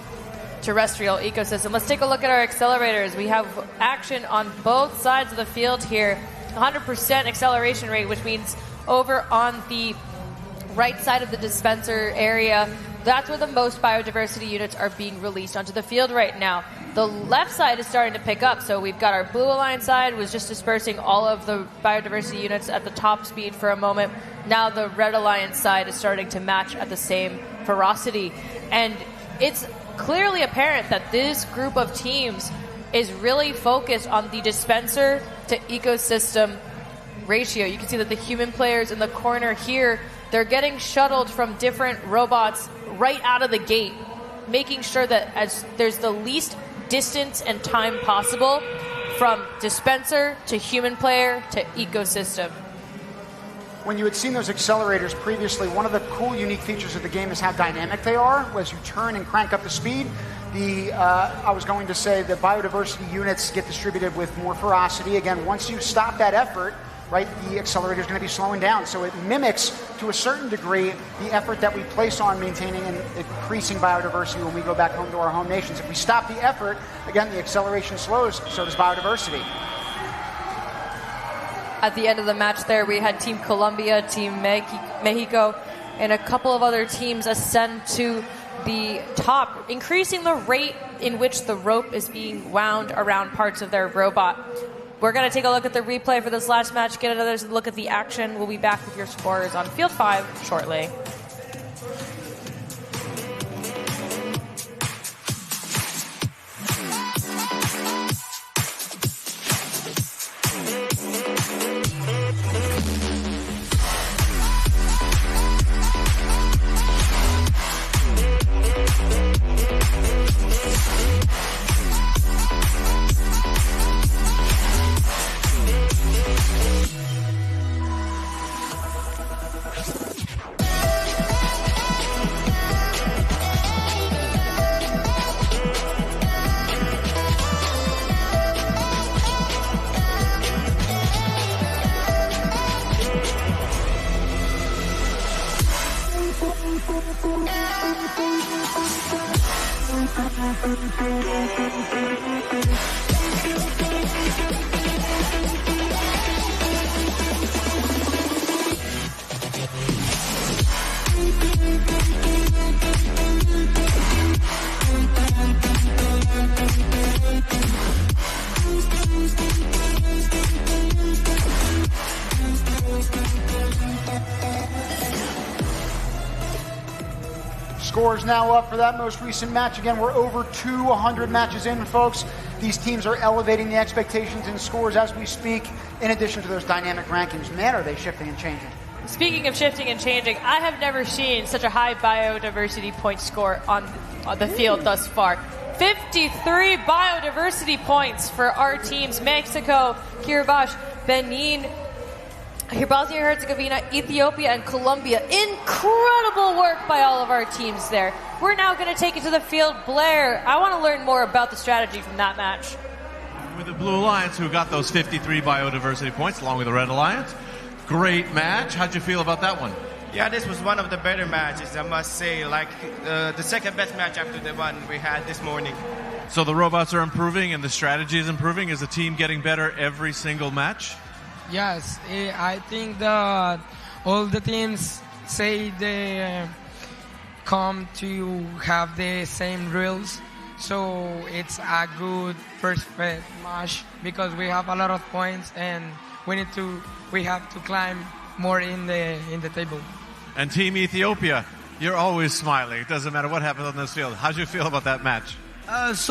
terrestrial ecosystem. Let's take a look at our accelerators. We have action on both sides of the field here. 100% acceleration rate, which means over on the right side of the dispenser area, that's where the most biodiversity units are being released onto the field right now. The left side is starting to pick up, so we've got our blue alliance side was just dispersing all of the biodiversity units at the top speed for a moment. Now the red alliance side is starting to match at the same ferocity. And it's clearly apparent that this group of teams is really focused on the dispenser to ecosystem ratio. You can see that the human players in the corner here, they're getting shuttled from different robots right out of the gate, making sure that as there's the least distance and time possible from dispenser to human player to ecosystem.
When you had seen those accelerators previously, one of the cool, unique features of the game is how dynamic they are. As you turn and crank up the speed, I was going to say the biodiversity units get distributed with more ferocity. Again, once you stop that effort, right, the accelerator is going to be slowing down. So it mimics, to a certain degree, the effort that we place on maintaining and increasing biodiversity when we go back home to our home nations. If we stop the effort, again, the acceleration slows, so does biodiversity.
At the end of the match there, we had Team Colombia, Team Mexico, and a couple of other teams ascend to the top, increasing the rate in which the rope is being wound around parts of their robot. We're going to take a look at the replay for this last match, get another look at the action. We'll be back with your scores on Field 5 shortly.
Scores now up for that most recent match. Again, we're over 200 matches in, folks. These teams are elevating the expectations and scores as we speak, in addition to those dynamic rankings. Man, are they shifting and changing.
Speaking of shifting and changing, I have never seen such a high biodiversity point score on the field thus far. 53 biodiversity points for our teams: Mexico, Kiribati, Benin, Bosnia-Herzegovina, Ethiopia, and Colombia. Incredible work by all of our teams there. We're now going to take it to the field. Blair, I want to learn more about the strategy from that match.
With the Blue Alliance, who got those 53 biodiversity points, along with the Red Alliance. Great match. How'd you feel about that one?
Yeah, this was one of the better matches, I must say. Like the second best match after the one we had this morning.
So the robots are improving and the strategy is improving. Is the team getting better every single match?
Yes, I think that all the teams say they come to have the same drills, so it's a good first match because we have a lot of points and we have to climb more in the table.
And Team Ethiopia, you're always smiling. It doesn't matter what happens on this field. How'd you feel about that match?
This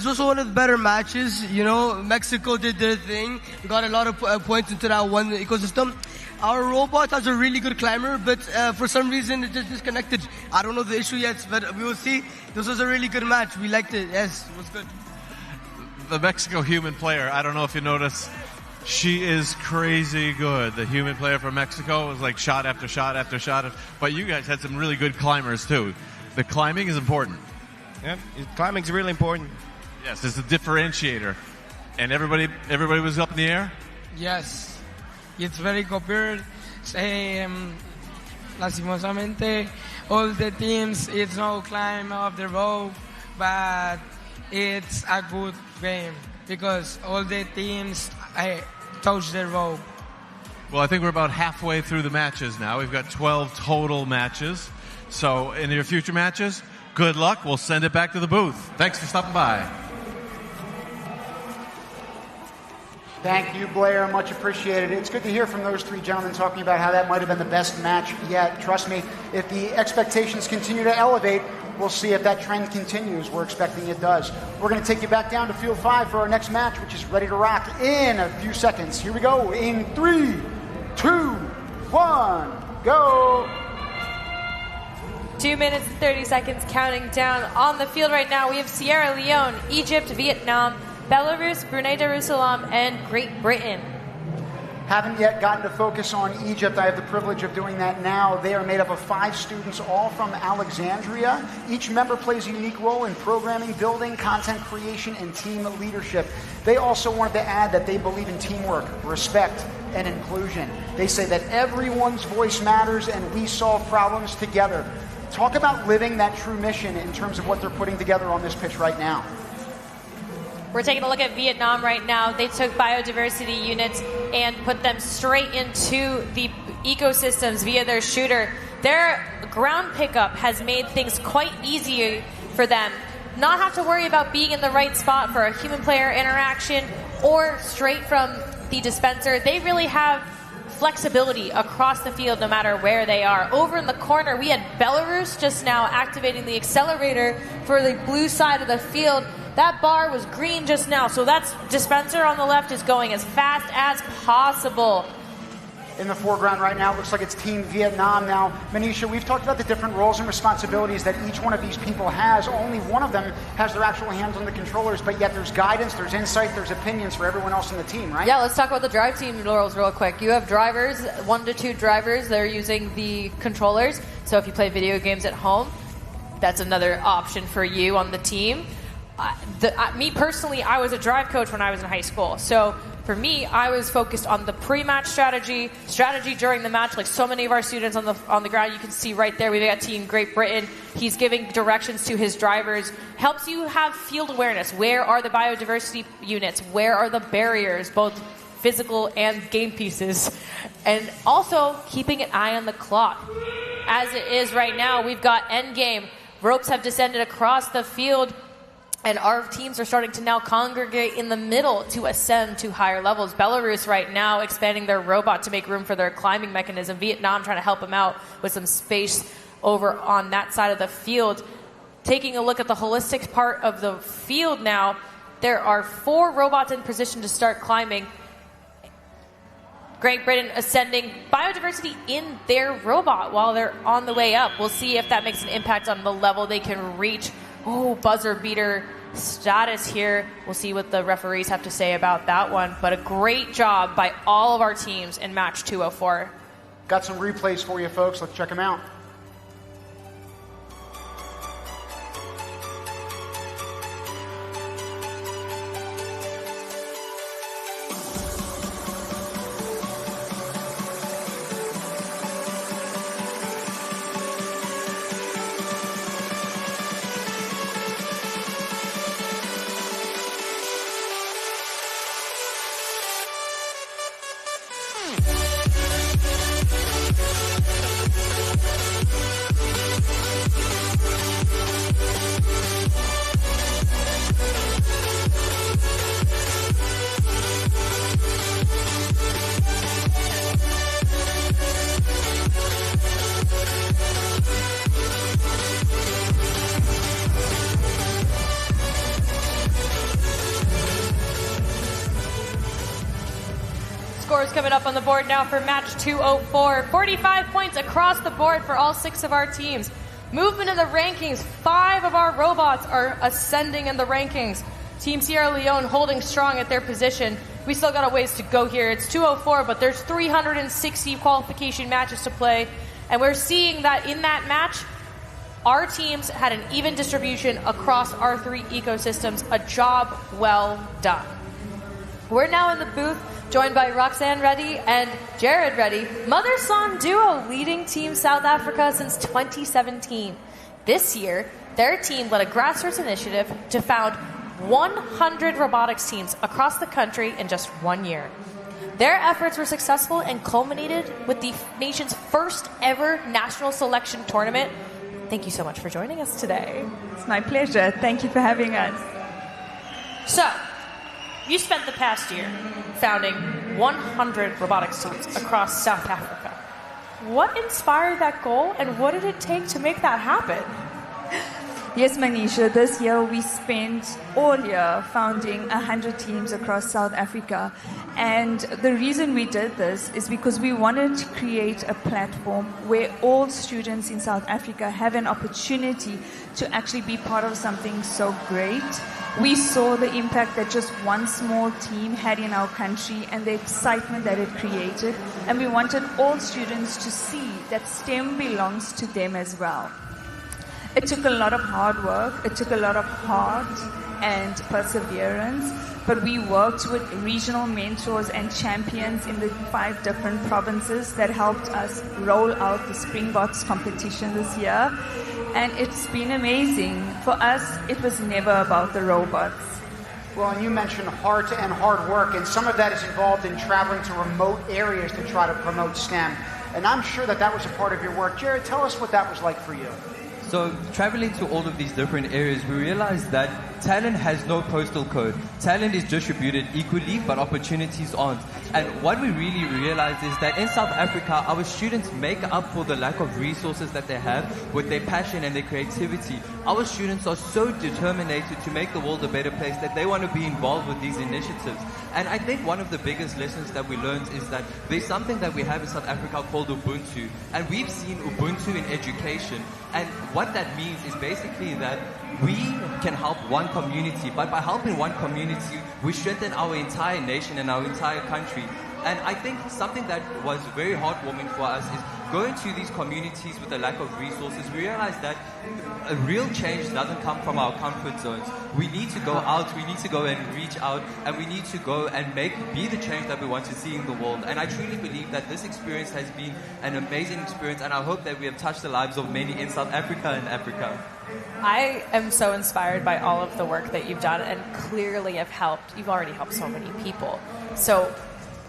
was one of the better matches. You know, Mexico did their thing. We got a lot of points into that one ecosystem. Our robot has a really good climber, but for some reason it just disconnected. I don't know the issue yet, but we will see. This was a really good match. We liked it. Yes, it was good.
The Mexico human player, I don't know if you noticed, she is crazy good. The human player from Mexico was like shot after shot after shot. But you guys had some really good climbers too. The climbing is important.
Yeah, climbing is really important.
Yes, it's a differentiator. And everybody was up in the air?
Yes, it's very compared. Lastimosamente, all the teams, it's no climb of the rope, but it's a good game because all the teams touch the rope.
Well, I think we're about halfway through the matches now. We've got 12 total matches. So in your future matches, good luck. We'll send it back to the booth. Thanks for stopping by.
Thank you, Blair. Much appreciated. It's good to hear from those three gentlemen talking about how that might have been the best match yet. Trust me, if the expectations continue to elevate, we'll see if that trend continues. We're expecting it does. We're going to take you back down to Field 5 for our next match, which is ready to rock in a few seconds. Here we go in 3, 2, 1, go.
2 minutes and 30 seconds counting down. On the field right now, we have Sierra Leone, Egypt, Vietnam, Belarus, Brunei Darussalam, and Great Britain.
Haven't yet gotten to focus on Egypt. I have the privilege of doing that now. They are made up of 5 students, all from Alexandria. Each member plays a unique role in programming, building, content creation, and team leadership. They also wanted to add that they believe in teamwork, respect, and inclusion. They say that everyone's voice matters and we solve problems together. Talk about living that true mission in terms of what they're putting together on this pitch right now.
We're taking a look at Vietnam right now. They took biodiversity units and put them straight into the ecosystems via their shooter. Their ground pickup has made things quite easy for them. Not have to worry about being in the right spot for a human-player interaction or straight from the dispenser. They really have flexibility across the field no matter where they are. Over in the corner, we had Belarus just now activating the accelerator for the blue side of the field. That bar was green just now, so that dispenser on the left is going as fast as possible.
In the foreground right now, it looks like it's Team Vietnam now. Manisha, we've talked about the different roles and responsibilities that each one of these people has. Only one of them has their actual hands on the controllers, but yet there's guidance, there's insight, there's opinions for everyone else in the team, right?
Yeah, let's talk about the drive team roles real quick. You have drivers, 1 to 2 drivers. They're using the controllers. So if you play video games at home, that's another option for you on the team. Me personally, I was a drive coach when I was in high school. So for me, I was focused on the pre-match strategy during the match. Like so many of our students on the ground, you can see right there, we've got Team Great Britain. He's giving directions to his drivers. Helps you have field awareness. Where are the biodiversity units? Where are the barriers, both physical and game pieces? And also keeping an eye on the clock. As it is right now, we've got endgame. Ropes have descended across the field. And our teams are starting to now congregate in the middle to ascend to higher levels. Belarus right now expanding their robot to make room for their climbing mechanism. Vietnam trying to help them out with some space over on that side of the field. Taking a look at the holistic part of the field now, there are 4 robots in position to start climbing. Great Britain ascending biodiversity in their robot while they're on the way up. We'll see if that makes an impact on the level they can reach. Oh, buzzer beater status here. We'll see what the referees have to say about that one. But a great job by all of our teams in match 204.
Got some replays for you, folks. Let's check them out.
Scores coming up on the board now for match 204. 45 points across the board for all 6 of our teams. Movement in the rankings. 5 of our robots are ascending in the rankings. Team Sierra Leone holding strong at their position. We still got a ways to go here. It's 204, but there's 360 qualification matches to play. And we're seeing that in that match, our teams had an even distribution across our 3 ecosystems. A job well done. We're now in the booth, joined by Roxanne Reddy and Jared Reddy, mother-son duo leading Team South Africa since 2017. This year, their team led a grassroots initiative to found 100 robotics teams across the country in just 1 year. Their efforts were successful and culminated with the nation's first ever national selection tournament. Thank you so much for joining us today.
It's my pleasure. Thank you for having us.
So, you spent the past year founding 100 robotics teams across South Africa. What inspired that goal, and what did it take to make that happen?
Yes, Manisha, this year we spent all year founding 100 teams across South Africa. And the reason we did this is because we wanted to create a platform where all students in South Africa have an opportunity to actually be part of something so great We saw the impact that just one small team had in our country and the excitement that it created. And we wanted all students to see that STEM belongs to them as well. It took a lot of hard work. It took a lot of heart and perseverance. But we worked with regional mentors and champions in the 5 different provinces that helped us roll out the Springboks competition this year. And it's been amazing. For us, it was never about the robots.
Well, and you mentioned heart and hard work, and some of that is involved in traveling to remote areas to try to promote STEM. And I'm sure that was a part of your work. Jared, tell us what that was like for you.
So traveling to all of these different areas, we realized that talent has no postal code. Talent is distributed equally, but opportunities aren't. And what we really realized is that in South Africa, our students make up for the lack of resources that they have with their passion and their creativity. Our students are so determined to make the world a better place that they want to be involved with these initiatives. And I think one of the biggest lessons that we learned is that there's something that we have in South Africa called Ubuntu. And we've seen Ubuntu in education. And what that means is basically that we can help one community, but by helping one community, we strengthen our entire nation and our entire country. And I think something that was very heartwarming for us is going to these communities with a lack of resources. We realized that a real change doesn't come from our comfort zones. We need to go out, we need to go and reach out, and we need to go and be the change that we want to see in the world. And I truly believe that this experience has been an amazing experience, and I hope that we have touched the lives of many in South Africa and Africa.
I am so inspired by all of the work that you've done and clearly have helped. You've already helped so many people. So,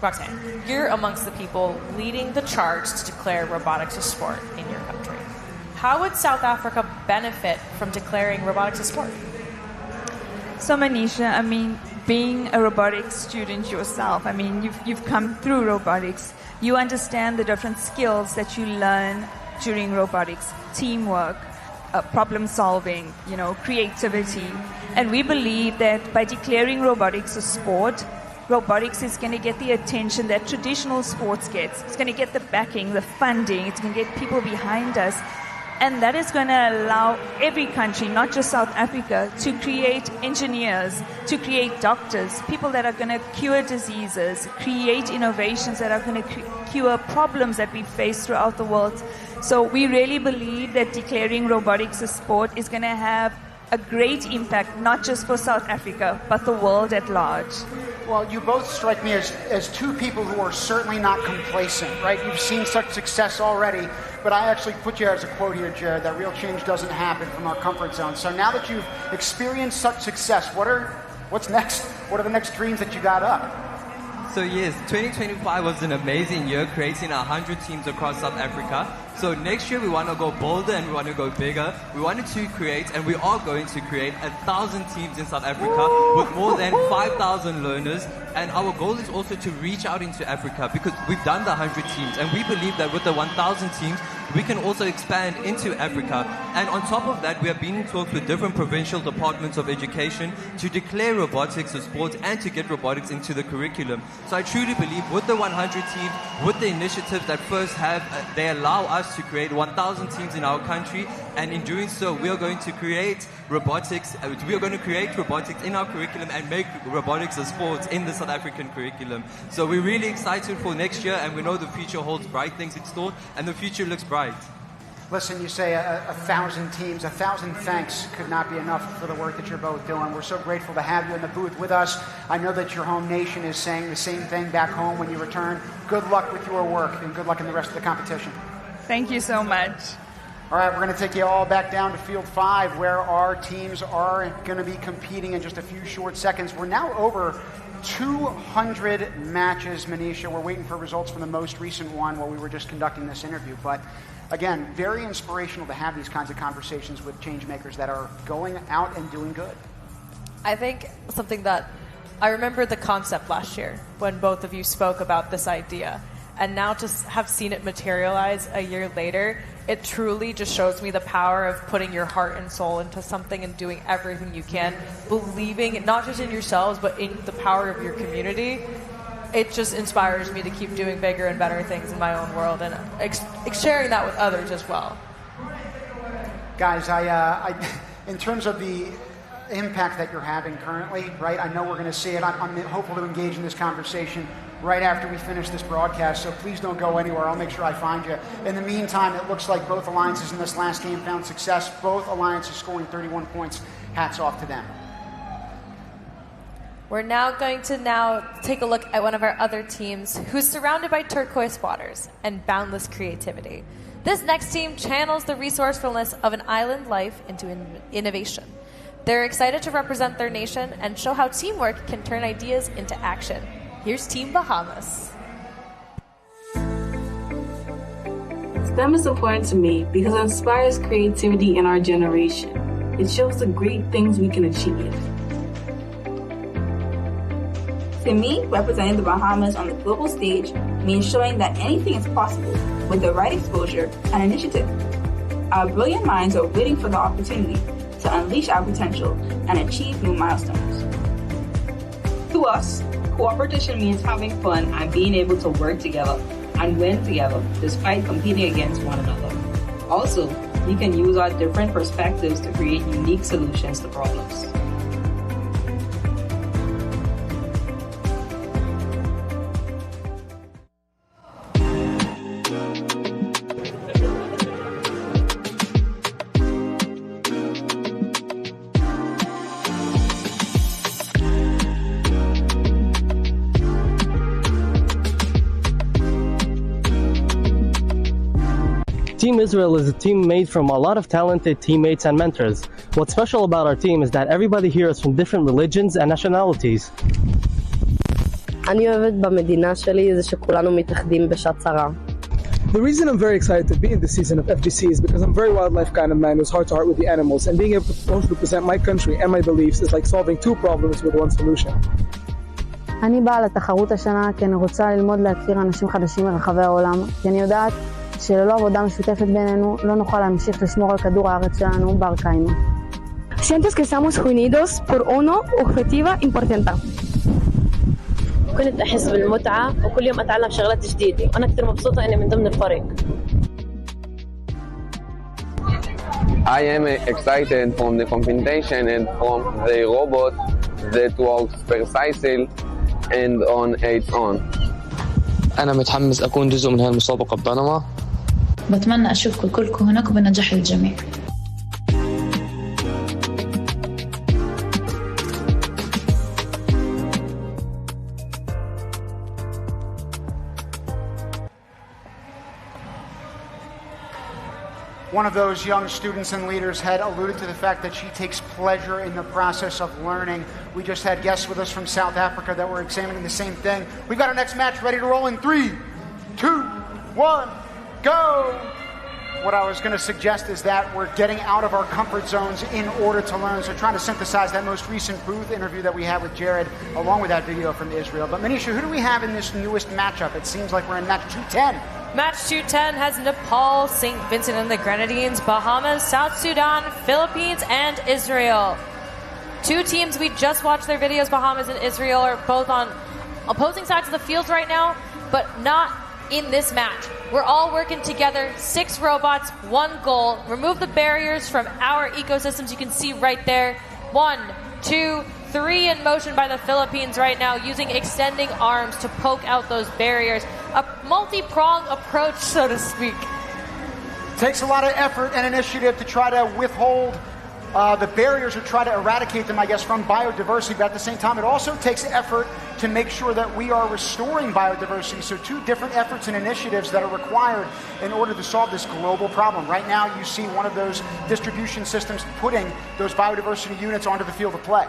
Roxanne, you're amongst the people leading the charge to declare robotics a sport in your country. How would South Africa benefit from declaring robotics a sport?
So Manisha, I mean, being a robotics student yourself, I mean, you've come through robotics. You understand the different skills that you learn during robotics, teamwork, problem solving, creativity. And we believe that by declaring robotics a sport, robotics is going to get the attention that traditional sports gets. It's going to get the backing, the funding. It's going to get people behind us. And that is going to allow every country, not just South Africa, to create engineers, to create doctors, people that are going to cure diseases, create innovations that are going to cure problems that we face throughout the world. So we really believe that declaring robotics a sport is going to have a great impact, not just for South Africa, but the world at large.
Well, you both strike me as two people who are certainly not complacent, right? You've seen such success already, but I actually put you as a quote here, Jared, that real change doesn't happen from our comfort zone. So now that you've experienced such success, what's next? What are the next dreams that you got up?
So yes, 2025 was an amazing year, creating 100 teams across South Africa. So next year we want to go bolder and we want to go bigger. We wanted to create, and we are going to create 1,000 teams in South Africa with more than 5,000 learners. And our goal is also to reach out into Africa, because we've done the 100 teams, and we believe that with the 1,000 teams, we can also expand into Africa. And on top of that, we have been in talks with different provincial departments of education to declare robotics a sport and to get robotics into the curriculum. So I truly believe with the 100 teams, with the initiatives that first have, they allow us to create 1,000 teams in our country. And in doing so, we are going to create robotics. We are going to create robotics in our curriculum and make robotics a sport in the South African curriculum. So we're really excited for next year, and we know the future holds bright things in store, and the future looks bright.
Listen, you say 1,000 teams, 1,000 thanks could not be enough for the work that you're both doing. We're so grateful to have you in the booth with us. I know that your home nation is saying the same thing back home when you return. Good luck with your work, and good luck in the rest of the competition.
Thank you so much.
All right, we're going to take you all back down to Field 5, where our teams are going to be competing in just a few short seconds. We're now over 200 matches, Manisha. We're waiting for results from the most recent one while we were just conducting this interview. But again, very inspirational to have these kinds of conversations with change makers that are going out and doing good.
I think something that I remember the concept last year when both of you spoke about this idea. And now to have seen it materialize a year later, it truly just shows me the power of putting your heart and soul into something and doing everything you can, believing not just in yourselves, but in the power of your community. It just inspires me to keep doing bigger and better things in my own world and sharing that with others as well.
Guys, I in terms of the impact that you're having currently, right? I know we're going to see it. I'm hopeful to engage in this conversation right after we finish this broadcast, so please don't go anywhere. I'll make sure I find you. In the meantime, it looks like both alliances in this last game found success. Both alliances scoring 31 points. Hats off to them.
We're now going to take a look at one of our other teams who's surrounded by turquoise waters and boundless creativity. This next team channels the resourcefulness of an island life into innovation. They're excited to represent their nation and show how teamwork can turn ideas into action. Here's Team Bahamas.
STEM is important to me because it inspires creativity in our generation. It shows the great things we can achieve. To me, representing the Bahamas on the global stage means showing that anything is possible with the right exposure and initiative. Our brilliant minds are waiting for the opportunity to unleash our potential and achieve new milestones.
To us, cooperation means having fun and being able to work together and win together despite competing against one another. Also, we can use our different perspectives to create unique solutions to problems.
Team Israel is a team made from a lot of talented teammates and mentors. What's special about our team is that everybody here is from different religions and nationalities.
אני אוהבת במדינה שלי זה שכולנו מתאחדים בשעת צרה.
The reason I'm very excited to be in this season of FGC is because I'm a very wildlife kind of man who's heart to heart with the animals, and being able to represent my country and my beliefs is like solving two problems with one solution.
אני באה לתחרות השנה כי אני רוצה ללמוד להכיר אנשים חדשים מרחבי העולם, כי אני יודעת שללא עבודה משותפת בינינו לא נוכל להמשיך לשמור על כדור הארץ שלנו בר קיימא.
Sientes que estamos unidos por una objetiva importante.
كنت أحس بالمتعة وكل يوم أتعلم شغلات جديدة وأنا كثير مبسوطة إني من ضمن الفريق.
I am excited from the competition and from the robot that works precisely and on its own.
أنا متحمس أكون جزء من هالمسابقة ببنما.
بتمنى أشوفكم كلكم هناك وبنجح الجميع.
One of those young students and leaders had alluded to the fact that she takes pleasure in the process of learning. We just had guests with us from South Africa that were examining the same thing. We've got our next match ready to roll in 3, 2, 1, go! What I was going to suggest is that we're getting out of our comfort zones in order to learn. So trying to synthesize that most recent booth interview that we had with Jared, along with that video from Israel. But Manisha, who do we have in this newest matchup? It seems like we're in match 210.
Match 210 has Nepal, St. Vincent and the Grenadines, Bahamas, South Sudan, Philippines, and Israel. Two teams we just watched their videos, Bahamas and Israel, are both on opposing sides of the field right now, but not in this match. We're all working together, 6 robots, 1 goal. Remove the barriers from our ecosystems. You can see right there. 1, 2, 3 in motion by the Philippines right now, using extending arms to poke out those barriers. A multi-pronged approach, so to speak.
Takes a lot of effort and initiative to try to withhold the barriers or try to eradicate them, I guess, from biodiversity. But at the same time, it also takes effort to make sure that we are restoring biodiversity. So 2 different efforts and initiatives that are required in order to solve this global problem. Right now, you see one of those distribution systems putting those biodiversity units onto the field of play.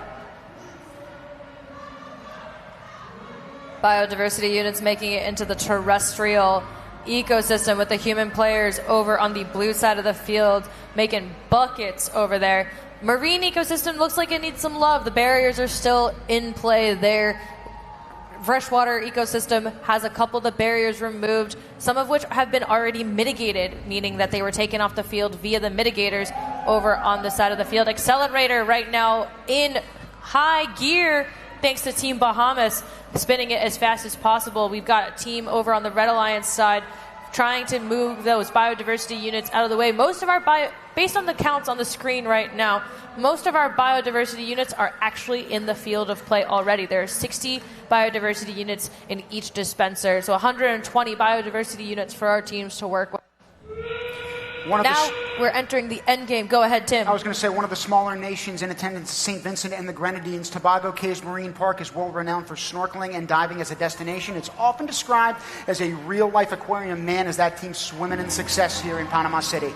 Biodiversity units making it into the terrestrial ecosystem, with the human players over on the blue side of the field making buckets over there. Marine ecosystem looks like it needs some love. The barriers are still in play there. Freshwater ecosystem has a couple of the barriers removed, some of which have been already mitigated, meaning that they were taken off the field via the mitigators over on the side of the field. Accelerator right now in high gear, thanks to Team Bahamas spinning it as fast as possible. We've got a team over on the Red Alliance side
trying to move those biodiversity units out of the way. Most of our based on the counts on the screen right now, most of our biodiversity units are actually in the field of play already. There are 60 biodiversity units in each dispenser, so 120 biodiversity units for our teams to work with. Now we're entering the end game. Go ahead, Tim.
I was going to say one of the smaller nations in attendance, St. Vincent and the Grenadines. Tobago Cays Marine Park is world-renowned for snorkeling and diving as a destination. It's often described as a real-life aquarium. Man, is that team swimming in success here in Panama City.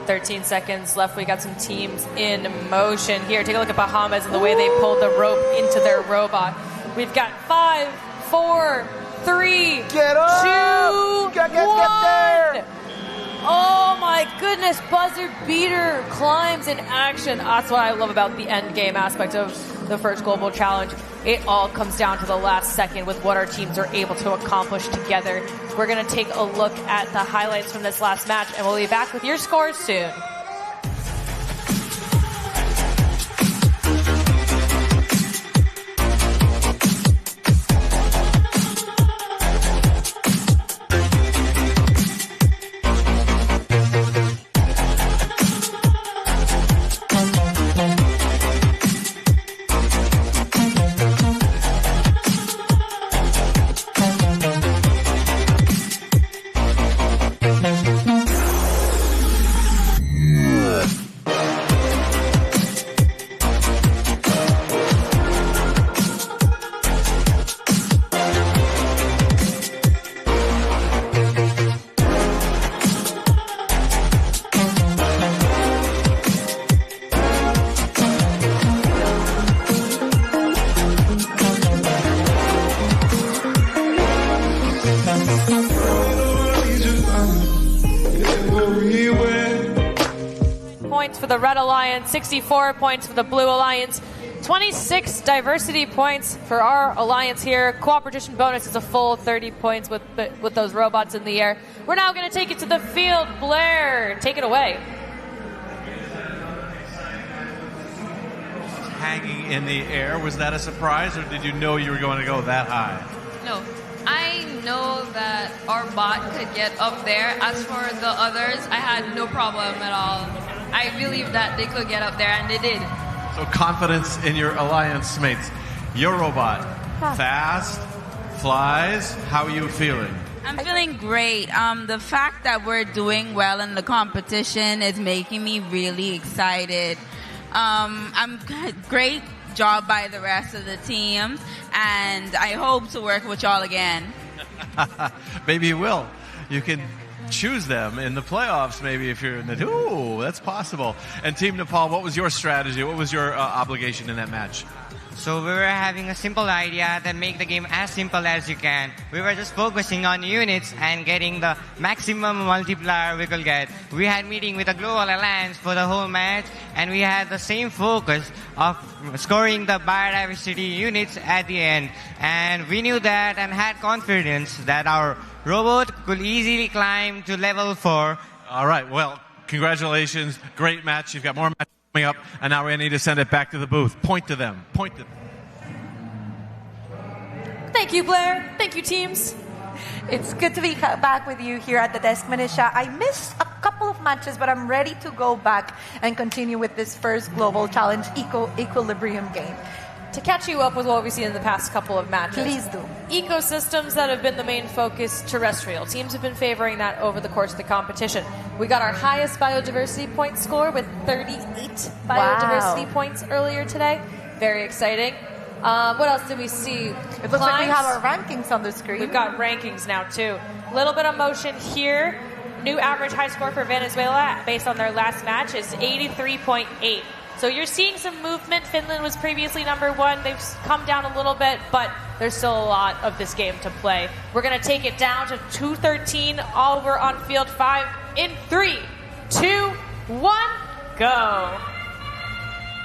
13 seconds left. We got some teams in motion here. Take a look at Bahamas and the way they pulled the rope into their robot. We've got 5, 4, 3, 2, 1.
Get there.
Oh my goodness, buzzer beater climbs in action. That's what I love about the end game aspect of the first global challenge. It all comes down to the last second with what our teams are able to accomplish together. We're going to take a look at the highlights from this last match, and we'll be back with your scores soon. For the Red Alliance, 64 points for the Blue Alliance, 26 diversity points for our alliance here. Cooperation bonus is a full 30 points with those robots in the air. We're now going to take it to the field. Blair, take it away.
Hanging in the air, was that a surprise, or did you know you were going to go that high?
No. I know that our bot could get up there. As for the others, I had no problem at all. I believe that they could get up there, and they did.
So confidence in your alliance mates. Your robot, fast, flies. How are you feeling?
I'm feeling great. The fact that we're doing well in the competition is making me really excited. Great job by the rest of the teams, and I hope to work with y'all again.
Maybe you will. You can choose them in the playoffs, maybe, if you're in the... Ooh, that's possible. And Team Nepal, what was your strategy? What was your obligation in that match?
So we were having a simple idea that make the game as simple as you can. We were just focusing on units and getting the maximum multiplier we could get. We had meeting with the Global Alliance for the whole match, and we had the same focus of scoring the biodiversity units at the end. And we knew that and had confidence that our robot could easily climb to level 4.
All right, well, congratulations. Great match. You've got more matches coming up, and now we need to send it back to the booth. Point to them. Point to them.
Thank you, Blair. Thank you, teams.
It's good to be back with you here at the desk, Manisha. I missed a couple of matches, but I'm ready to go back and continue with this first Global Challenge Equilibrium game.
To catch you up with what we've seen in the past couple of matches.
Please do.
Ecosystems that have been the main focus, terrestrial. Teams have been favoring that over the course of the competition. We got our highest biodiversity point score with 38 biodiversity points earlier today. Very exciting. What else did we see?
It looks like we have our rankings on the screen.
We've got rankings now, too. A little bit of motion here. New average high score for Venezuela, based on their last match, is 83.8. So you're seeing some movement. Finland was previously number 1. They've come down a little bit, but there's still a lot of this game to play. We're going to take it down to 2:13 over on field 5 in 3, 2, 1, go.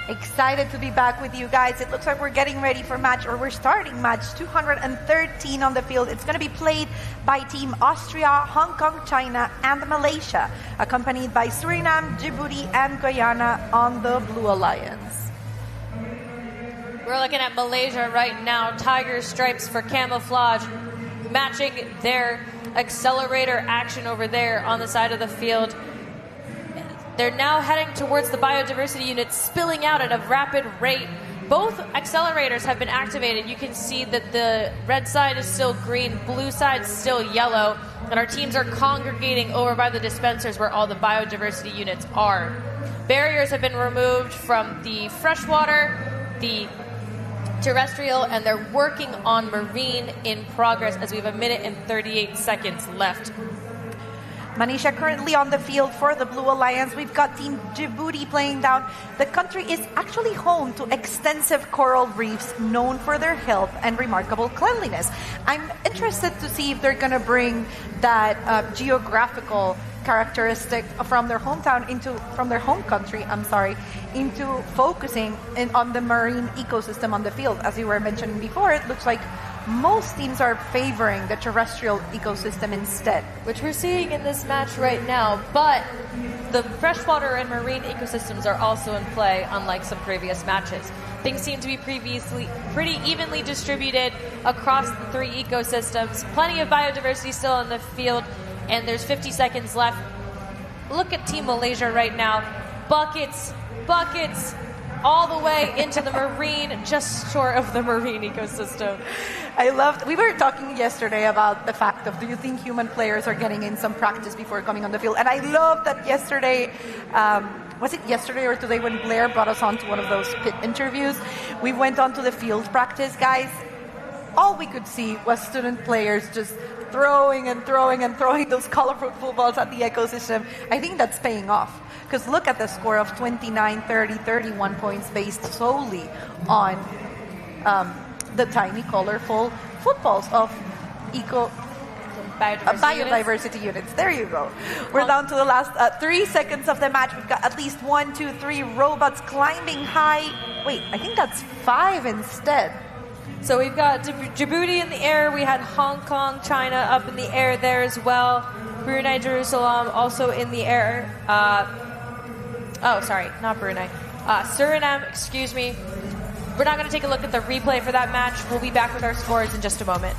Excited to be back with you guys. It looks like we're getting ready for we're starting match 213 on the field. It's going to be played by Team Austria, Hong Kong, China, and Malaysia, accompanied by Suriname, Djibouti, and Guyana on the Blue Alliance.
We're looking at Malaysia right now. Tiger stripes for camouflage.
matching their accelerator action over there on the side of the field. They're now heading towards the biodiversity unit, spilling out at a rapid rate. Both accelerators have been activated. You can see that the red side is still green, blue side is still yellow, and our teams are congregating over by the dispensers where all the biodiversity units are. Barriers have been removed from the freshwater, the terrestrial, and they're working on marine in progress as we have 1 minute and 38 seconds left.
Manisha, currently on the field for the Blue Alliance, we've got Team Djibouti playing down. The country is actually home to extensive coral reefs known for their health and remarkable cleanliness. I'm interested to see if they're going to bring that geographical characteristic from their home country, into focusing on the marine ecosystem on the field. As you were mentioning before, it looks like most teams are favoring the terrestrial ecosystem instead,
which we're seeing in this match right now. But the freshwater and marine ecosystems are also in play, unlike some previous matches. Things seem to be pretty evenly distributed across the 3 ecosystems. Plenty of biodiversity still on the field, and there's 50 seconds left. Look at Team Malaysia right now. Buckets, all the way into the marine, just short of the marine ecosystem.
We were talking yesterday about the fact of, do you think human players are getting in some practice before coming on the field? And I love that yesterday, was it yesterday or today when Blair brought us on to one of those pit interviews? We went on to the field practice, guys. All we could see was student players just throwing those colorful footballs at the ecosystem. I think that's paying off. Because look at the score of 29, 30, 31 points based solely on the tiny, colorful footballs of biodiversity units. There you go. We're down to the last 3 seconds of the match. We've got at least 1, 2, 3 robots climbing high. Wait, I think that's 5 instead.
So we've got Djibouti in the air. We had Hong Kong, China up in the air there as well. Brunei, Jerusalem also in the air. Not Brunei. Suriname, excuse me. We're not going to take a look at the replay for that match. We'll be back with our scores in just a moment.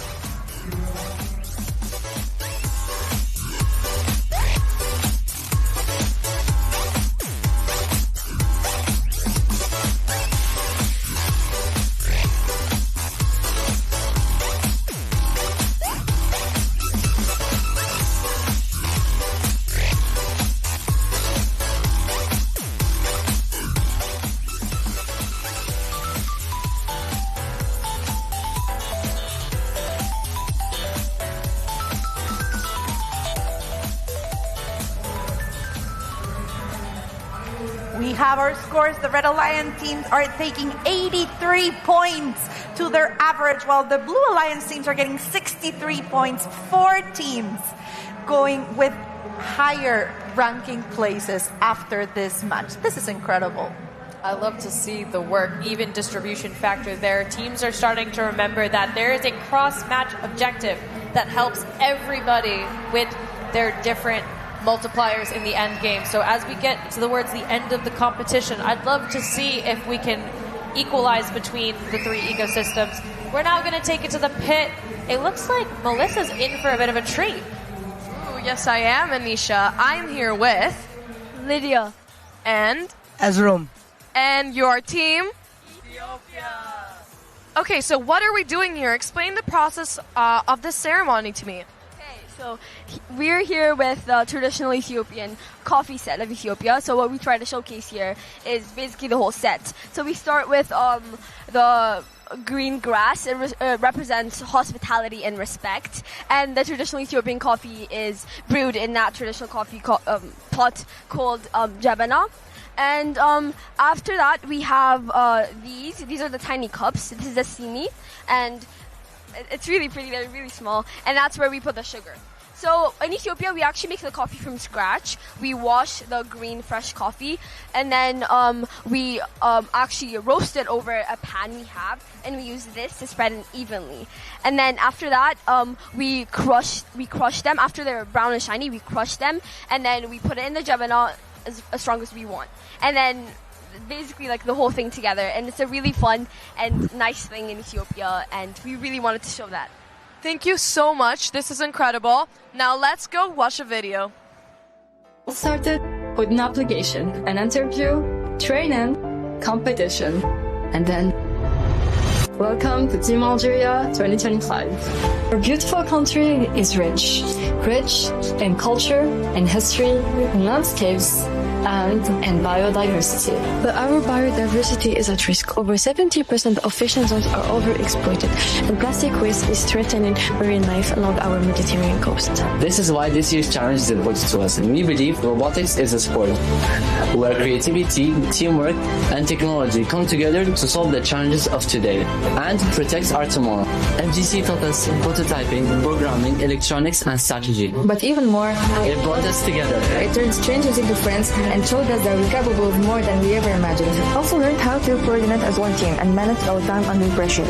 We have our scores. The Red Alliance teams are taking 83 points to their average, while the Blue Alliance teams are getting 63 points. 4 teams going with higher ranking places after this match. This is incredible.
I love to see the work, even distribution factor there. Teams are starting to remember that there is a cross-match objective that helps everybody with their different multipliers in the end game. So as we get towards the end of the competition, I'd love to see if we can equalize between the 3 ecosystems. We're now going to take it to the pit. It looks like Melissa's in for a bit of a treat.
Ooh, yes, I am, Anisha. I'm here with
Lydia
and
Ezrom.
And your team? Ethiopia. Okay, so what are we doing here? Explain the process of this ceremony to me.
So we're here with the traditional Ethiopian coffee set of Ethiopia. So what we try to showcase here is basically the whole set. So we start with the green grass. It represents hospitality and respect. And the traditional Ethiopian coffee is brewed in that traditional coffee pot called jabana. And after that, we have these. These are the tiny cups. This is a simi. And it's really pretty. They're really small. And that's where we put the sugar. So in Ethiopia, we actually make the coffee from scratch. We wash the green, fresh coffee. And then we actually roast it over a pan we have. And we use this to spread it evenly. And then after that, we crush them. After they're brown and shiny, we crush them. And then we put it in the jabana as strong as we want. And then basically like the whole thing together, and it's a really fun and nice thing in Ethiopia, and we really wanted to show that.
Thank you so much. This is incredible. Now let's go watch a video.
It started with an application, an interview, training, competition, and then welcome to Team Algeria 2025. Our beautiful country is rich in culture, in history, in landscapes, and in biodiversity.
But our biodiversity is at risk. Over 70% of fishing zones are overexploited, and plastic waste is threatening marine life along our Mediterranean coast.
This is why this year's challenge is devoted to us, and we believe robotics is a sport where creativity, teamwork, and technology come together to solve the challenges of today and protect our tomorrow. FGC taught us prototyping, programming, electronics, and strategy.
But even more,
it brought us together.
It turned strangers into friends and showed us that we're capable of more than we ever imagined.
Also learned how to coordinate as one team and manage our time under pressure.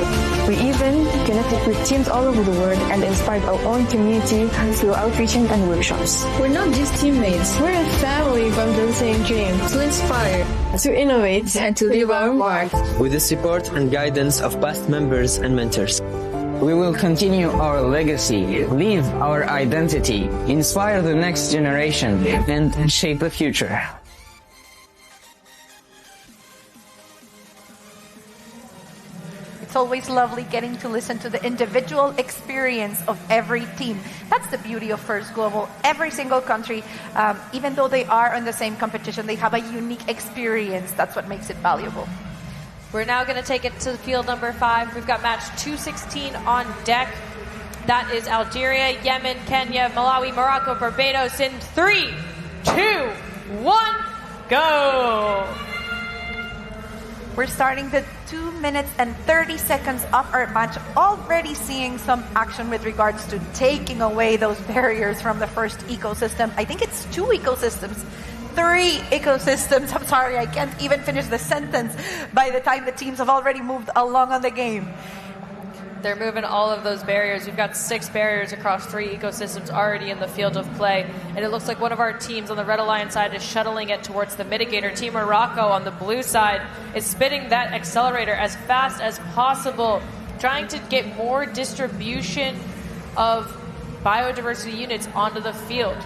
We even connected with teams all over the world and inspired our own community through outreaching and workshops.
We're not just teammates, we're a family from the same dream. To inspire, to innovate, and to leave our mark.
With the support and guidance of past members and mentors.
We will continue our legacy, live our identity, inspire the next generation, and shape the future.
It's always lovely getting to listen to the individual experience of every team. That's the beauty of First Global. Every single country, even though they are in the same competition, they have a unique experience. That's what makes it valuable.
We're now going to take it to field number 5. We've got match 216 on deck. That is Algeria, Yemen, Kenya, Malawi, Morocco, Barbados in 3, 2, 1, go!
We're starting the 2 minutes and 30 seconds of our match, already seeing some action with regards to taking away those barriers from the first ecosystem. I think it's 2 ecosystems. 3 ecosystems. I'm sorry, I can't even finish the sentence by the time the teams have already moved along on the game.
They're moving all of those barriers. We've got 6 barriers across 3 ecosystems already in the field of play. And it looks like one of our teams on the Red Alliance side is shuttling it towards the mitigator. Team Morocco on the blue side is spinning that accelerator as fast as possible, trying to get more distribution of biodiversity units onto the field.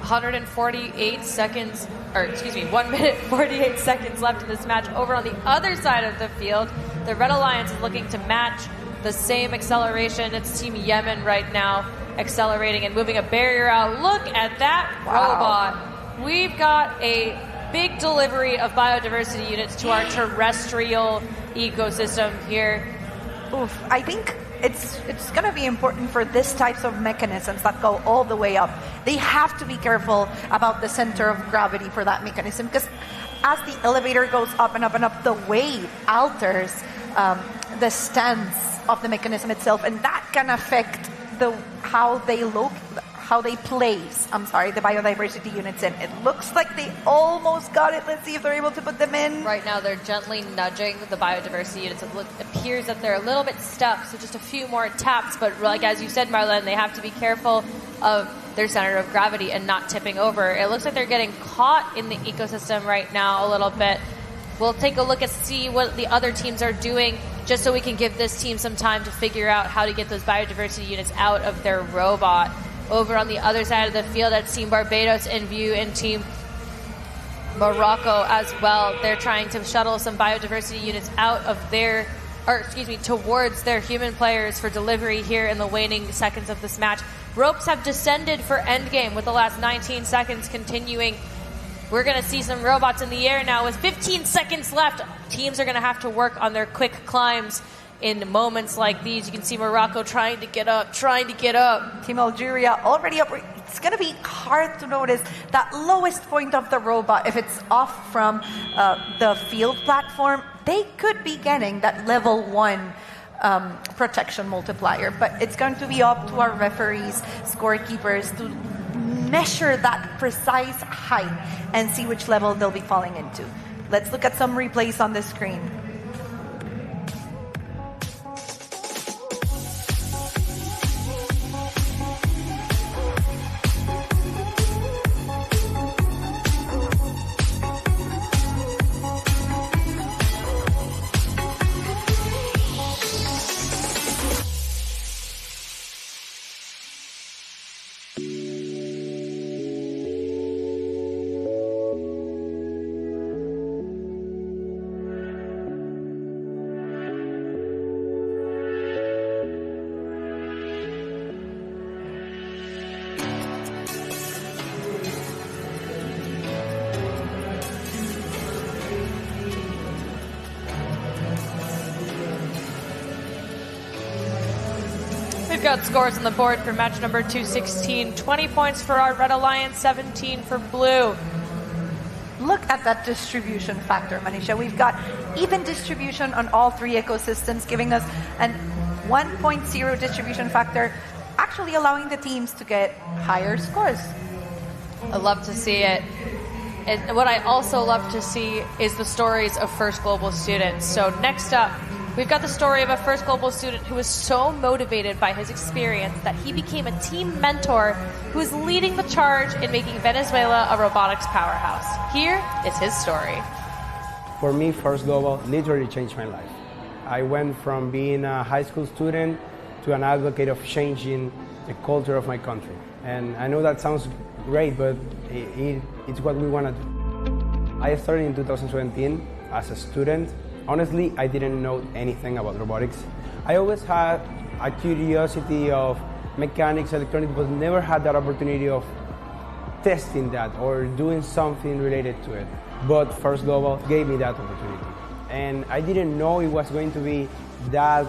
148 seconds, or excuse me, 1 minute 48 seconds left in this match. Over on the other side of the field, the Red Alliance is looking to match the same acceleration. It's Team Yemen right now accelerating and moving a barrier out. Look at that robot. We've got a big delivery of biodiversity units to our terrestrial ecosystem here.
Oof, I think it's going to be important for these types of mechanisms that go all the way up. They have to be careful about the center of gravity for that mechanism, because as the elevator goes up and up and up, the weight alters the stance of the mechanism itself, and that can affect how they place the biodiversity units in. It looks like they almost got it. Let's see if they're able to put them in.
Right now they're gently nudging the biodiversity units. It appears that they're a little bit stuck, so just a few more taps. But like as you said, Marlene, they have to be careful of their center of gravity and not tipping over. It looks like they're getting caught in the ecosystem right now a little bit. We'll take a look and see what the other teams are doing, just so we can give this team some time to figure out how to get those biodiversity units out of their robot. Over on the other side of the field, that's Team Barbados in view, and Team Morocco as well. They're trying to shuttle some biodiversity units out of towards their human players for delivery here in the waning seconds of this match. Ropes have descended for endgame with the last 19 seconds continuing. We're going to see some robots in the air now with 15 seconds left. Teams are going to have to work on their quick climbs in moments like these. You can see Morocco trying to get up.
Team Algeria already up. It's going to be hard to notice that lowest point of the robot. If it's off from the field platform, they could be getting that level 1 protection multiplier. But it's going to be up to our referees, scorekeepers, to measure that precise height and see which level they'll be falling into. Let's look at some replays on the screen.
We've got scores on the board for match number 216. 20 points for our Red Alliance, 17 for Blue.
Look at that distribution factor, Manisha. We've got even distribution on all three ecosystems, giving us an 1.0 distribution factor, actually allowing the teams to get higher scores.
I love to see it. And what I also love to see is the stories of First Global students. So next up, we've got the story of a First Global student who was so motivated by his experience that he became a team mentor who is leading the charge in making Venezuela a robotics powerhouse. Here is his story.
For me, First Global literally changed my life. I went from being a high school student to an advocate of changing the culture of my country. And I know that sounds great, but it's what we want to do. I started in 2017 as a student. Honestly, I didn't know anything about robotics. I always had a curiosity of mechanics, electronics, but never had that opportunity of testing that or doing something related to it. But First Global gave me that opportunity. And I didn't know it was going to be that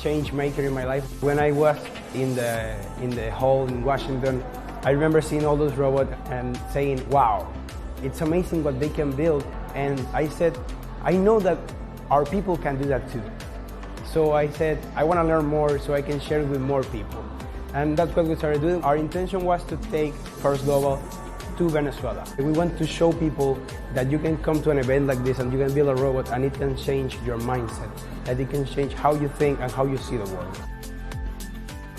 change maker in my life. When I was in the hall in Washington, I remember seeing all those robots and saying, wow, it's amazing what they can build. And I said, I know that our people can do that too. So I said, I want to learn more so I can share it with more people. And that's what we started doing. Our intention was to take First Global to Venezuela. We want to show people that you can come to an event like this and you can build a robot and it can change your mindset, that it can change how you think and how you see the world.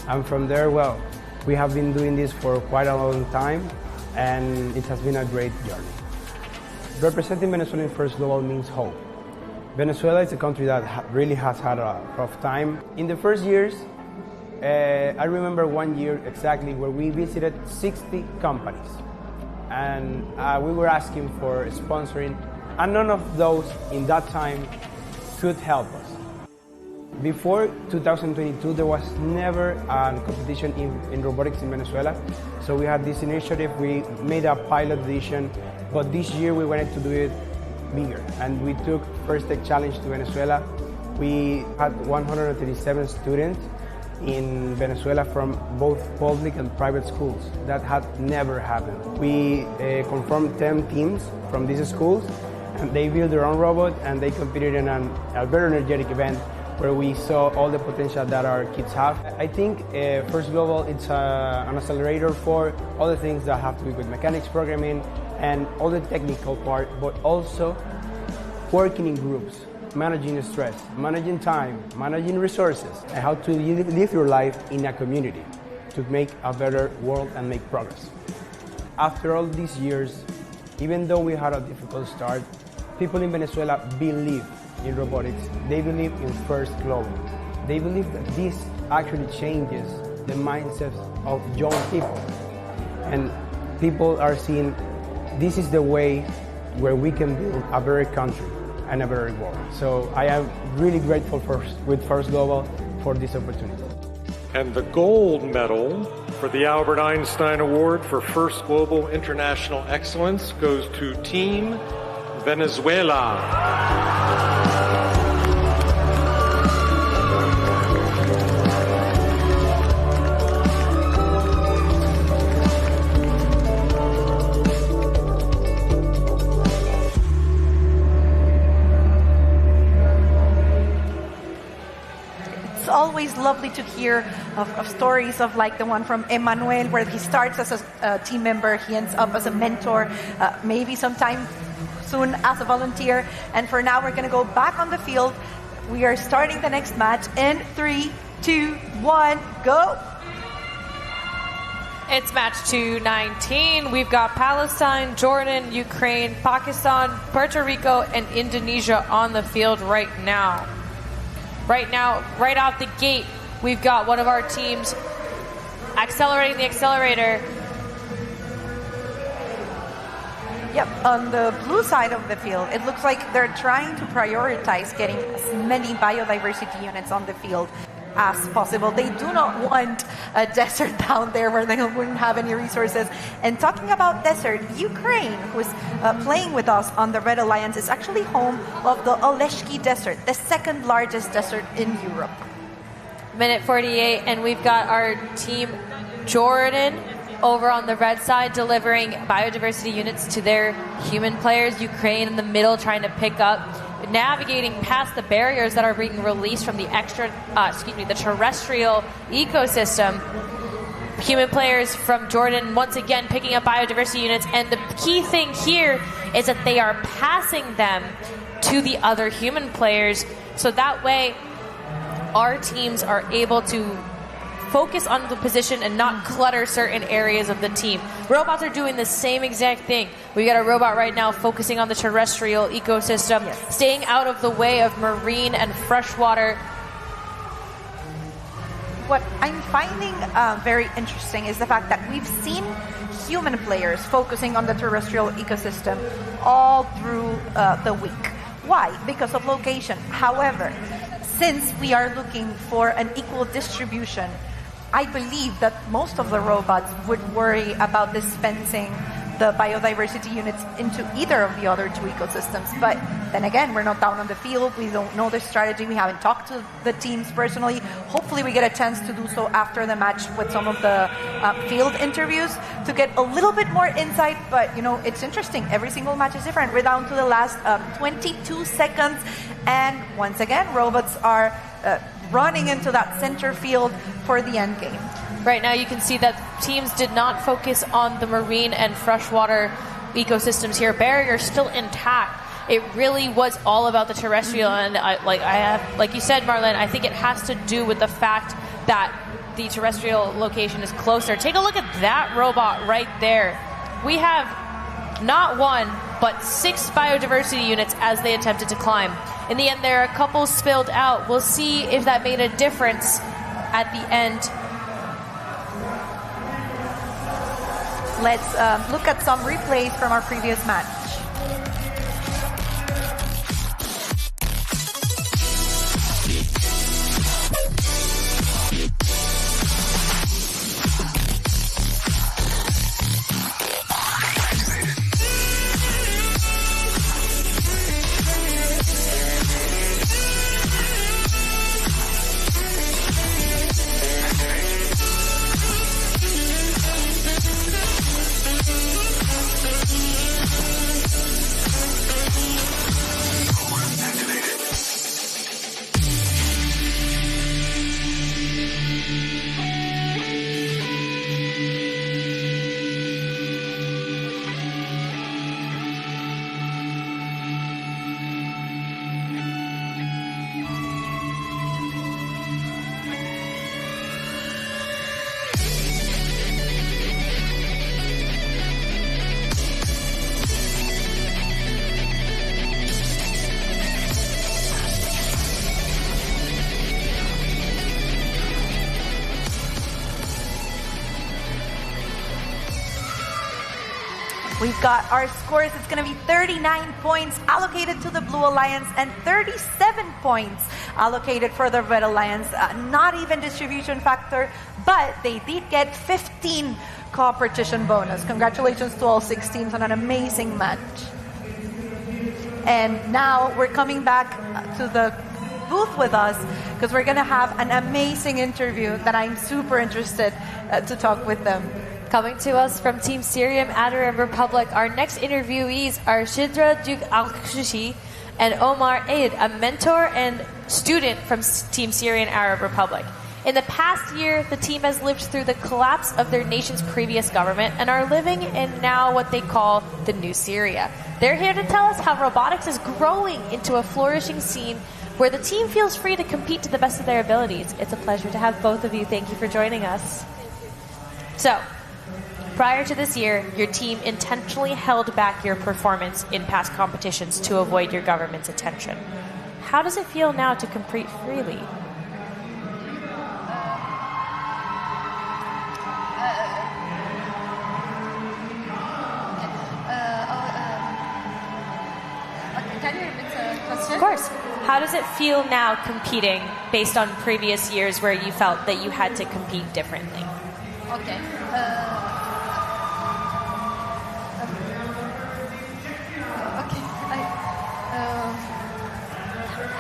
And from there, well, we have been doing this for quite a long time and it has been a great journey. Representing Venezuela in First Global means hope. Venezuela is a country that really has had a rough time. In the first years, I remember one year exactly where we visited 60 companies and we were asking for sponsoring, and none of those in that time could help us. Before 2022, there was never a competition in robotics in Venezuela, so we had this initiative. We made a pilot edition, but this year we wanted to do it bigger, and we took First Tech Challenge to Venezuela. We had 137 students in Venezuela from both public and private schools. That had never happened. We confirmed 10 teams from these schools, and they built their own robot, and they competed in a very energetic event where we saw all the potential that our kids have. I think First Global, it's an accelerator for all the things that have to do with mechanics programming and all the technical part, but also working in groups, managing stress, managing time, managing resources, and how to live your life in a community to make a better world and make progress. After all these years, even though we had a difficult start, people in Venezuela believe in robotics. They believe in First Global. They believe that this actually changes the mindsets of young people. And people are seeing this is the way where we can build a better country and a better world. So I am really grateful with First Global for this opportunity.
And the gold medal for the Albert Einstein Award for First Global International Excellence goes to Team Venezuela.
Always lovely to hear of stories of like the one from Emmanuel, where he starts as a team member, he ends up as a mentor, maybe sometime soon as a volunteer. And for now, we're going to go back on the field. We are starting the next match in 3, 2, 1, go.
It's match 219. We've got Palestine, Jordan, Ukraine, Pakistan, Puerto Rico, and Indonesia on the field right now. Right now, right out the gate, we've got one of our teams accelerating the accelerator.
Yep, on the blue side of the field, it looks like they're trying to prioritize getting as many biodiversity units on the field as possible. They do not want a desert down there where they wouldn't have any resources. And talking about desert, Ukraine, who's playing with us on the Red Alliance, is actually home of the Oleshki Desert, the second largest desert in Europe.
minute 48, and we've got our team Jordan over on the red side delivering biodiversity units to their human players. Ukraine in the middle trying to pick up, navigating past the barriers that are being released from the the terrestrial ecosystem. Human players from Jordan once again picking up biodiversity units, and the key thing here is that they are passing them to the other human players, so that way our teams are able to focus on the position and not clutter certain areas of the team. Robots are doing the same exact thing. We got a robot right now focusing on the terrestrial ecosystem, staying out of the way of marine and freshwater.
What I'm finding very interesting is the fact that we've seen human players focusing on the terrestrial ecosystem all through the week. Why? Because of location. However, since we are looking for an equal distribution, I believe that most of the robots would worry about dispensing the biodiversity units into either of the other two ecosystems. But then again, we're not down on the field. We don't know the strategy. We haven't talked to the teams personally. Hopefully we get a chance to do so after the match with some of the field interviews to get a little bit more insight. But, you know, it's interesting. Every single match is different. We're down to the last 22 seconds. And once again, robots are running into that center field for the end game.
Right now you can see that teams did not focus on the marine and freshwater ecosystems here. Barrier still intact. It really was all about the terrestrial, and like you said, Marlene, I think it has to do with the fact that the terrestrial location is closer. Take a look at that robot right there. We have not one, but 6 biodiversity units as they attempted to climb. In the end, there are a couple spilled out. We'll see if that made a difference at the end.
Let's look at some replays from our previous match. We've got our scores. It's going to be 39 points allocated to the Blue Alliance and 37 points allocated for the Red Alliance. Not even distribution factor, but they did get 15 competition bonus. Congratulations to all 6 teams on an amazing match. And now we're coming back to the booth with us because we're going to have an amazing interview that I'm super interested to talk with them.
Coming to us from Team Syrian Arab Republic, our next interviewees are Shidra Duk Al-Khushi and Omar Aid, a mentor and student from Team Syrian Arab Republic. In the past year, the team has lived through the collapse of their nation's previous government and are living in now what they call the new Syria. They're here to tell us how robotics is growing into a flourishing scene where the team feels free to compete to the best of their abilities. It's a pleasure to have both of you. Thank you for joining us. So, prior to this year, your team intentionally held back your performance in past competitions to avoid your government's attention. How does it feel now to compete freely?
Can you repeat the question?
Of course. How does it feel now competing based on previous years where you felt that you had to compete differently?
Okay.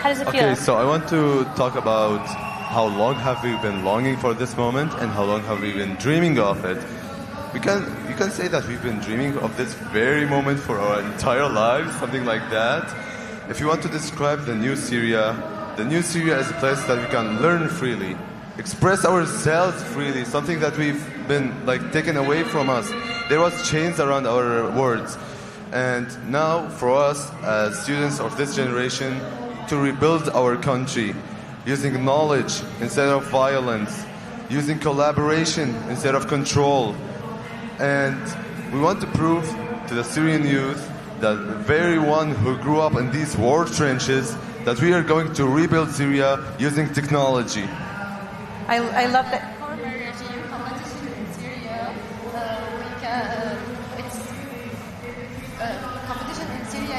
How does it feel?
Okay, so I want to talk about how long have we been longing for this moment and how long have we been dreaming of it. You can say that we've been dreaming of this very moment for our entire lives, something like that. If you want to describe the new Syria is a place that we can learn freely, express ourselves freely, something that we've been taken away from us. There was chains around our words. And now for us as students of this generation to rebuild our country using knowledge instead of violence, using collaboration instead of control. And we want to prove to the Syrian youth, that very one who grew up in these war trenches, that we are going to rebuild Syria using technology.
I love that.
Competition in Syria, competition in Syria,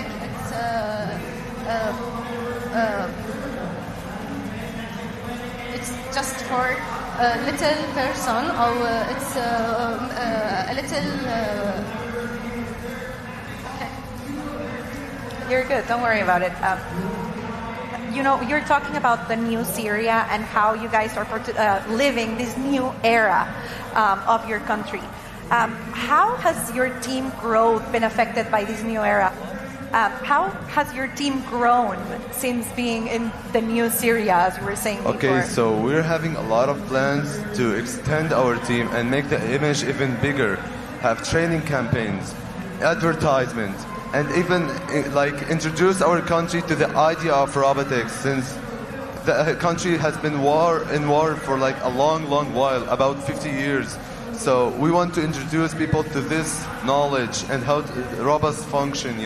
it's just for a little person, or it's a little.
Okay. You're good. Don't worry about it. You're talking about the new Syria and how you guys are living this new era of your country. How has your team growth been affected by this new era? How has your team grown since being in the new Syria, as we were saying before?
Okay, so we're having a lot of plans to extend our team and make the image even bigger, have training campaigns, advertisements, and even introduce our country to the idea of robotics, since the country has been in war for a long while, about 50 years. So we want to introduce people to this knowledge and how robots function,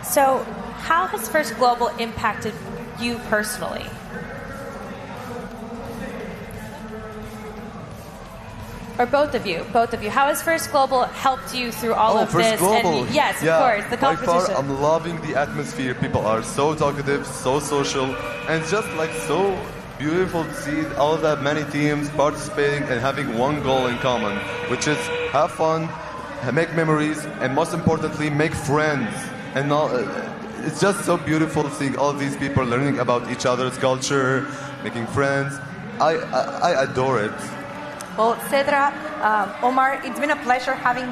So how has First Global impacted you personally? Or both of you. How has First Global helped you through all of
First
this?
Global.
And yes, of course, the competition.
By far, I'm loving the atmosphere. People are so talkative, so social, and it's just so beautiful to see all the many teams participating and having one goal in common, which is have fun, make memories, and most importantly, make friends. And it's just so beautiful seeing all these people learning about each other's culture, making friends. I adore it.
Well, Cedra, Omar, it's been a pleasure having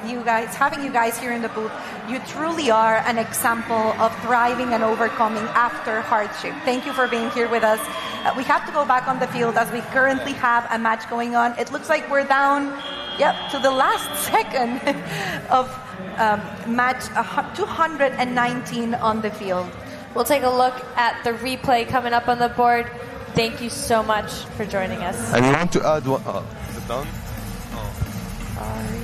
you guys here in the booth. You truly are an example of thriving and overcoming after hardship. Thank you for being here with us. We have to go back on the field as we currently have a match going on. It looks like we're down, to the last second of match 219 on the field.
We'll take a look at the replay coming up on the board. Thank you so much for joining us.
And we want to add one. Is it done?
Sorry.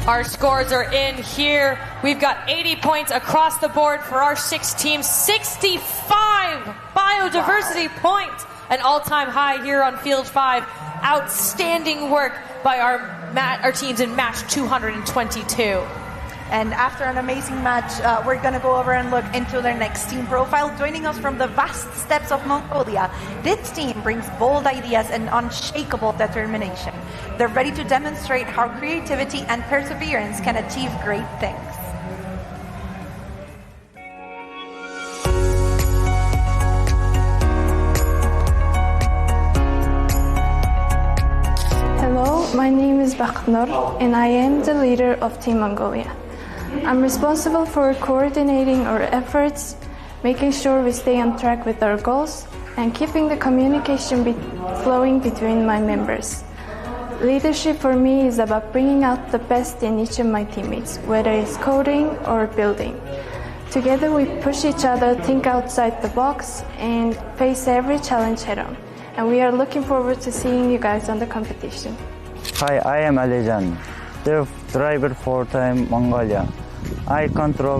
Our scores are in here. We've got 80 points across the board for our 6 teams, 65 biodiversity points, an all-time high here on Field 5. Outstanding work by our teams in match 222.
And after an amazing match, we're going to go over and look into their next team profile. Joining us from the vast steppes of Mongolia, this team brings bold ideas and unshakable determination. They're ready to demonstrate how creativity and perseverance can achieve great things.
Hello, my name is Bakhnur, and I am the leader of Team Mongolia. I'm responsible for coordinating our efforts, making sure we stay on track with our goals, and keeping the communication flowing between my members. Leadership for me is about bringing out the best in each of my teammates, whether it's coding or building. Together we push each other, think outside the box, and face every challenge head-on. And we are looking forward to seeing you guys on the competition.
Hi, I am Alijan, the driver for Team Mongolia. I control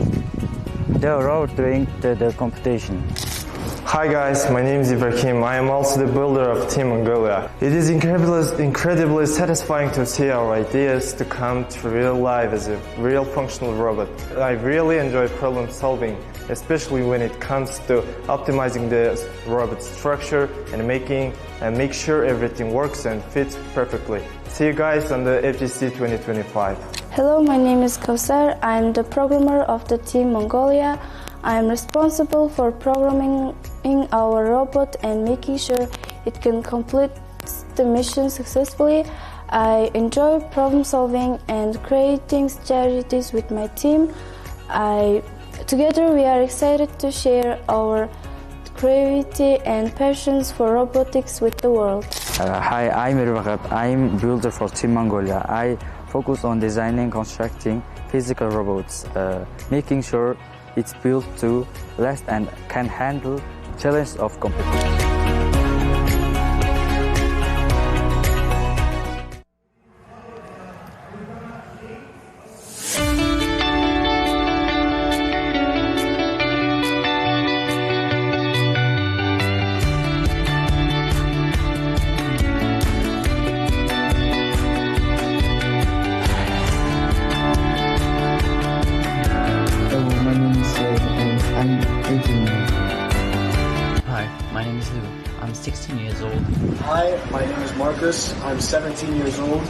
the road during the competition.
Hi guys, my name is Ibrahim. I am also the builder of Team Mongolia. It is incredibly satisfying to see our ideas to come to real life as a real functional robot. I really enjoy problem solving, especially when it comes to optimizing the robot structure and make sure everything works and fits perfectly. See you guys on the FGC 2025.
Hello, my name is Kausar. I'm the programmer of the Team Mongolia. I am responsible for programming our robot and making sure it can complete the mission successfully. I enjoy problem solving and creating strategies with my team. Together we are excited to share our creativity and passions for robotics with the world.
Hi, I'm Irvaqat. I'm builder for Team Mongolia. I focus on designing, constructing physical robots, making sure it's built to last and can handle challenges of competition.
Hi, my name is Marcus. I'm 17 years old.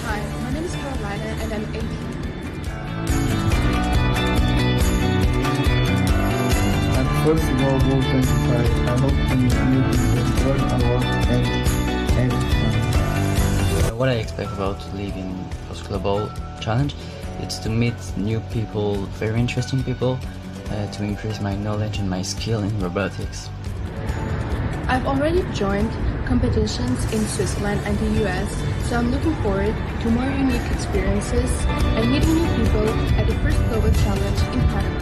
Hi, my name is Carolina and I'm 18.
At first Global 25, I hope to meet new people, learn a lot, and fun.
What I expect about leaving Post Global Challenge is to meet new people, very interesting people, to increase my knowledge and my skill in robotics.
I've already joined competitions in Switzerland and the US, so I'm looking forward to more unique experiences and meeting new people at the first Global Challenge in Panama.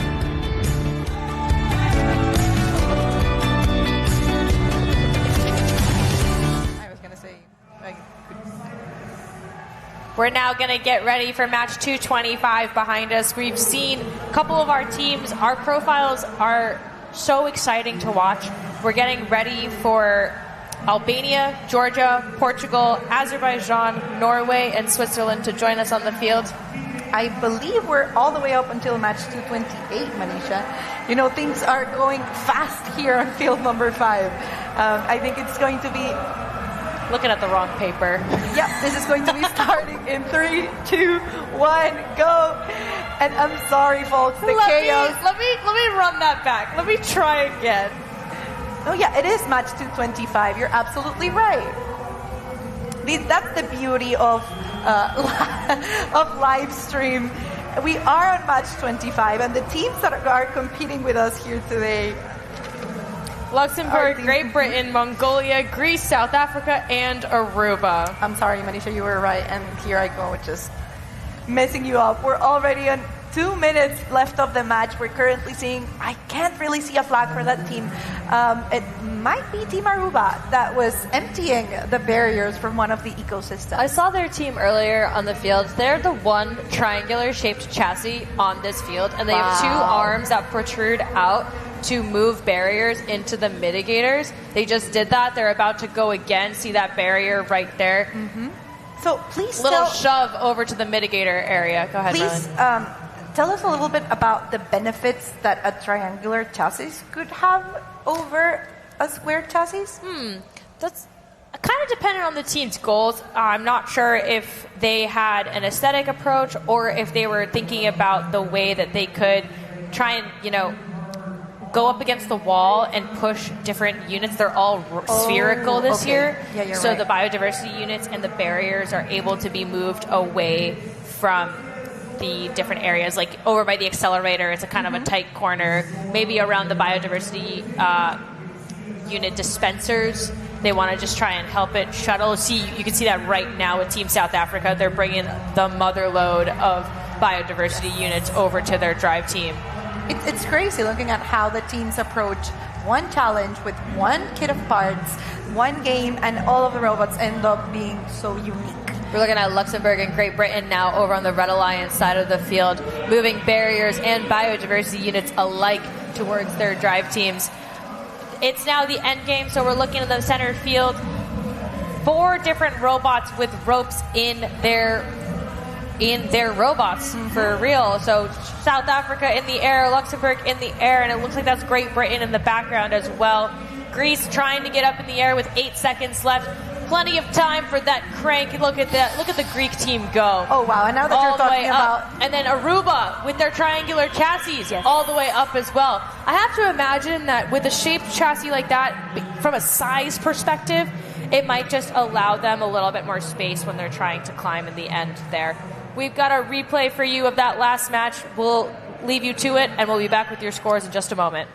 We're now going to get ready for match 225 behind us. We've seen a couple of our teams. Our profiles are so exciting to watch. We're getting ready for Albania, Georgia, Portugal, Azerbaijan, Norway, and Switzerland to join us on the field.
I believe we're all the way up until match 228, Manisha. You know, things are going fast here on field number 5. I think it's going to be...
Looking at the wrong paper.
Yep, this is going to be starting in 3, 2, 1, go. And I'm sorry, folks, the chaos.
Let me run that back. Let me try again.
Oh yeah, it is match 225. You're absolutely right. That's the beauty of live stream. We are on match 25, and the teams that are competing with us here today:
Luxembourg, Great Britain, Mongolia, Greece, South Africa, and Aruba.
I'm sorry, Manisha, you were right, and here I go, just messing you up. We're already on 2 minutes left of the match. We're currently seeing, I can't really see a flag for that team. It might be Team Aruba that was emptying the barriers from one of the ecosystems.
I saw their team earlier on the field. They're the one triangular-shaped chassis on this field, and they have 2 arms that protrude out to move barriers into the mitigators. They just did that. They're about to go again. See that barrier right there?
Mm-hmm. So please
shove over to the mitigator area. Go ahead,
please tell us a little bit about the benefits that a triangular chassis could have over a square chassis.
That's kind of dependent on the team's goals. I'm not sure if they had an aesthetic approach or if they were thinking about the way that they could try and, go up against the wall and push different units. They're all spherical this year.
Yeah, you're
so
right.
the biodiversity units and the barriers are able to be moved away from the different areas, like over by the accelerator. It's a kind of a tight corner, maybe around the biodiversity unit dispensers. They want to just try and help it shuttle. You can see that right now with Team South Africa. They're bringing the mother load of biodiversity units over to their drive team.
It's crazy looking at how the teams approach one challenge with one kit of parts, one game, and all of the robots end up being so unique.
We're looking at Luxembourg and Great Britain now over on the Red Alliance side of the field, moving barriers and biodiversity units alike towards their drive teams. It's now the end game, so we're looking at the center field. 4 different robots with ropes in their robots for real. So South Africa in the air, Luxembourg in the air, and it looks like that's Great Britain in the background as well. Greece trying to get up in the air with 8 seconds left. Plenty of time for that crank. Look at that. Look at the Greek team go.
Oh, wow. And now that you're talking about...
And then Aruba with their triangular chassis all the way up as well. I have to imagine that with a shaped chassis like that, from a size perspective, it might just allow them a little bit more space when they're trying to climb in the end there. We've got a replay for you of that last match. We'll leave you to it, and we'll be back with your scores in just a moment.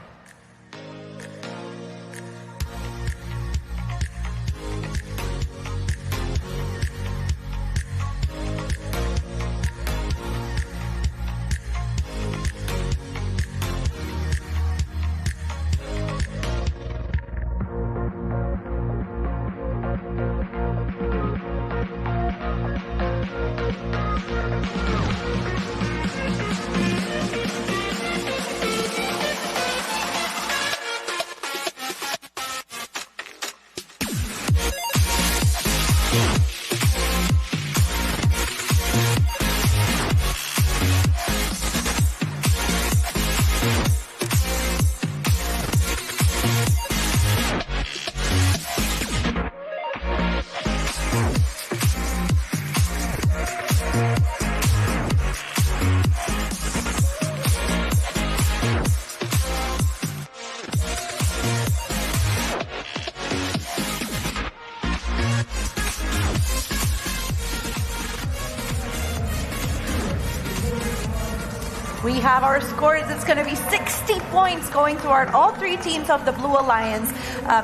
We have our scores. It's going to be 60 points going toward all 3 teams of the Blue Alliance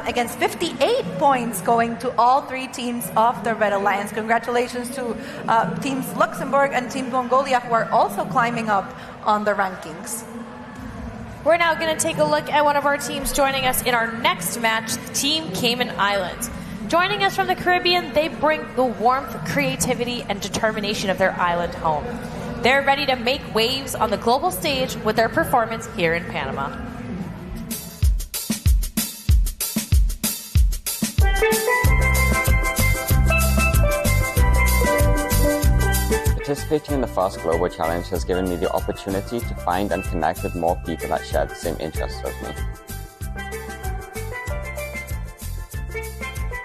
against 58 points going to all 3 teams of the Red Alliance. Congratulations to teams Luxembourg and Team Mongolia, who are also climbing up on the rankings.
We're now going to take a look at one of our teams joining us in our next match, Team Cayman Islands. Joining us from the Caribbean, they bring the warmth, creativity, and determination of their island home. They're ready to make waves on the global stage with their performance here in Panama.
Participating in the FAST Global Challenge has given me the opportunity to find and connect with more people that share the same interests as me.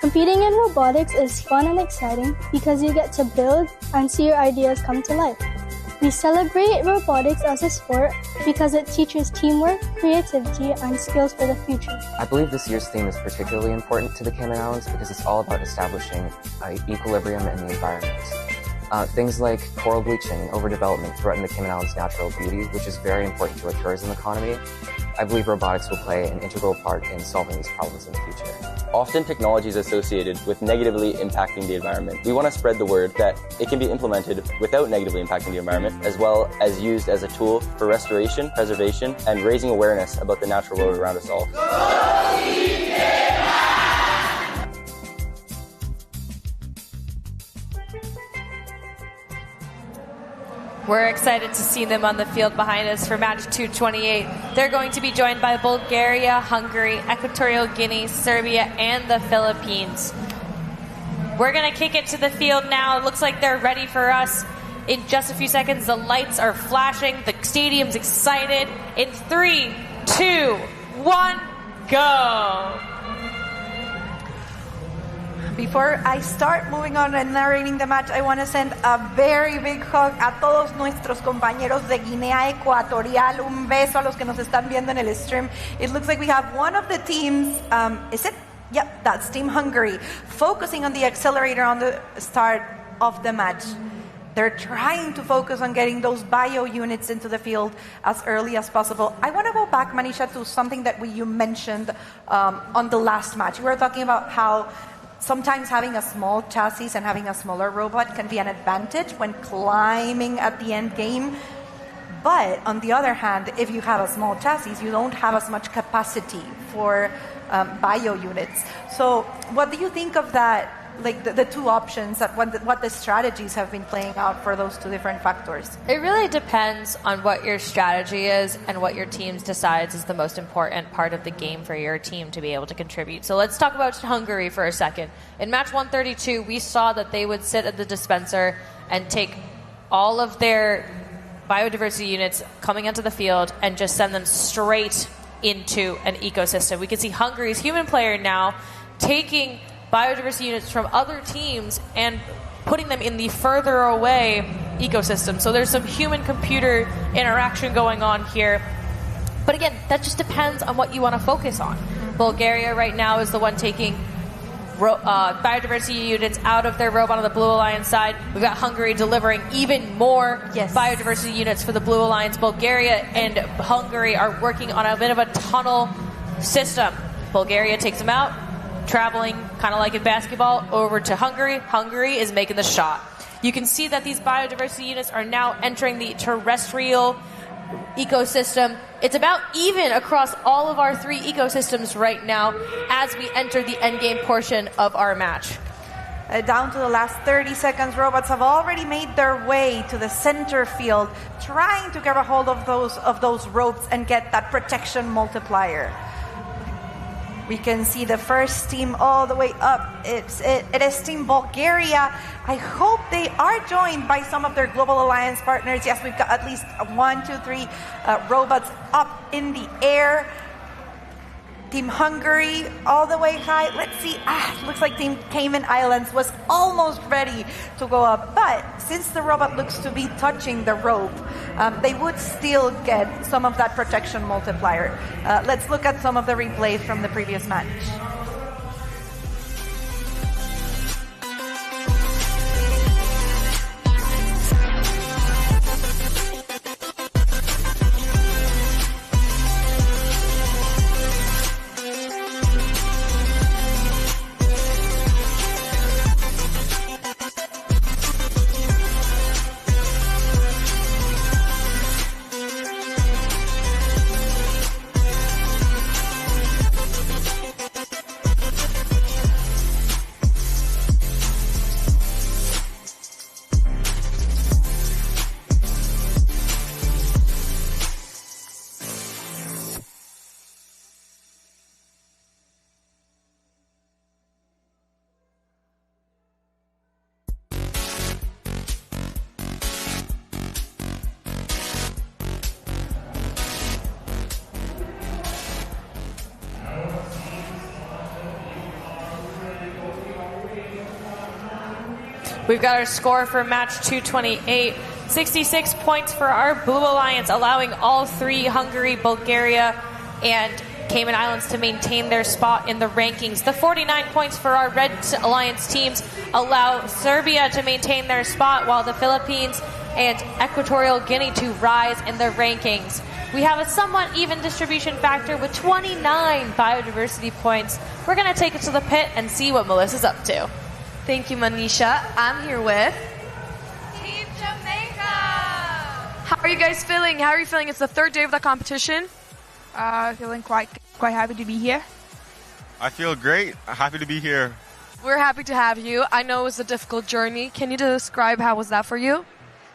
Competing in robotics is fun and exciting because you get to build and see your ideas come to life. We celebrate robotics as a sport because it teaches teamwork, creativity, and skills for the future.
I believe this year's theme is particularly important to the Cayman Islands because it's all about establishing equilibrium in the environment. Things like coral bleaching and overdevelopment threaten the Cayman Islands' natural beauty, which is very important to our tourism economy. I believe robotics will play an integral part in solving these problems in the future.
Often technology is associated with negatively impacting the environment. We want to spread the word that it can be implemented without negatively impacting the environment, as well as used as a tool for restoration, preservation, and raising awareness about the natural world around us all.
We're excited to see them on the field behind us for match 228. They're going to be joined by Bulgaria, Hungary, Equatorial Guinea, Serbia, and the Philippines. We're going to kick it to the field now. It looks like they're ready for us. In just a few seconds, the lights are flashing. The stadium's excited. In 3, 2, 1, go!
Before I start moving on and narrating the match, I want to send a very big hug a todos nuestros compañeros de Guinea Ecuatorial. Un beso a los que nos están viendo en el stream. It looks like we have one of the teams, is it? Yep, that's Team Hungary, focusing on the accelerator on the start of the match. They're trying to focus on getting those bio units into the field as early as possible. I want to go back, Manisha, to something that you mentioned on the last match. We were talking about how sometimes having a small chassis and having a smaller robot can be an advantage when climbing at the end game. But on the other hand, if you have a small chassis, you don't have as much capacity for bio units. So what do you think of that, like the two options, that what the strategies have been playing out for those two different factors?
It really depends on what your strategy is and what your team decides is the most important part of the game for your team to be able to contribute. So let's talk about Hungary for a second. In match 132, we saw that they would sit at the dispenser and take all of their biodiversity units coming onto the field and just send them straight into an ecosystem. We can see Hungary's human player now taking biodiversity units from other teams and putting them in the further away ecosystem. So there's some human-computer interaction going on here. But again, that just depends on what you want to focus on. Bulgaria right now is the one taking biodiversity units out of their robot on the Blue Alliance side. We've got Hungary delivering even more biodiversity units for the Blue Alliance. Bulgaria and Hungary are working on a bit of a tunnel system. Bulgaria takes them out, traveling, kind of like in basketball, over to Hungary. Hungary is making the shot. You can see that these biodiversity units are now entering the terrestrial ecosystem. It's about even across all of our three ecosystems right now as we enter the endgame portion of our match.
Down to the last 30 seconds, robots have already made their way to the center field, trying to grab a hold of those ropes and get that protection multiplier. We can see the first team all the way up. It is Team Bulgaria. I hope they are joined by some of their Global Alliance partners. Yes, we've got at least 1, 2, 3 robots up in the air. Team Hungary all the way high. Let's see. Looks like Team Cayman Islands was almost ready to go up. But since the robot looks to be touching the rope, they would still get some of that protection multiplier. Let's look at some of the replays from the previous match.
We've got our score for match 228. 66 points for our Blue Alliance, allowing all three, Hungary, Bulgaria, and Cayman Islands, to maintain their spot in the rankings. The 49 points for our Red Alliance teams allow Serbia to maintain their spot, while the Philippines and Equatorial Guinea to rise in the rankings. We have a somewhat even distribution factor with 29 biodiversity points. We're going to take it to the pit and see what Melissa's up to.
Thank you, Manisha. I'm here with Team Jamaica. How are you guys feeling? How are you feeling? It's the third day of the competition.
Feeling quite happy to be here.
I feel great. Happy to be here.
We're happy to have you. I know it was a difficult journey. Can you describe how was that for you?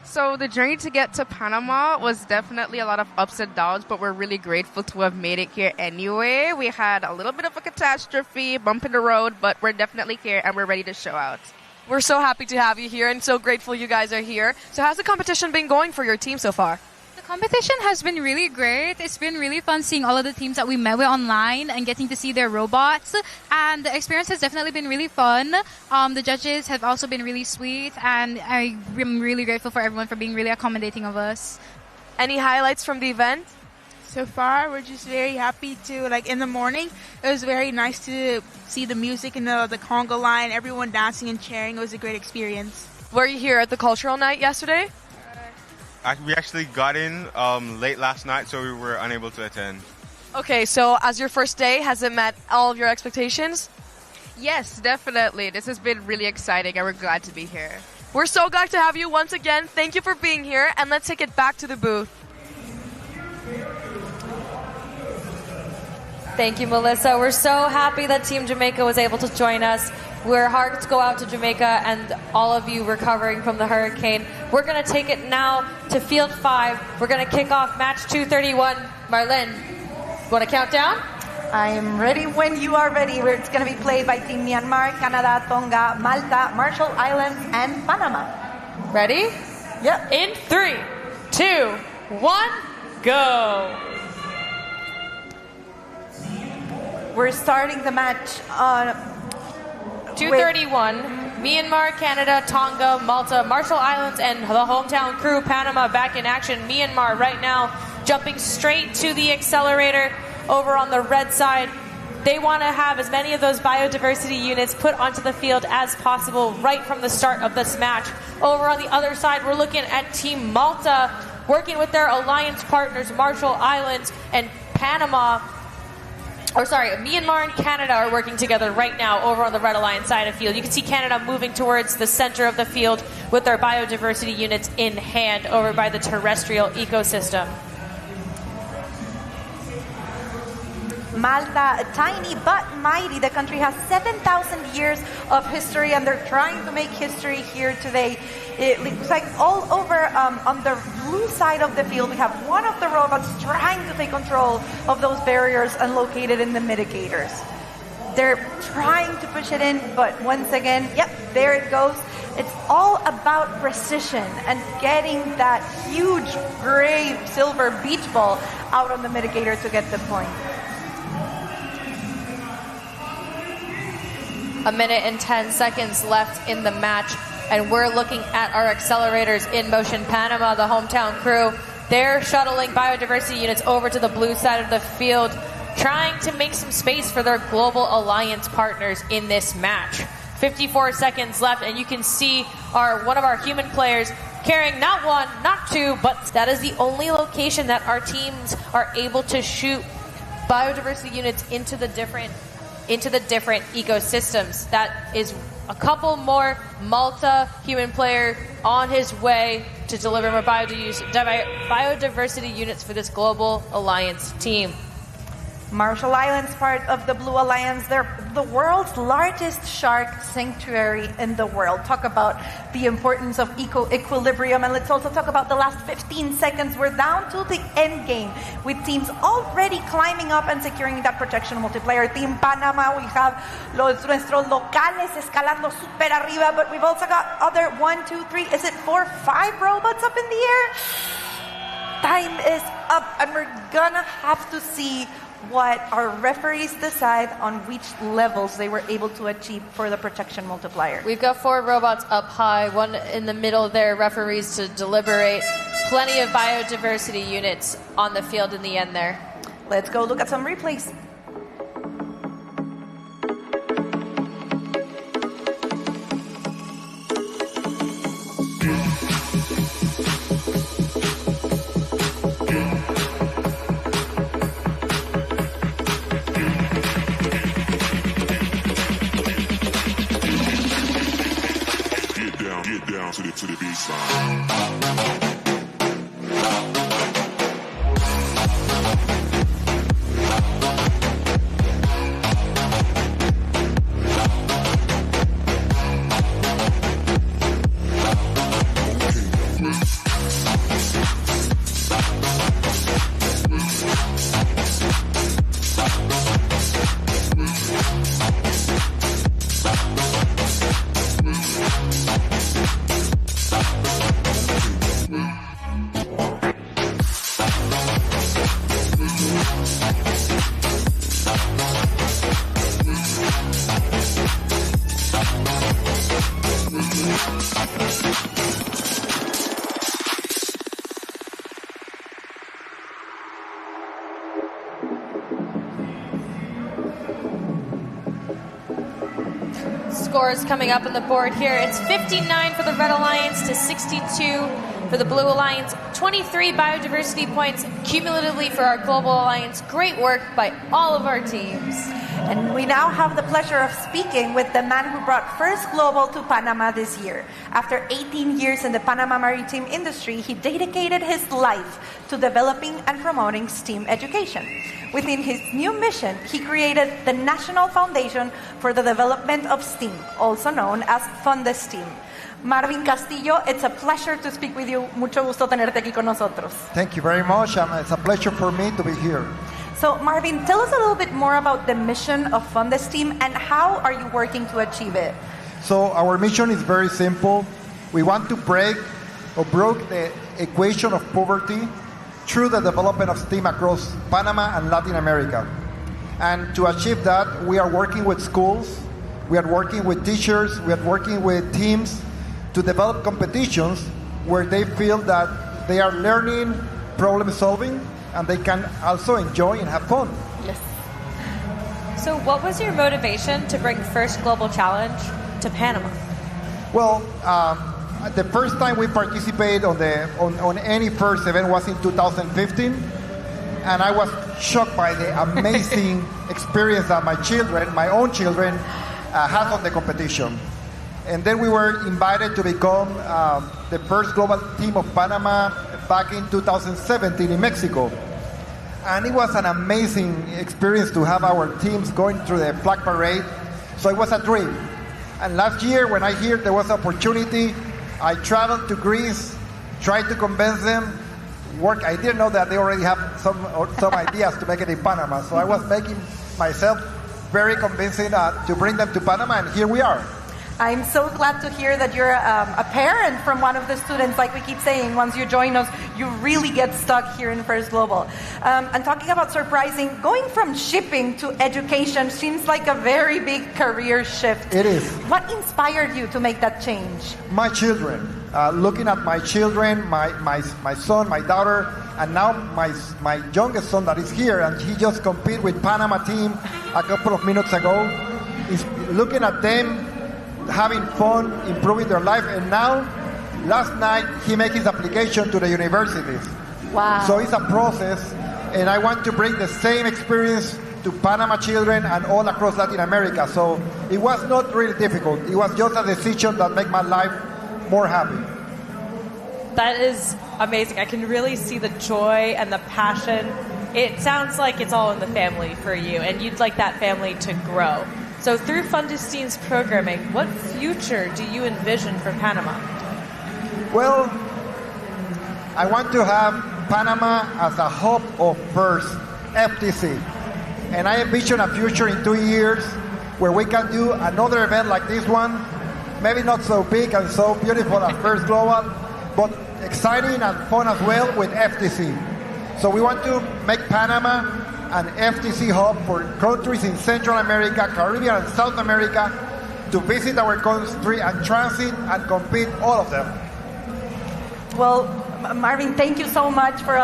So the journey to get to Panama was definitely a lot of ups and downs, but we're really grateful to have made it here anyway. We had a little bit of a catastrophe, bump in the road, but we're definitely here and we're ready to show out.
We're so happy to have you here and so grateful you guys are here. So how's the competition been going for your team so far?
The competition has been really great. It's been really fun seeing all of the teams that we met with online and getting to see their robots. And the experience has definitely been really fun. The judges have also been really sweet, and I'm really grateful for everyone for being really accommodating of us.
Any highlights from the event?
So far, we're just very happy to, in the morning, it was very nice to see the music and the conga line, everyone dancing and cheering. It was a great experience.
Were you here at the cultural night yesterday?
We actually got in late last night, so we were unable to attend.
Okay, so as your first day, has it met all of your expectations?
Yes, definitely. This has been really exciting and we're glad to be here.
We're so glad to have you once again. Thank you for being here, and let's take it back to the booth.
Thank you, Melissa. We're so happy that Team Jamaica was able to join us. Our hearts go out to Jamaica and all of you recovering from the hurricane. We're going to take it now to Field 5. We're going to kick off match 231. Marlene, want to count down?
I am ready when you are ready. It's going to be played by Team Myanmar, Canada, Tonga, Malta, Marshall Islands, and Panama.
Ready?
Yep.
In 3, 2, 1, go.
We're starting the match on
231. Myanmar, Canada, Tonga, Malta, Marshall Islands, and the hometown crew, Panama, back in action. Myanmar right now jumping straight to the accelerator over on the red side. They want to have as many of those biodiversity units put onto the field as possible right from the start of this match. Over on the other side, we're looking at Team Malta working with their alliance partners, Marshall Islands and Panama. Myanmar and Canada are working together right now over on the Red Alliance side of the field. You can see Canada moving towards the center of the field with their biodiversity units in hand over by the terrestrial ecosystem.
Malta, tiny but mighty. The country has 7,000 years of history, and they're trying to make history here today. It looks like all over on the blue side of the field, we have one of the robots trying to take control of those barriers and located in the mitigators. They're trying to push it in, but once again, yep, there it goes. It's all about precision and getting that huge gray silver beach ball out on the mitigator to get the point.
A minute and 10 seconds left in the match, and we're looking at our accelerators in motion. Panama, the hometown crew, they're shuttling biodiversity units over to the blue side of the field, trying to make some space for their global alliance partners in this match. 54 seconds left, and you can see one of our human players carrying not one, not two, but that is the only location that our teams are able to shoot biodiversity units into the different ecosystems. That is a couple more. Malta human player on his way to deliver more biodiversity units for this global alliance team.
Marshall Islands, part of the Blue Alliance. They're the world's largest shark sanctuary in the world. Talk about the importance of equilibrium, and let's also talk about the last 15 seconds. We're down to the end game with teams already climbing up and securing that protection multiplier. Team Panama, we have nuestros locales escalando super arriba, but we've also got other 1, 2, 3, is it 4, 5 robots up in the air? Time is up, and we're gonna have to see what our referees decide on which levels they were able to achieve for the protection multiplier.
We've got 4 robots up high, one in the middle there, referees to deliberate. Plenty of biodiversity units on the field in the end there.
Let's go look at some replays.
down to the beat side.
Scores coming up on the board here. It's 59 for the Red Alliance to 62 for the Blue Alliance. 23 biodiversity points cumulatively for our Global Alliance. Great work by all of our teams.
And we now have the pleasure of speaking with the man who brought First Global to Panama this year. After 18 years in the Panama maritime industry, he dedicated his life to developing and promoting STEAM education. Within his new mission, he created the National Foundation for the Development of STEAM, also known as FundSTEAM. Marvin Castillo, it's a pleasure to speak with you. Mucho gusto tenerte aquí con nosotros.
Thank you very much, and it's a pleasure for me to be here.
So, Marvin, tell us a little bit more about the mission of FundSTEAM and how are you working to achieve it?
So, our mission is very simple. We want to break the equation of poverty through the development of STEAM across Panama and Latin America. And to achieve that, we are working with schools, we are working with teachers, we are working with teams to develop competitions where they feel that they are learning problem solving and they can also enjoy and have fun.
Yes. So what was your motivation to bring First Global Challenge to Panama?
Well, the first time we participated on any first event was in 2015, and I was shocked by the amazing experience that my own children, had on the competition. And then we were invited to become the first global team of Panama back in 2017 in Mexico. And it was an amazing experience to have our teams going through the flag parade. So it was a dream. And last year, when I heard there was an opportunity, I traveled to Greece, tried to convince them. I didn't know that they already have some ideas to make it in Panama. So I was making myself very convincing to bring them to Panama, and here we are.
I'm so glad to hear that you're a parent from one of the students. Like we keep saying, once you join us, you really get stuck here in First Global. And talking about surprising, going from shipping to education seems like a very big career shift.
It is.
What inspired you to make that change?
My children. Looking at my children, my son, my daughter, and now my youngest son that is here, and he just competed with Panama team a couple of minutes ago. Is looking at them having fun, improving their life, and now, last night, he made his application to the universities.
Wow.
So it's a process, and I want to bring the same experience to Panama children and all across Latin America. So it was not really difficult. It was just a decision that made my life more happy.
That is amazing. I can really see the joy and the passion. It sounds like it's all in the family for you, and you'd like that family to grow. So through FundSTEAM's programming, what future do you envision for Panama?
Well, I want to have Panama as a hub of first FTC. And I envision a future in 2 years where we can do another event like this one, maybe not so big and so beautiful as First Global, but exciting and fun as well with FTC. So we want to make Panama an FTC hub for countries in Central America, Caribbean, and South America to visit our country and transit and compete, all of them.
Well, Marvin, thank you so much for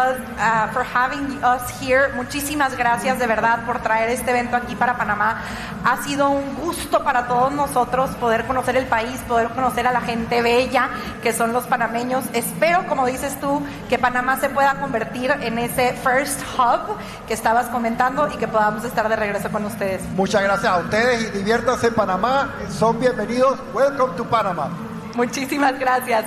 having us here. Muchísimas gracias de verdad por traer este evento aquí para Panamá. Ha sido un gusto para todos nosotros poder conocer el país, poder conocer a la gente bella que son los panameños. Espero, como dices tú, que Panamá se pueda convertir en ese first hub que estabas comentando y que podamos estar de regreso con ustedes.
Muchas gracias a ustedes y diviértanse en Panamá. Son bienvenidos. Welcome to Panama.
Muchísimas gracias.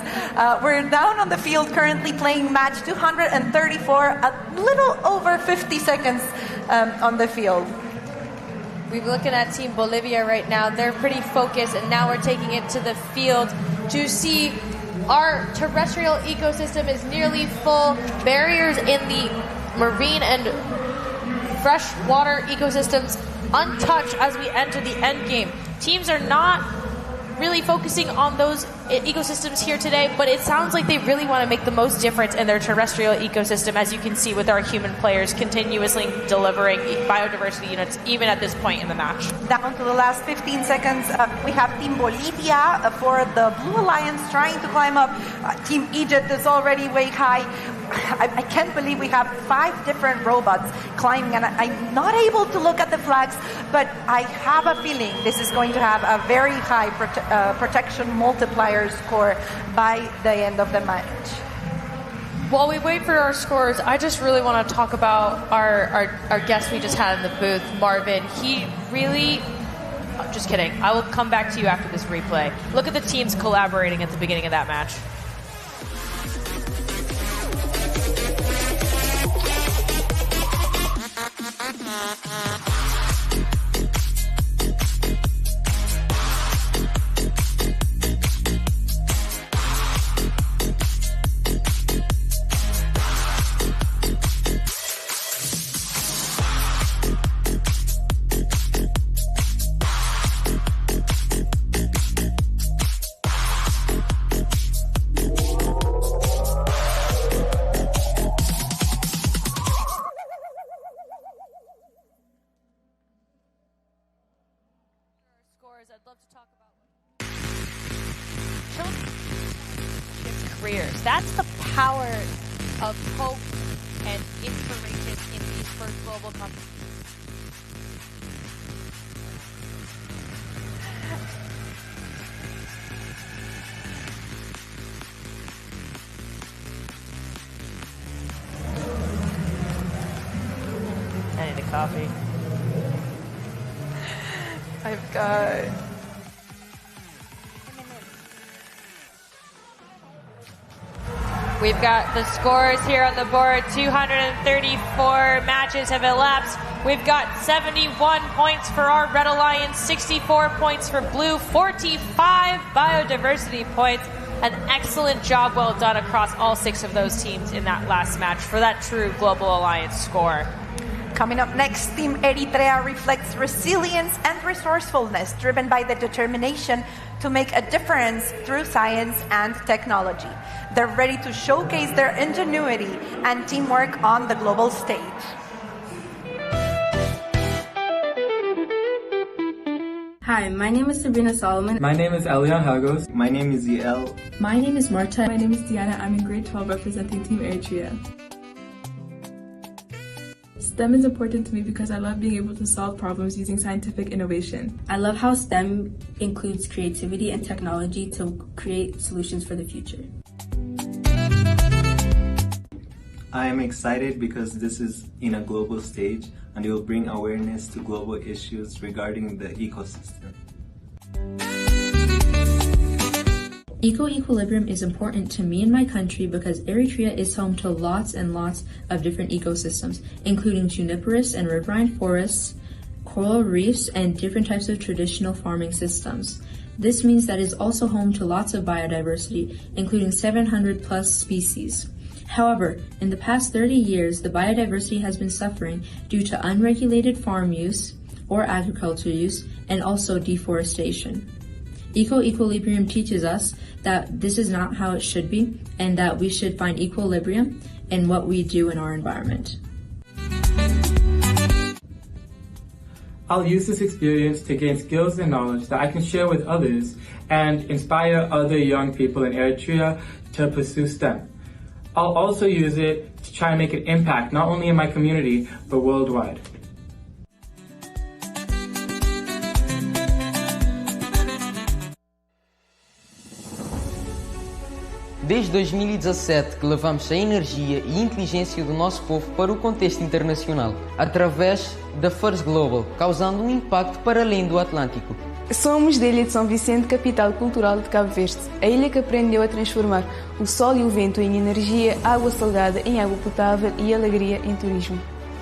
We're down on the field currently playing match 234, a little over 50 seconds on the field.
We're looking at Team Bolivia right now. They're pretty focused, and now we're taking it to the field to see our terrestrial ecosystem is nearly full. Barriers in the marine and freshwater ecosystems untouched as we enter the end game. Teams are not really focusing on those ecosystems here today, but it sounds like they really want to make the most difference in their terrestrial ecosystem, as you can see with our human players continuously delivering biodiversity units even at this point in the match.
Down to the last 15 seconds, we have Team Bolivia for the Blue Alliance trying to climb up. Team Egypt is already way high. I can't believe we have 5 different robots climbing, and I'm not able to look at the flags, but I have a feeling this is going to have a very high protection multiplier score by the end of the match.
While we wait for our scores, I just really want to talk about our guest we just had in the booth, Marvin. He really... Just kidding. I will come back to you after this replay. Look at the teams collaborating at the beginning of that match. I'd love to talk about children's careers. That's the power of hope and inspiration in these first global companies. I need a coffee.
I've got...
We've got the scores here on the board. 234 matches have elapsed. We've got 71 points for our Red Alliance, 64 points for Blue, 45 biodiversity points. An excellent job well done across all 6 of those teams in that last match for that true Global Alliance score.
Coming up next, Team Eritrea reflects resilience and resourcefulness driven by the determination to make a difference through science and technology. They're ready to showcase their ingenuity and teamwork on the global stage.
Hi, my name is Sabrina Solomon.
My name is Elian Hagos.
My name is Yael.
My name is Marta. My name is Diana. I'm in grade 12 representing Team Eritrea. STEM is important to me because I love being able to solve problems using scientific innovation.
I love how STEM includes creativity and technology to create solutions for the future.
I am excited because this is in a global stage and it will bring awareness to global issues regarding the ecosystem.
Eco-equilibrium is important to me and my country because Eritrea is home to lots and lots of different ecosystems, including juniperous and riverine forests, coral reefs, and different types of traditional farming systems. This means that it is also home to lots of biodiversity, including 700 plus species. However, in the past 30 years, the biodiversity has been suffering due to unregulated farm use or agriculture use and also deforestation. Eco-equilibrium teaches us that this is not how it should be and that we should find equilibrium in what we do in our environment.
I'll use this experience to gain skills and knowledge that I can share with others and inspire other young people in Eritrea to pursue STEM. I'll also use it to try and make an impact not only in my community, but worldwide.
Desde 2017 que levamos a energia e inteligência do nosso povo para o contexto internacional, através da First Global, causando um impacto para além do Atlântico.
Somos da Ilha de São Vicente, capital cultural de Cabo Verde, a ilha que aprendeu a transformar o sol e o vento em energia, água salgada em água potável e alegria em turismo.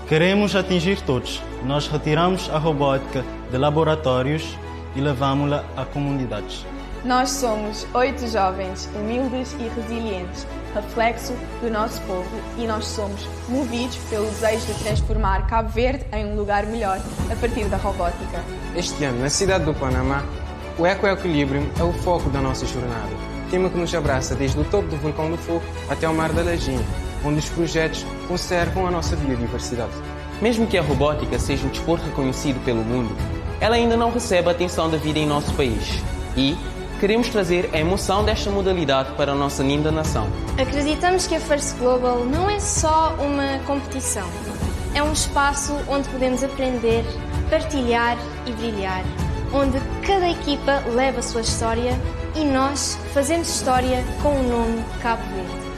Queremos atingir todos. Nós retiramos a robótica de laboratórios e levamos-la a comunidades.
Nós somos 8 jovens, humildes e resilientes, reflexo do nosso povo, e nós somos movidos pelo desejo de transformar Cabo Verde em um lugar melhor a partir da robótica.
Este ano, na cidade do Panamá, o ecoequilíbrio é o foco da nossa jornada. Tema que nos abraça desde o topo do Vulcão do Fogo até o Mar da Lajinha, onde os projetos conservam a nossa biodiversidade.
Mesmo que a robótica seja um desporto reconhecido pelo mundo, ela ainda não recebe a atenção devida em nosso país. E queremos trazer a emoção desta modalidade para a nossa linda nação.
Acreditamos que a First Global não é só uma competição. É um espaço onde podemos aprender, partilhar e brilhar. Onde cada equipa leva a sua história e nós fazemos história com o nome Cabo Verde.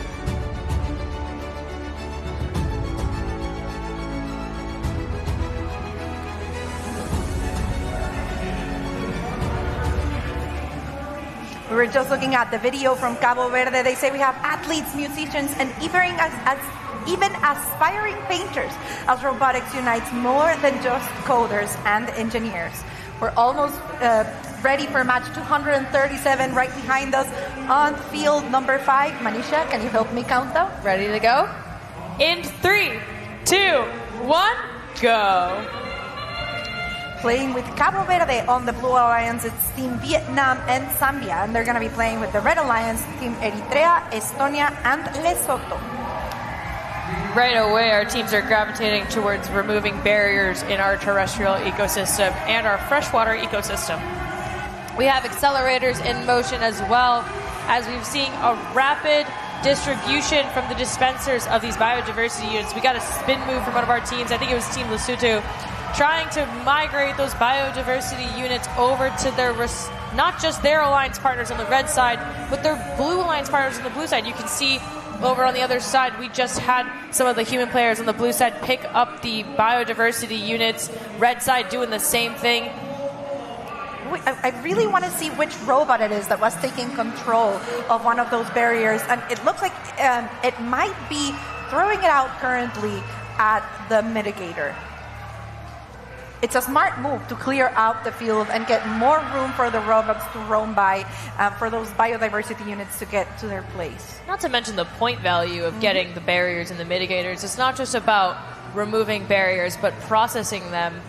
We were just looking at the video from Cabo Verde. They say we have athletes, musicians, and even aspiring painters, as robotics unites more than just coders and engineers. We're almost ready for match 237 right behind us on field number 5. Manisha, can you help me count though?
Ready to go? In 3, 2, 1, go.
Playing with Cabo Verde on the Blue Alliance, it's Team Vietnam and Zambia, and they're going to be playing with the Red Alliance, Team Eritrea, Estonia, and Lesotho.
Right away, our teams are gravitating towards removing barriers in our terrestrial ecosystem and our freshwater ecosystem. We have accelerators in motion as well, as we've seen a rapid distribution from the dispensers of these biodiversity units. We got a spin move from one of our teams, I think it was Team Lesotho, trying to migrate those biodiversity units over to their, not just their alliance partners on the red side, but their blue alliance partners on the blue side. You can see over on the other side, we just had some of the human players on the blue side pick up the biodiversity units, red side doing the same thing.
I really want to see which robot it is that was taking control of one of those barriers, and it looks like it might be throwing it out currently at the mitigator. It's a smart move to clear out the field and get more room for the robots to roam by, for those biodiversity units to get to their place.
Not to mention the point value of getting the barriers and the mitigators. It's not just about removing barriers, but processing them.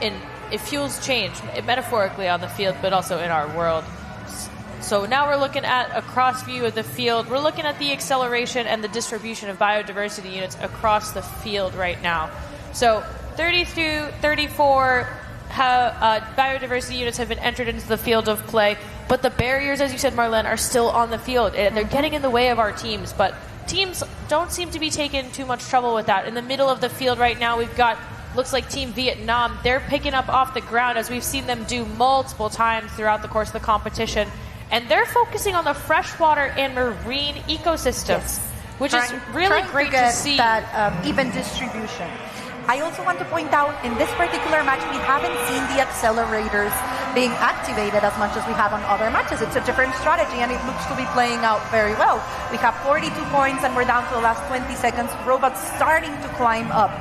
It fuels change, metaphorically on the field, but also in our world. So now we're looking at a cross view of the field. We're looking at the acceleration and the distribution of biodiversity units across the field right now. So 32, 34 biodiversity units have been entered into the field of play, but the barriers, as you said, Marlene, are still on the field, and they're getting in the way of our teams, but teams don't seem to be taking too much trouble with that. In the middle of the field right now, we've got, looks like Team Vietnam. They're picking up off the ground, as we've seen them do multiple times throughout the course of the competition, and they're focusing on the freshwater and marine ecosystems, which is really great to see.
That even distribution. I also want to point out, in this particular match, we haven't seen the accelerators being activated as much as we have on other matches. It's a different strategy, and it looks to be playing out very well. We have 42 points, and we're down to the last 20 seconds. Robots starting to climb up.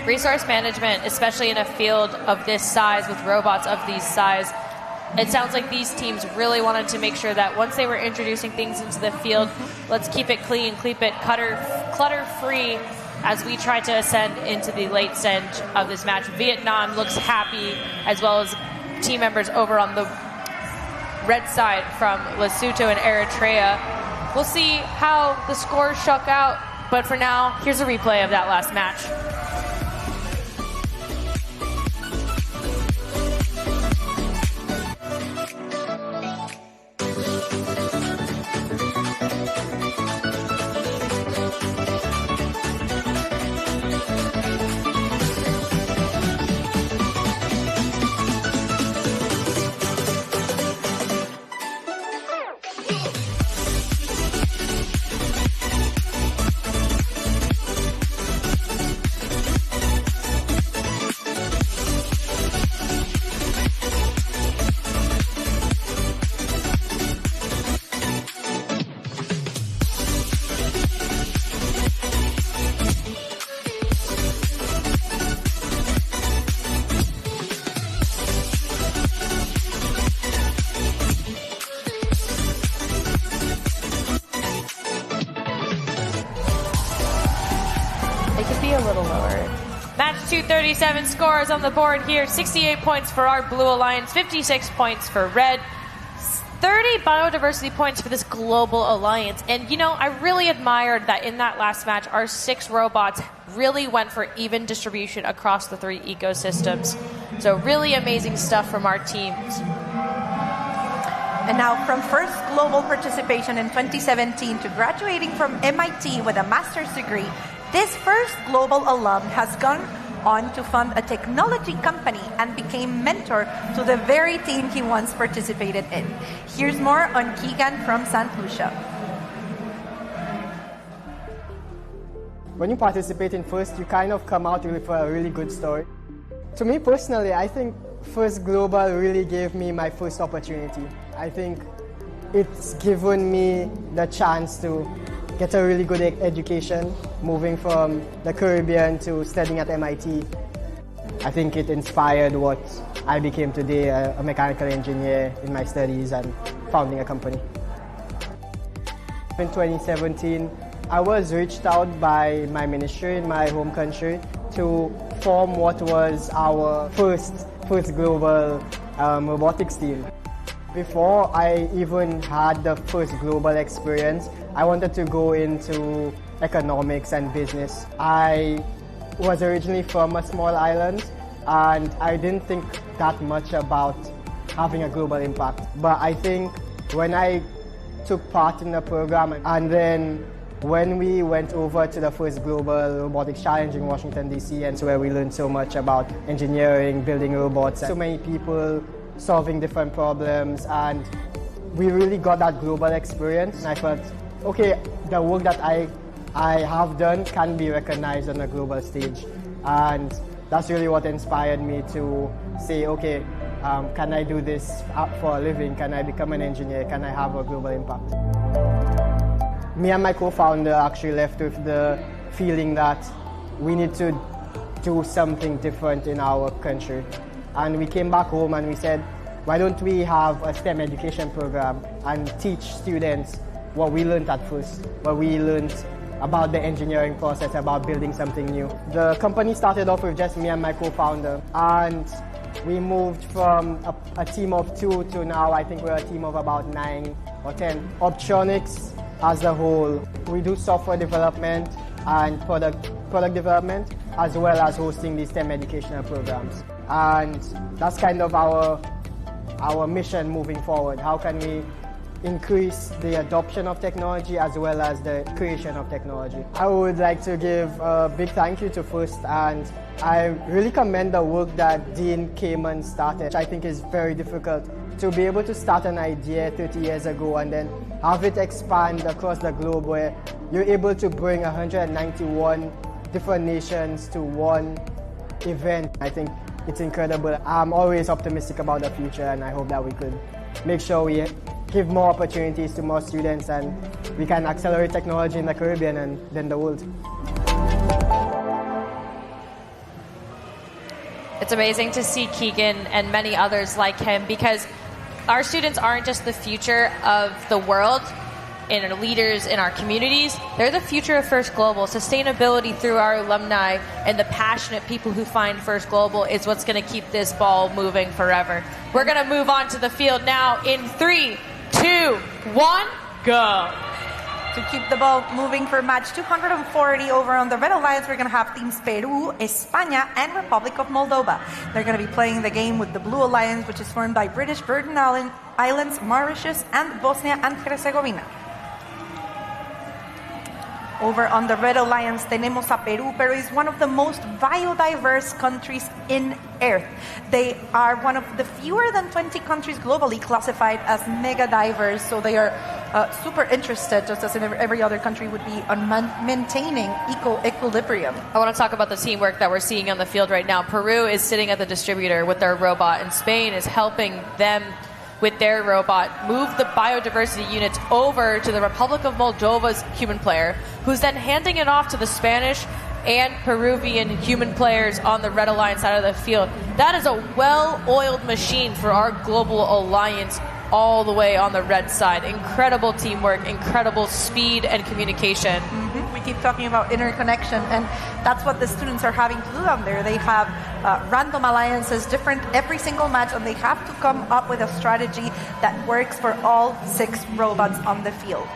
Resource management, especially in a field of this size, with robots of these size, it sounds like these teams really wanted to make sure that once they were introducing things into the field, let's keep it clean, keep it clutter-free, as we try to ascend into the late stage of this match. Vietnam looks happy, as well as team members over on the red side from Lesotho and Eritrea. We'll see how the scores shook out, but for now, here's a replay of that last match.
little lower. Match 237 scores on the board here. 68 points for our Blue Alliance, 56 points for Red. 30 biodiversity points for this global alliance. And, you know, I really admired that in that last match, our 6 robots really went for even distribution across the 3 ecosystems. So really amazing stuff from our teams.
And now from first global participation in 2017 to graduating from MIT with a master's degree, this first global alum has gone on to fund a technology company and became mentor to the very team he once participated in. Here's more on Keegan from St. Lucia.
When you participate in FIRST, you kind of come out with a really good story. To me personally, I think FIRST Global really gave me my first opportunity. I think it's given me the chance to get a really good education, moving from the Caribbean to studying at MIT. I think it inspired what I became today, a mechanical engineer in my studies and founding a company. In 2017, I was reached out by my ministry in my home country to form what was our first global robotics team. Before I even had the first global experience, I wanted to go into economics and business. I was originally from a small island and I didn't think that much about having a global impact. But I think when I took part in the program and then when we went over to the first global robotics challenge in Washington, D.C., and so where we learned so much about engineering, building robots, so many people solving different problems, and we really got that global experience. And I felt, okay, the work that I have done can be recognized on a global stage. And that's really what inspired me to say, okay, can I do this for a living? Can I become an engineer? Can I have a global impact? Me and my co-founder actually left with the feeling that we need to do something different in our country. And we came back home and we said, why don't we have a STEM education program and teach students what we learned at FIRST, what we learned about the engineering process, about building something new. The company started off with just me and my co-founder, and we moved from a team of 2 to now I think we're a team of about 9 or 10. Optronics as a whole, we do software development and product development, as well as hosting these STEM educational programs. And that's kind of our mission moving forward. How can we increase the adoption of technology as well as the creation of technology? I would like to give a big thank you to FIRST, and I really commend the work that Dean Kamen started. I think is very difficult to be able to start an idea 30 years ago and then have it expand across the globe, where you're able to bring 191 different nations to one event. I think it's incredible. I'm always optimistic about the future, and I hope that we could make sure we give more opportunities to more students and we can accelerate technology in the Caribbean and then the world.
It's amazing to see Keegan and many others like him, because our students aren't just the future of the world and our leaders in our communities. They're the future of FIRST Global. Sustainability through our alumni and the passionate people who find FIRST Global is what's going to keep this ball moving forever. We're going to move on to the field now in 3, 2, 1, go.
To keep the ball moving for match 240 over on the Red Alliance, we're going to have teams Peru, España, and Republic of Moldova. They're going to be playing the game with the Blue Alliance, which is formed by British Virgin Islands, Mauritius, and Bosnia and Herzegovina. Over on the Red Alliance, tenemos a Peru. Peru is one of the most biodiverse countries in Earth. They are one of the fewer than 20 countries globally classified as mega diverse, so they are super interested, just as in every other country would be, on maintaining equilibrium.
I want to talk about the teamwork that we're seeing on the field right now. Peru is sitting at the distributor with their robot, and Spain is helping them with their robot move the biodiversity units over to the Republic of Moldova's human player, who's then handing it off to the Spanish and Peruvian human players on the Red Alliance side of the field. That is a well-oiled machine for our global alliance.
all the way on the red side. Incredible teamwork, incredible speed and communication.
We keep talking about interconnection, and that's what the students are having to do down there. They have random alliances, different every single match, and they have to come up with a strategy that works for all 6 robots on the field.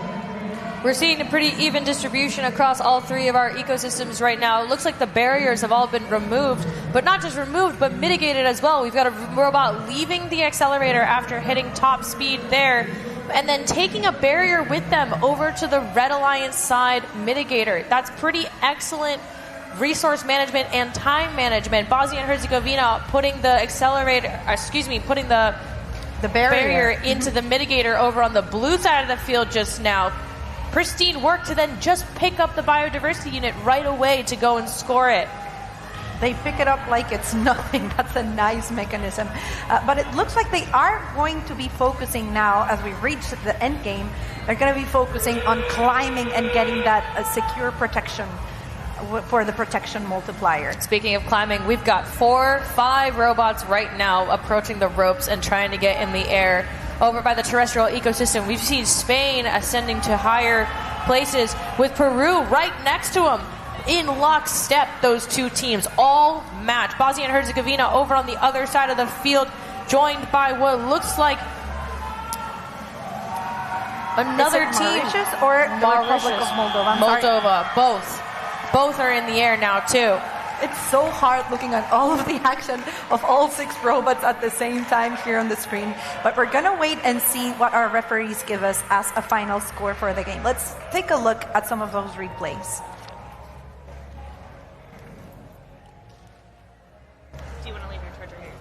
We're seeing a pretty even distribution across all 3 of our ecosystems right now. It looks like the barriers have all been removed, but not just removed, but mitigated as well. We've got a robot leaving the accelerator after hitting top speed there, and then taking a barrier with them over to the Red Alliance side mitigator. That's pretty excellent resource management and time management. Bosnia and Herzegovina putting the putting the barrier into the mitigator over on the blue side of the field just now. Pristine work to then just pick up the biodiversity unit right away to go and score it.
They pick it up like it's nothing. That's a nice mechanism. But it looks like they are going to be focusing now, as we reach the end game, they're going to be focusing on climbing and getting that secure protection for the protection multiplier.
Speaking of climbing, we've got 4-5 robots right now approaching the ropes and trying to get in the air. Over by the terrestrial ecosystem, we've seen Spain ascending to higher places with Peru right next to them. In lockstep, those 2 teams all match. Bosnia and Herzegovina over on the other side of the field, joined by what looks like another team.
Mauritius or the Republic of Moldova?
Moldova, both are in the air now too.
It's so hard looking at all of the action of all 6 robots at the same time here on the screen. But we're going to wait and see what our referees give us as a final score for the game. Let's take a look at some of those replays.
Do you want to leave your charger here?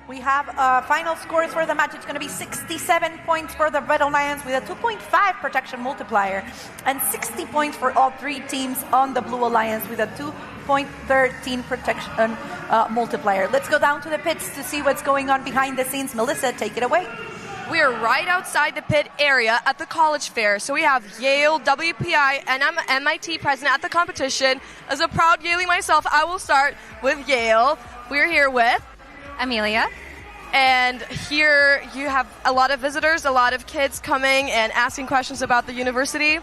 We have final scores for the match. It's going to be 67 points for the Red Alliance with a 2.5 protection multiplier, and 60 points for all 3 teams on the Blue Alliance with a 2.13 protection multiplier. Let's go down to the pits to see what's going on behind the scenes. Melissa, take it away.
We are right outside the pit area at the college fair. So we have Yale, WPI, and I'm MIT present at the competition. As a proud Yalie myself, I will start with Yale. We're here with
Amelia.
And here you have a lot of visitors, a lot of kids coming and asking questions about the university.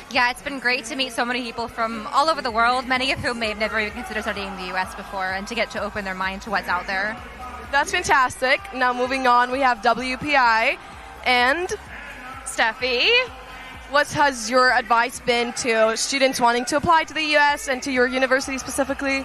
Yeah, it's been great to meet so many people from all over the world, many of whom may have never even considered studying in the U.S. before, and to get to open their mind to what's out there.
That's fantastic. Now moving on, we have WPI and Steffi. What has your advice been to students wanting to apply to the U.S. and to your university specifically?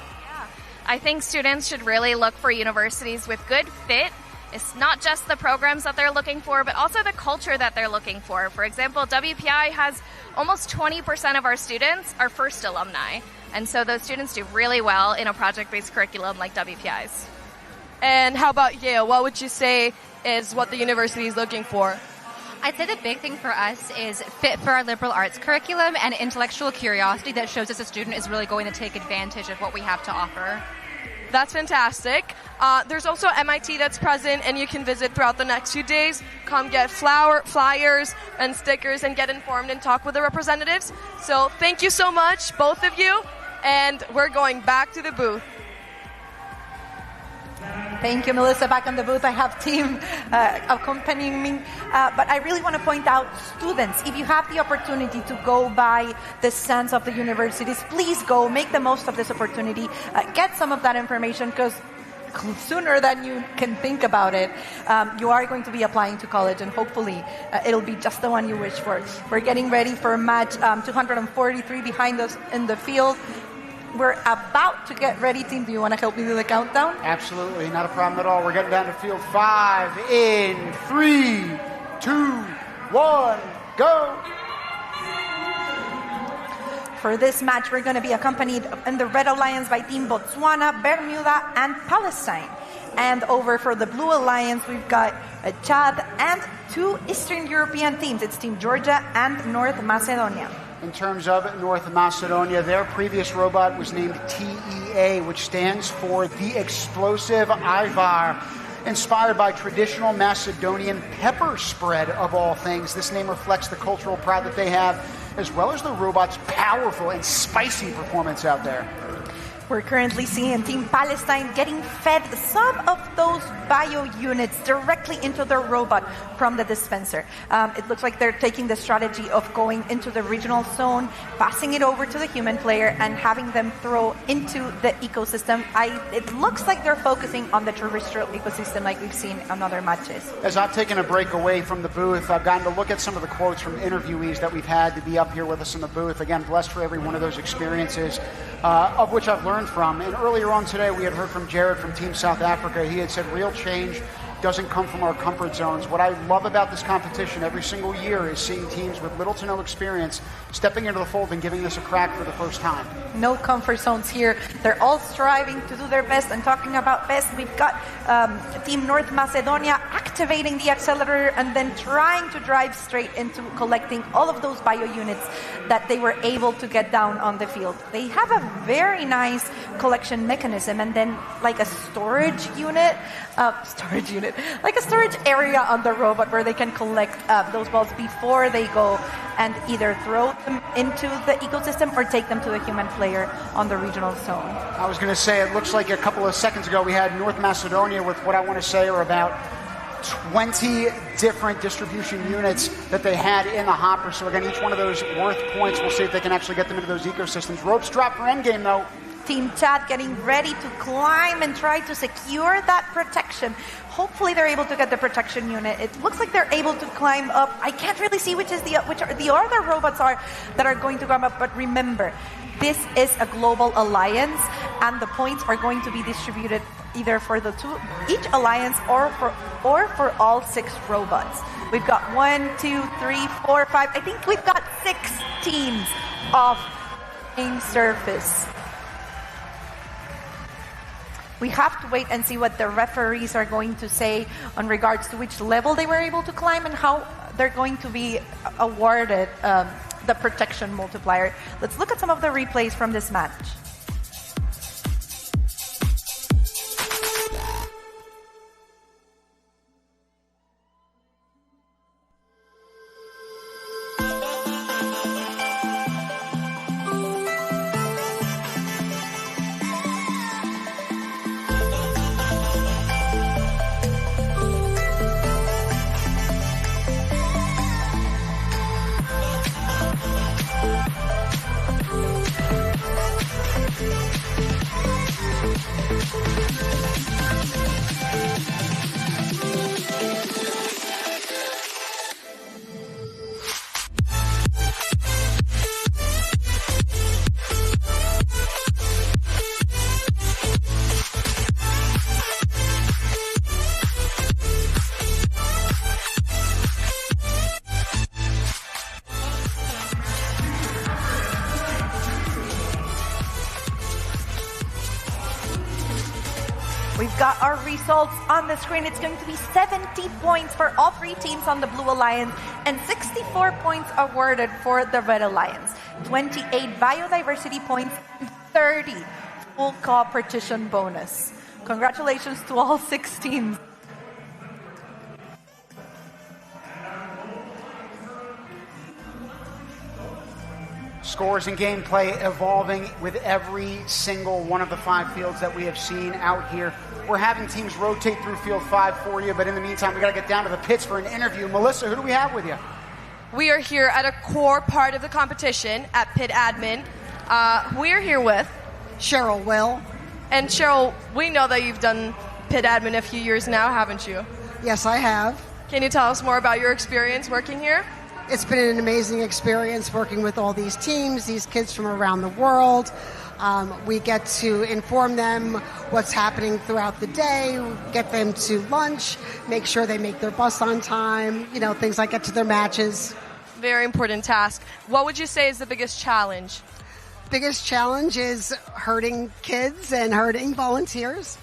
I think students should really look for universities with good fit. It's not just the programs that they're looking for, but also the culture that they're looking for. For example, WPI has almost 20% of our students are first alumni. And so those students do really well in a project-based curriculum like WPI's.
And how about Yale? What would you say is what the university is looking for?
I'd say the big thing for us is fit for our liberal arts curriculum and intellectual curiosity that shows us a student is really going to take advantage of what we have to offer.
That's fantastic. There's also MIT that's present, and you can visit throughout the next few days. Come get flyers and stickers and get informed and talk with the representatives. So thank you so much, both of you, and we're going back to the booth.
Thank you, Melissa. Back on the booth, I have team accompanying me. But I really want to point out, students, if you have the opportunity to go by the stands of the universities, please go, make the most of this opportunity, get some of that information, because sooner than you can think about it, you are going to be applying to college, and hopefully it'll be just the one you wish for. We're getting ready for match 243 behind us in the field. We're about to get ready. Team, do you want to help me do the countdown?
Absolutely, not a problem at all. We're getting down to field 5 in 3, 2, 1, go.
For this match, we're going to be accompanied in the Red Alliance by Team Botswana, Bermuda, and Palestine. And over for the Blue Alliance, we've got Chad and 2 Eastern European teams. It's Team Georgia and North Macedonia.
In terms of North Macedonia, their previous robot was named TEA, which stands for the Explosive Ivar, inspired by traditional Macedonian pepper spread of all things. This name reflects the cultural pride that they have, as well as the robot's powerful and spicy performance out there.
We're currently seeing Team Palestine getting fed some of those bio units directly into their robot from the dispenser. It looks like they're taking the strategy of going into the regional zone, passing it over to the human player, and having them throw into the ecosystem. It looks like they're focusing on the terrestrial ecosystem like we've seen on other matches.
As I've taken a break away from the booth, I've gotten to look at some of the quotes from interviewees that we've had to be up here with us in the booth. Again, blessed for every one of those experiences, of which I've learned from. And earlier on today, we had heard from Jared from Team South Africa. He had said real change doesn't come from our comfort zones. What I love about this competition every single year is seeing teams with little to no experience stepping into the fold and giving this a crack for the first time.
No comfort zones here. They're all striving to do their best. And talking about best, we've got Team North Macedonia activating the accelerator and then trying to drive straight into collecting all of those bio units that they were able to get down on the field. They have a very nice collection mechanism and then like a storage unit, like a storage area on the robot where they can collect those balls before they go and either throw them into the ecosystem or take them to the human player on the regional zone.
I was going to say, it looks like a couple of seconds ago we had North Macedonia with what I want to say are about 20 different distribution units that they had in the hopper. So again, each one of those worth points. We'll see if they can actually get them into those ecosystems. Ropes drop for endgame though.
Team Chad getting ready to climb and try to secure that protection. Hopefully they're able to get the protection unit. It looks like they're able to climb up. I can't really see which are the other robots are that are going to come up, but remember, this is a global alliance and the points are going to be distributed either for each alliance or for all 6 robots. We've got 1, 2, 3, 4, 5. I think we've got 6 teams of main surface. We have to wait and see what the referees are going to say on regards to which level they were able to climb and how they're going to be awarded the protection multiplier. Let's look at some of the replays from this match. We've got our results on the screen. It's going to be 70 points for all 3 teams on the Blue Alliance and 64 points awarded for the Red Alliance. 28 biodiversity points and 30 full competition bonus. Congratulations to all 6 teams.
Scores and gameplay evolving with every single one of the 5 fields that we have seen out here. We're having teams rotate through field 5 for you, but in the meantime, we got to get down to the pits for an interview. Melissa, who do we have with you?
We are here at a core part of the competition at Pit Admin. We're here with
Cheryl Will.
And Cheryl, we know that you've done Pit Admin a few years now, haven't you?
Yes, I have.
Can you tell us more about your experience working here?
It's been an amazing experience working with all these teams, these kids from around the world. We get to inform them what's happening throughout the day, get them to lunch, make sure they make their bus on time, things like get to their matches.
Very important task. What would you say is the biggest challenge?
biggest challenge is herding kids and herding volunteers.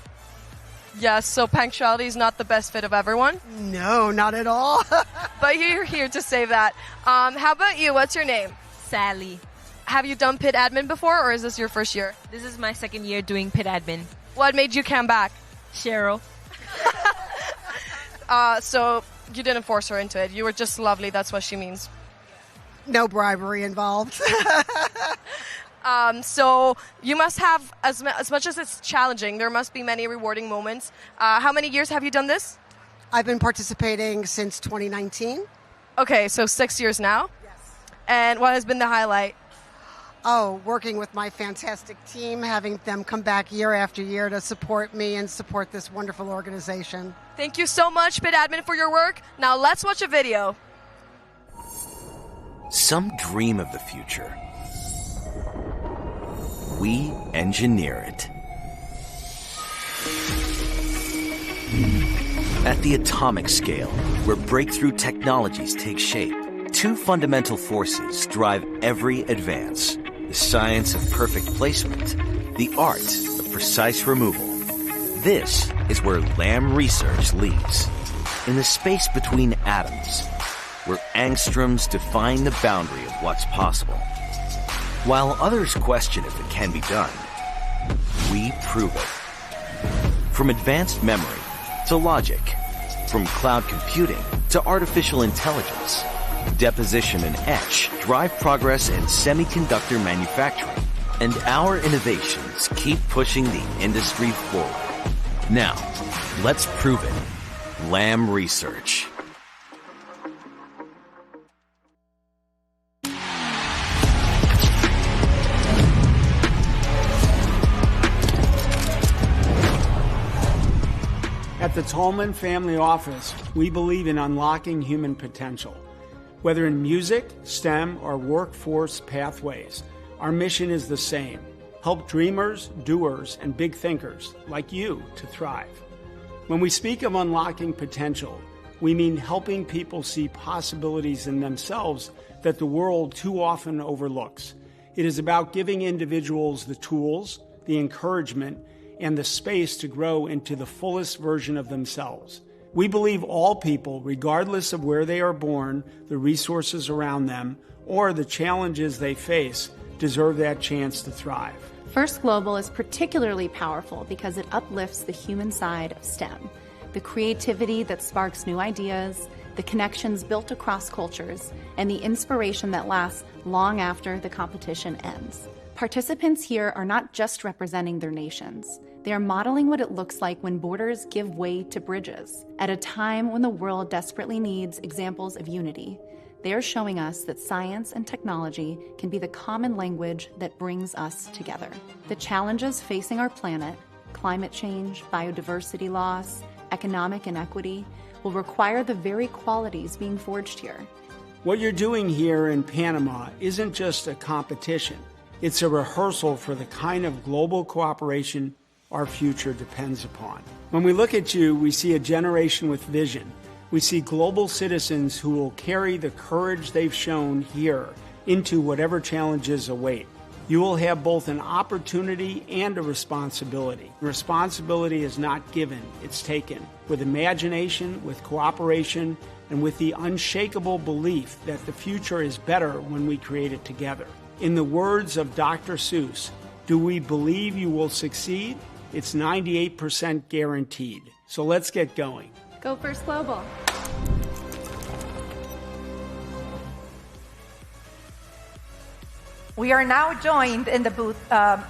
Yes, so punctuality is not the best fit of everyone?
No, not at all.
But you're here to say that. How about you? What's your name?
Sally.
Have you done pit admin before, or is this your first year?
This is my second year doing pit admin.
What made you come back?
Cheryl.
So you didn't force her into it. You were just lovely. That's what she means.
No bribery involved.
So you must have, as much as it's challenging, there must be many rewarding moments. How many years have you done this?
I've been participating since 2019.
Okay, so 6 years now?
Yes.
And what has been the highlight?
Oh, working with my fantastic team, having them come back year after year to support me and support this wonderful organization.
Thank you so much, Pit Admin, for your work. Now let's watch a video.
Some dream of the future. We engineer it. At the atomic scale, where breakthrough technologies take shape, two fundamental forces drive every advance. The science of perfect placement, the art of precise removal. This is where Lamb research leads. In the space between atoms, where angstroms define the boundary of what's possible. While others question if it can be done, we prove it. From advanced memory to logic, from cloud computing to artificial intelligence, deposition and etch drive progress in semiconductor manufacturing, and our innovations keep pushing the industry forward. Now, let's prove it. Lamb Research.
At the Tolman Family Office, we believe in unlocking human potential. Whether in music, STEM, or workforce pathways, our mission is the same. Help dreamers, doers, and big thinkers like you to thrive. When we speak of unlocking potential, we mean helping people see possibilities in themselves that the world too often overlooks. It is about giving individuals the tools, the encouragement, and the space to grow into the fullest version of themselves. We believe all people, regardless of where they are born, the resources around them, or the challenges they face, deserve that chance to thrive.
First Global is particularly powerful because it uplifts the human side of STEM, the creativity that sparks new ideas, the connections built across cultures, and the inspiration that lasts long after the competition ends. Participants here are not just representing their nations. They are modeling what it looks like when borders give way to bridges. At a time when the world desperately needs examples of unity, they are showing us that science and technology can be the common language that brings us together. The challenges facing our planet, climate change, biodiversity loss, economic inequity, will require the very qualities being forged here.
What you're doing here in Panama isn't just a competition. It's a rehearsal for the kind of global cooperation our future depends upon. When we look at you, we see a generation with vision. We see global citizens who will carry the courage they've shown here into whatever challenges await. You will have both an opportunity and a responsibility. Responsibility is not given, it's taken. With imagination, with cooperation, and with the unshakable belief that the future is better when we create it together. In the words of Dr. Seuss, do we believe you will succeed? It's 98% guaranteed. So let's get going.
Go First Global.
We are now joined in the booth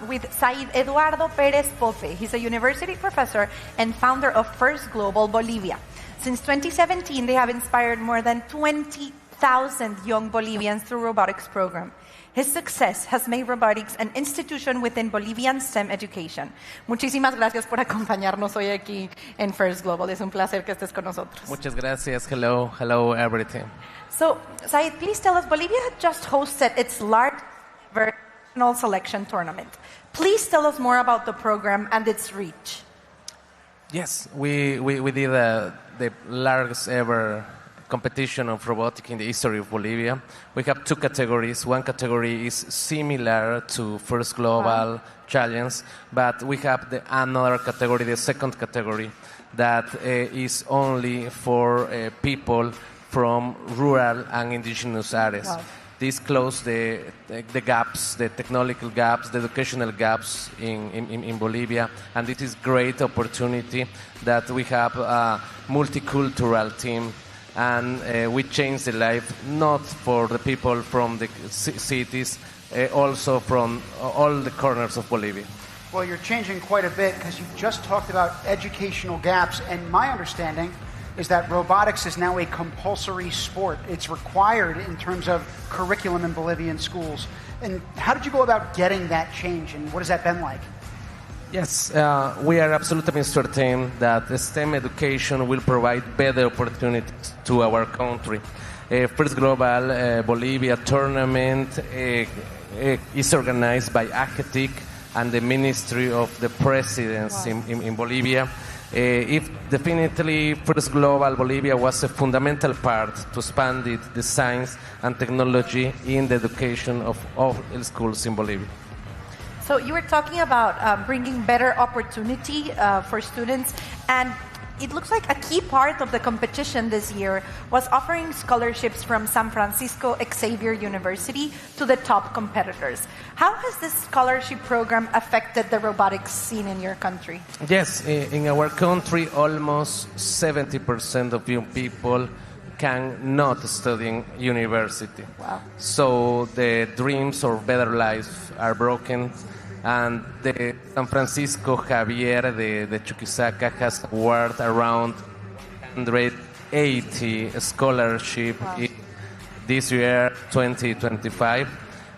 with Said Eduardo Perez Pofe. He's a university professor and founder of First Global Bolivia. Since 2017, they have inspired more than 20,000 young Bolivians through robotics program. His success has made robotics an institution within Bolivian STEM education. Muchísimas gracias por acompañarnos hoy aquí en First Global. Es un placer que estés con nosotros.
Muchas gracias. Hello, everything.
So, Said, please tell us, Bolivia just hosted its large national selection tournament. Please tell us more about the program and its reach.
Yes, we did the largest ever competition of robotics in the history of Bolivia. We have two categories. One category is similar to First Global Challenge, but we have another category, the second category, that is only for people from rural and indigenous areas.
Wow.
This closes the gaps, the technological gaps, the educational gaps in Bolivia, and it is great opportunity that we have a multicultural team, and we change the life not for the people from the cities, also from all the corners of Bolivia.
Well, you're changing quite a bit because you just talked about educational gaps, and my understanding is that robotics is now a compulsory sport. It's required in terms of curriculum in Bolivian schools. And how did you go about getting that change, and what has that been like?
Yes, we are absolutely certain that STEM education will provide better opportunities to our country. First Global Bolivia tournament is organized by AGETIC and the Ministry of the Presidency in Bolivia. If definitely First Global Bolivia was a fundamental part to expand the science and technology in the education of all schools in Bolivia.
So you were talking about bringing better opportunity for students, and it looks like a key part of the competition this year was offering scholarships from San Francisco Xavier University to the top competitors. How has this scholarship program affected the robotics scene in your country?
Yes, in our country, almost 70% of young people cannot study in university.
Wow.
So the dreams of better life are broken. And the San Francisco Javier de Chuquisaca has awarded around 180 scholarships this year, 2025.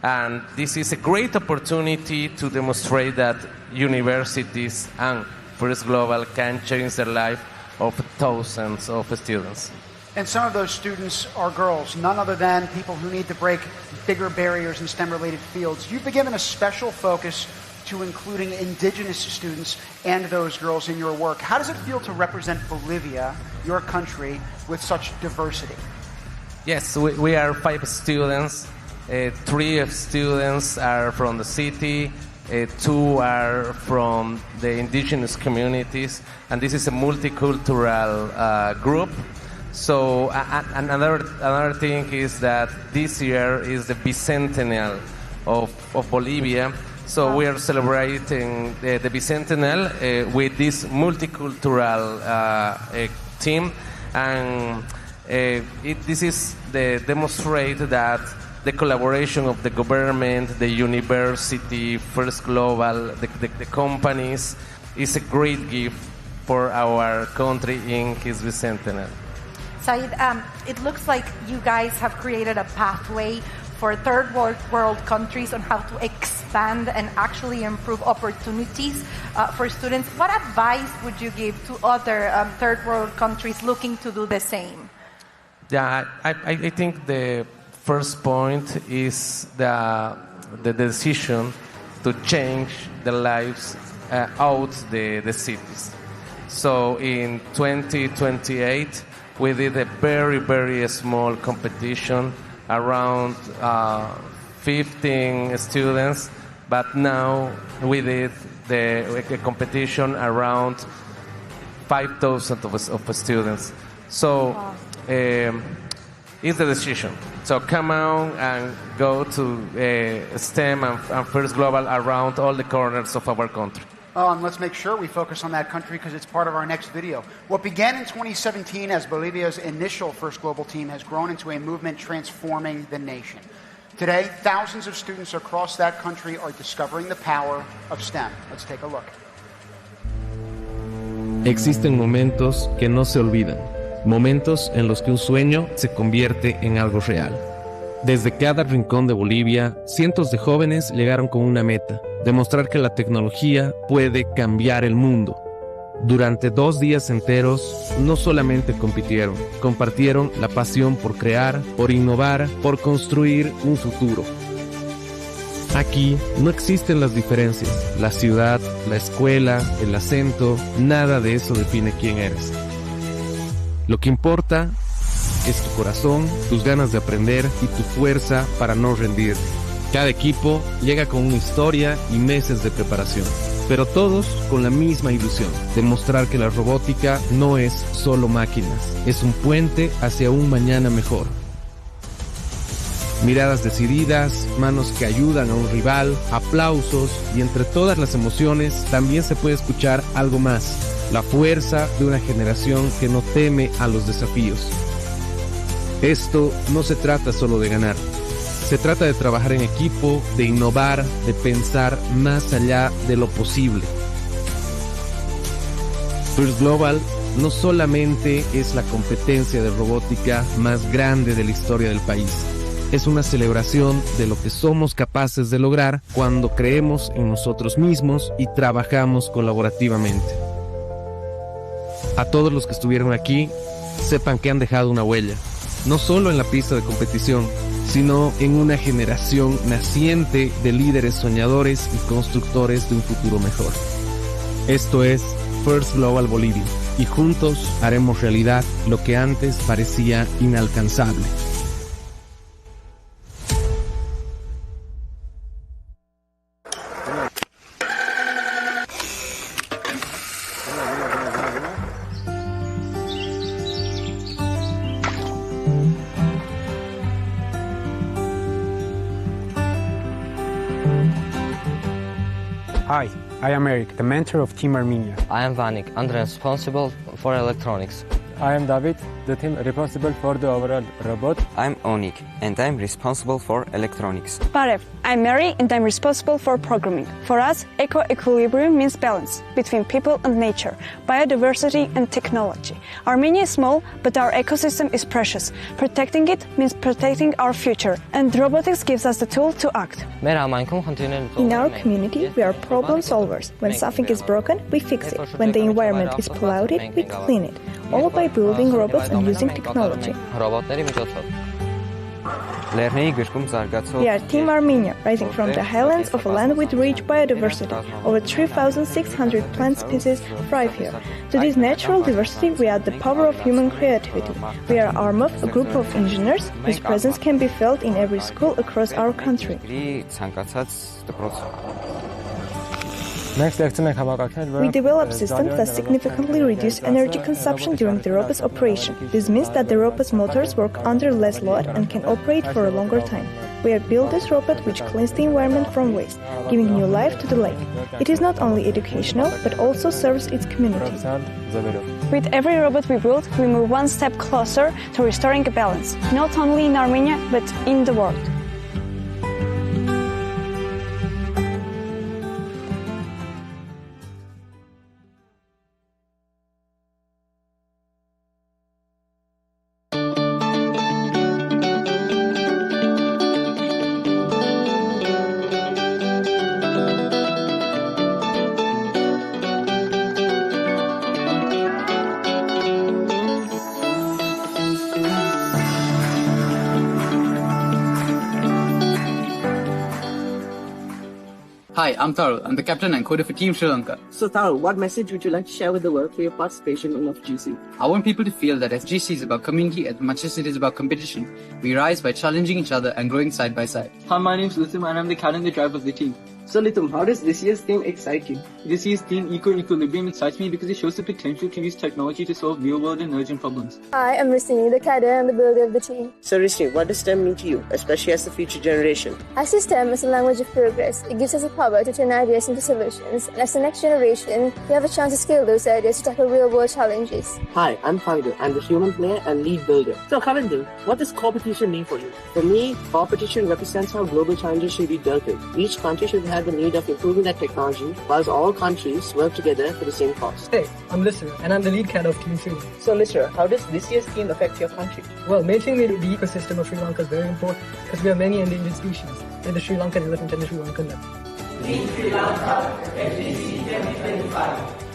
And this is a great opportunity to demonstrate that universities and First Global can change the life of thousands of students.
And some of those students are girls, none other than people who need to break bigger barriers in STEM-related fields. You've been given a special focus to including indigenous students and those girls in your work. How does it feel to represent Bolivia, your country, with such diversity?
Yes, we are 5 students. 3 students are from the city, 2 are from the indigenous communities, and this is a multicultural group. So another thing is that this year is the bicentennial of Bolivia. So we are celebrating the bicentennial with this multicultural team, and this is the demonstrate that the collaboration of the government, the university, First Global, the companies is a great gift for our country in his bicentennial.
Said, it looks like you guys have created a pathway for third world countries on how to expand and actually improve opportunities for students. What advice would you give to other third world countries looking to do the same?
Yeah, I think the first point is the decision to change the lives out the cities. So in 2028, we did a very, very small competition, around 15 students, but now we did the competition around 5,000 of students. So it's the decision. So come on and go to STEM and First Global around all the corners of our country.
Oh, and let's make sure we focus on that country because it's part of our next video. What began in 2017 as Bolivia's initial First Global team has grown into a movement transforming the nation. Today, thousands of students across that country are discovering the power of STEM. Let's take a look.
Existen momentos que no se olvidan, momentos en los que un sueño se convierte en algo real. Desde cada rincón de Bolivia, cientos de jóvenes llegaron con una meta: demostrar que la tecnología puede cambiar el mundo. Durante 2 días enteros, no solamente compitieron, compartieron la pasión por crear, por innovar, por construir un futuro. Aquí no existen las diferencias, la ciudad, la escuela, el acento, nada de eso define quién eres. Lo que importa es tu corazón, tus ganas de aprender y tu fuerza para no rendirte. Cada equipo llega con una historia y meses de preparación, pero todos con la misma ilusión, demostrar que la robótica no es solo máquinas, es un puente hacia un mañana mejor. Miradas decididas, manos que ayudan a un rival, aplausos y entre todas las emociones también se puede escuchar algo más, la fuerza de una generación que no teme a los desafíos. Esto no se trata solo de ganar. Se trata de trabajar en equipo, de innovar, de pensar más allá de lo posible. First Global no solamente es la competencia de robótica más grande de la historia del país. Es una celebración de lo que somos capaces de lograr cuando creemos en nosotros mismos y trabajamos colaborativamente. A todos los que estuvieron aquí, sepan que han dejado una huella, no solo en la pista de competición, sino en una generación naciente de líderes soñadores y constructores de un futuro mejor. Esto es First Global Bolivia, y juntos haremos realidad lo que antes parecía inalcanzable.
Hi, I am Eric, the mentor of Team Armenia.
I am Vanik, I'm responsible for electronics.
I am David, the team responsible for the overall robot.
I'm Onik, and I'm responsible for electronics.
Parev, I'm Mary, and I'm responsible for programming. For us, eco-equilibrium means balance between people and nature, biodiversity and technology. Armenia is small, but our ecosystem is precious. Protecting it means protecting our future, and robotics gives us the tool to act.
In our community, we are problem solvers. When something is broken, we fix it. When the environment is polluted, we clean it. All by building robots and using technology. We are Team Armenia, rising from the highlands of a land with rich biodiversity. Over 3,600 plant species thrive here. To this natural diversity, we add the power of human creativity. We are Armov, a group of engineers whose presence can be felt in every school across our country. We develop systems that significantly reduce energy consumption during the robot's operation. This means that the robot's motors work under less load and can operate for a longer time. We have built this robot which cleans the environment from waste, giving new life to the lake. It is not only educational, but also serves its community.
With every robot we build, we move one step closer to restoring a balance, not only in Armenia, but in the world.
Hi, I'm Tharu. I'm the captain and coder for Team Sri Lanka.
So Tharu, what message would you like to share with the world for your participation in FGC?
I want people to feel that FGC is about community as much as it is about competition. We rise by challenging each other and growing side by side.
Hi, my name is Luthum and I'm the captain and the driver of the team.
So Luthum, how does this year's theme excite you?
This year's theme, Eco-Equilibrium, excites me because it shows the potential to use technology to solve real-world and urgent problems.
Hi, I'm Rishini, the cadre and the builder of the team.
So Rishini, what does STEM mean to you, especially as the future generation?
I see STEM as a language of progress. It gives us the power to turn ideas into solutions. And as the next generation, we have a chance to scale those ideas to tackle real-world challenges.
Hi, I'm Khavinder. I'm the human player and lead builder. So Khavinder, what does competition mean for you? For me, competition represents how global challenges should be dealt with. Each country should have the need of improving that technology, whilst all countries work together for the same cause.
Hey, I'm Lissera, and I'm the lead cadre of Team Sri.
So Lissera, how does this year's theme affect your country?
Well, maintaining the ecosystem of Sri Lanka is very important because we have many endangered species, like the Sri Lankan elephant and the Sri Lankan leopard.
Team Sri Lanka, FGC 2025.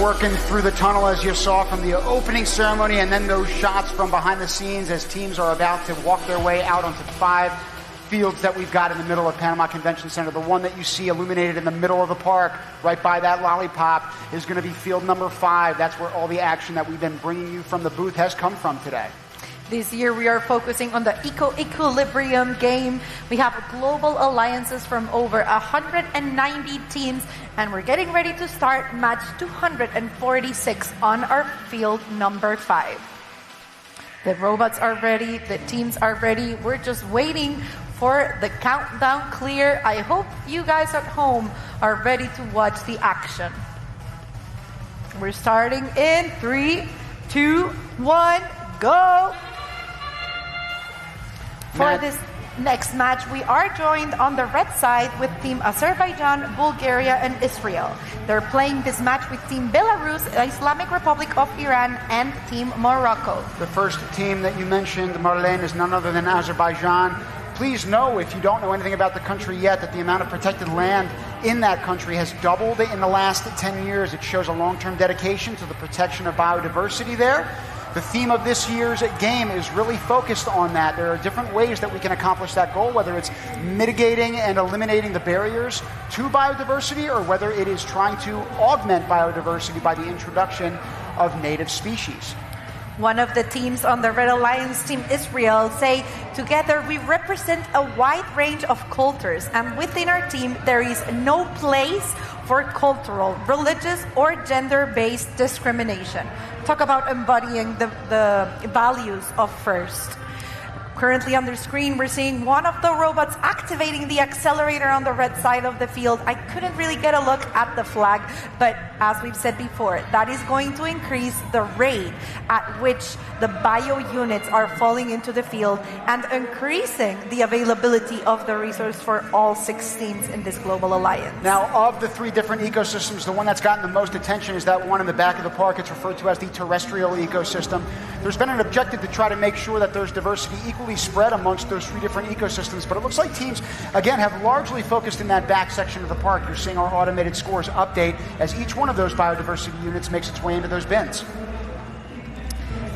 working through the tunnel, as you saw from the opening ceremony, and then those shots from behind the scenes as teams are about to walk their way out onto 5 fields that we've got in the middle of Panama Convention Center. The one that you see illuminated in the middle of the park, right by that lollipop, is going to be field number 5. That's where all the action that we've been bringing you from the booth has come from today.
This year we are focusing on the eco-equilibrium game. We have global alliances from over 190 teams, and we're getting ready to start match 246 on our field number 5. The robots are ready, the teams are ready. We're just waiting for the countdown clear. I hope you guys at home are ready to watch the action. We're starting in 3, 2, 1, go! For this next match, we are joined on the red side with Team Azerbaijan, Bulgaria, and Israel. They're playing this match with Team Belarus, Islamic Republic of Iran, and Team Morocco.
The first team that you mentioned, Marlene, is none other than Azerbaijan. Please know, if you don't know anything about the country yet, that the amount of protected land in that country has doubled in the last 10 years. It shows a long-term dedication to the protection of biodiversity there. The theme of this year's game is really focused on that. There are different ways that we can accomplish that goal, whether it's mitigating and eliminating the barriers to biodiversity, or whether it is trying to augment biodiversity by the introduction of native species.
One of the teams on the Red Alliance, Team Israel, say, together we represent a wide range of cultures, and within our team there is no place for cultural, religious, or gender-based discrimination. Talk about embodying the values of FIRST. Currently on the screen, we're seeing one of the robots activating the accelerator on the red side of the field. I couldn't really get a look at the flag, but as we've said before, that is going to increase the rate at which the bio units are falling into the field and increasing the availability of the resource for all 6 teams in this global alliance.
Now, of the 3 different ecosystems, the one that's gotten the most attention is that one in the back of the park. It's referred to as the terrestrial ecosystem. There's been an objective to try to make sure that there's diversity equally spread amongst those 3 different ecosystems, but it looks like teams, again, have largely focused in that back section of the park. You're seeing our automated scores update as each one of those biodiversity units makes its way into those bins.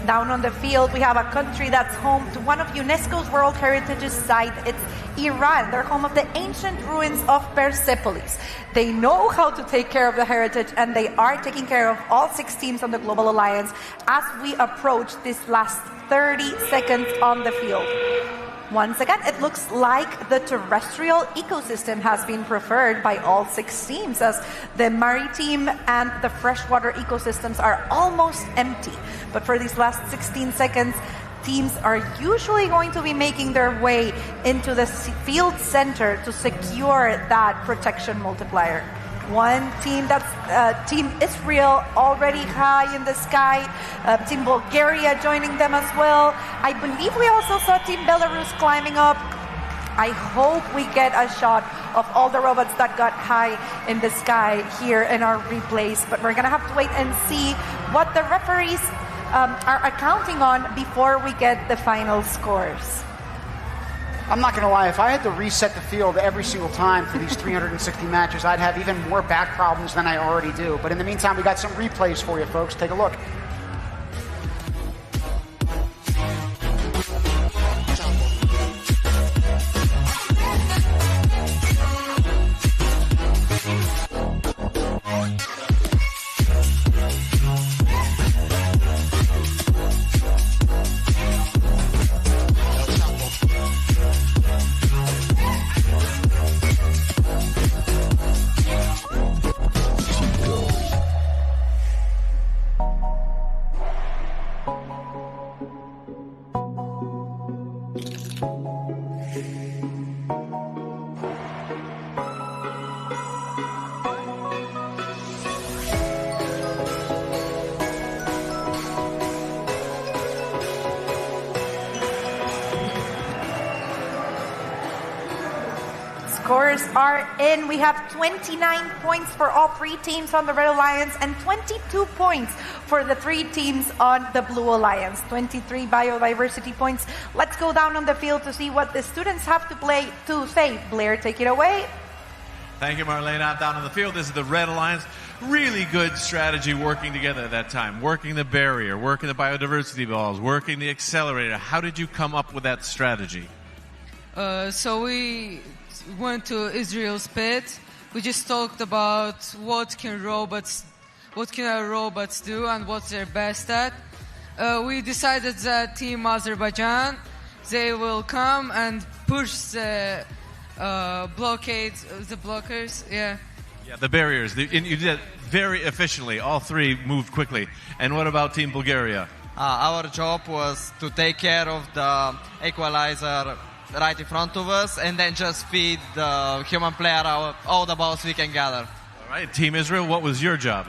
Down on the field, we have a country that's home to one of UNESCO's World Heritage sites. It's Iran. They're home of the ancient ruins of Persepolis. They know how to take care of the heritage, and they are taking care of all 6 teams on the Global Alliance as we approach this last 30 seconds on the field. Once again, it looks like the terrestrial ecosystem has been preferred by all 6 teams, as the maritime and the freshwater ecosystems are almost empty. But for these last 16 seconds, teams are usually going to be making their way into the field center to secure that protection multiplier. One team, that's Team Israel, already high in the sky. Team Bulgaria joining them as well. I believe we also saw Team Belarus climbing up. I hope we get a shot of all the robots that got high in the sky here in our replays. But we're going to have to wait and see what the referees are accounting on before we get the final scores.
I'm not going to lie, if I had to reset the field every single time for these 360 matches, I'd have even more back problems than I already do. But in the meantime, we got some replays for you, folks. Take a look.
Scores are in. We have 29 points for all 3 teams on the Red Alliance and 22 points for the 3 teams on the Blue Alliance. 23 biodiversity points. Let's go down on the field to see what the students have to say. Blair, take it away.
Thank you, Marlene. I'm down on the field. This is the Red Alliance. Really good strategy working together at that time. Working the barrier, working the biodiversity balls, working the accelerator. How did you come up with that strategy?
So we went to Israel's pit. We just talked about what can our robots do and what they're best at. We decided that Team Azerbaijan, they will come and push the blockers, yeah.
Yeah, the barriers. And you did it very efficiently. All three moved quickly. And what about Team Bulgaria?
Our job was to take care of the equalizer right in front of us and then just feed the human player all the balls we can gather.
All right, Team Israel, what was your job?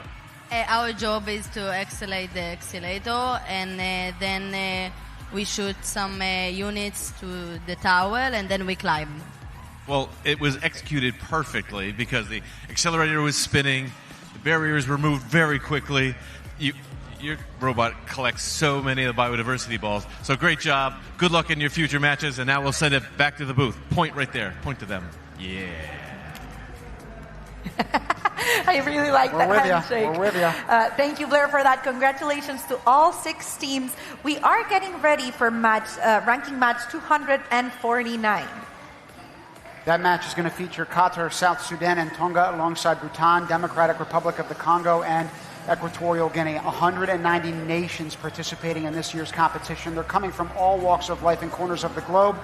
Our job is to accelerate the accelerator, and then we shoot some units to the tower, and then we climb.
Well, it was executed perfectly because the accelerator was spinning, the barriers were moved very quickly. Your robot collects so many of the biodiversity balls. So great job. Good luck in your future matches. And now we'll send it back to the booth. Point right there. Point to them. Yeah.
I really like that handshake.
We're with you.
Thank you, Blair, for that. Congratulations to all 6 teams. We are getting ready for ranking match 249.
That match is going to feature Qatar, South Sudan, and Tonga alongside Bhutan, Democratic Republic of the Congo, and Equatorial Guinea. 190 nations participating in this year's competition. They're coming from all walks of life and corners of the globe.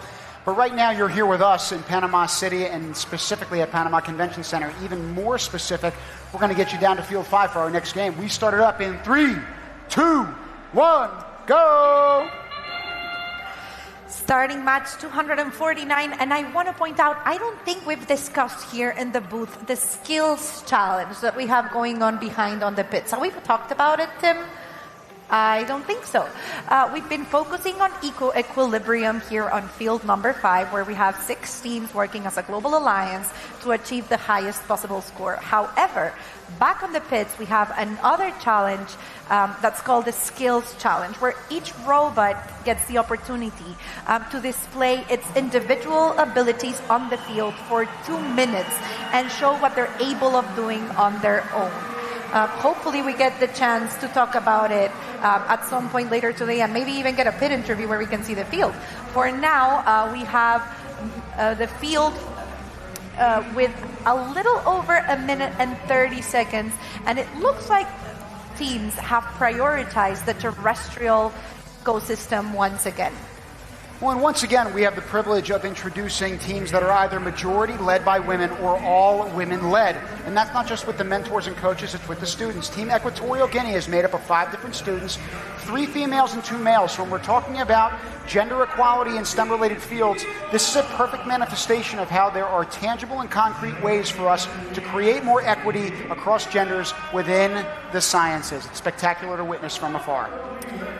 But right now you're here with us in Panama City and specifically at Panama Convention Center. Even more specific, we're going to get you down to Field 5 for our next game. We started up in 3, 2, 1, go!
Starting match 249, and I want to point out, I don't think we've discussed here in the booth the skills challenge that we have going on behind on the pits. Have we talked about it, Tim? I don't think so. We've been focusing on equilibrium here on field number 5, where we have 6 teams working as a global alliance to achieve the highest possible score. However, back on the pits, we have another challenge that's called the skills challenge, where each robot gets the opportunity to display its individual abilities on the field for 2 minutes and show what they're able of doing on their own. Hopefully we get the chance to talk about it at some point later today, and maybe even get a pit interview where we can see the field. For now, we have the field with a little over 1 minute and 30 seconds, and it looks like teams have prioritized the terrestrial ecosystem once again.
Well, and once again, we have the privilege of introducing teams that are either majority led by women or all women led. And that's not just with the mentors and coaches, it's with the students. Team Equatorial Guinea is made up of 5 different students, 3 females and 2 males. So when we're talking about gender equality in STEM-related fields, this is a perfect manifestation of how there are tangible and concrete ways for us to create more equity across genders within the sciences. It's spectacular to witness from afar.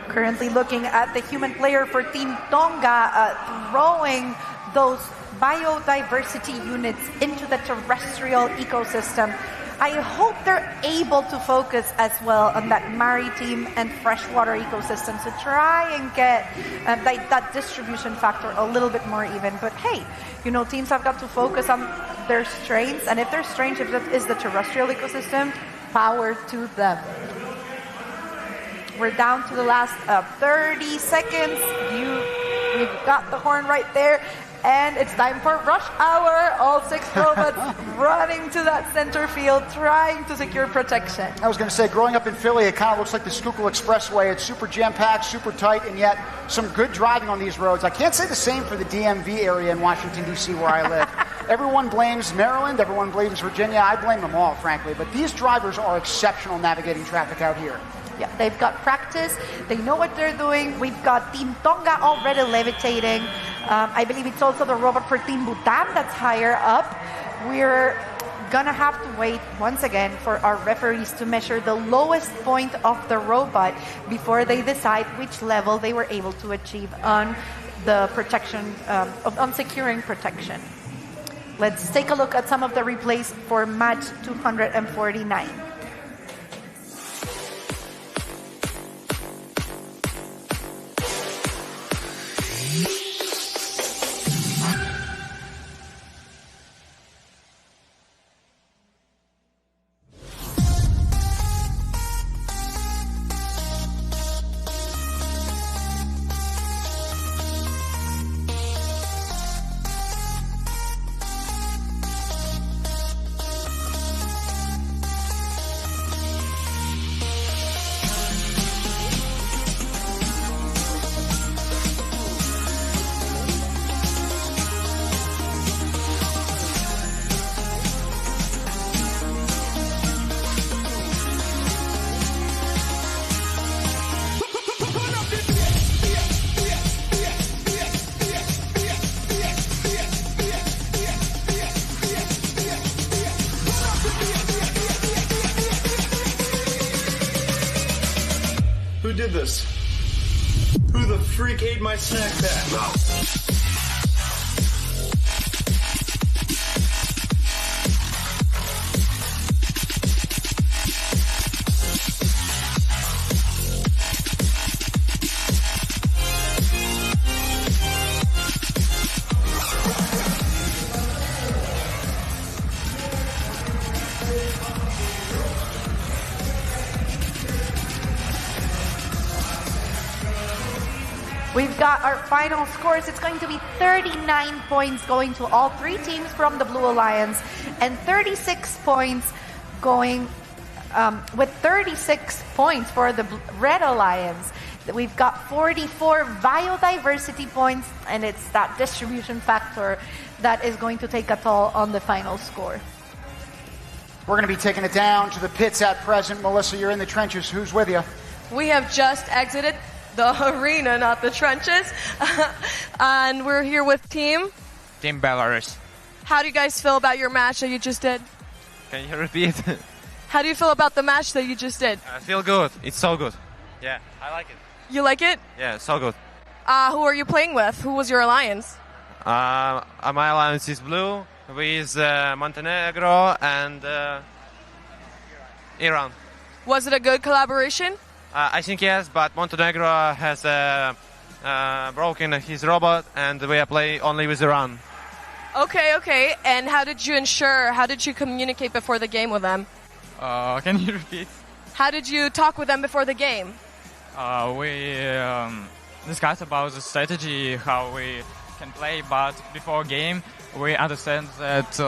Currently looking at the human player for Team Tonga, throwing those biodiversity units into the terrestrial ecosystem. I hope they're able to focus as well on that maritime and freshwater ecosystem to try and get that distribution factor a little bit more even. But hey, teams have got to focus on their strengths, and if their strength is the terrestrial ecosystem, power to them. We're down to the last 30 seconds. We've got the horn right there. And it's time for rush hour. All 6 robots running to that center field, trying to secure protection.
I was going to say, growing up in Philly, it kind of looks like the Schuylkill Expressway. It's super jam-packed, super tight, and yet some good driving on these roads. I can't say the same for the DMV area in Washington, D.C., where I live. Everyone blames Maryland. Everyone blames Virginia. I blame them all, frankly. But these drivers are exceptional navigating traffic out here.
Yeah, they've got practice. They know what they're doing. We've got Team Tonga already levitating. I believe it's also the robot for Team Bhutan that's higher up. We're gonna have to wait once again for our referees to measure the lowest point of the robot before they decide which level they were able to achieve on the protection, on securing protection. Let's take a look at some of the replays for match 249.
did this? Who the freak ate my snack pack?
We've got our final scores. It's going to be 39 points going to all three teams from the Blue Alliance and 36 points going with 36 points for the Red Alliance. We've got 44 biodiversity points, and it's that distribution factor that is going to take a toll on the final score.
We're going to be taking it down to the pits at present. Melissa, you're in the trenches. Who's with you?
We have just exited the arena, not the trenches. And we're here with Team
Belarus.
How do you guys feel about your match that you just did?
Can you repeat?
How do you feel about the match that you just did?
I feel good. It's so good. Yeah, I like it.
You like it?
Yeah, so good.
Who are you playing with? Who was your alliance?
My alliance is blue with Montenegro and Iran.
Was it a good collaboration?
I think yes, but Montenegro has broken his robot, and we are playing only with Iran.
Okay. And how did you communicate before the game with them?
Can you repeat?
How did you talk with them before the game?
We discussed about the strategy, how we can play, but before game, we understand that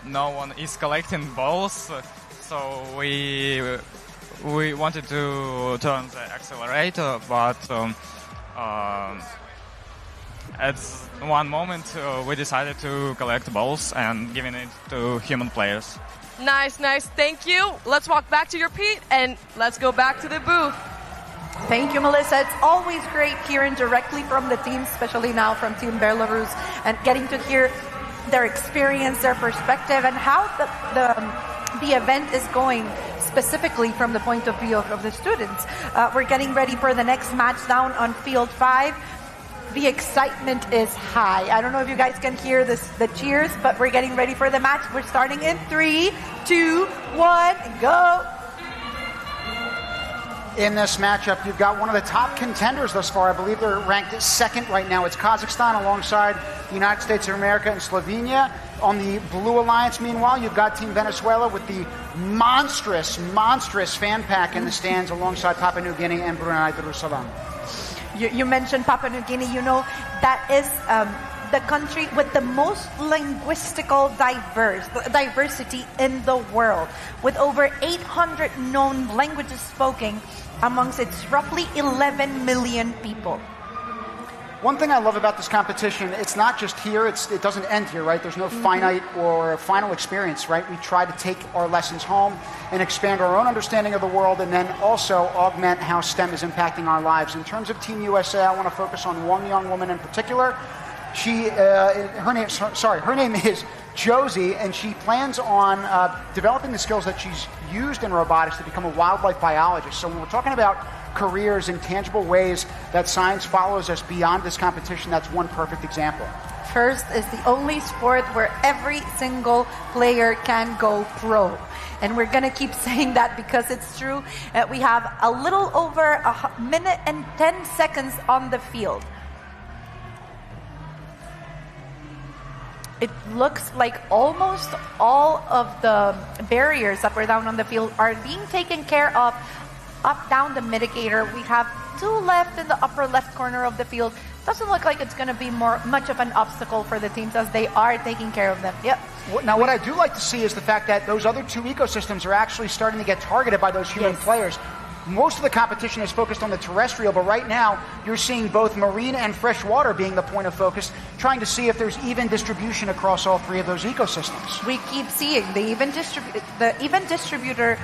no one is collecting balls, so we wanted to turn the accelerator, but at one moment we decided to collect balls and giving it to human players.
Nice. Thank you. Let's walk back to your Pete and let's go back to the booth.
Thank you, Melissa. It's always great hearing directly from the teams, especially now from Team Belarus, and getting to hear their experience, their perspective, and how the event is going specifically from the point of view of the students. We're getting ready for the next match down on Field 5. The excitement is high. I don't know if you guys can hear the cheers, but we're getting ready for the match. We're starting in 3, 2, 1, go!
In this matchup, you've got one of the top contenders thus far. I believe they're ranked second right now. It's Kazakhstan alongside the United States of America and Slovenia. On the Blue Alliance, meanwhile, you've got Team Venezuela with the monstrous fan pack in the stands alongside Papua New Guinea and Brunei Darussalam.
You mentioned Papua New Guinea. You know, that is the country with the most linguistical diversity in the world, with over 800 known languages spoken amongst its roughly 11 million people.
One thing I love about this competition, it's not just here, it doesn't end here, right? There's no finite or final experience, right? We try to take our lessons home and expand our own understanding of the world, and then also augment how STEM is impacting our lives. In terms of Team USA, I want to focus on one young woman in particular. Her name is Josie, and she plans on developing the skills that she's used in robotics to become a wildlife biologist. So when we're talking about careers in tangible ways that science follows us beyond this competition, that's one perfect example.
FIRST is the only sport where every single player can go pro. And we're going to keep saying that because it's true. We have a little over a minute and 10 seconds on the field. It looks like almost all of the barriers that were down on the field are being taken care of up down the mitigator. We have 2 left in the upper left corner of the field. Doesn't look like it's going to be much of an obstacle for the teams as they are taking care of them. Yep.
Now, what I do like to see is the fact that those other 2 ecosystems are actually starting to get targeted by those human players. Most of the competition is focused on the terrestrial, but right now you're seeing both marine and freshwater being the point of focus, trying to see if there's even distribution across all three of those ecosystems.
We keep seeing the even distributor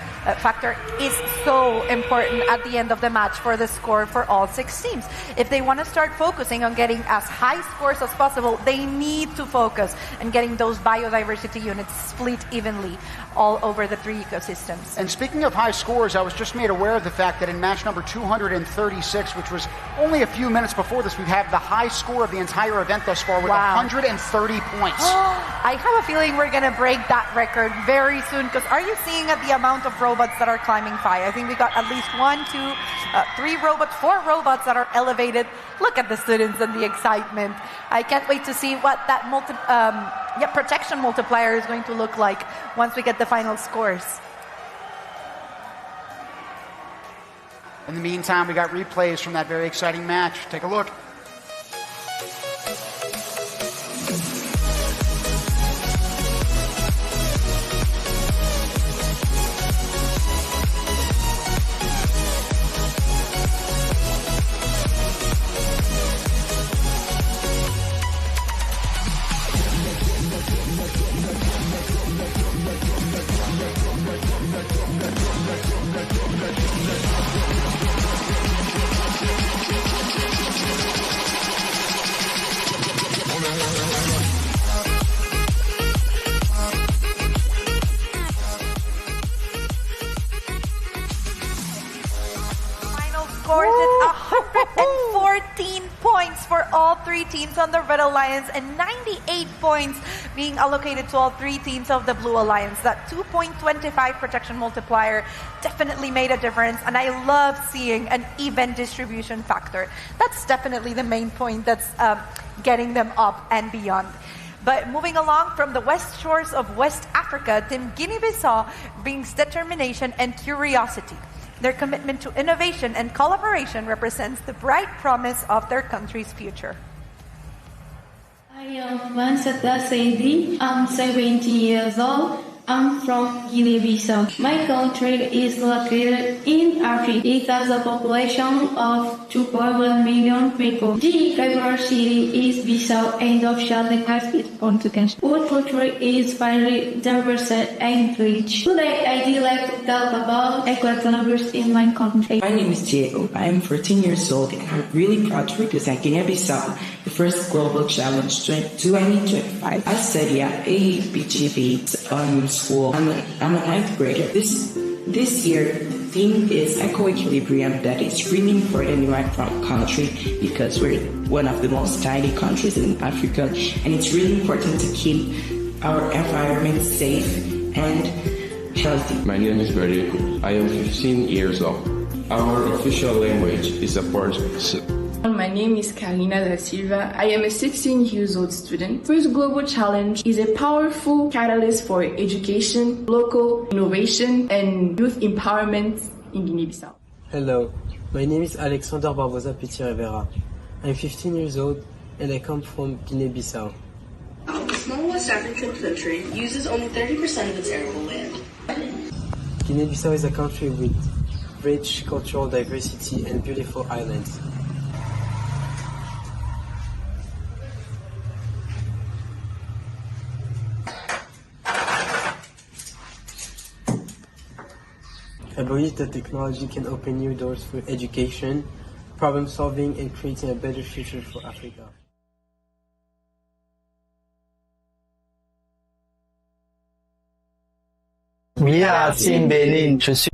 factor is so important at the end of the match for the score for all 6 teams. If they want to start focusing on getting as high scores as possible, they need to focus on getting those biodiversity units split evenly all over the 3 ecosystems.
And speaking of high scores, I was just made aware of the fact that in match number 236, which was only a few minutes before this, we've had the high score of the entire event thus far with 130 points.
I have a feeling we're going to break that record very soon, because are you seeing the amount of robots that are climbing 5? I think we got at least 3 robots, 4 robots that are elevated. Look at the students and the excitement. I can't wait to see what that protection multiplier is going to look like once we get the final scores.
In the meantime, we got replays from that very exciting match. Take a look.
Scores at 114 points for all 3 teams on the Red Alliance, and 98 points being allocated to all 3 teams of the Blue Alliance. That 2.25 protection multiplier definitely made a difference, and I love seeing an even distribution factor. That's definitely the main point that's getting them up and beyond. But moving along from the west shores of West Africa, Team Guinea-Bissau brings determination and curiosity. Their commitment to innovation and collaboration represents the bright promise of their country's future.
I am Vansata Saidi. I'm 17 years old. I'm from Guinea-Bissau. My country is located in Africa. It has a population of 2.1 million people. The capital city is Bissau, and official language is Portuguese. Our country is very diverse and rich. Today, I would like to talk about economics in my country.
My name is Diego. I am 14 years old, and I'm really proud to represent Guinea-Bissau, the first global challenge 2025. I study at ABGV school. I'm a 9th grader. This year, the theme is eco-equilibrium. That is really important in my country because we're one of the most tiny countries in Africa, and it's really important to keep our environment safe and healthy.
My name is Berico. I am 15 years old. Our official language is Portuguese.
My name is Karina da Silva. I am a 16 years old student. First Global Challenge is a powerful catalyst for education, local innovation, and youth empowerment in Guinea-Bissau.
Hello, my name is Alexander Barbosa Petit Rivera. I'm 15 years old and I come from Guinea-Bissau.
The small West African country uses only 30% of its arable land.
Guinea-Bissau is a country with rich cultural diversity and beautiful islands. I believe that technology can open new doors for education, problem solving, and creating a better future for Africa.
We are Team Benin.
Je suis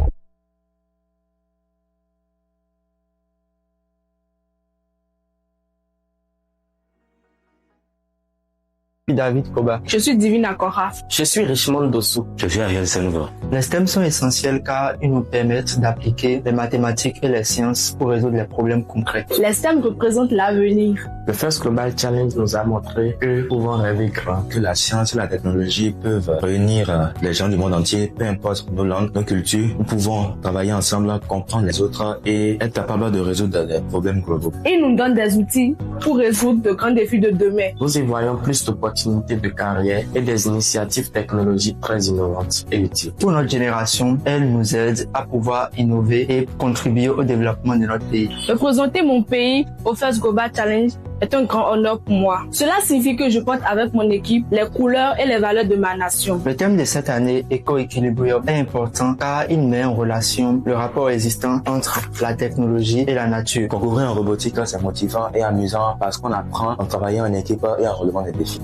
David Koba.
Je suis Divine Akora.
Je suis Richmond Dossou.
Je suis Ariel Senouva.
Les STEM sont essentiels car ils nous permettent d'appliquer les mathématiques et les sciences pour résoudre les problèmes concrets.
Les STEM représentent l'avenir.
Le First Global Challenge nous a montré que nous pouvons rêver grand, que la science et la technologie peuvent réunir les gens du monde entier, peu importe nos langues, nos cultures. Nous pouvons travailler ensemble, comprendre les autres et être capables de résoudre des problèmes globaux.
Ils nous donnent des outils pour résoudre de grands défis de demain.
Nous y voyons plus d'opportunités de carrière et des initiatives technologiques très innovantes et utiles. Pour notre génération, elles nous aident à pouvoir innover et contribuer au développement de notre pays.
Représenter mon pays au First Global Challenge
est un grand honneur pour moi. Cela signifie que je porte avec mon équipe les couleurs et les valeurs de ma nation.
Le thème de cette année, Eco-Equilibrium, est important car il met en relation le rapport existant entre la technologie et la nature.
Concourir en robotique, c'est motivant et amusant parce qu'on apprend en travaillant en équipe et en relevant des défis.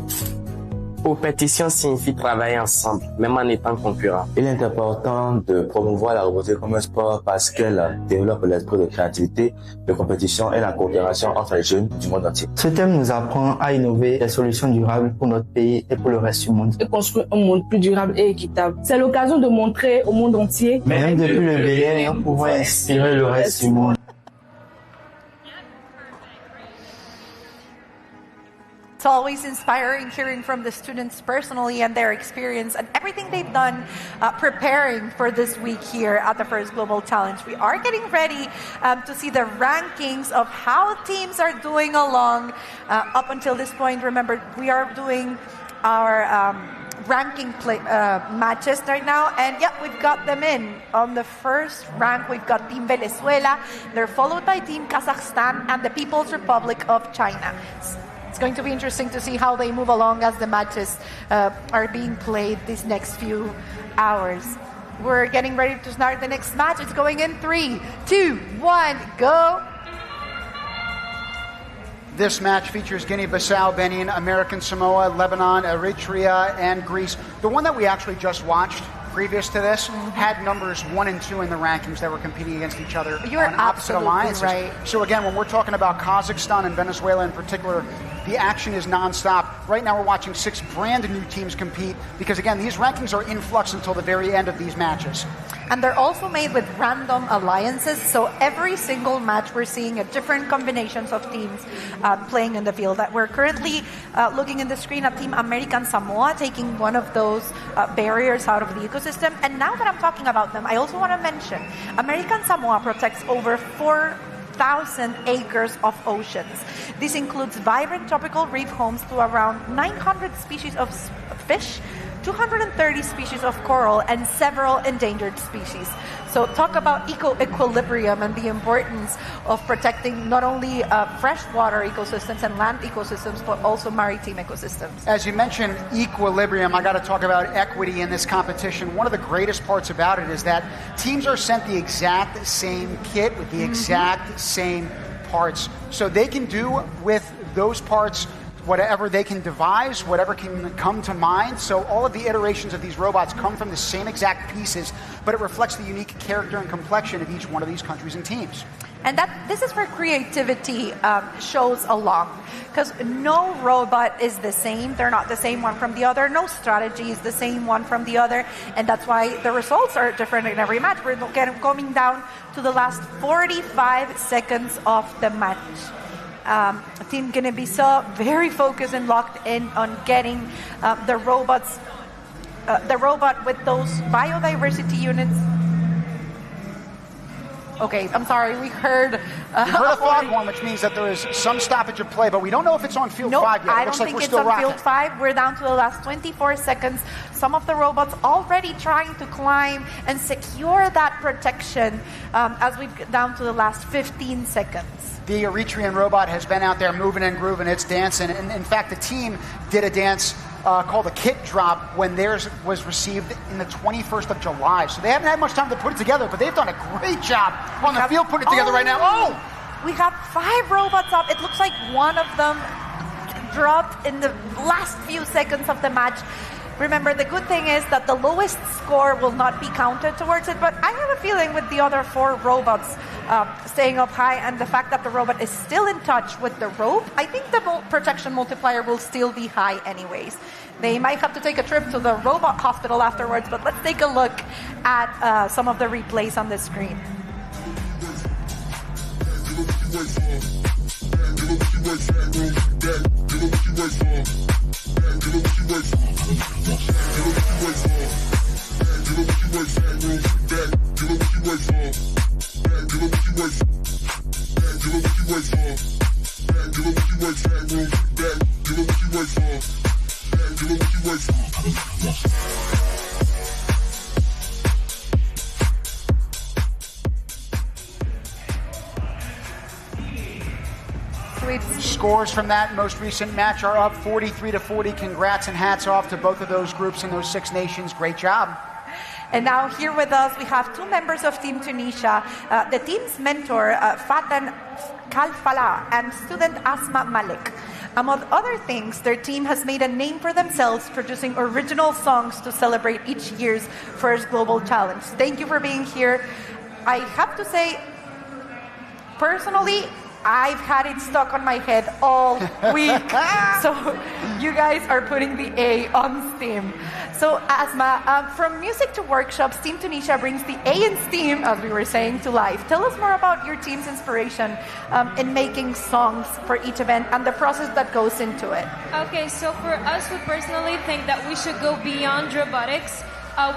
Compétition signifie travailler ensemble, même en étant concurrents.
Il est important de promouvoir la robotique comme un sport parce qu'elle développe l'esprit de créativité, de compétition et la coopération entre les jeunes du monde entier.
Ce thème nous apprend à innover des solutions durables pour notre pays et pour le reste du monde.
Et construire un monde plus durable et équitable. C'est l'occasion de montrer au monde entier.
Même depuis le Bénin, nous pouvons inspirer le reste du monde.
It's always inspiring hearing from the students personally and their experience and everything they've done preparing for this week here at the First Global Challenge. We are getting ready to see the rankings of how teams are doing along up until this point. Remember, we are doing our ranking matches right now, and yeah, we've got them in. On the first rank, we've got Team Venezuela. They're followed by Team Kazakhstan and the People's Republic of China. It's going to be interesting to see how they move along as the matches are being played these next few hours. We're getting ready to start the next match. It's going in 3, 2, 1, go.
This match features Guinea-Bissau, Benin, American Samoa, Lebanon, Eritrea, and Greece. The one that we actually just watched previous to this had numbers 1 and 2 in the rankings that were competing against each other on opposite alliances.
Right.
So again, when we're talking about Kazakhstan and Venezuela in particular, the action is nonstop. Right now we're watching 6 brand new teams compete because again, these rankings are in flux until the very end of these matches.
And they're also made with random alliances, so every single match we're seeing a different combinations of teams playing in the field. That we're currently looking in the screen at Team American Samoa taking one of those barriers out of the ecosystem. And now that I'm talking about them, I also want to mention American Samoa protects over 4,000 acres of oceans. This includes vibrant tropical reef homes to around 900 species of fish, 230 species of coral, and several endangered species. So talk about eco-equilibrium and the importance of protecting not only freshwater ecosystems and land ecosystems, but also maritime ecosystems.
As you mentioned, equilibrium, I got to talk about equity in this competition. One of the greatest parts about it is that teams are sent the exact same kit with the exact same parts. So they can do with those parts whatever they can devise, whatever can come to mind. So all of the iterations of these robots come from the same exact pieces, but it reflects the unique character and complexion of each one of these countries and teams.
And this is where creativity shows along, because no robot is the same. They're not the same one from the other. No strategy is the same one from the other, and that's why the results are different in every match. We're coming down to the last 45 seconds of the match. Team Guinea-Bissau very focused and locked in on getting the robot with those biodiversity units. Okay, I'm sorry, we heard...
we heard a foghorn, which means that there is some stoppage of play, but we don't know if it's on field 5 yet.
I don't think it's on field 5. We're down to the last 24 seconds. Some of the robots already trying to climb and secure that protection as we get down to the last 15 seconds.
The Eritrean robot has been out there moving and grooving, it's dancing. And in fact, the team did a dance called a kit drop when theirs was received in the 21st of July. So they haven't had much time to put it together, but they've done a great job on the field putting it together right now. Oh!
We have 5 robots up. It looks like one of them dropped in the last few seconds of the match. Remember, the good thing is that the lowest score will not be counted towards it, but I have a feeling with the other 4 robots staying up high and the fact that the robot is still in touch with the rope, I think the protection multiplier will still be high anyways. They might have to take a trip to the robot hospital afterwards, but let's take a look at some of the replays on the screen. It's
Scores from that most recent match are up 43-40. Congrats and hats off to both of those groups and those 6 nations. Great job.
And now here with us, we have 2 members of Team Tunisia, the team's mentor, Faten Kalfala, and student Asma Malik. Among other things, their team has made a name for themselves, producing original songs to celebrate each year's first global challenge. Thank you for being here. I have to say, personally, I've had it stuck on my head all week. So you guys are putting the A on STEAM. So Asma, from music to workshops, Team Tunisia brings the A in STEAM, as we were saying, to life. Tell us more about your team's inspiration in making songs for each event and the process that goes into it.
Okay, so for us, we personally think that we should go beyond robotics.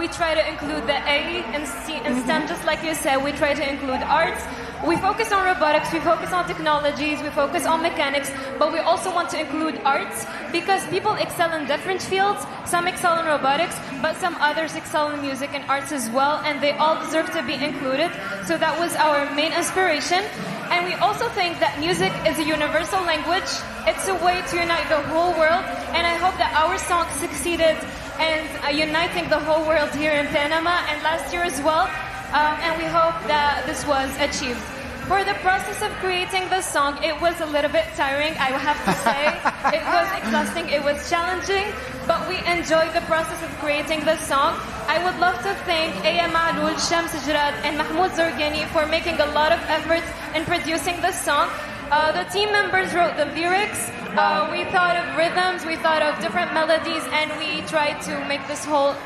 We try to include the A in STEM, just like you said. We try to include arts. We focus on robotics, we focus on technologies, we focus on mechanics, but we also want to include arts because people excel in different fields. Some excel in robotics, but some others excel in music and arts as well, and they all deserve to be included. So that was our main inspiration. And we also think that music is a universal language. It's a way to unite the whole world, and I hope that our song succeeded in uniting the whole world here in Panama and last year as well. And we hope that this was achieved. For the process of creating the song, it was a little bit tiring, I will have to say. It was exhausting, it was challenging, but we enjoyed the process of creating the song. I would love to thank A.M. Alul, Shams Jarad, and Mahmoud Zorgani for making a lot of efforts in producing the song. The team members wrote the lyrics. We thought of rhythms, we thought of different melodies, and we tried to make this whole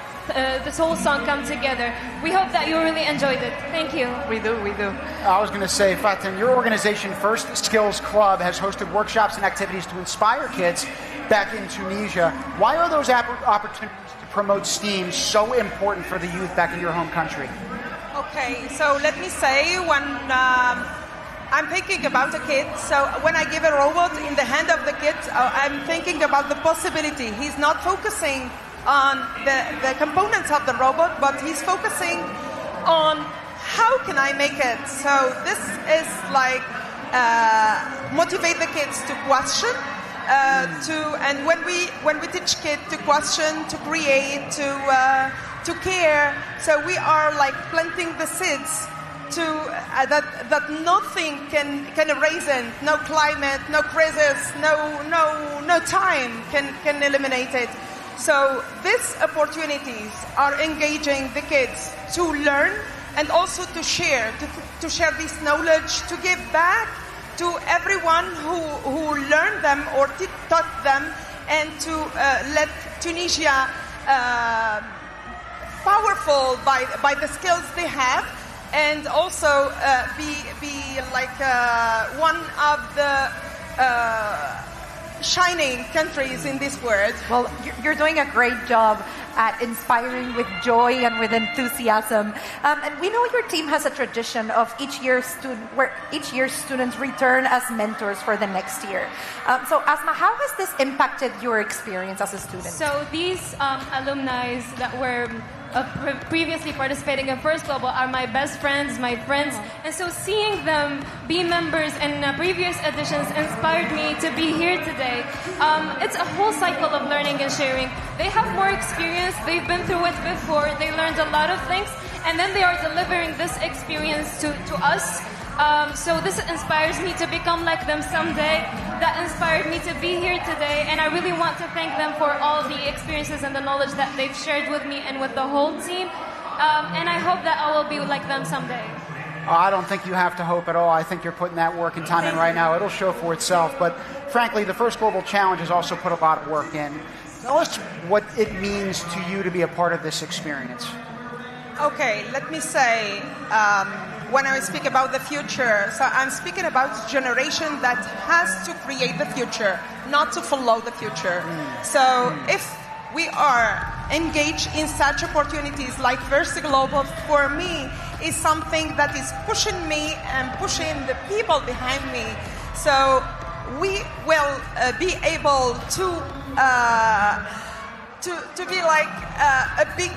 song come together. We hope that you really enjoyed it. Thank you.
We do.
I was going to say, Faten, your organization, First Skills Club, has hosted workshops and activities to inspire kids back in Tunisia. Why are those opportunities to promote STEAM so important for the youth back in your home country?
Okay, so let me say, when I'm thinking about a kid, so when I give a robot in the hand of the kid, I'm thinking about the possibility. He's not focusing on the components of the robot, but he's focusing on how can I make it. So this is like motivate the kids to question, and when we teach kids to question, to create, to care, so we are like planting the seeds to that nothing can erase it. No climate, no crisis, no time can eliminate it. So these opportunities are engaging the kids to learn and also to share this knowledge, to give back to everyone who learned them or taught them, and to let Tunisia powerful by the skills they have, and also be like one of the shining countries in this world.
Well, you're doing a great job at inspiring with joy and with enthusiasm. And we know your team has a tradition of each year's students return as mentors for the next year. So Asma, how has this impacted your experience as a student?
So these alumni that were previously participating in First Global are my best friends, my friends, and so seeing them be members in previous editions inspired me to be here today. It's a whole cycle of learning and sharing. They have more experience, they've been through it before, they learned a lot of things, and then they are delivering this experience to us. So this inspires me to become like them someday. That inspired me to be here today, and I really want to thank them for all the experiences and the knowledge that they've shared with me and with the whole team. And I hope that I will be like them someday.
I don't think you have to hope at all. I think you're putting that work and time in right now. It'll show for itself. But frankly, the First Global Challenge has also put a lot of work in. Tell us what it means to you to be a part of this experience.
Okay, let me say, when I speak about the future, so I'm speaking about a generation that has to create the future, not to follow the future. So if we are engaged in such opportunities like First Global, for me, is something that is pushing me and pushing the people behind me. So we will be able to be like a big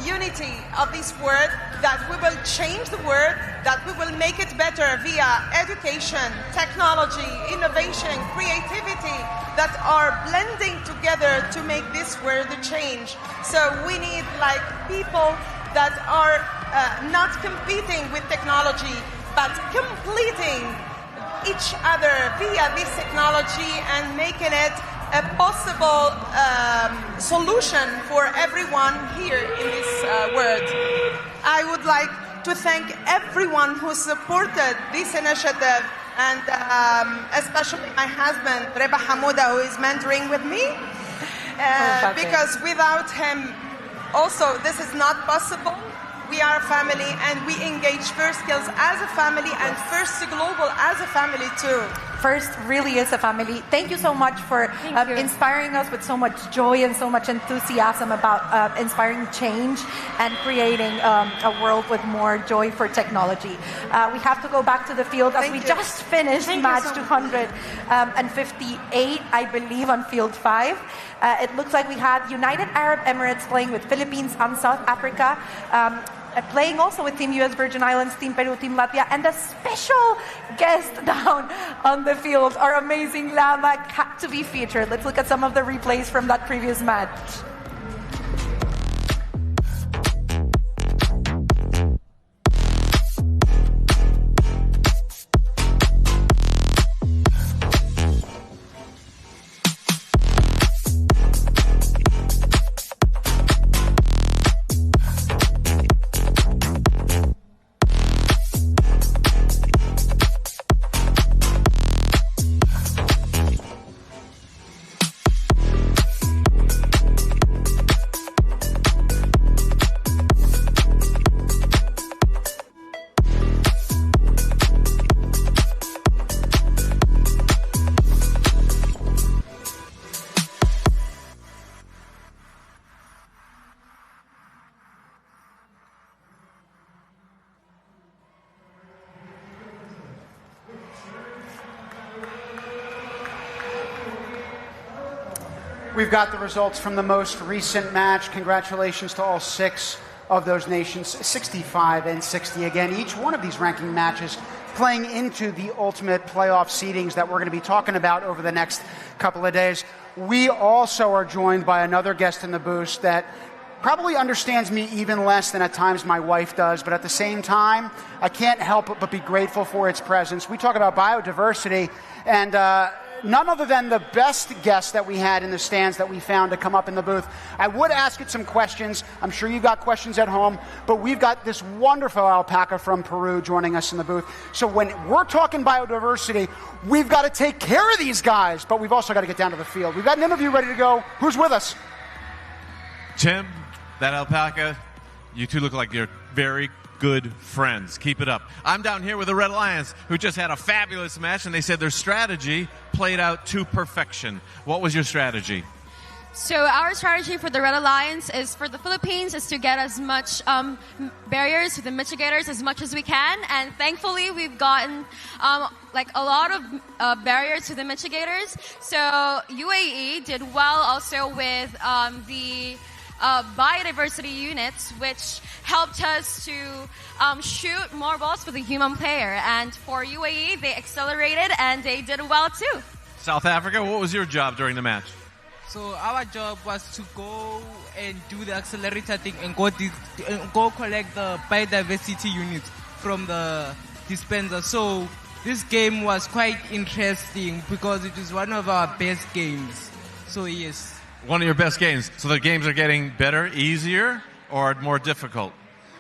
unity of this world, that we will change the world, that we will make it better via education, technology, innovation, creativity that are blending together to make this world a change. So we need like people that are not competing with technology, but completing each other via this technology and making it a possible solution for everyone here in this world. I would like to thank everyone who supported this initiative, and especially my husband, Reba Hamouda, who is mentoring with me, because without him, also, this is not possible. We are a family, and we engage First Skills as a family and First Global as a family too.
First really is a family. Thank you so much for inspiring us with so much joy and so much enthusiasm about inspiring change and creating a world with more joy for technology. We have to go back to the field as we just finished match 258, I believe, on field 5. It looks like we had United Arab Emirates playing with Philippines and South Africa. Playing also with Team US Virgin Islands, Team Peru, Team Latvia, and a special guest down on the field, our amazing Lama, had to be featured. Let's look at some of the replays from that previous match.
We've got the results from the most recent match. Congratulations to all 6 of those nations, 65 and 60 again. Each one of these ranking matches playing into the ultimate playoff seedings that we're going to be talking about over the next couple of days. We also are joined by another guest in the booth that probably understands me even less than at times my wife does, but at the same time, I can't help but be grateful for its presence. We talk about biodiversity, and none other than the best guest that we had in the stands that we found to come up in the booth. I would ask it some questions. I'm sure you've got questions at home, but we've got this wonderful alpaca from Peru joining us in the booth. So when we're talking biodiversity, we've got to take care of these guys, but we've also got to get down to the field. We've got an interview ready to go. Who's with us?
Tim, that alpaca, you two look like you're very good friends. Keep it up. I'm down here with the Red Lions, who just had a fabulous match, and they said their strategy played out to perfection. What was your strategy?
So our strategy for the Red Alliance is for the Philippines is to get as much barriers to the mitigators as much as we can, and thankfully we've gotten like a lot of barriers to the mitigators. So UAE did well also with the biodiversity units, which helped us to shoot more balls for the human player. And for UAE, they accelerated and they did well too.
South Africa, what was your job during the match?
So our job was to go and do the accelerator thing and go collect the biodiversity units from the dispenser. So this game was quite interesting because it is one of our best games. So yes.
One of your best games. So the games are getting better, easier, or more difficult?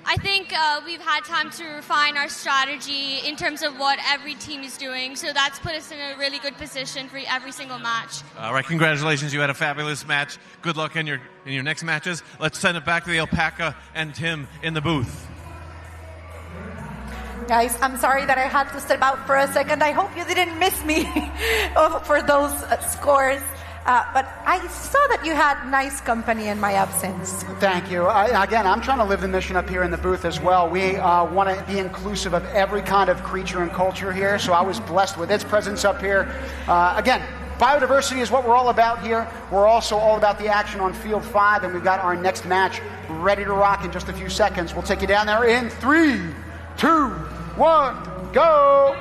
I think we've had time to refine our strategy in terms of what every team is doing. So that's put us in a really good position for every single match.
All right, congratulations. You had a fabulous match. Good luck in your next matches. Let's send it back to the alpaca and Tim in the booth.
Guys, I'm sorry that I had to step out for a second. I hope you didn't miss me for those scores. But I saw that you had nice company in my absence.
Thank you. Again, I'm trying to live the mission up here in the booth as well. We want to be inclusive of every kind of creature and culture here, so I was blessed with its presence up here. Again, biodiversity is what we're all about here. We're also all about the action on Field 5, and we've got our next match ready to rock in just a few seconds. We'll take you down there in 3, 2, 1, go!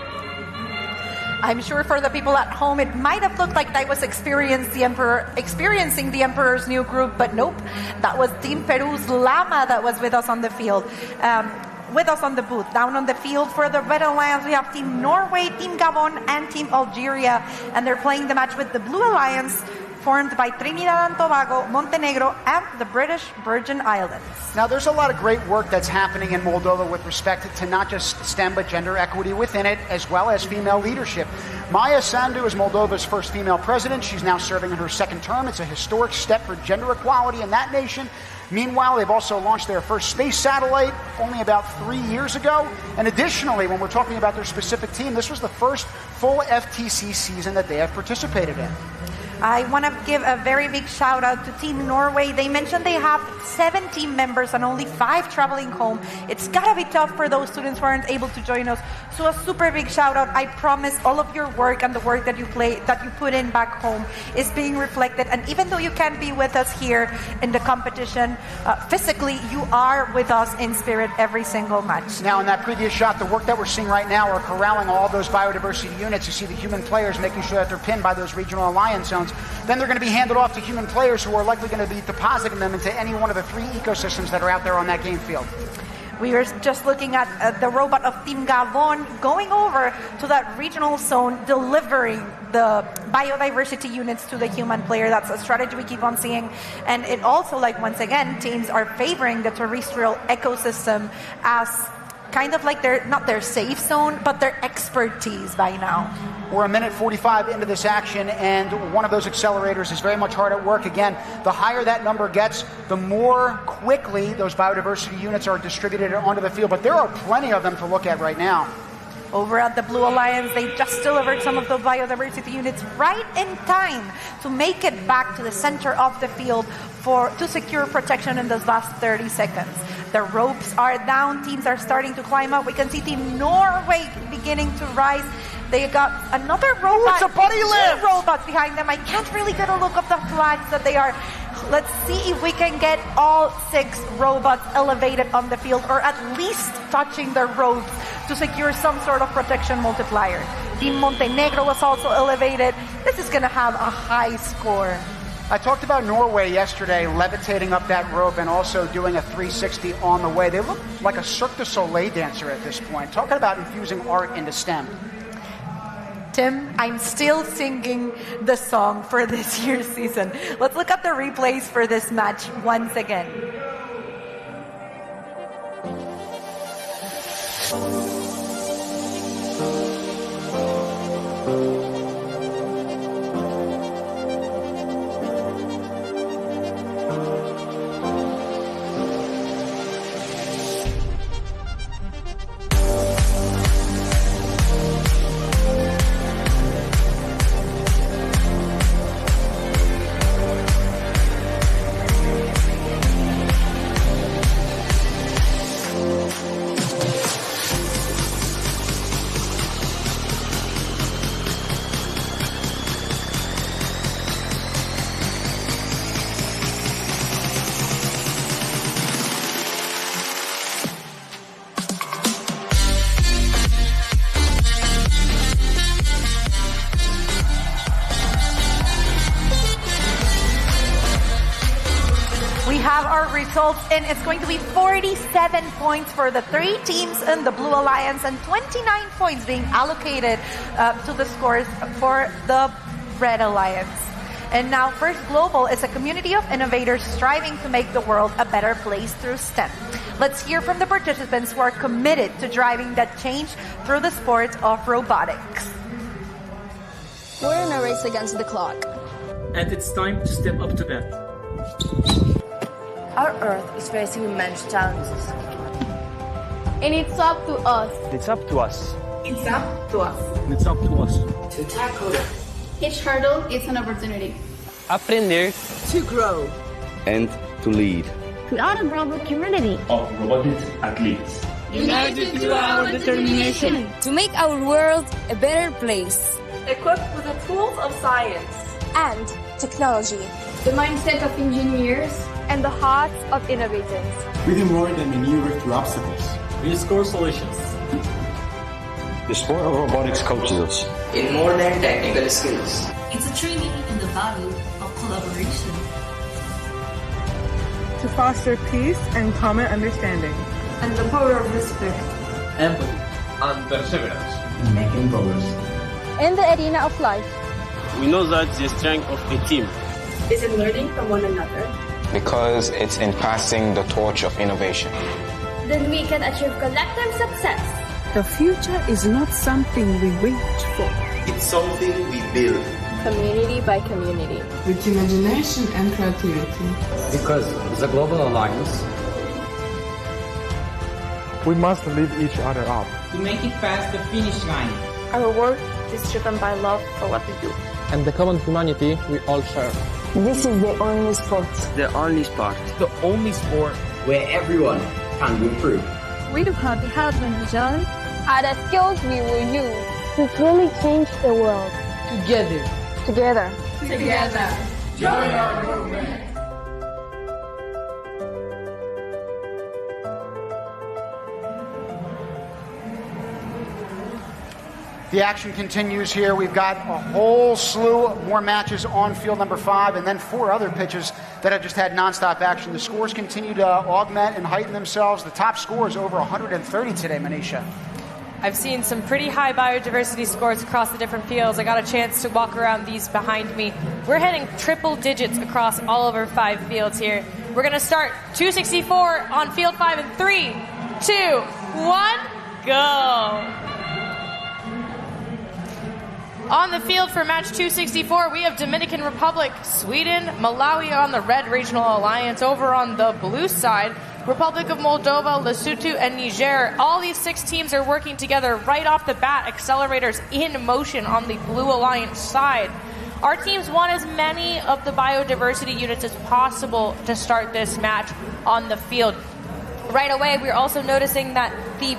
I'm sure for the people at home, it might have looked like I was experiencing the Emperor's new group, but nope. That was Team Peru's Llama that was with us on the field. With us on the booth. Down on the field for the Red Alliance, we have Team Norway, Team Gabon, and Team Algeria. And they're playing the match with the Blue Alliance, formed by Trinidad and Tobago, Montenegro, and the British Virgin Islands.
Now, there's a lot of great work that's happening in Moldova with respect to not just STEM, but gender equity within it, as well as female leadership. Maya Sandu is Moldova's first female president. She's now serving in her second term. It's a historic step for gender equality in that nation. Meanwhile, they've also launched their first space satellite only about 3 years ago. And additionally, when we're talking about their specific team, this was the first full FTC season that they have participated in.
I want to give a very big shout out to Team Norway. They mentioned they have 7 team members and only 5 traveling home. It's got to be tough for those students who aren't able to join us. So a super big shout out. I promise all of your work and the work that you put in back home is being reflected. And even though you can't be with us here in the competition, physically, you are with us in spirit every single match.
Now, in that previous shot, the work that we're seeing right now are corralling all those biodiversity units. You see the human players making sure that they're pinned by those regional alliance zones. Then they're going to be handed off to human players who are likely going to be depositing them into any one of the 3 ecosystems that are out there on that game field.
We were just looking at the robot of Team Gabon going over to that regional zone, delivering the biodiversity units to the human player. That's a strategy we keep on seeing. And it also, like, once again, teams are favoring the terrestrial ecosystem as kind of like not their safe zone, but their expertise by now.
We're a minute 45 into this action, and one of those accelerators is very much hard at work. Again, the higher that number gets, the more quickly those biodiversity units are distributed onto the field. But there are plenty of them to look at right now.
Over at the Blue Alliance, they just delivered some of the biodiversity units right in time to make it back to the center of the field to secure protection in those last 30 seconds. The ropes are down. Teams are starting to climb up. We can see Team Norway beginning to rise. They got another robot.
It's a buddy lift!
2 robots behind them. I can't really get a look of the flags that they are. Let's see if we can get all 6 robots elevated on the field, or at least touching the ropes to secure some sort of protection multiplier. Team Montenegro was also elevated. This is going to have a high score.
I talked about Norway yesterday, levitating up that rope and also doing a 360 on the way. They look like a Cirque du Soleil dancer at this point. Talking about infusing art into STEM.
Tim, I'm still singing the song for this year's season. Let's look at the replays for this match once again. Results, and it's going to be 47 points for the 3 teams in the Blue Alliance and 29 points being allocated to the scores for the Red Alliance. And now First Global is a community of innovators striving to make the world a better place through STEM. Let's hear from the participants who are committed to driving that change through the sport of robotics.
We're in a race against the clock.
And it's time to step up to bat.
Our Earth is facing immense challenges.
And it's up to us.
It's up to us.
It's up to us.
It's up to us.
To tackle it. Each hurdle is an opportunity.
Aprender.
To grow.
And to lead.
To out a global community.
Of robotic athletes.
United to our determination.
To make our world a better place.
Equipped with the tools of science.
And technology.
The mindset of engineers.
And the hearts of innovators.
We do more than maneuver through obstacles.
We score solutions.
The sport of robotics coaches us
in more than technical skills.
It's a training in the value of collaboration.
To foster peace and common understanding.
And the power of respect.
Empathy and perseverance.
Making progress.
In the arena of life.
We know that the strength of a team
is in learning from one another.
Because it's in passing the torch of innovation.
Then we can achieve collective success.
The future is not something we wait for.
It's something we build.
Community by community.
With imagination and creativity.
because the global alliance.
We must lift each other up
To make it past the finish line.
Our work is driven by love for what we do.
And the common humanity we all share.
This is the only sport.
The only sport. The only sport
where everyone can improve.
We do have the help and vision.
Are the skills we will use to truly change the world.
Together.
Together.
Together.
Join our movement.
The action continues here. We've got a whole slew of more matches on field number 5 and then 4 other pitches that have just had nonstop action. The scores continue to augment and heighten themselves. The top score is over 130 today, Manisha.
I've seen some pretty high biodiversity scores across the different fields. I got a chance to walk around these behind me. We're hitting triple digits across all of our 5 fields here. We're going to start 264 on field 5 in 3, 2, 1, go. On the field for match 264, we have Dominican Republic, Sweden, Malawi on the red regional alliance. Over on the blue side, Republic of Moldova, Lesotho, and Niger. All these 6 teams are working together right off the bat. Accelerators in motion on the blue alliance side. Our teams want as many of the biodiversity units as possible to start this match on the field. Right away, we're also noticing that the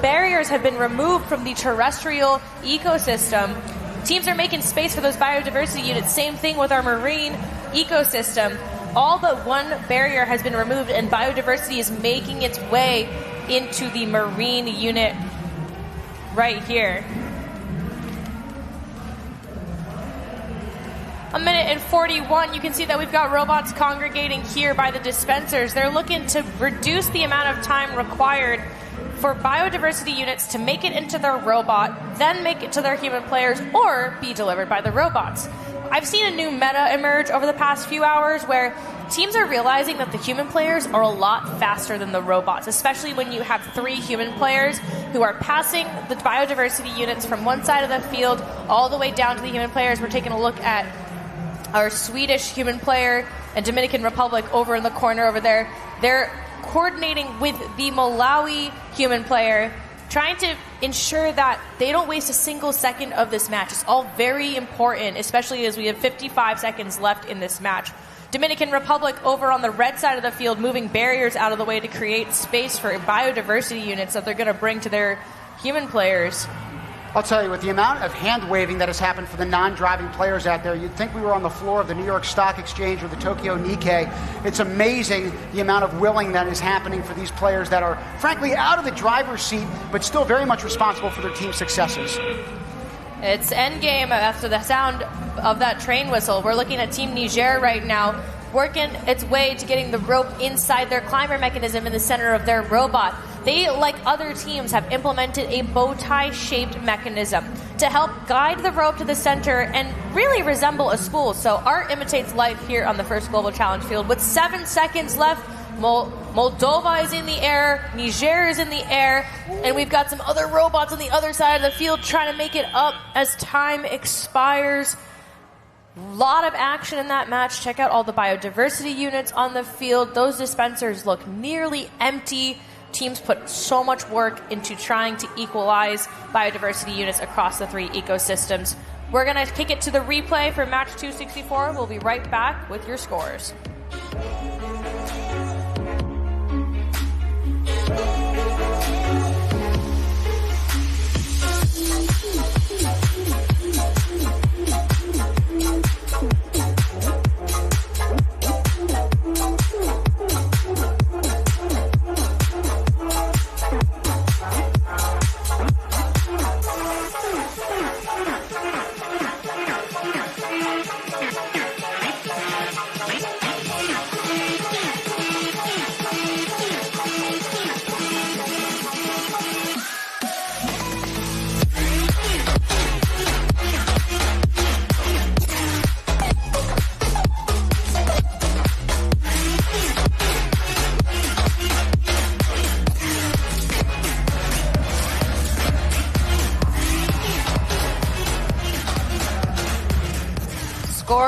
barriers have been removed from the terrestrial ecosystem. Teams are making space for those biodiversity units. Same thing with our marine ecosystem. All but one barrier has been removed, and biodiversity is making its way into the marine unit right here. A minute and 41, you can see that we've got robots congregating here by the dispensers. They're looking to reduce the amount of time required for biodiversity units to make it into their robot, then make it to their human players, or be delivered by the robots. I've seen a new meta emerge over the past few hours where teams are realizing that the human players are a lot faster than the robots, especially when you have 3 human players who are passing the biodiversity units from one side of the field all the way down to the human players. We're taking a look at our Swedish human player and Dominican Republic over in the corner over there. They're coordinating with the Malawi human player, trying to ensure that they don't waste a single second of this match. It's all very important, especially as we have 55 seconds left in this match. Dominican Republic over on the red side of the field, moving barriers out of the way to create space for biodiversity units that they're going to bring to their human players.
I'll tell you, with the amount of hand-waving that has happened for the non-driving players out there, you'd think we were on the floor of the New York Stock Exchange or the Tokyo Nikkei. It's amazing the amount of willing that is happening for these players that are, frankly, out of the driver's seat, but still very much responsible for their team's successes.
It's endgame after the sound of that train whistle. We're looking at Team Niger right now, working its way to getting the rope inside their climber mechanism in the center of their robot. They, like other teams, have implemented a bow tie-shaped mechanism to help guide the rope to the center and really resemble a spool. So art imitates life here on the first Global Challenge field. With 7 seconds left, Moldova is in the air, Niger is in the air, and we've got some other robots on the other side of the field trying to make it up as time expires. A lot of action in that match. Check out all the biodiversity units on the field. Those dispensers look nearly empty. Teams put so much work into trying to equalize biodiversity units across the 3 ecosystems. We're going to kick it to the replay for match 264. We'll be right back with your scores.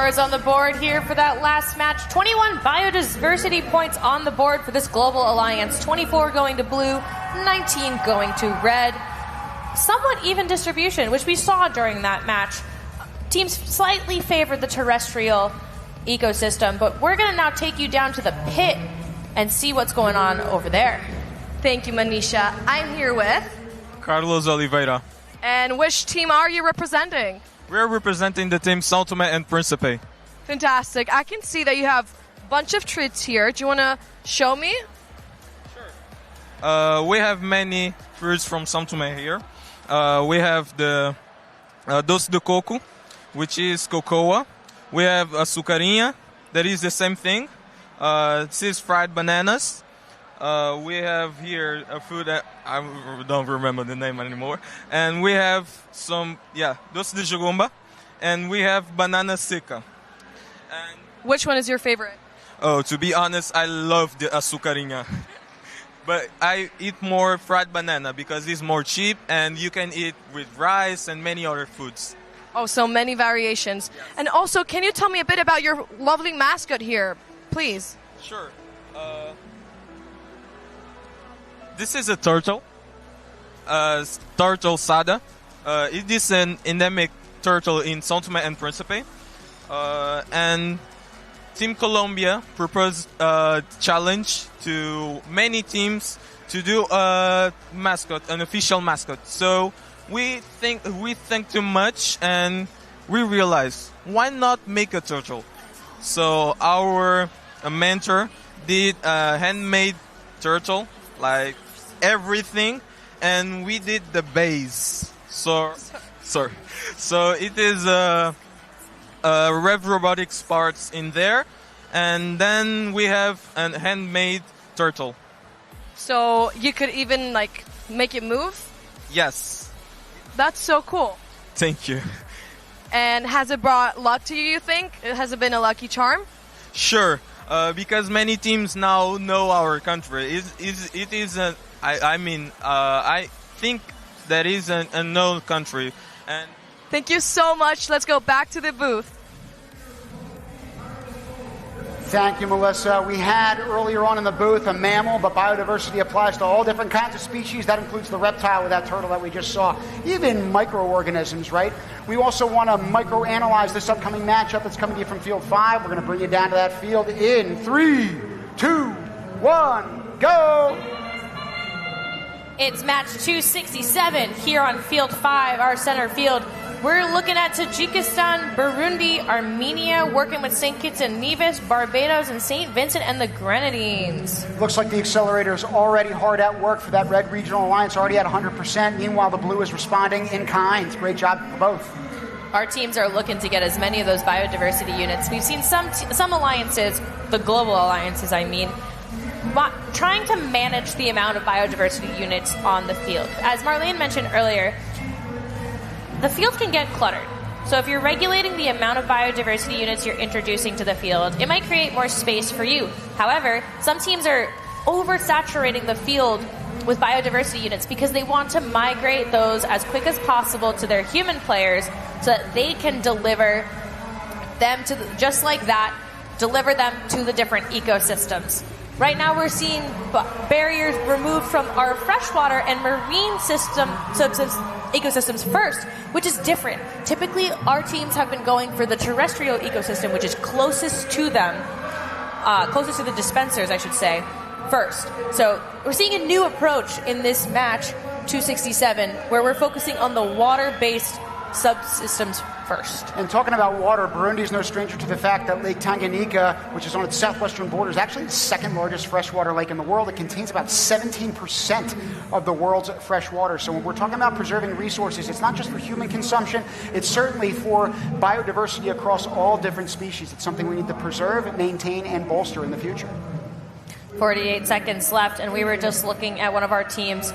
scores on the board here for that last match. 21 biodiversity points on the board for this global alliance. 24 going to blue, 19 going to red. Somewhat even distribution, which we saw during that match. Teams slightly favored the terrestrial ecosystem, but we're going to now take you down to the pit and see what's going on over there.
Thank you, Manisha. I'm here with
Carlos Oliveira.
And which team are you representing?
We're representing the team São Tomé and Príncipe.
Fantastic. I can see that you have a bunch of treats here. Do you want to show me?
Sure. We have many fruits from São Tomé here. We have the doce de coco, which is cocoa. We have açucarinha, that is the same thing. This is fried bananas. We have here a food that I don't remember the name anymore. And we have some, doce de jogumba. And we have banana seca. And
which one is your favorite?
Oh, to be honest, I love the açucarinha. But I eat more fried banana because it's more cheap and you can eat with rice and many other foods.
Oh, so many variations. Yes. And also, can you tell me a bit about your lovely mascot here, please?
Sure. This is a turtle, turtle sada. It is an endemic turtle in São Tomé and Príncipe. And Team Colombia proposed a challenge to many teams to do a mascot, an official mascot. So we think too much and we realized, why not make a turtle? So our mentor did a handmade turtle, like everything, and we did the base. So it is Rev Robotics parts in there, and then we have a handmade turtle.
So you could even make it move?
Yes.
That's so cool.
Thank you.
And has it brought luck to you think? Has it been a lucky charm?
Sure, because many teams now know our country. I think that is an unknown country. And
thank you so much. Let's go back to the booth.
Thank you, Melissa. We had earlier on in the booth a mammal, but biodiversity applies to all different kinds of species. That includes the reptile with that turtle that we just saw, even microorganisms, right? We also want to microanalyze this upcoming matchup that's coming to you from Field 5. We're going to bring you down to that field in 3, 2, 1, go!
It's match 267 here on Field 5, our center field. We're looking at Tajikistan, Burundi, Armenia, working with St. Kitts and Nevis, Barbados, and St. Vincent and the Grenadines.
Looks like the accelerator is already hard at work for that red regional alliance, already at 100%. Meanwhile, the blue is responding in kind. Great job for both.
Our teams are looking to get as many of those biodiversity units. We've seen some alliances, the global alliances, trying to manage the amount of biodiversity units on the field. As Marlene mentioned earlier, the field can get cluttered. So if you're regulating the amount of biodiversity units you're introducing to the field, it might create more space for you. However, some teams are oversaturating the field with biodiversity units because they want to migrate those as quick as possible to their human players so that they can deliver them to, just like that, deliver them to the different ecosystems. Right now we're seeing barriers removed from our freshwater and marine ecosystems first, which is different. Typically, our teams have been going for the terrestrial ecosystem, which is closest to them, closest to the dispensers, I should say, first. So we're seeing a new approach in this match, 267, where we're focusing on the water-based subsystems first.
And talking about water, Burundi is no stranger to the fact that Lake Tanganyika, which is on its southwestern border, is actually the second largest freshwater lake in the world. It contains about 17% of the world's fresh water. So when we're talking about preserving resources, it's not just for human consumption, it's certainly for biodiversity across all different species. It's something we need to preserve, maintain, and bolster in the future.
48 seconds left, and we were just looking at one of our teams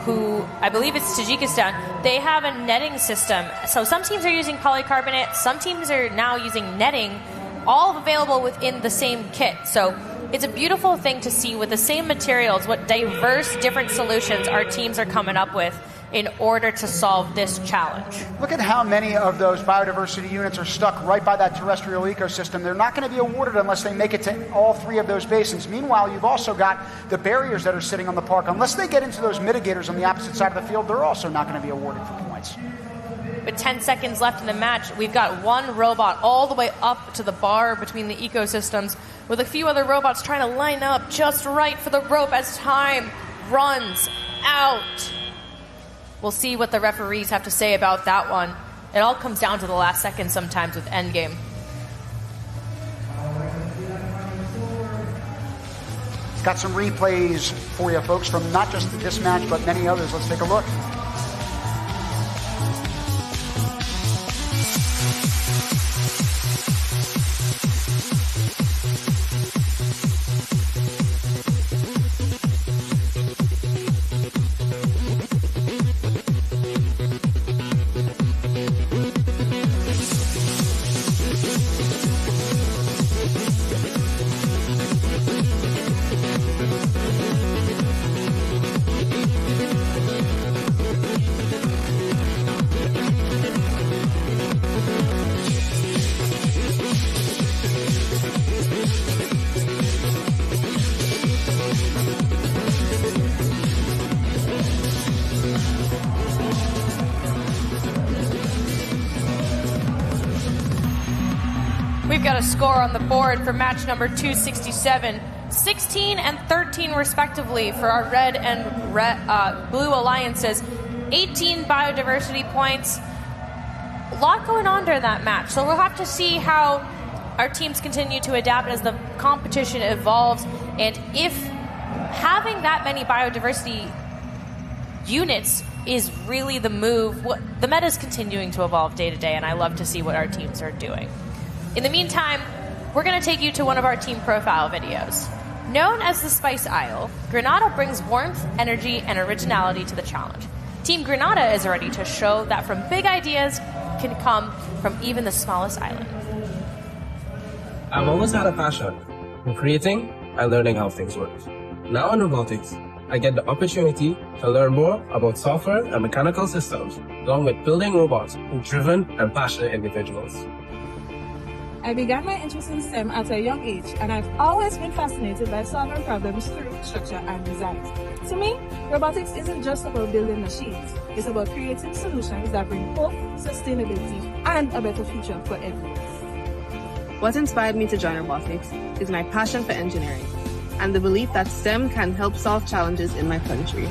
who, I believe it's Tajikistan, they have a netting system. So some teams are using polycarbonate, some teams are now using netting, all available within the same kit. So it's a beautiful thing to see with the same materials, what diverse different solutions our teams are coming up with. in order to solve this challenge.
Look at how many of those biodiversity units are stuck right by that terrestrial ecosystem. They're not going to be awarded unless they make it to all three of those basins. Meanwhile, you've also got the barriers that are sitting on the park. Unless they get into those mitigators on the opposite side of the field, they're also not going to be awarded for points.
With 10 seconds left in the match, we've got one robot all the way up to the bar between the ecosystems, with a few other robots trying to line up just right for the rope as time runs out. We'll see what the referees have to say about that one. It all comes down to the last second sometimes with endgame.
Got some replays for you folks from not just this match, but many others. Let's take a look.
We've got a score on the board for match number 267. 16 and 13 respectively for our red and blue alliances. 18 biodiversity points. A lot going on during that match. So we'll have to see how our teams continue to adapt as the competition evolves. And if having that many biodiversity units is really the move, the meta is continuing to evolve day to day, and I love to see what our teams are doing. In the meantime, we're going to take you to one of our team profile videos. Known as the Spice Isle, Grenada brings warmth, energy, and originality to the challenge. Team Grenada is ready to show that from big ideas can come from even the smallest island.
I've always had a passion for creating and learning how things work. Now in robotics, I get the opportunity to learn more about software and mechanical systems, along with building robots with driven and passionate individuals.
I began my interest in STEM at a young age, and I've always been fascinated by solving problems through structure and design. To me, robotics isn't just about building machines. It's about creating solutions that bring hope, sustainability, and a better future for everyone.
What inspired me to join robotics is my passion for engineering and the belief that STEM can help solve challenges in my country.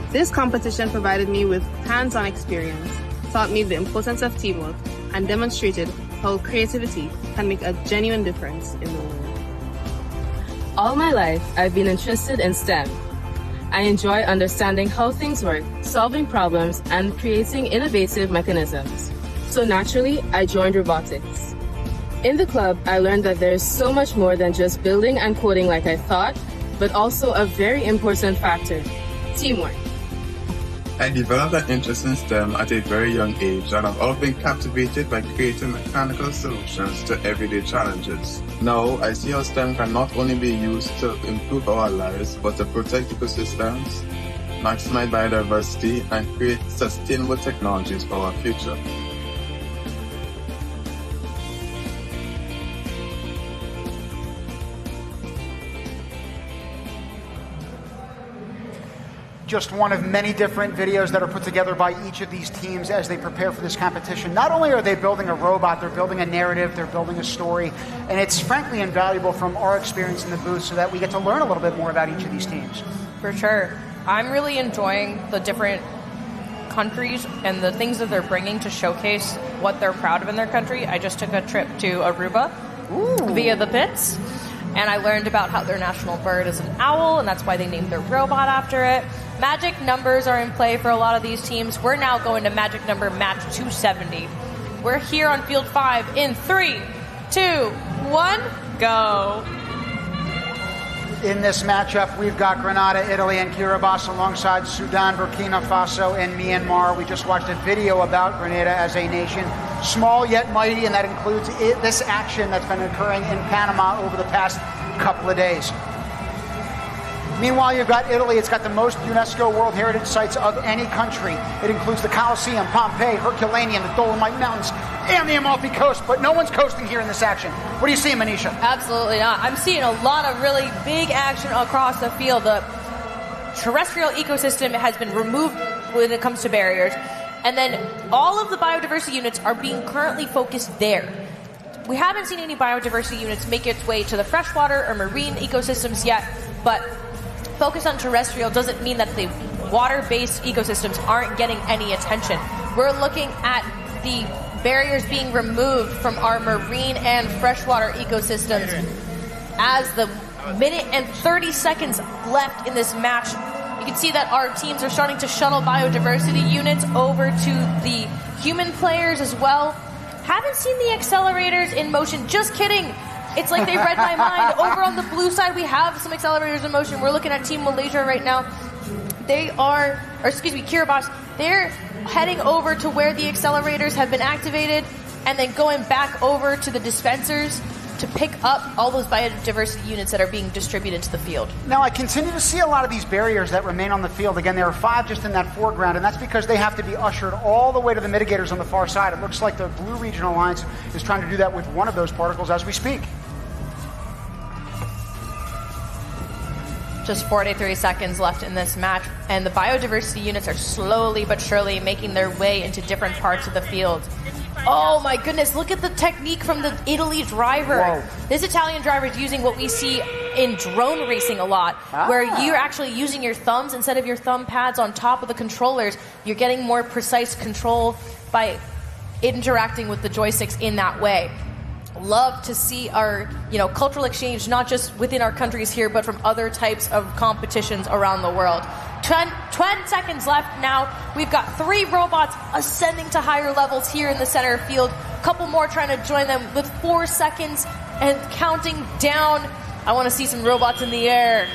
This competition provided me with hands-on experience, taught me the importance of teamwork, and demonstrated how creativity can make a genuine difference in the world.
All my life, I've been interested in STEM. I enjoy understanding how things work, solving problems, and creating innovative mechanisms. So naturally, I joined robotics. In the club, I learned that there is so much more than just building and coding like I thought, but also a very important factor, teamwork.
I developed an interest in STEM at a very young age, and I've always been captivated by creating mechanical solutions to everyday challenges. Now, I see how STEM can not only be used to improve our lives, but to protect ecosystems, maximize biodiversity, and create sustainable technologies for our future.
Just one of many different videos that are put together by each of these teams as they prepare for this competition. Not only are they building a robot, they're building a narrative, they're building a story, and it's frankly invaluable from our experience in the booth so that we get to learn a little bit more about each of these teams.
For sure. I'm really enjoying the different countries and the things that they're bringing to showcase what they're proud of in their country. I just took a trip to Aruba via the pits, and I learned about how their national bird is an owl, and that's why they named their robot after it. Magic numbers are in play for a lot of these teams. We're now going to magic number match 270. We're here on field 5 in 3, 2, 1, go.
In this matchup, we've got Grenada, Italy, and Kiribati alongside Sudan, Burkina Faso, and Myanmar. We just watched a video about Grenada as a nation, small yet mighty, and that includes this action that's been occurring in Panama over the past couple of days. Meanwhile, you've got Italy. It's got the most UNESCO World Heritage Sites of any country. It includes the Colosseum, Pompeii, Herculaneum, the Dolomite Mountains, and the Amalfi Coast. But no one's coasting here in this action. What do you see, Manisha?
Absolutely not. I'm seeing a lot of really big action across the field. The terrestrial ecosystem has been removed when it comes to barriers. And then all of the biodiversity units are being currently focused there. We haven't seen any biodiversity units make its way to the freshwater or marine ecosystems yet, but focus on terrestrial doesn't mean that the water-based ecosystems aren't getting any attention. We're looking at the barriers being removed from our marine and freshwater ecosystems as the minute and 30 seconds left in this match. You can see that our teams are starting to shuttle biodiversity units over to the human players as well. Haven't seen the accelerators in motion. Just kidding. It's like they read my mind. Over on the blue side, we have some accelerators in motion. We're looking at Team Malaysia right now. Kiribati. They're heading over to where the accelerators have been activated and then going back over to the dispensers to pick up all those biodiversity units that are being distributed to the field.
Now, I continue to see a lot of these barriers that remain on the field. Again, there are 5 just in that foreground, and that's because they have to be ushered all the way to the mitigators on the far side. It looks like the Blue Regional Alliance is trying to do that with one of those particles as we speak.
Just 43 seconds left in this match, and the biodiversity units are slowly but surely making their way into different parts of the field. Oh my goodness, look at the technique from the Italy driver.
Whoa.
This Italian driver is using what we see in drone racing a lot, where you're actually using your thumbs instead of your thumb pads on top of the controllers. You're getting more precise control by interacting with the joysticks in that way. Love to see our, cultural exchange, not just within our countries here, but from other types of competitions around the world. 10 seconds left now. We've got 3 robots ascending to higher levels here in the center field. A couple more trying to join them with 4 seconds and counting down. I want to see some robots in the air.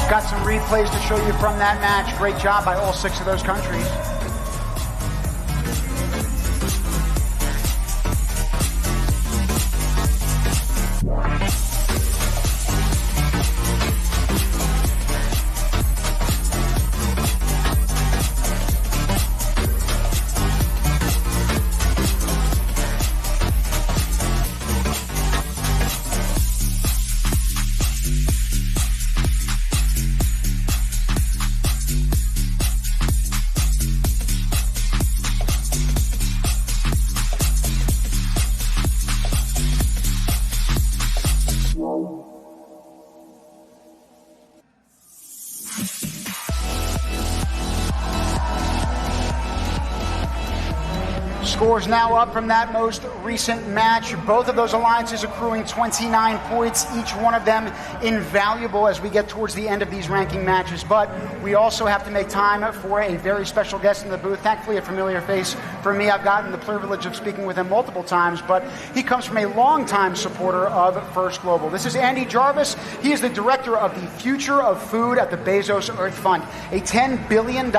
Got some replays to show you from that match. Great job by all 6 of those countries. Scores now up from that most recent match. Both of those alliances accruing 29 points, each one of them invaluable as we get towards the end of these ranking matches. But we also have to make time for a very special guest in the booth. Thankfully, a familiar face for me. I've gotten the privilege of speaking with him multiple times, but he comes from a longtime supporter of First Global. This is Andy Jarvis. He is the director of the Future of Food at the Bezos Earth Fund, a $10 billion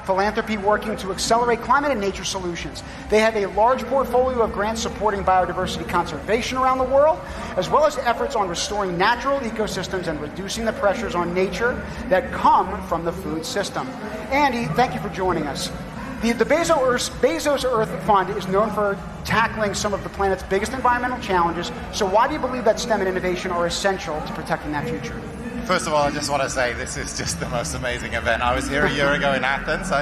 philanthropy working to accelerate climate and nature solutions. They have a large portfolio of grants supporting biodiversity conservation around the world, as well as efforts on restoring natural ecosystems and reducing the pressures on nature that come from the food system. Andy, thank you for joining us. The Bezos Earth Fund is known for tackling some of the planet's biggest environmental challenges. So why do you believe that STEM and innovation are essential to protecting that future?
First of all, I just want to say this is just the most amazing event. I was here a year ago in Athens.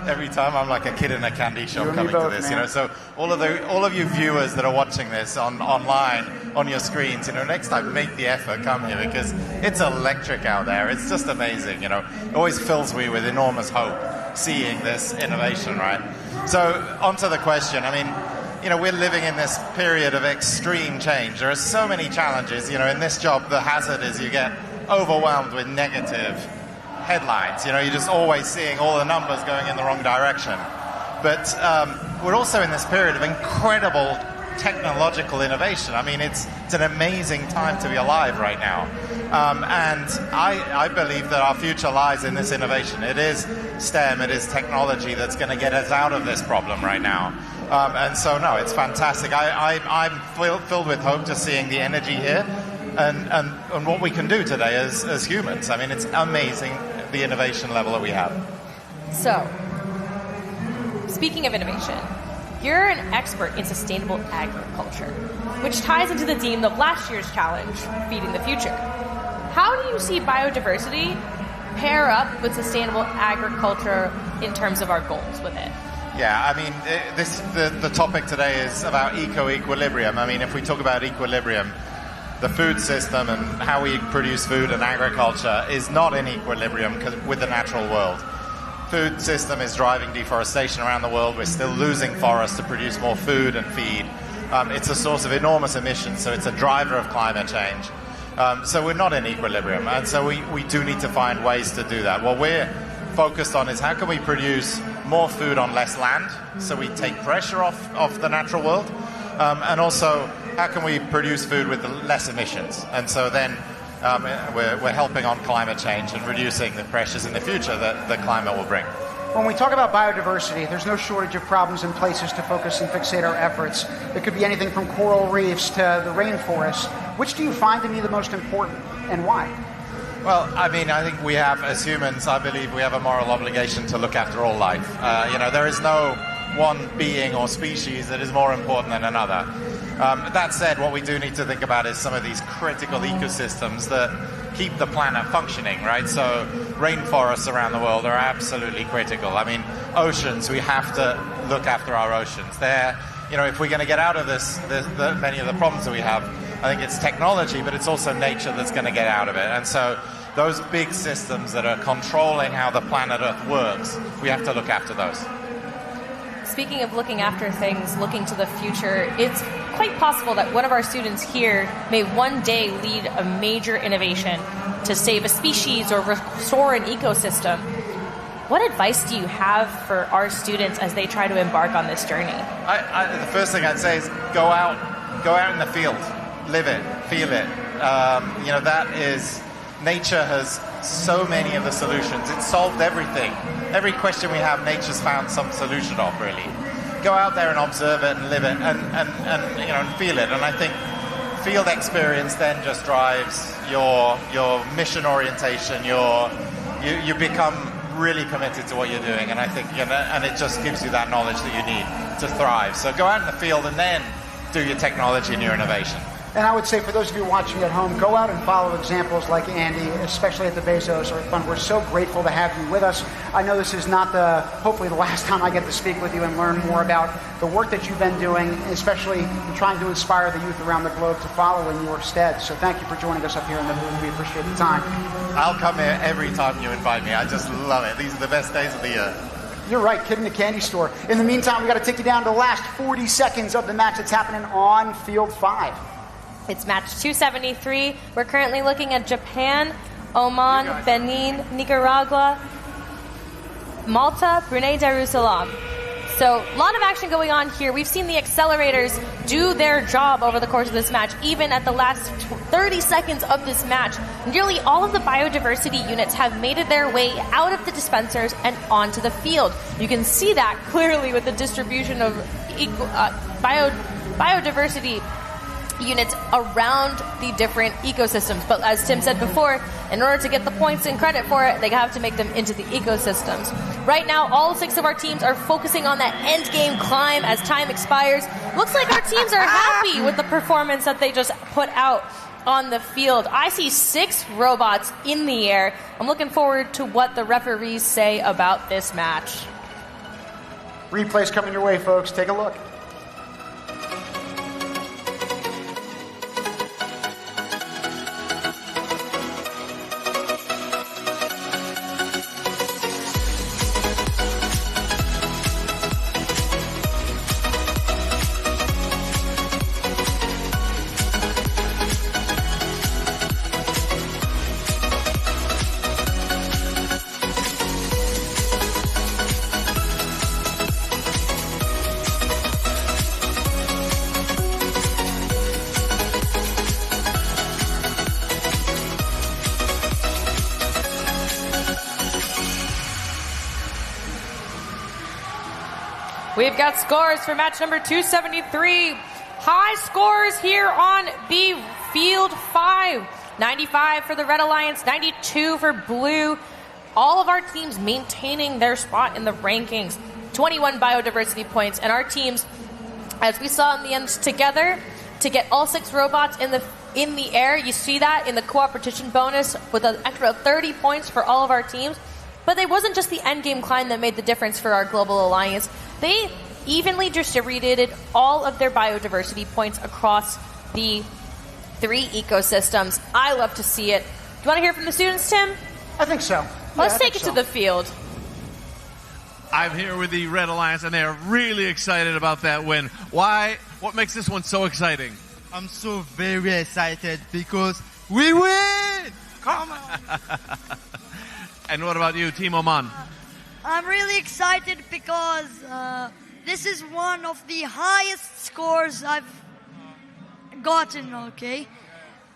Every time I'm like a kid in a candy shop coming to this, man. So all of you viewers that are watching this online on your screens, next time make the effort, come here, because it's electric out there. It's just amazing, It always fills me with enormous hope seeing this innovation, right? So onto the question. We're living in this period of extreme change. There are so many challenges. In this job, the hazard is you get overwhelmed with negative headlines. You know, you're just always seeing all the numbers going in the wrong direction. But we're also in this period of incredible technological innovation. I mean, it's an amazing time to be alive right now. And I believe that our future lies in this innovation. It is STEM, it is technology that's going to get us out of this problem right now. And so, no, it's fantastic. I'm filled with hope just seeing the energy here and what we can do today as humans. I mean, it's amazing the innovation level that we have.
So, speaking of innovation, you're an expert in sustainable agriculture, which ties into the theme of last year's challenge, Feeding the Future. How do you see biodiversity pair up with sustainable agriculture in terms of our goals with it?
Yeah, I mean, the topic today is about eco-equilibrium. I mean, if we talk about equilibrium, the food system and how we produce food and agriculture is not in equilibrium with the natural world. Food system is driving deforestation around the world. We're still losing forests to produce more food and feed. It's a source of enormous emissions, so it's a driver of climate change. So we're not in equilibrium, and so we do need to find ways to do that. What we're focused on is how can we produce more food on less land, so we take pressure off the natural world, and also how can we produce food with less emissions, and so then we're helping on climate change and reducing the pressures in the future that the climate will bring.
When we talk about biodiversity, there's no shortage of problems and places to focus and fixate our efforts. It could be anything from coral reefs to the rainforest. Which do you find to be the most important, and why?
Well, I mean, I think we have, as humans, I believe we have a moral obligation to look after all life. There is no one being or species that is more important than another. That said, what we do need to think about is some of these critical ecosystems that keep the planet functioning, right? So rainforests around the world are absolutely critical. I mean, oceans, we have to look after our oceans. If we're going to get out of many of the problems that we have, I think it's technology, but it's also nature that's going to get out of it. And so those big systems that are controlling how the planet Earth works, we have to look after those.
Speaking of looking after things, looking to the future, it's quite possible that one of our students here may one day lead a major innovation to save a species or restore an ecosystem. What advice do you have for our students as they try to embark on this journey?
The first thing I'd say is go out in the field, live it, feel it. Nature has so many of the solutions. It's solved everything. Every question we have, nature's found some solution of, really. Go out there and observe it and live it and feel it. And I think field experience then just drives your mission orientation. You become really committed to what you're doing, and I think and it just gives you that knowledge that you need to thrive. So go out in the field and then do your technology and your innovation.
And I would say for those of you watching at home, go out and follow examples like Andy, especially at the Bezos Earth Fund. We're so grateful to have you with us. I know this is not hopefully the last time I get to speak with you and learn more about the work that you've been doing, especially in trying to inspire the youth around the globe to follow in your stead. So thank you for joining us up here in the booth. We appreciate the time.
I'll come here every time you invite me. I just love it. These are the best days of the year.
You're right, kid in the candy store. In the meantime, we got to take you down to the last 40 seconds of the match that's happening on Field 5.
It's match 273. We're currently looking at Japan, Oman, Benin, Nicaragua, Malta, Brunei Darussalam. So a lot of action going on here. We've seen the accelerators do their job over the course of this match, even at the last 30 seconds of this match. Nearly all of the biodiversity units have made their way out of the dispensers and onto the field. You can see that clearly with the distribution of biodiversity units around the different ecosystems. But as Tim said before, in order to get the points and credit for it, they have to make them into the ecosystems. Right now, all 6 of our teams are focusing on that end game climb as time expires. Looks like our teams are happy with the performance that they just put out on the field. I see 6 robots in the air. I'm looking forward to what the referees say about this match.
Replays coming your way, folks. Take a look.
We've got scores for match number 273. High scores here on B Field 5. 95 for the Red Alliance, 92 for Blue. All of our teams maintaining their spot in the rankings. 21 biodiversity points, and our teams, as we saw in the end together, to get all 6 robots in the air. You see that in the cooperation bonus with an extra 30 points for all of our teams. But it wasn't just the endgame climb that made the difference for our global alliance. They evenly distributed all of their biodiversity points across the 3 ecosystems. I love to see it. Do you want to hear from the students, Tim?
I think so.
Let's take it to the field.
I'm here with the Red Alliance, and they are really excited about that win. Why? What makes this one so exciting?
I'm so very excited because we win! Come on!
And what about you, Team Oman?
I'm really excited because this is one of the highest scores I've gotten, okay?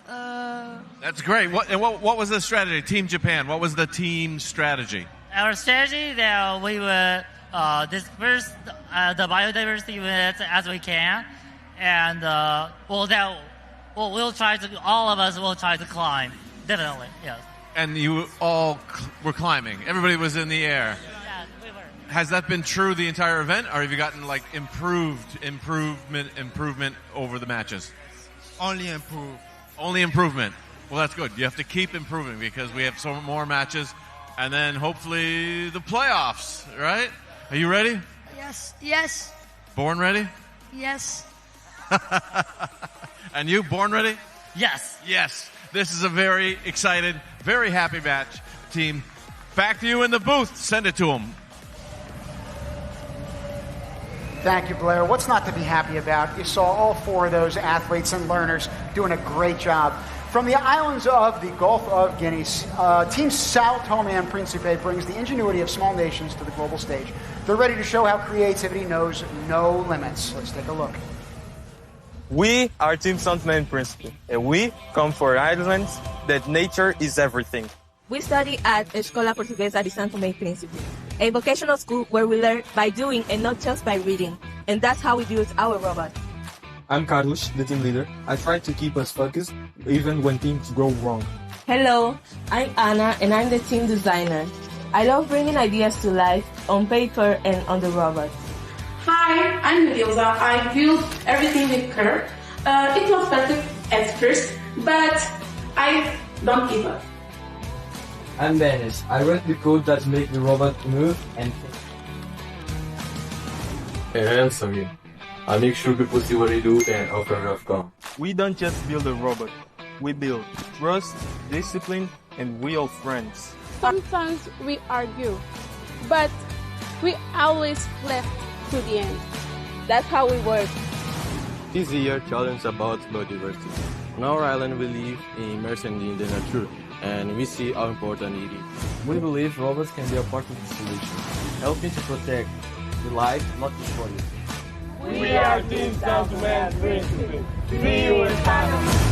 That's great. What was the strategy? Team Japan, what was the team strategy?
Our strategy that we will disperse the biodiversity units as we can, and we'll try to. All of us will try to climb. Definitely, yes.
And you all were climbing. Everybody was in the air.
Yeah, we were.
Has that been true the entire event, or have you gotten like improvement over the matches?
Only improve.
Only improvement. Well, that's good. You have to keep improving because we have so more matches. And then hopefully the playoffs, right? Are you ready?
Yes, yes,
Born ready?
yes.
And you, born ready?
Yes.
Yes. This is a very excited, very happy match, team. Back to you in the booth. Send it to them.
Thank you, Blair. What's not to be happy about? You saw all 4 of those athletes and learners doing a great job. From the islands of the Gulf of Guinea, Team Sao Tome and Principe brings the ingenuity of small nations to the global stage. They're ready to show how creativity knows no limits. Let's take a look.
We are Team Sao Tome and Principe, and we come for islands that nature is everything.
We study at Escola Portuguesa de Sao Tome y Príncipe, a vocational school where we learn by doing and not just by reading. And that's how we build our robot.
I'm Carlos, the team leader. I try to keep us focused even when things go wrong.
Hello, I'm Anna and I'm the team designer. I love bringing ideas to life on paper and on the robot.
Hi, I'm Medusa. I built everything with her. It was perfect at first, but I don't give up.
I'm Dennis. I wrote the code that makes the robot move and think.
And I'm Samir. I make sure people see what I do and offer an outcome.
We don't just build a robot. We build trust, discipline, and real friends.
Sometimes we argue, but we always left to the end. That's how we work.
This year challenge about biodiversity. On our island we live immersed in the nature and we see how important it is.
We believe robots can be a part of the solution, helping to protect the life, not destroy it.
We are Team Sao Tome and Principe. See you in Panama.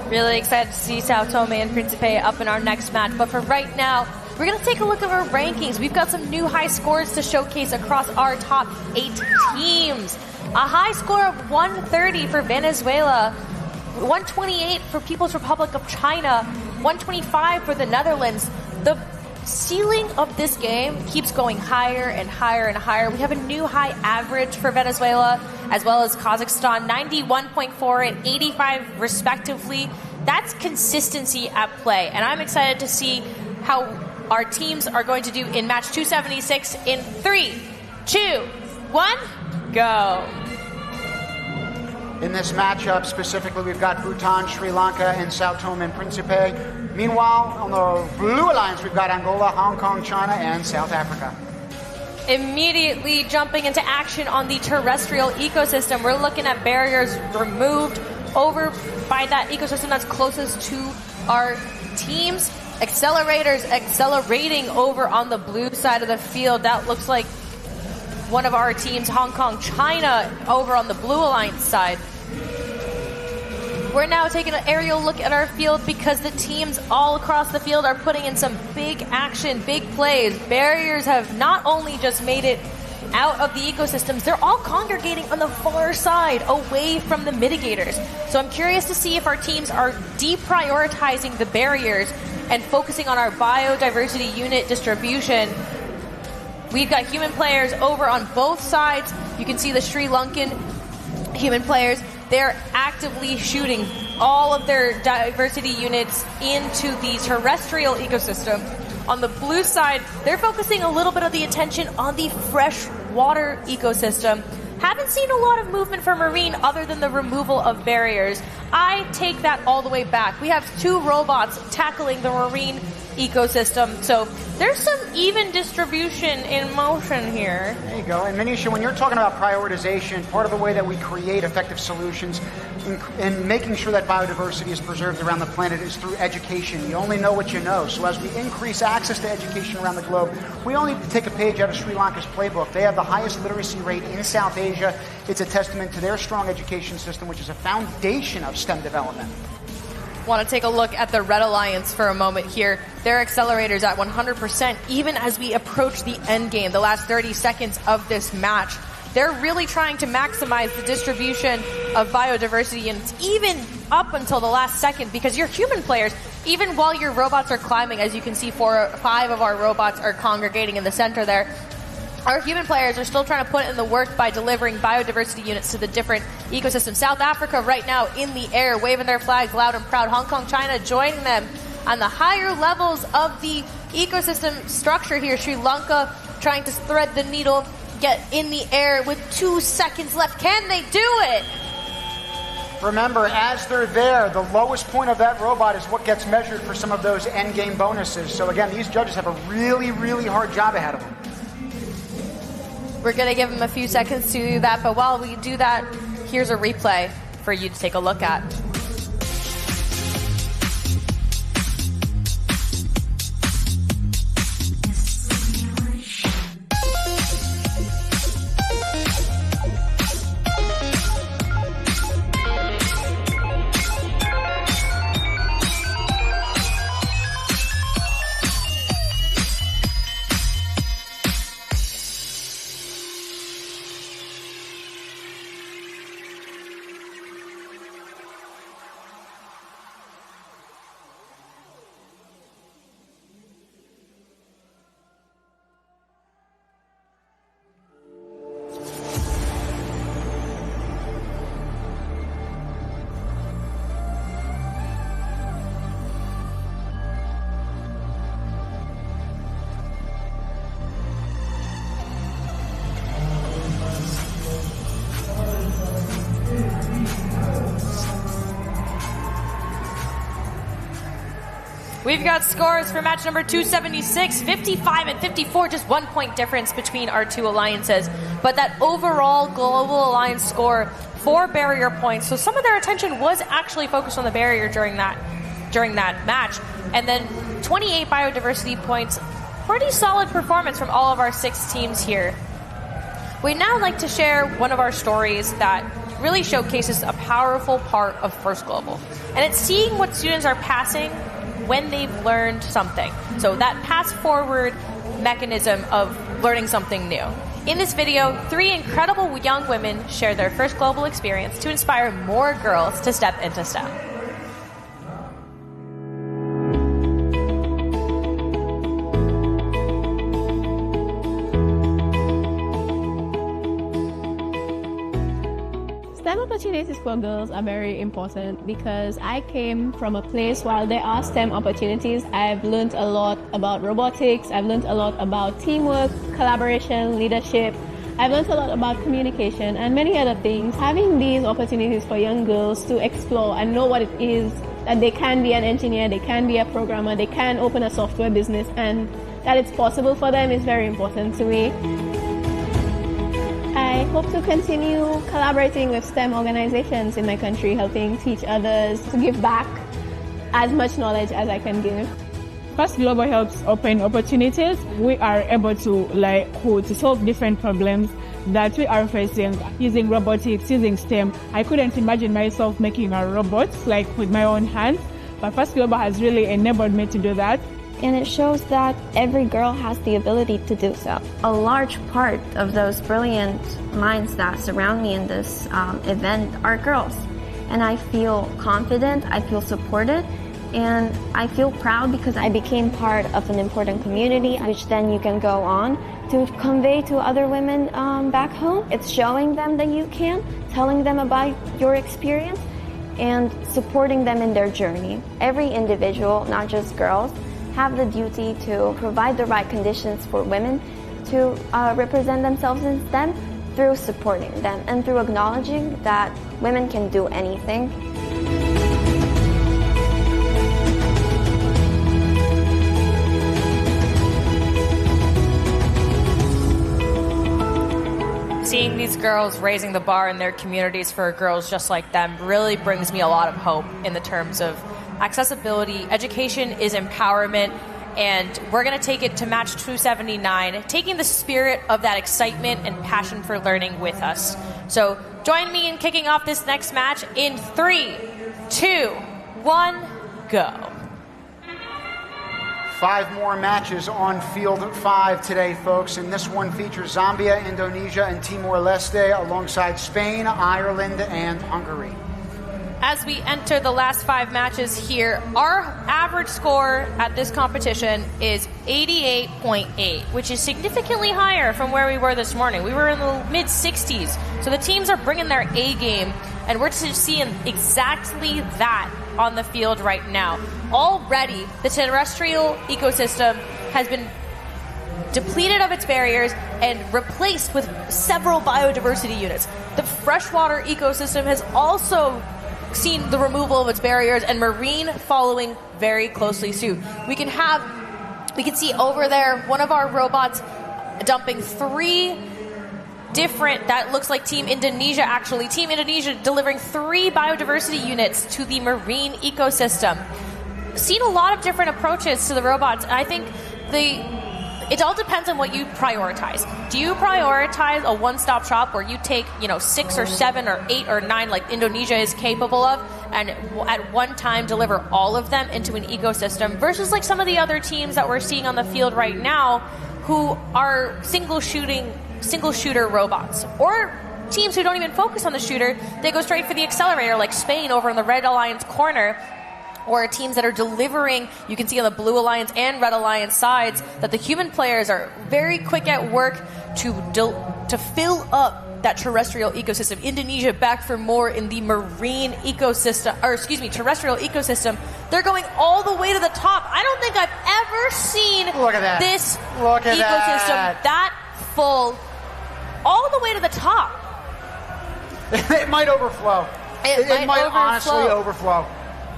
Really excited to see Sao Tome and Principe up in our next match. But for right now, we're going to take a look at our rankings. We've got some new high scores to showcase across our top 8 teams. A high score of 130 for Venezuela, 128 for People's Republic of China, 125 for the Netherlands. The ceiling of this game keeps going higher and higher and higher. We have a new high average for Venezuela, as well as Kazakhstan, 91.4 and 85 respectively. That's consistency at play, and I'm excited to see how our teams are going to do in match 276 in 3, 2, 1, go.
In this matchup specifically, we've got Bhutan, Sri Lanka, and Sao Tome and Principe. Meanwhile, on the Blue Alliance, we've got Angola, Hong Kong, China, and South Africa.
Immediately jumping into action on the terrestrial ecosystem, we're looking at barriers removed over by that ecosystem that's closest to our teams. Accelerators accelerating over on the blue side of the field. That looks like one of our teams, Hong Kong, China, over on the Blue Alliance side. We're now taking an aerial look at our field because the teams all across the field are putting in some big action, big plays. Barriers have not only just made it out of the ecosystems, they're all congregating on the far side, away from the mitigators. So I'm curious to see if our teams are deprioritizing the barriers and focusing on our biodiversity unit distribution. We've got human players over on both sides. You can see the Sri Lankan human players. They're actively shooting all of their diversity units into the terrestrial ecosystem. On the blue side, they're focusing a little bit of the attention on the freshwater ecosystem. Haven't seen a lot of movement for marine other than the removal of barriers. I take that all the way back. We have 2 robots tackling the marine ecosystem, so there's some even distribution in motion here.
There you go. And Manisha, when you're talking about prioritization, part of the way that we create effective solutions in making sure that biodiversity is preserved around the planet is through education. You only know what you know. So as we increase access to education around the globe, we only take a page out of Sri Lanka's playbook. They have the highest literacy rate in South Asia. It's a testament to their strong education system, which is a foundation of STEM development.
Want to take a look at the Red Alliance for a moment here. Their accelerators at 100%, even as we approach the end game, the last 30 seconds of this match. They're really trying to maximize the distribution of biodiversity, and it's even up until the last second, because your human players, even while your robots are climbing, as you can see 4 or 5 of our robots are congregating in the center there, our human players are still trying to put in the work by delivering biodiversity units to the different ecosystems. South Africa right now in the air, waving their flags loud and proud. Hong Kong, China joining them on the higher levels of the ecosystem structure here. Sri Lanka trying to thread the needle, get in the air with 2 seconds left. Can they do it?
Remember, as they're there, the lowest point of that robot is what gets measured for some of those end game bonuses. So again, these judges have a really, really hard job ahead of them.
We're going to give them a few seconds to do that, but while we do that, here's a replay for you to take a look at. We've got scores for match number 276, 55 and 54, just 1 point difference between our 2 alliances. But that overall global alliance score, 4 barrier points. So some of their attention was actually focused on the barrier during that match. And then 28 biodiversity points. Pretty solid performance from all of our 6 teams here. We'd now like to share one of our stories that really showcases a powerful part of First Global. And it's seeing what students are passing when they've learned something. So that pass forward mechanism of learning something new. In this video, 3 incredible young women share their First Global experience to inspire more girls to step into STEM.
STEM opportunities for girls are very important because I came from a place where there are STEM opportunities. I've learned a lot about robotics. I've learned a lot about teamwork, collaboration, leadership. I've learned a lot about communication and many other things. Having these opportunities for young girls to explore and know what it is, that they can be an engineer, they can be a programmer, they can open a software business, and that it's possible for them is very important to me. I hope to continue collaborating with STEM organizations in my country, helping teach others, to give back as much knowledge as I can give.
First Global helps open opportunities. We are able to to solve different problems that we are facing using robotics, using STEM. I couldn't imagine myself making a robot like with my own hands, but First Global has really enabled me to do that.
And it shows that every girl has the ability to do so. A large part of those brilliant minds that surround me in this event are girls. And I feel confident, I feel supported, and I feel proud because I became part of an important community, which then you can go on to convey to other women back home. It's showing them that you can, telling them about your experience, and supporting them in their journey. Every individual, not just girls, have the duty to provide the right conditions for women to represent themselves in STEM through supporting them and through acknowledging that women can do anything.
Seeing these girls raising the bar in their communities for girls just like them really brings me a lot of hope in the terms of accessibility. Education is empowerment, and we're going to take it to match 279, taking the spirit of that excitement and passion for learning with us. So join me in kicking off this next match in 3, 2, 1, go.
5 more matches on field 5 today, folks, and this one features Zambia, Indonesia, and Timor-Leste alongside Spain, Ireland, and Hungary.
As we enter the last 5 matches here, our average score at this competition is 88.8, which is significantly higher from where we were this morning. We were in the mid-60s, so the teams are bringing their A game, and we're just seeing exactly that on the field right now. Already, the terrestrial ecosystem has been depleted of its barriers and replaced with several biodiversity units. The freshwater ecosystem has also seen the removal of its barriers, and marine following very closely suit. We can see over there one of our robots dumping 3 different, that looks like Team Indonesia actually. Team Indonesia delivering 3 biodiversity units to the marine ecosystem. Seen a lot of different approaches to the robots. I think it all depends on what you prioritize. Do you prioritize a one-stop shop where you take, 6 or 7 or 8 or 9 like Indonesia is capable of, and at one time deliver all of them into an ecosystem, versus like some of the other teams that we're seeing on the field right now who are single shooter robots, or teams who don't even focus on the shooter, they go straight for the accelerator like Spain over in the Red Alliance corner, or teams that are delivering. You can see on the Blue Alliance and Red Alliance sides that the human players are very quick at work to fill up that terrestrial ecosystem. Indonesia back for more in the marine ecosystem, terrestrial ecosystem. They're going all the way to the top. I don't think I've ever seen this ecosystem that full all the way to the top.
It might overflow. It might honestly overflow.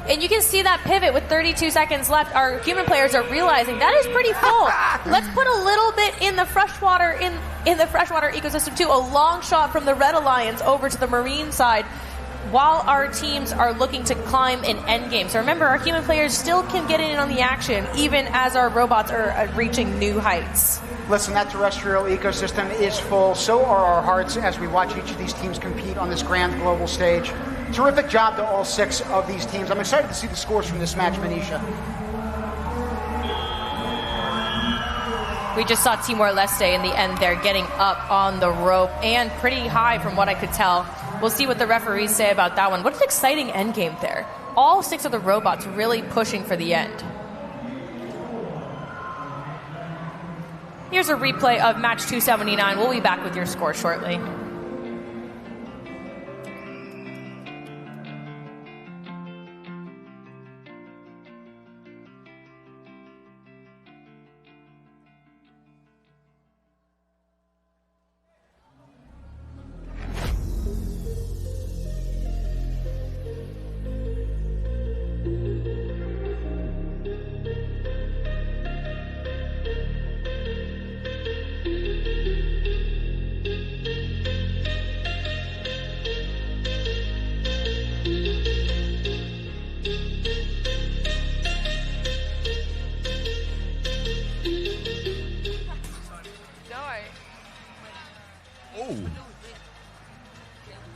And you can see that pivot with 32 seconds left. Our human players are realizing that is pretty full. Let's put a little bit in the freshwater in the freshwater ecosystem too. A long shot from the Red Alliance over to the marine side, while our teams are looking to climb an endgame. So remember, our human players still can get in on the action, even as our robots are reaching new heights.
Listen, that terrestrial ecosystem is full. So are our hearts as we watch each of these teams compete on this grand global stage. Terrific job to all 6 of these teams. I'm excited to see the scores from this match, Manisha.
We just saw Timor-Leste in the end there getting up on the rope, and pretty high from what I could tell. We'll see what the referees say about that one. What an exciting endgame there. All 6 of the robots really pushing for the end. Here's a replay of match 279. We'll be back with your score shortly.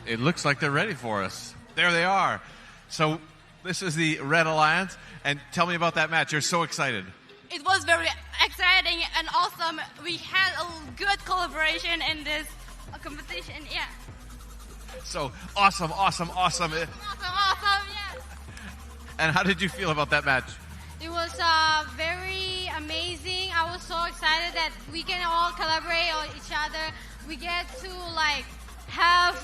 it looks like they're ready for us. There they are. So this is the Red Alliance. And tell me about that match. You're so excited.
It was very exciting and awesome. We had a good collaboration in this competition. Yeah.
So awesome.
Awesome, yeah.
And how did you feel about that match?
It was very amazing. I was so excited that we can all collaborate on each other. We get to have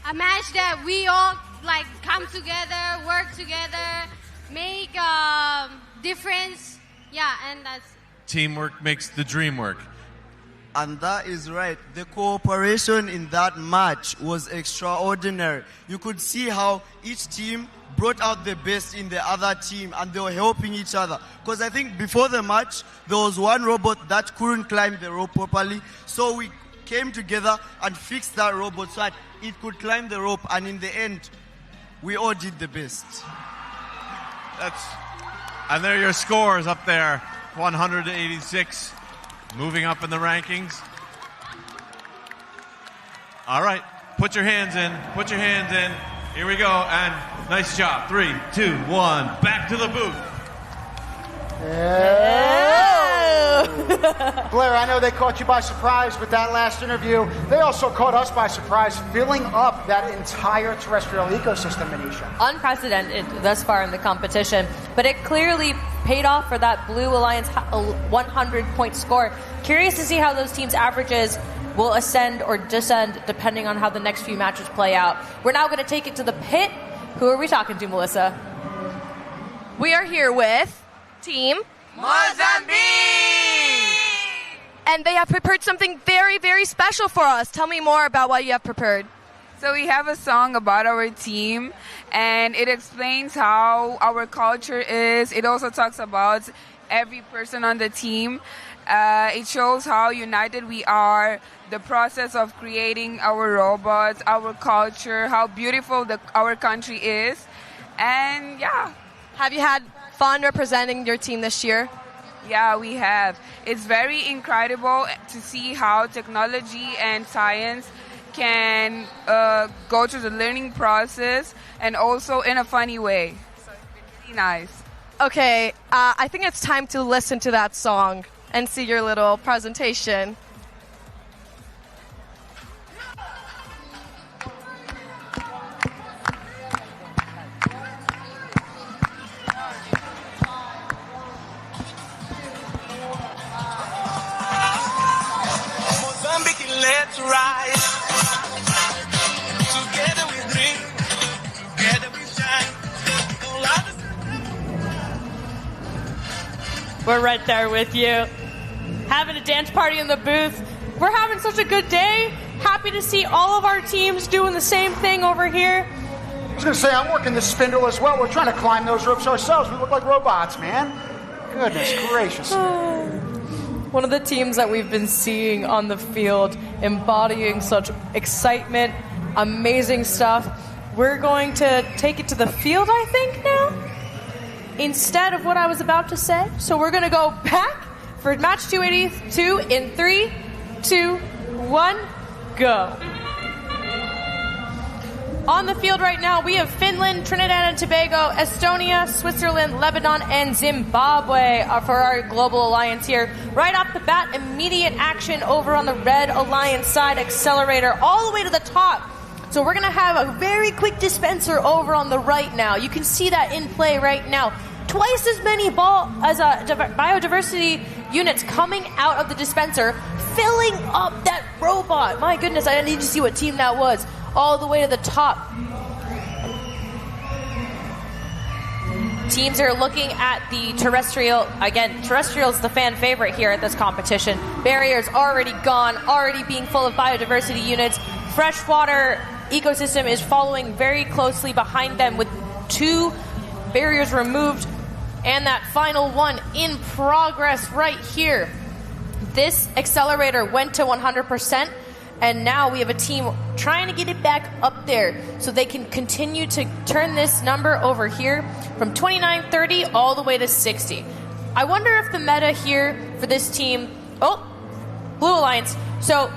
a match that we all come together, work together, make a difference. Yeah, and that's...
Teamwork makes the dream work.
And that is right. The cooperation in that match was extraordinary. You could see how each team brought out the best in the other team and they were helping each other. Because I think before the match, there was one robot that couldn't climb the rope properly. So we came together and fixed that robot so that it could climb the rope. And in the end, we all did the best.
And there are your scores up there. 186. Moving up in the rankings. All right. Put your hands in. Put your hands in. Here we go. And nice job. 3, 2, 1. Back to the booth.
Blair, I know they caught you by surprise with that last interview. They also caught us by surprise, filling up that entire terrestrial ecosystem, Manisha.
Unprecedented thus far in the competition, but it clearly paid off for that Blue Alliance 100-point score. Curious to see how those teams' averages will ascend or descend depending on how the next few matches play out. We're now going to take it to the pit. Who are we talking to, Melissa?
We are here with Team
Mozambique!
And they have prepared something very, very special for us. Tell me more about what you have prepared.
So we have a song about our team, and it explains how our culture is. It also talks about every person on the team. It shows how united we are, the process of creating our robots, our culture, how beautiful our country is. And yeah.
Have you had fun representing your team this year?
Yeah, we have. It's very incredible to see how technology and science can go through the learning process and also in a funny way. So it's been really nice.
Okay, I think it's time to listen to that song and see your little presentation.
Let's rise. Together we dream. Together we shine.
We're right there with you. Having a dance party in the booth. We're having such a good day. Happy to see all of our teams doing the same thing over here.
I was going to say, I'm working the spindle as well. We're trying to climb those ropes ourselves. We look like robots, man. Goodness gracious.
One of the teams that we've been seeing on the field embodying such excitement, amazing stuff. We're going to take it to the field, I think, now, instead of what I was about to say. So we're going to go back for match 282 in 3, 2, 1, go. On the field right now, we have Finland, Trinidad and Tobago, Estonia, Switzerland, Lebanon, and Zimbabwe for our global alliance here. Right off the bat, immediate action over on the Red Alliance side, accelerator all the way to the top. So we're going to have a very quick dispenser over on the right now. You can see that in play right now. Twice as many biodiversity units coming out of the dispenser, filling up that robot. My goodness, I need to see what team that was. All the way to the top. Teams are looking at the terrestrial. Again, terrestrial is the fan favorite here at this competition. Barriers already gone, already being full of biodiversity units. Freshwater ecosystem is following very closely behind them with 2 barriers removed and that final one in progress right here. This accelerator went to 100%. And now we have a team trying to get it back up there so they can continue to turn this number over here from 2930 all the way to 60. I wonder if the meta here for this team... Oh, Blue Alliance. So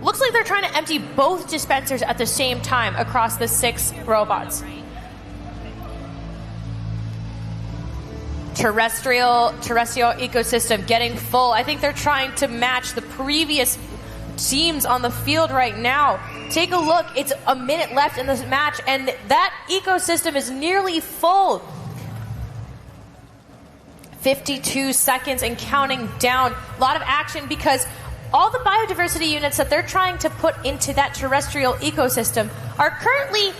Looks like they're trying to empty both dispensers at the same time across the 6 robots. Terrestrial ecosystem getting full. I think they're trying to match the previous teams on the field right now. Take a look. It's a minute left in this match, and that ecosystem is nearly full. 52 seconds and counting down. A lot of action because all the biodiversity units that they're trying to put into that terrestrial ecosystem are currently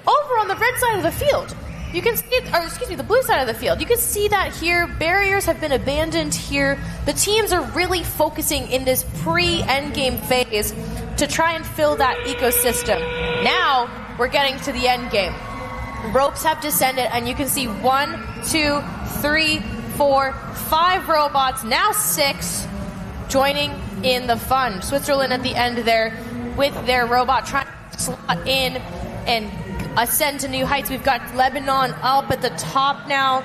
over on the red side of the field. You can see, the blue side of the field. You can see that here. Barriers have been abandoned here. The teams are really focusing in this pre-endgame phase to try and fill that ecosystem. Now, we're getting to the end game. Ropes have descended, and you can see 1, 2, 3, 4, 5 robots, now 6, joining in the fun. Switzerland at the end there with their robot trying to slot in and ascend to new heights. We've got Lebanon up at the top now.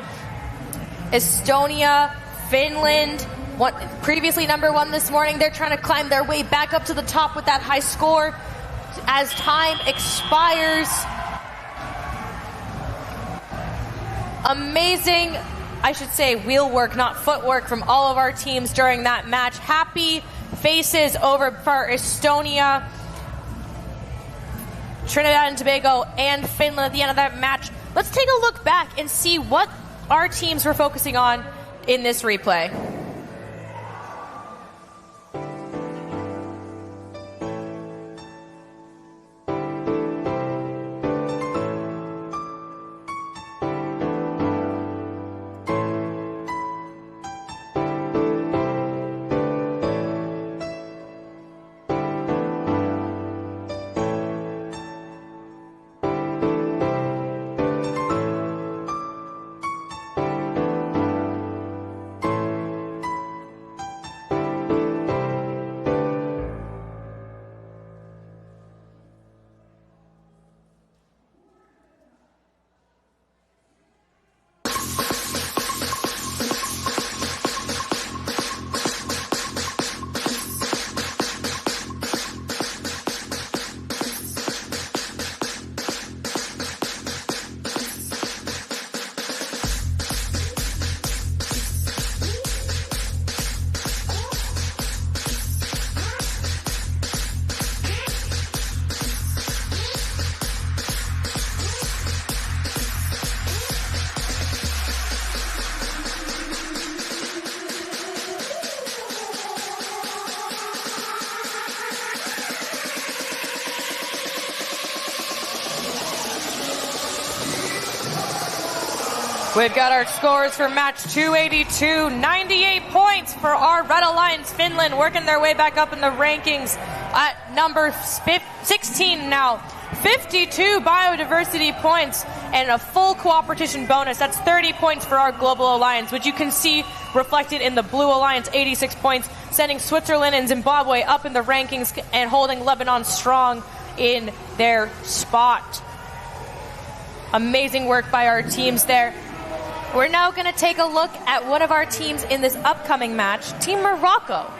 Estonia, Finland, previously number 1 this morning. They're trying to climb their way back up to the top with that high score as time expires. Amazing, I should say, wheel work, not footwork, from all of our teams during that match. Happy faces over for Estonia, Trinidad and Tobago, and Finland at the end of that match. Let's take a look back and see what our teams were focusing on in this replay. We've got our scores for match 282. 98 points for our Red Alliance Finland, working their way back up in the rankings at number 16 now. 52 biodiversity points and a full cooperation bonus. That's 30 points for our Global Alliance, which you can see reflected in the Blue Alliance, 86 points, sending Switzerland and Zimbabwe up in the rankings and holding Lebanon strong in their spot. Amazing work by our teams there. We're now going to take a look at one of our teams in this upcoming match, Team Morocco.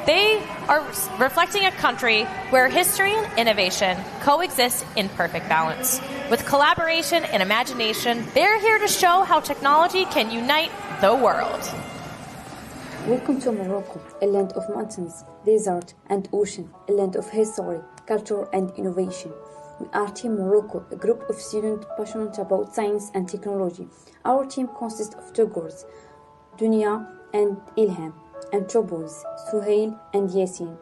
They are reflecting a country where history and innovation coexist in perfect balance. With collaboration and imagination, they're here to show how technology can unite the world.
Welcome to Morocco, a land of mountains, desert and ocean, a land of history, culture and innovation. We are Team Morocco, a group of students passionate about science and technology. Our team consists of two girls, Dunia and Ilham, and two boys, Suhail and Yasin.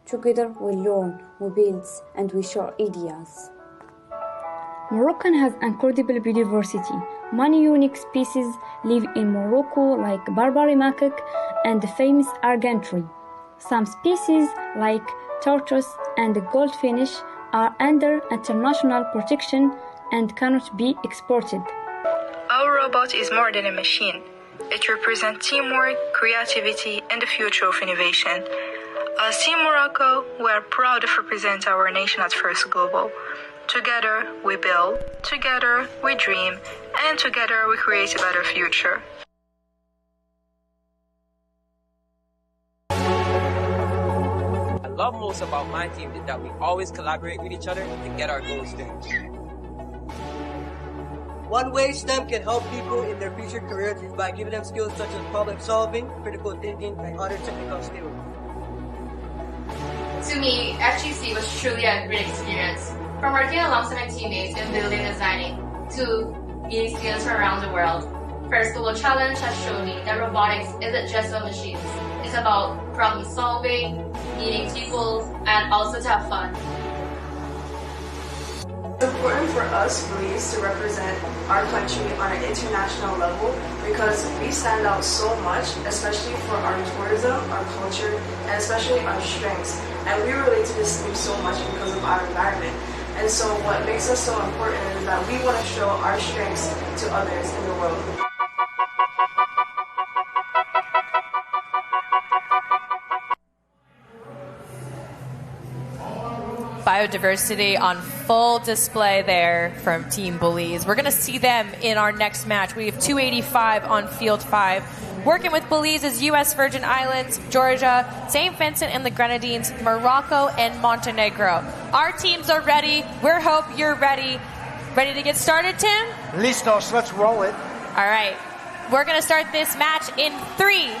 Together we learn, we build, and we share ideas.
Morocco has incredible biodiversity. Many unique species live in Morocco, like Barbary macaque and the famous argan tree. Some species, like tortoise and goldfinch, are under international protection and cannot be exported.
Our robot is more than a machine. It represents teamwork, creativity, and the future of innovation. As Team Morocco, we are proud to represent our nation at First Global. Together, we build, together, we dream, and together, we create a better future.
love most about my team is that we always collaborate with each other to get our goals done.
One way STEM can help people in their future careers is by giving them skills such as problem solving, critical thinking, and other technical skills.
To me, FGC was truly a great experience. From working alongside my teammates in building and designing to meeting students from around the world, First Global Challenge has shown me that robotics isn't just about machines. It's about problem solving, meeting people, and also to have fun.
It's important for us, Belize, to represent our country on an international level because we stand out so much, especially for our tourism, our culture, and especially our strengths. And we relate to this theme so much because of our environment. And so what makes us so important is that we want to show our strengths to others in the world.
Biodiversity on full display there from Team Belize. We're going to see them in our next match. We have 285 on Field 5. Working with Belize's U.S. Virgin Islands, Georgia, St. Vincent and the Grenadines, Morocco, and Montenegro. Our teams are ready. We hope you're ready. Ready to get started, Tim?
Listos, let's roll it.
All right. We're going to start this match in 3,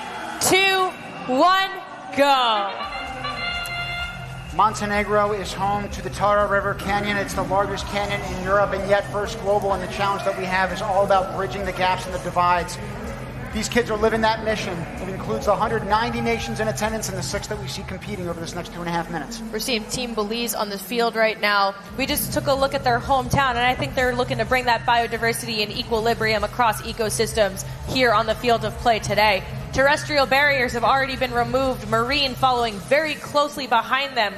2, 1, go.
Montenegro is home to the Tara River Canyon. It's the largest canyon in Europe, and yet First Global and the challenge that we have is all about bridging the gaps and the divides. These kids are living that mission. It includes the 190 nations in attendance and the 6 that we see competing over this next 2.5 minutes.
We're seeing Team Belize on the field right now. We just took a look at their hometown, and I think they're looking to bring that biodiversity and equilibrium across ecosystems here on the field of play today. Terrestrial barriers have already been removed, marine following very closely behind them.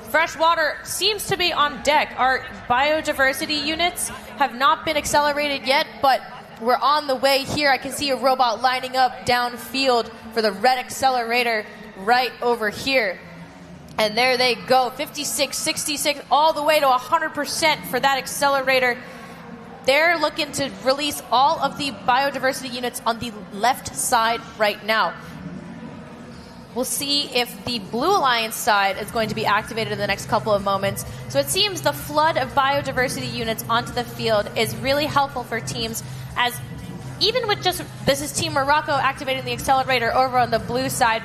Fresh water seems to be on deck. Our biodiversity units have not been accelerated yet, but we're on the way here. I can see a robot lining up downfield for the red accelerator right over here. And there they go, 56, 66, all the way to 100% for that accelerator. They're looking to release all of the biodiversity units on the left side right now. We'll see if the Blue Alliance side is going to be activated in the next couple of moments. So it seems the flood of biodiversity units onto the field is really helpful for teams, as even with just, this is Team Morocco activating the accelerator over on the blue side.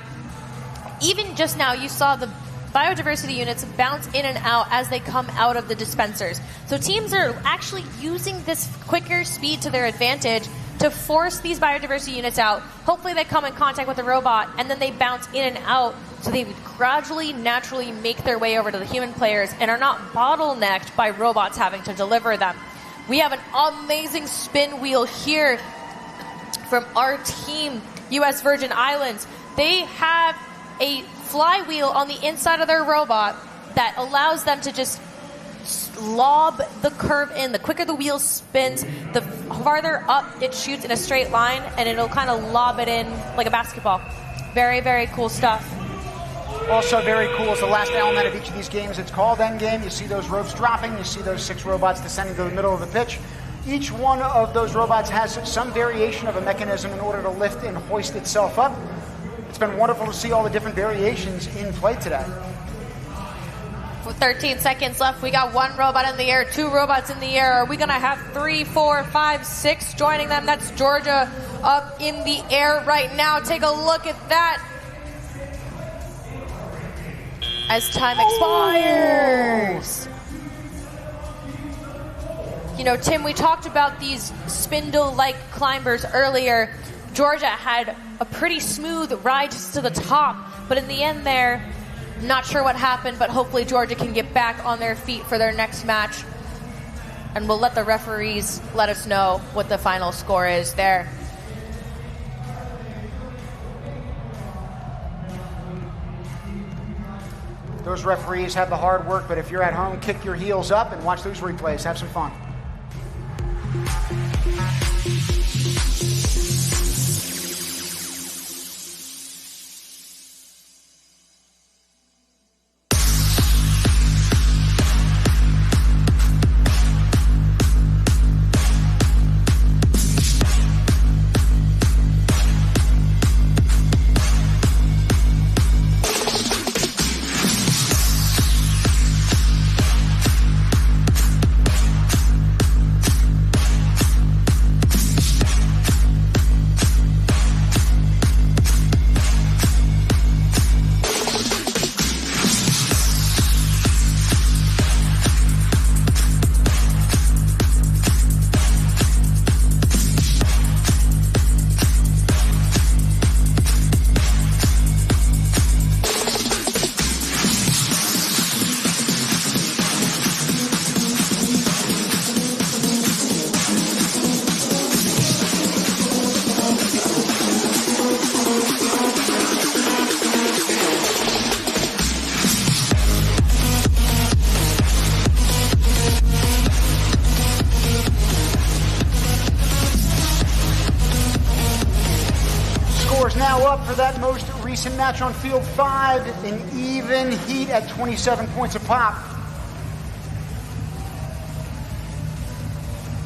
Even just now, you saw the biodiversity units bounce in and out as they come out of the dispensers. So teams are actually using this quicker speed to their advantage to force these biodiversity units out. Hopefully they come in contact with the robot and then they bounce in and out, so they gradually, naturally make their way over to the human players and are not bottlenecked by robots having to deliver them. We have an amazing spin wheel here from our team, U.S. Virgin Islands. They have a flywheel on the inside of their robot that allows them to just lob the curve in. The quicker the wheel spins, the farther up it shoots in a straight line, and it'll kind of lob it in like a basketball. Very, very cool stuff.
Also very cool is the last element of each of these games. It's called Endgame. You see those ropes dropping. You see those 6 robots descending to the middle of the pitch. Each one of those robots has some variation of a mechanism in order to lift and hoist itself up. It's been wonderful to see all the different variations in play today.
With 13 seconds left, we got 1 robot in the air, 2 robots in the air. Are we going to have 3, 4, 5, 6 joining them? That's Georgia up in the air right now. Take a look at that. As time expires. You know, Tim, we talked about these spindle-like climbers earlier. Georgia had a pretty smooth ride to the top, but in the end there, not sure what happened, but hopefully Georgia can get back on their feet for their next match. And we'll let the referees let us know what the final score is there.
Those referees have the hard work, but if you're at home, kick your heels up and watch those replays. Have some fun. scores now up for that most recent match on field 5, an even heat at 27 points apiece.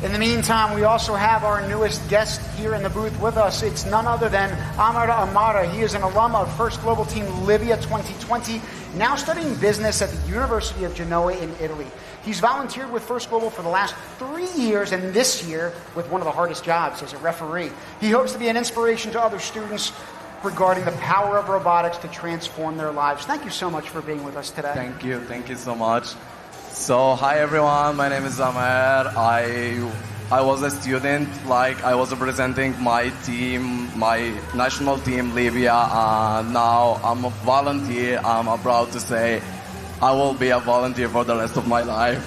In the meantime, we also have our newest guest here in the booth with us. It's none other than Amar Amara. He is an alum of First Global Team Libya 2020, now studying business at the University of Genoa in Italy. He's volunteered with First Global for the last 3 years, and this year with one of the hardest jobs as a referee. He hopes to be an inspiration to other students regarding the power of robotics to transform their lives. Thank you so much for being with us today.
Thank you so much. So, hi everyone, my name is Amer. I was a student, I was representing my team, my national team, Libya, and now I'm a volunteer. I'm proud to say I will be a volunteer for the rest of my life.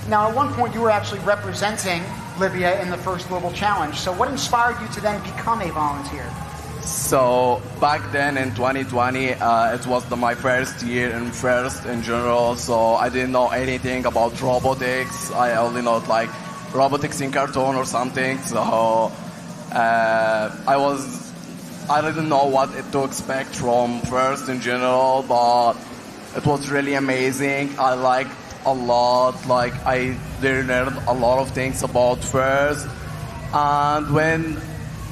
Now, at one point you were actually representing Libya in the First Global Challenge. So what inspired you to then become a volunteer?
So back then in 2020, it was my first year in First in general, so I didn't know anything about robotics. I only know robotics in cartoon or something, so I didn't know what to expect from First in general, but it was really amazing. I liked a lot, I learned a lot of things about First, and when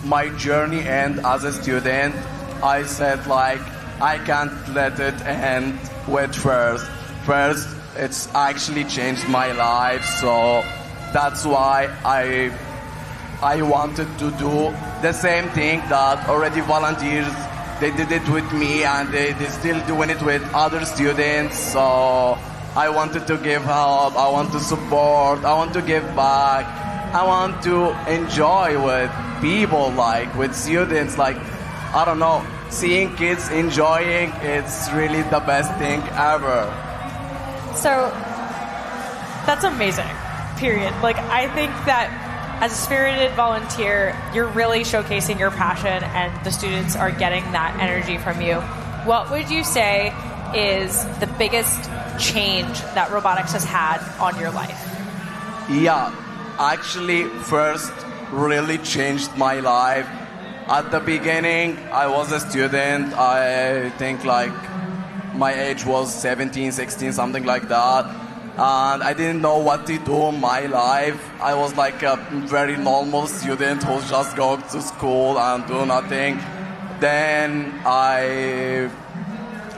my journey end as a student, I said I can't let it end with First. First, it's actually changed my life, so that's why I wanted to do the same thing that already volunteers, they did it with me, and they still doing it with other students. So I wanted to give help, I want to support, I want to give back. I want to enjoy with people, with students, I don't know, seeing kids enjoying, it's really the best thing ever.
So, that's amazing, period. I think that as a spirited volunteer, you're really showcasing your passion and the students are getting that energy from you. What would you say is the biggest change that robotics has had on your life?
Yeah. Actually, First really changed my life. At the beginning, I was a student. I think my age was 17, 16, something like that. And I didn't know what to do in my life. I was a very normal student who just go to school and do nothing. Then I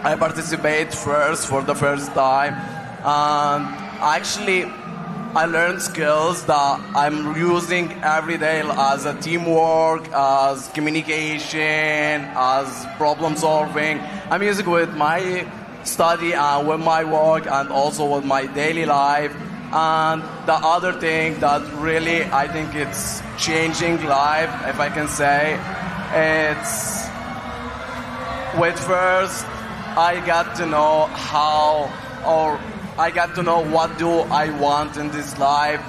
participate First for the first time. And actually, I learned skills that I'm using every day as a teamwork, as communication, as problem solving. I'm using with my study and with my work and also with my daily life. And the other thing that really I think it's changing life, if I can say, it's with First I got to know I got to know what do I want in this life.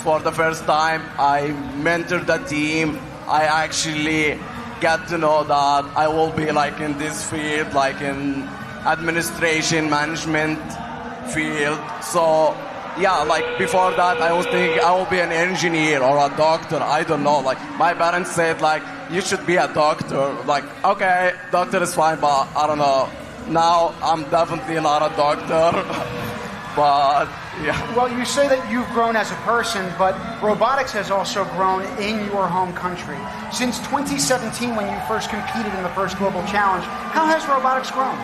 For the first time, I mentored the team. I actually got to know that I will be in this field, in administration, management field. So, yeah, before that, I was thinking I will be an engineer or a doctor. I don't know. My parents said, you should be a doctor. Okay, doctor is fine, but I don't know. Now, I'm definitely not a doctor. But, yeah.
Well, you say that you've grown as a person, but robotics has also grown in your home country. Since 2017, when you first competed in the First Global Challenge, how has robotics grown?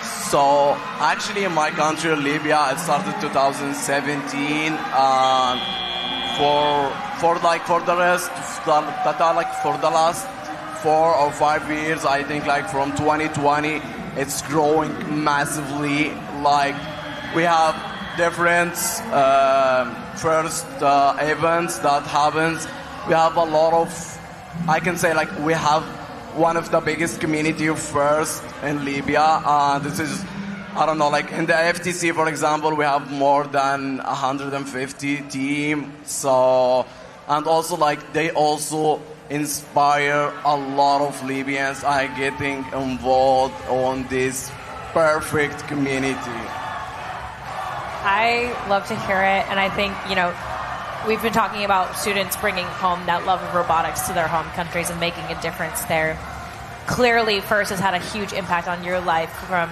So, actually, in my country, Libya, it started 2017. For the rest, for the last 4 or 5 years, I think, from 2020, it's growing massively. We have different First events that happens. We have a lot of, I can say we have one of the biggest community of First in Libya. This is, I don't know, in the FTC, for example, we have more than 150 team. So, and also they also inspire a lot of Libyans are getting involved on this perfect community.
I love to hear it, and I think, we've been talking about students bringing home that love of robotics to their home countries and making a difference there. Clearly, FIRST has had a huge impact on your life from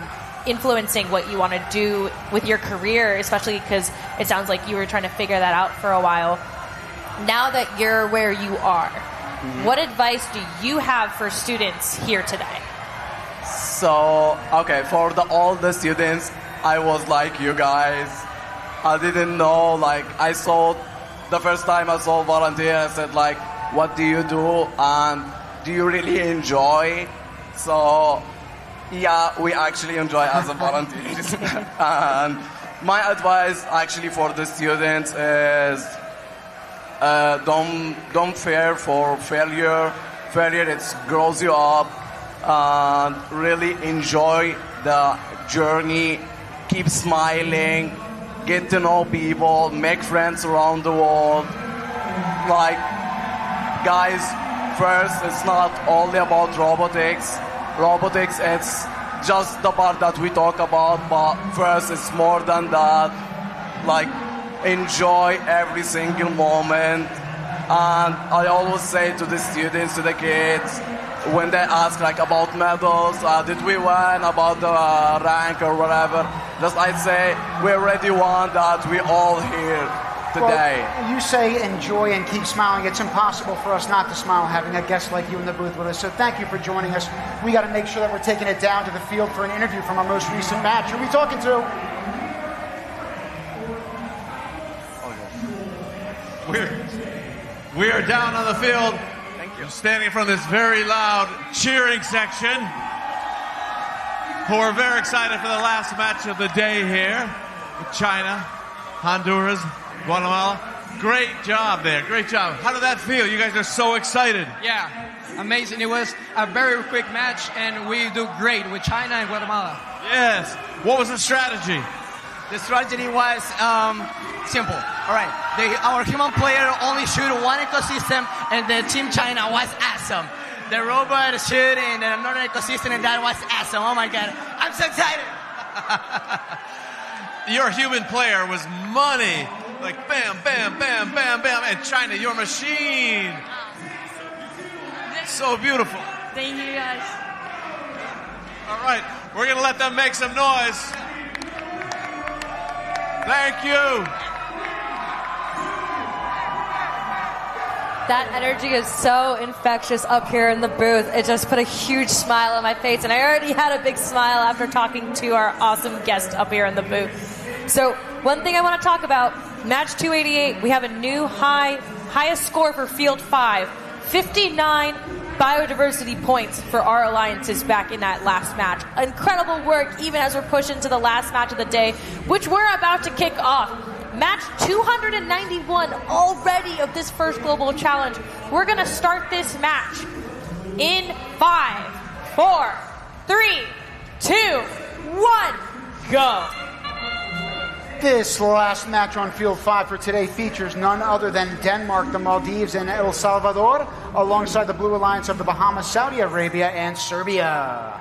influencing what you want to do with your career, especially because it sounds like you were trying to figure that out for a while. Now that you're where you are, what advice do you have for students here today?
So, okay, for all the students, I was like you guys. I didn't know, like, the first time I saw volunteer, I said, like, what do you do? And do you really enjoy? So, yeah, we actually enjoy as a volunteers. And my advice actually for the students is don't fear for failure. Failure, it grows you up. And really enjoy the journey. Keep smiling. Get to know people. Make friends around the world. Like, guys, first, it's not only about robotics. Robotics, it's just the part that we talk about, but first, it's more than that. Like, enjoy every single moment. And I always say to the students, to the kids, when they ask like about medals, did we win, about the rank or whatever, just I'd say we already won that, we all here today.
Well, you say enjoy and keep smiling. It's impossible for us not to smile having a guest like you in the booth with us. So thank you for joining us. We got to make sure that we're taking it down to the field for an interview from our most recent match. Who are we talking to?
We are down on the field. Thank you. Standing in front of this very loud cheering section, who are very excited for the last match of the day here with China, Honduras, Guatemala. Great job there. Great job. How did that feel? You guys are so excited.
Yeah, amazing. It was a very quick match, and we do great with China and Guatemala.
Yes. What was the strategy?
The strategy was simple. All right. Our human player only shoot one ecosystem, and the team China was awesome. The robot shoot in another ecosystem, and that was awesome. Oh my God. I'm so excited.
Your human player was money. Like bam, bam, bam, bam, bam. And China, your machine. So beautiful.
Thank you, guys.
All right. We're going to let them make some noise. Thank you.
That energy is so infectious up here in the booth. It just put a huge smile on my face, and I already had a big smile after talking to our awesome guest up here in the booth. So one thing I want to talk about, match 288, we have a new highest score for field 5, 59 biodiversity points for our alliances back in that last match. Incredible work, even as we're pushing to the last match of the day, which we're about to kick off. Match 291 already of this first global challenge. We're going to start this match in 5, 4, 3, 2, 1, go.
This last match on Field 5 for today features none other than Denmark, the Maldives, and El Salvador, alongside the Blue Alliance of the Bahamas, Saudi Arabia, and Serbia.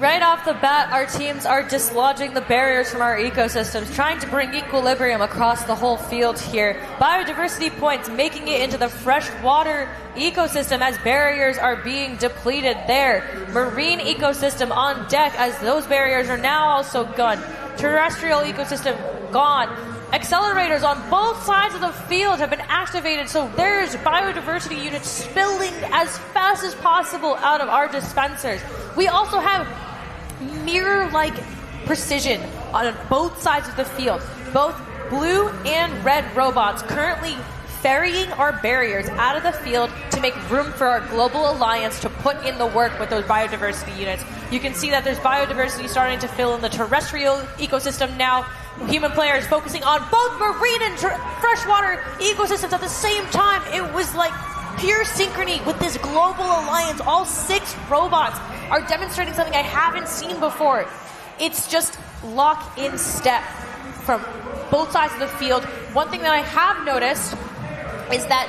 Right off the bat, our teams are dislodging the barriers from our ecosystems, trying to bring equilibrium across the whole field here. Biodiversity points making it into the freshwater ecosystem as barriers are being depleted there. Marine ecosystem on deck as those barriers are now also gone. Terrestrial ecosystem gone. Accelerators on both sides of the field have been activated, so there's biodiversity units spilling as fast as possible out of our dispensers. We also have mirror-like precision on both sides of the field. Both blue and red robots currently ferrying our barriers out of the field to make room for our global alliance to put in the work with those biodiversity units. You can see that there's biodiversity starting to fill in the terrestrial ecosystem now. Human players focusing on both marine and freshwater ecosystems at the same time. It was like pure synchrony with this global alliance. All 6 robots are demonstrating something I haven't seen before. It's just lock in step from both sides of the field. One thing that I have noticed is that,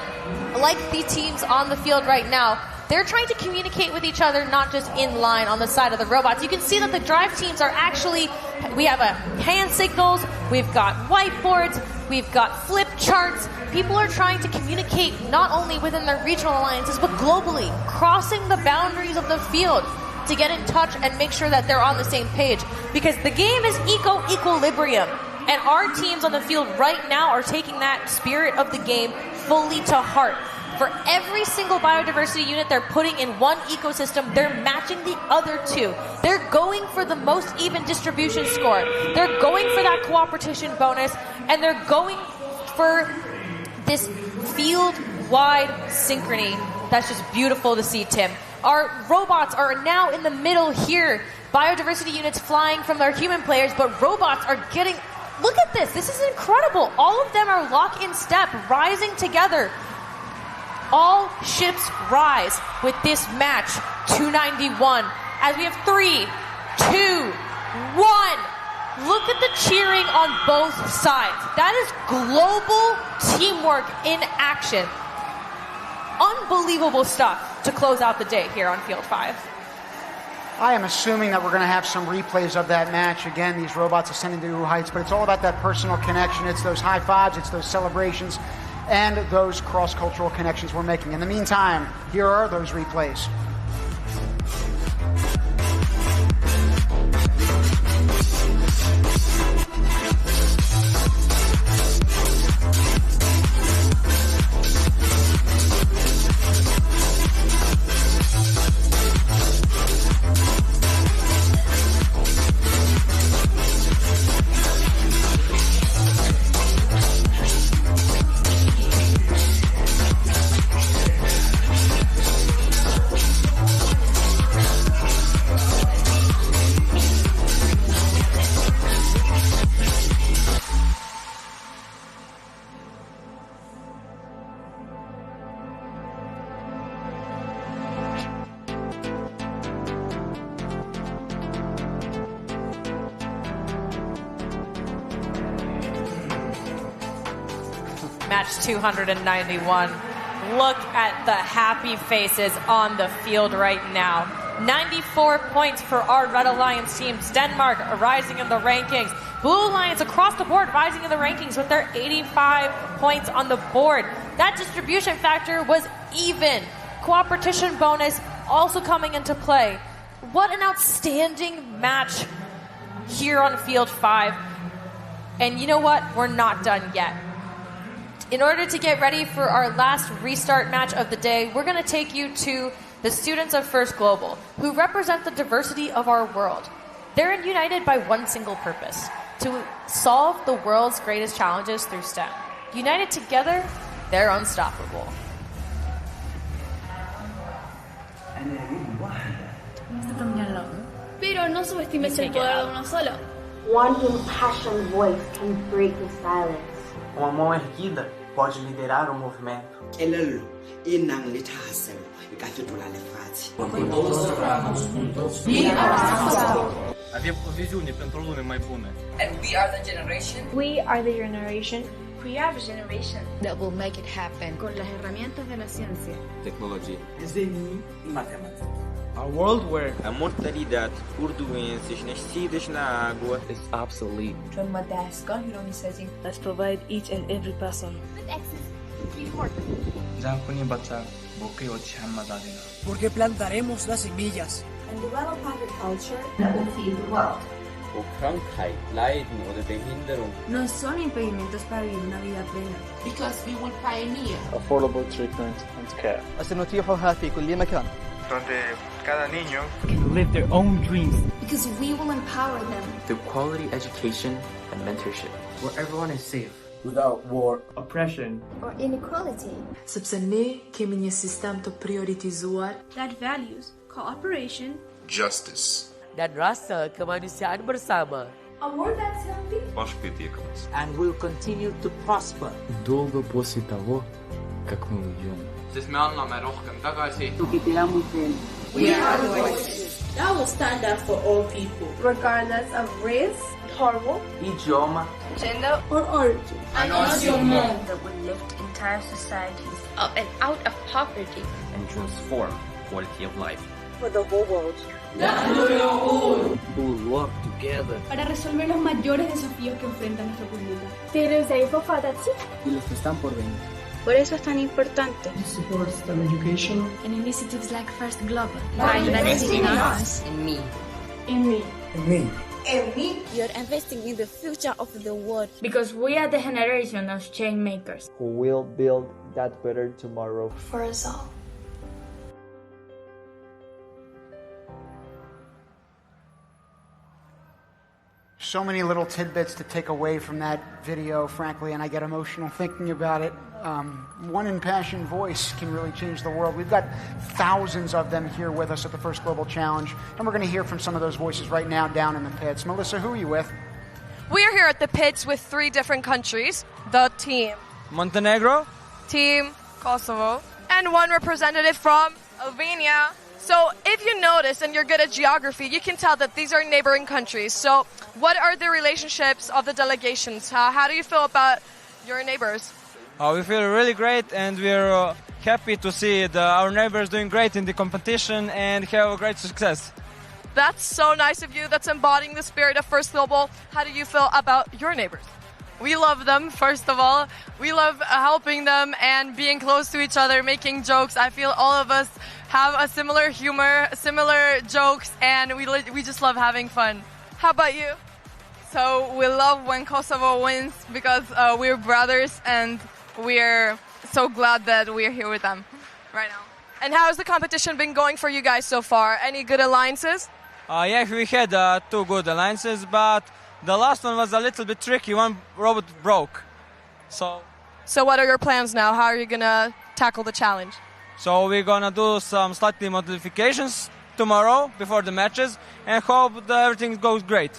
like the teams on the field right now, they're trying to communicate with each other, not just in line on the side of the robots. You can see that the drive teams are actually, we have hand signals, we've got whiteboards,
We've got flip charts. People are trying to communicate not only within their regional alliances, but globally, crossing the boundaries of the field to get in touch and make sure that they're on the same page. Because the game is equilibrium. And our teams on the field right now are taking that spirit of the game fully to heart. For every single biodiversity unit they're putting in one ecosystem, they're matching the other two. They're going for the most even distribution score. They're going for that cooperation bonus, and they're going for this field-wide synchrony. That's just beautiful to see, Tim. Our robots are now in the middle here. Biodiversity units flying from their human players, but robots are getting... Look at this. This is incredible. All of them are lock in step, rising together. All ships rise with this match, 291. As we have 3, 2, 1. Look at the cheering on both sides. That is global teamwork in action. Unbelievable stuff to close out the day here on Field 5.
I am assuming that we're going to have some replays of that match. Again, these robots ascending to new heights, but it's all about that personal connection. It's those high fives, it's those celebrations, and those cross-cultural connections we're making. In the meantime, here are those replays.
Match 291. Look at the happy faces on the field right now. 94 points for our Red Alliance teams. Denmark rising in the rankings. Blue Alliance across the board rising in the rankings with their 85 points on the board. That distribution factor was even. Cooperation bonus also coming into play. What an outstanding match here on Field 5. And you know what? We're not done yet. In order to get ready for our last restart match of the day, we're going to take you to the students of First Global, who represent the diversity of our world. They're united by one single purpose, to solve the world's greatest challenges through STEM. United together, they're unstoppable.
Pero no subestimes el poder de uno solo.
One impassioned voice can break the silence.
Uma mão erguida pode liderar o movimento.
Elelo e nang lethasem e ka fetola lefatshe.
Avem o viziune pentru lume mai bună.
And we are the generation.
We are the generation.
We are the generation
that will make it happen.
Con las herramientas de la ciencia.
Tecnologie.
Desenho e matemática.
A world where a mortalidade por doenças nascidas na água is obsolete.
Let's provide each and every person
with access to clean water.
Porque plantaremos las semillas.
And develop agriculture that will feed the world.
O Krankheit, Leiden oder Behinderung
no son impedimentos para vivir una vida plena.
Because we will pioneer
affordable treatment and care.
Donde cada niño
can live their own dreams.
Because we will empower them
through quality education and mentorship,
where everyone is safe.
Without war, oppression,
or inequality.
Sepse ne kemi një sistem të prioritizuar
that values cooperation,
justice,
dan rasa kemanusiaan bersama.
A world that's healthy
and will continue to prosper.
Долго после того, как мы уйдем.
Sest me anname rohkem tagasi.
We are the voices
that will stand up for all people,
regardless of race, hormone,
idioma,
gender, or origin.
And also more
that will lift entire societies up and out of poverty
and transform quality of life.
for the whole world.
Who will work together.
Para resolver los mayores desafíos que enfrenta nuestro planeta.
There is a robotics.
Y los que están por venir.
Por eso es tan importante.
It supports STEM education
And initiatives like First Global.
by investing in
us.
In me.
in me.
And me.
In me.
You're investing in the future of the world.
Because we are the generation of change makers.
Who will build that better tomorrow
For us all.
So many little tidbits to take away from that video, frankly, and I get emotional thinking about it. One impassioned voice can really change the world. We've got thousands of them here with us at the First Global Challenge, and we're going to hear from some of those voices right now down in the pits. Melissa, who are you with?
We are here at the pits with 3 different countries. The team
Montenegro,
Team Kosovo, and 1 representative from Albania. So if you notice and you're good at geography, you can tell that these are neighboring countries. So what are the relationships of the delegations? How do you feel about your neighbors?
we feel really great, and we're happy to see our neighbors doing great in the competition and have a great success.
That's so nice of you. That's embodying the spirit of First Global. How do you feel about your neighbors?
We love them, first of all. We love helping them and being close to each other, making jokes. I feel all of us have a similar humor, similar jokes, and we just love having fun. How about you?
So we love when Kosovo wins because we're brothers and we're so glad that we're here with them right now.
And how has the competition been going for you guys so far? Any good alliances?
Yeah, we had 2 good alliances, but the last one was a little bit tricky. One robot broke. So
what are your plans now? How are you going to tackle the challenge?
So we're going to do some slightly modifications tomorrow before the matches and hope that everything goes great.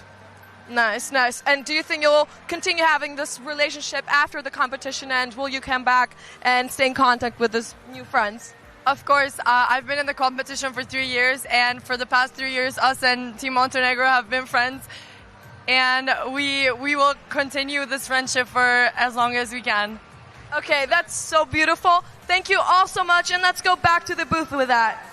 Nice, nice. And do you think you'll continue having this relationship after the competition, and will you come back and stay in contact with these new friends?
Of course, I've been in the competition for 3 years, and for the past 3 years, us and Team Montenegro have been friends. And we will continue this friendship for as long as we can.
Okay, that's so beautiful. Thank you all so much, and let's go back to the booth with that.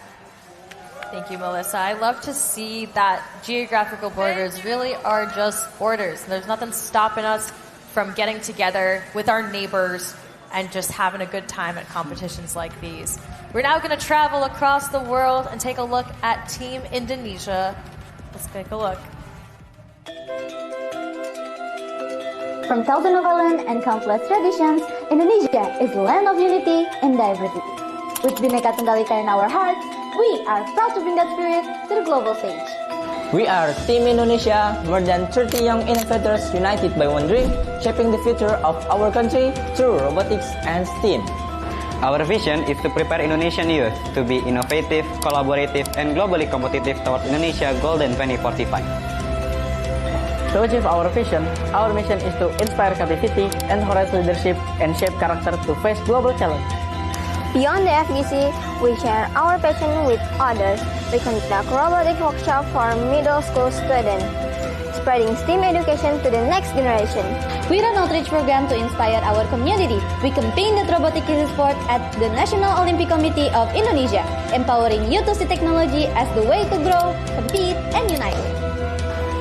Thank you, Melissa. I love to see that geographical borders really are just borders. There's nothing stopping us from getting together with our neighbors and just having a good time at competitions like these. We're now going to travel across the world and take a look at Team Indonesia. Let's take a look.
From thousand of land and countless traditions, Indonesia is the land of unity and diversity. With Bhinneka Tunggal Ika in our hearts, we are proud to bring that spirit to the global stage.
We are Team Indonesia, more than 30 young innovators united by one dream, shaping the future of our country through robotics and STEAM.
Our vision is to prepare Indonesian youth to be innovative, collaborative, and globally competitive toward Indonesia Golden 2045.
To achieve our vision, our mission is to inspire creativity, encourage leadership, and shape character to face global challenges.
Beyond the FGC, we share our passion with others. We conduct robotic workshop for middle school students, spreading STEAM education to the next generation.
We run outreach program to inspire our community. We campaign that robotics is a sport at the National Olympic Committee of Indonesia, empowering youth to see technology as the way to grow, compete, and unite.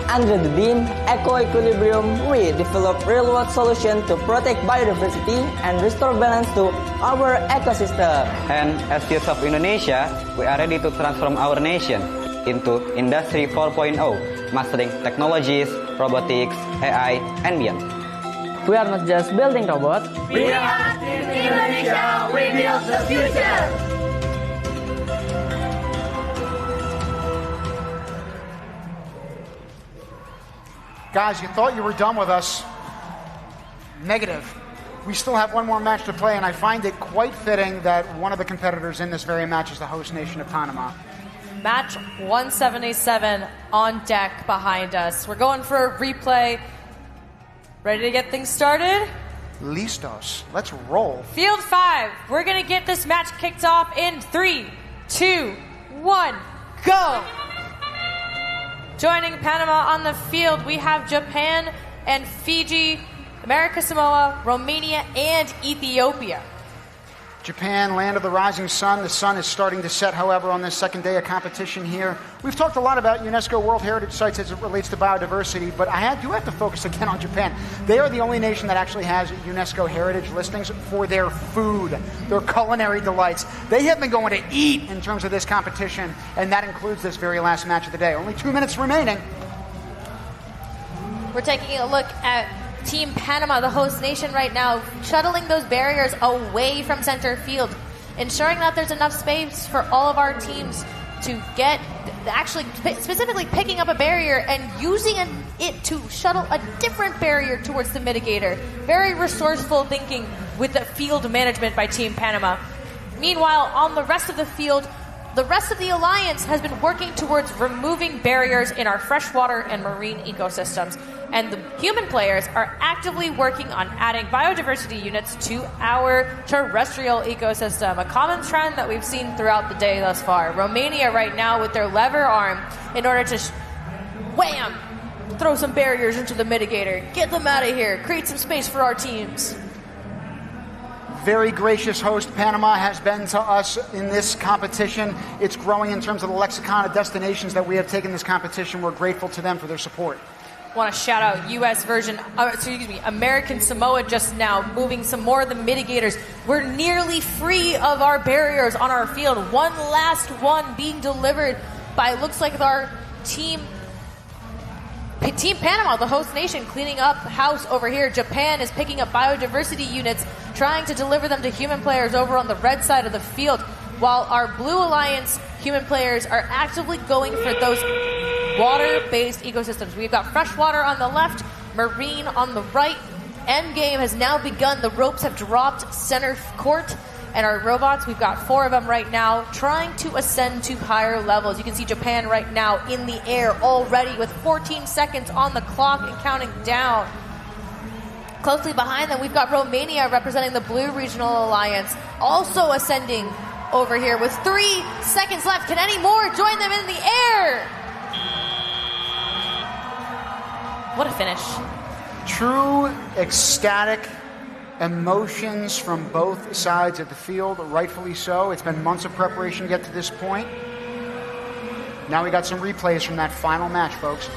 Under the theme Eco-Equilibrium, we develop real-world solutions to protect biodiversity and restore balance to our ecosystem.
And as youth of Indonesia, we are ready to transform our nation into Industry 4.0, mastering technologies, robotics, AI, and beyond.
We are not just building robots.
We are Team Indonesia. We build the future.
Guys, you thought you were done with us. Negative. We still have one more match to play, and I find it quite fitting that one of the competitors in this very match is the host nation of Panama.
Match 177 on deck behind us. We're going for a replay. Ready to get things started?
Listos. Let's roll.
Field 5. We're going to get this match kicked off in 3, 2, 1, go! Joining Panama on the field, we have Japan and Fiji, America Samoa, Romania, and Ethiopia.
Japan, land of the rising sun. The sun is starting to set, however, on this second day of competition here. We've talked a lot about UNESCO World Heritage Sites as it relates to biodiversity, but I do have to focus again on Japan. They are the only nation that actually has UNESCO heritage listings for their food, their culinary delights. They have been going to eat in terms of this competition, and that includes this very last match of the day. Only 2 minutes remaining.
We're taking a look at Team Panama, the host nation right now, shuttling those barriers away from center field, ensuring that there's enough space for all of our teams to get, actually specifically picking up a barrier and using it to shuttle a different barrier towards the mitigator. Very resourceful thinking with the field management by Team Panama. Meanwhile, on the rest of the field, the rest of the alliance has been working towards removing barriers in our freshwater and marine ecosystems. And the human players are actively working on adding biodiversity units to our terrestrial ecosystem, a common trend that we've seen throughout the day thus far. Romania right now with their lever arm in order to wham! Throw some barriers into the mitigator. Get them out of here. Create some space for our teams.
Very gracious host Panama has been to us in this competition. It's growing in terms of the lexicon of destinations that we have taken this competition. We're grateful to them for their support.
Want to shout out American Samoa just now, moving some more of the mitigators. We're nearly free of our barriers on our field. One last one being delivered by, looks like our Team Panama, the host nation, cleaning up house over here. Japan is picking up biodiversity units, trying to deliver them to human players over on the red side of the field, while our Blue Alliance human players are actively going for those water-based ecosystems. We've got freshwater on the left, marine on the right. Endgame has now begun. The ropes have dropped center court, and our robots, we've got 4 of them right now, trying to ascend to higher levels. You can see Japan right now in the air already with 14 seconds on the clock and counting down. Closely behind them, we've got Romania representing the Blue Regional Alliance, also ascending over here with 3 seconds left. Can any more join them in the air? What a finish.
True ecstatic emotions from both sides of the field, rightfully so. It's been months of preparation to get to this point. Now we got some replays from that final match, folks.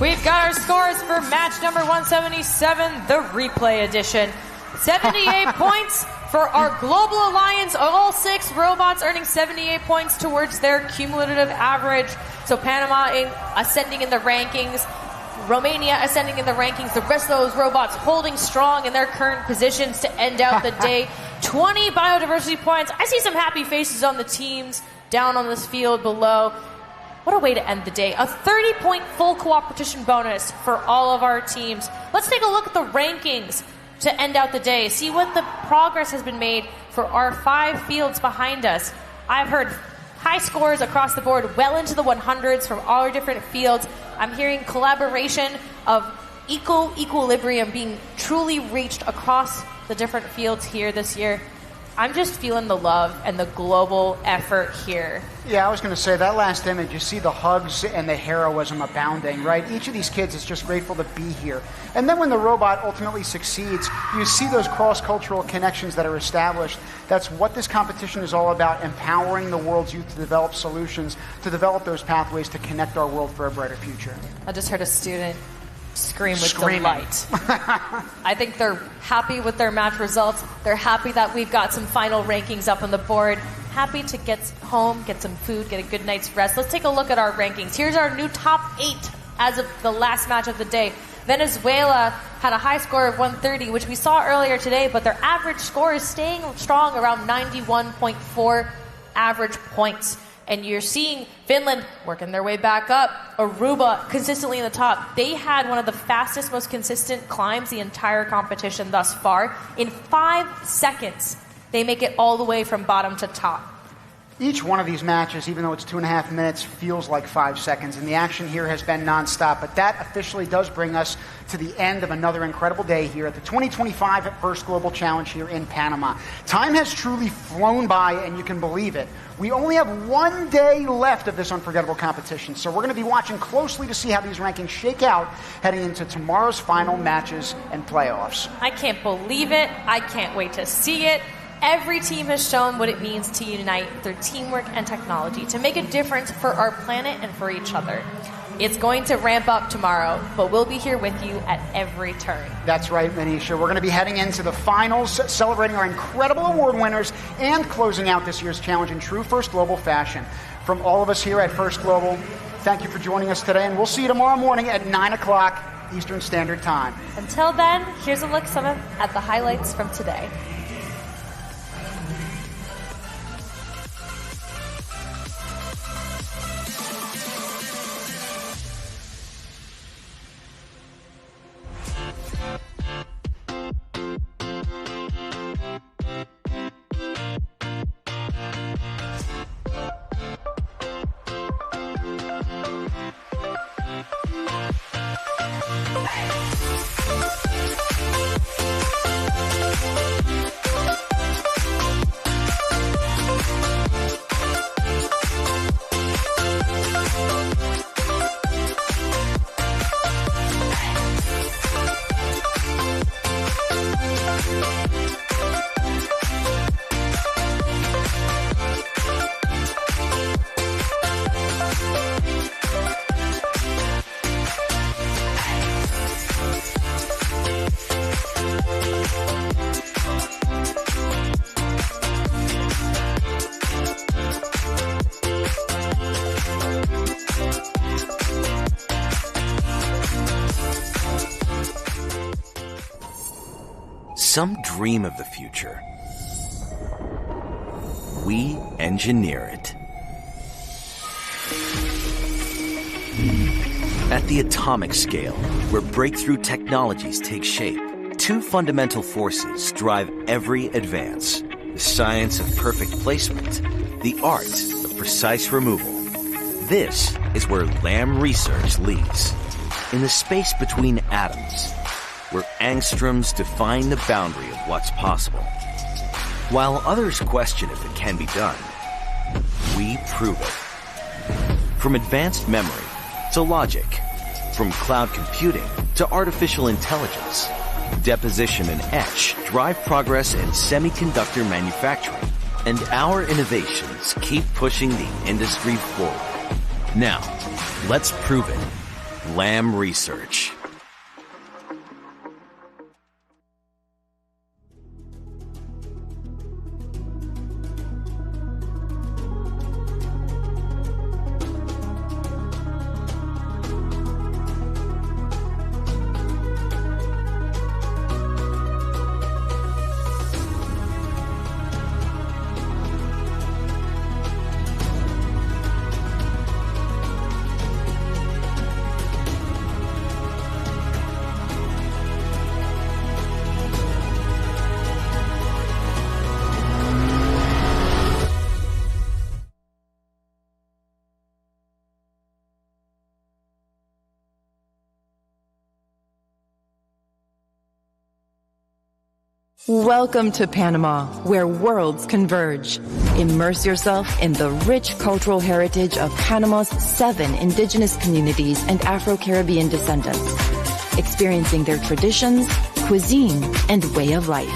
We've got our scores for match number 177, the replay edition. 78 points for our Global Alliance, all 6 robots earning 78 points towards their cumulative average. So Panama ascending in the rankings, Romania ascending in the rankings, the rest of those robots holding strong in their current positions to end out the day. 20 biodiversity points. I see some happy faces on the teams down on this field below. What a way to end the day. A 30-point full cooperation bonus for all of our teams. Let's take a look at the rankings to end out the day. See what the progress has been made for our 5 fields behind us. I've heard high scores across the board, well into the 100s from all our different fields. I'm hearing collaboration of equilibrium being truly reached across the different fields here this year. I'm just feeling the love and the global effort here.
Yeah, I was going to say, that last image, you see the hugs and the heroism abounding, right? Each of these kids is just grateful to be here. And then when the robot ultimately succeeds, you see those cross-cultural connections that are established. That's what this competition is all about, empowering the world's youth to develop solutions, to develop those pathways to connect our world for a brighter future.
I just heard a student scream with delight. I think they're happy with their match results. They're happy that we've got some final rankings up on the board. Happy to get home, get some food, get a good night's rest. Let's take a look at our rankings. Here's our new top 8 as of the last match of the day.
Venezuela had a high score of 130, which we saw earlier today, but their average score is staying strong around 91.4 average points. And you're seeing Finland working their way back up. Aruba consistently in the top. They had one of the fastest, most consistent climbs the entire competition thus far. In 5 seconds, they make it all the way from bottom to top.
Each one of these matches, even though it's 2.5 minutes, feels like 5 seconds, and the action here has been nonstop. But that officially does bring us to the end of another incredible day here at the 2025 First Global Challenge here in Panama. Time has truly flown by, and you can believe it. We only have 1 day left of this unforgettable competition, so we're going to be watching closely to see how these rankings shake out heading into tomorrow's final matches and playoffs.
I can't believe it. I can't wait to see it. Every team has shown what it means to unite through teamwork and technology to make a difference for our planet and for each other. It's going to ramp up tomorrow, but we'll be here with you at every turn.
That's right, Manisha. We're going to be heading into the finals, celebrating our incredible award winners and closing out this year's challenge in true First Global fashion. From all of us here at First Global, thank you for joining us today, and we'll see you tomorrow morning at 9 o'clock Eastern Standard Time.
Until then, here's a look at the highlights from today.
Some dream of the future. We engineer it. At the atomic scale, where breakthrough technologies take shape, two fundamental forces drive every advance: the science of perfect placement, the art of precise removal. This is where Lam Research leads, in the space between atoms, where angstroms define the boundary of what's possible. While others question if it can be done, we prove it. From advanced memory to logic, from cloud computing to artificial intelligence, deposition and etch drive progress in semiconductor manufacturing, and our innovations keep pushing the industry forward. Now, let's prove it. Lam Research.
Welcome to Panama, where worlds converge. Immerse yourself in the rich cultural heritage of Panama's 7 indigenous communities and Afro-Caribbean descendants, experiencing their traditions, cuisine, and way of life.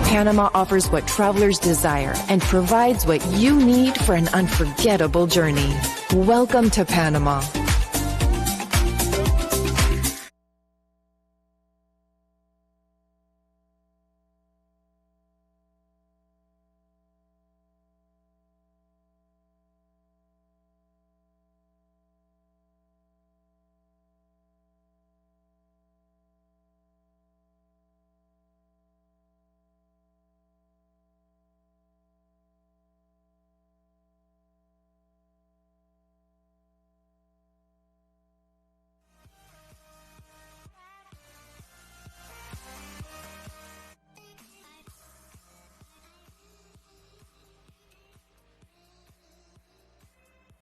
Panama offers what travelers desire and provides what you need for an unforgettable journey. Welcome to Panama.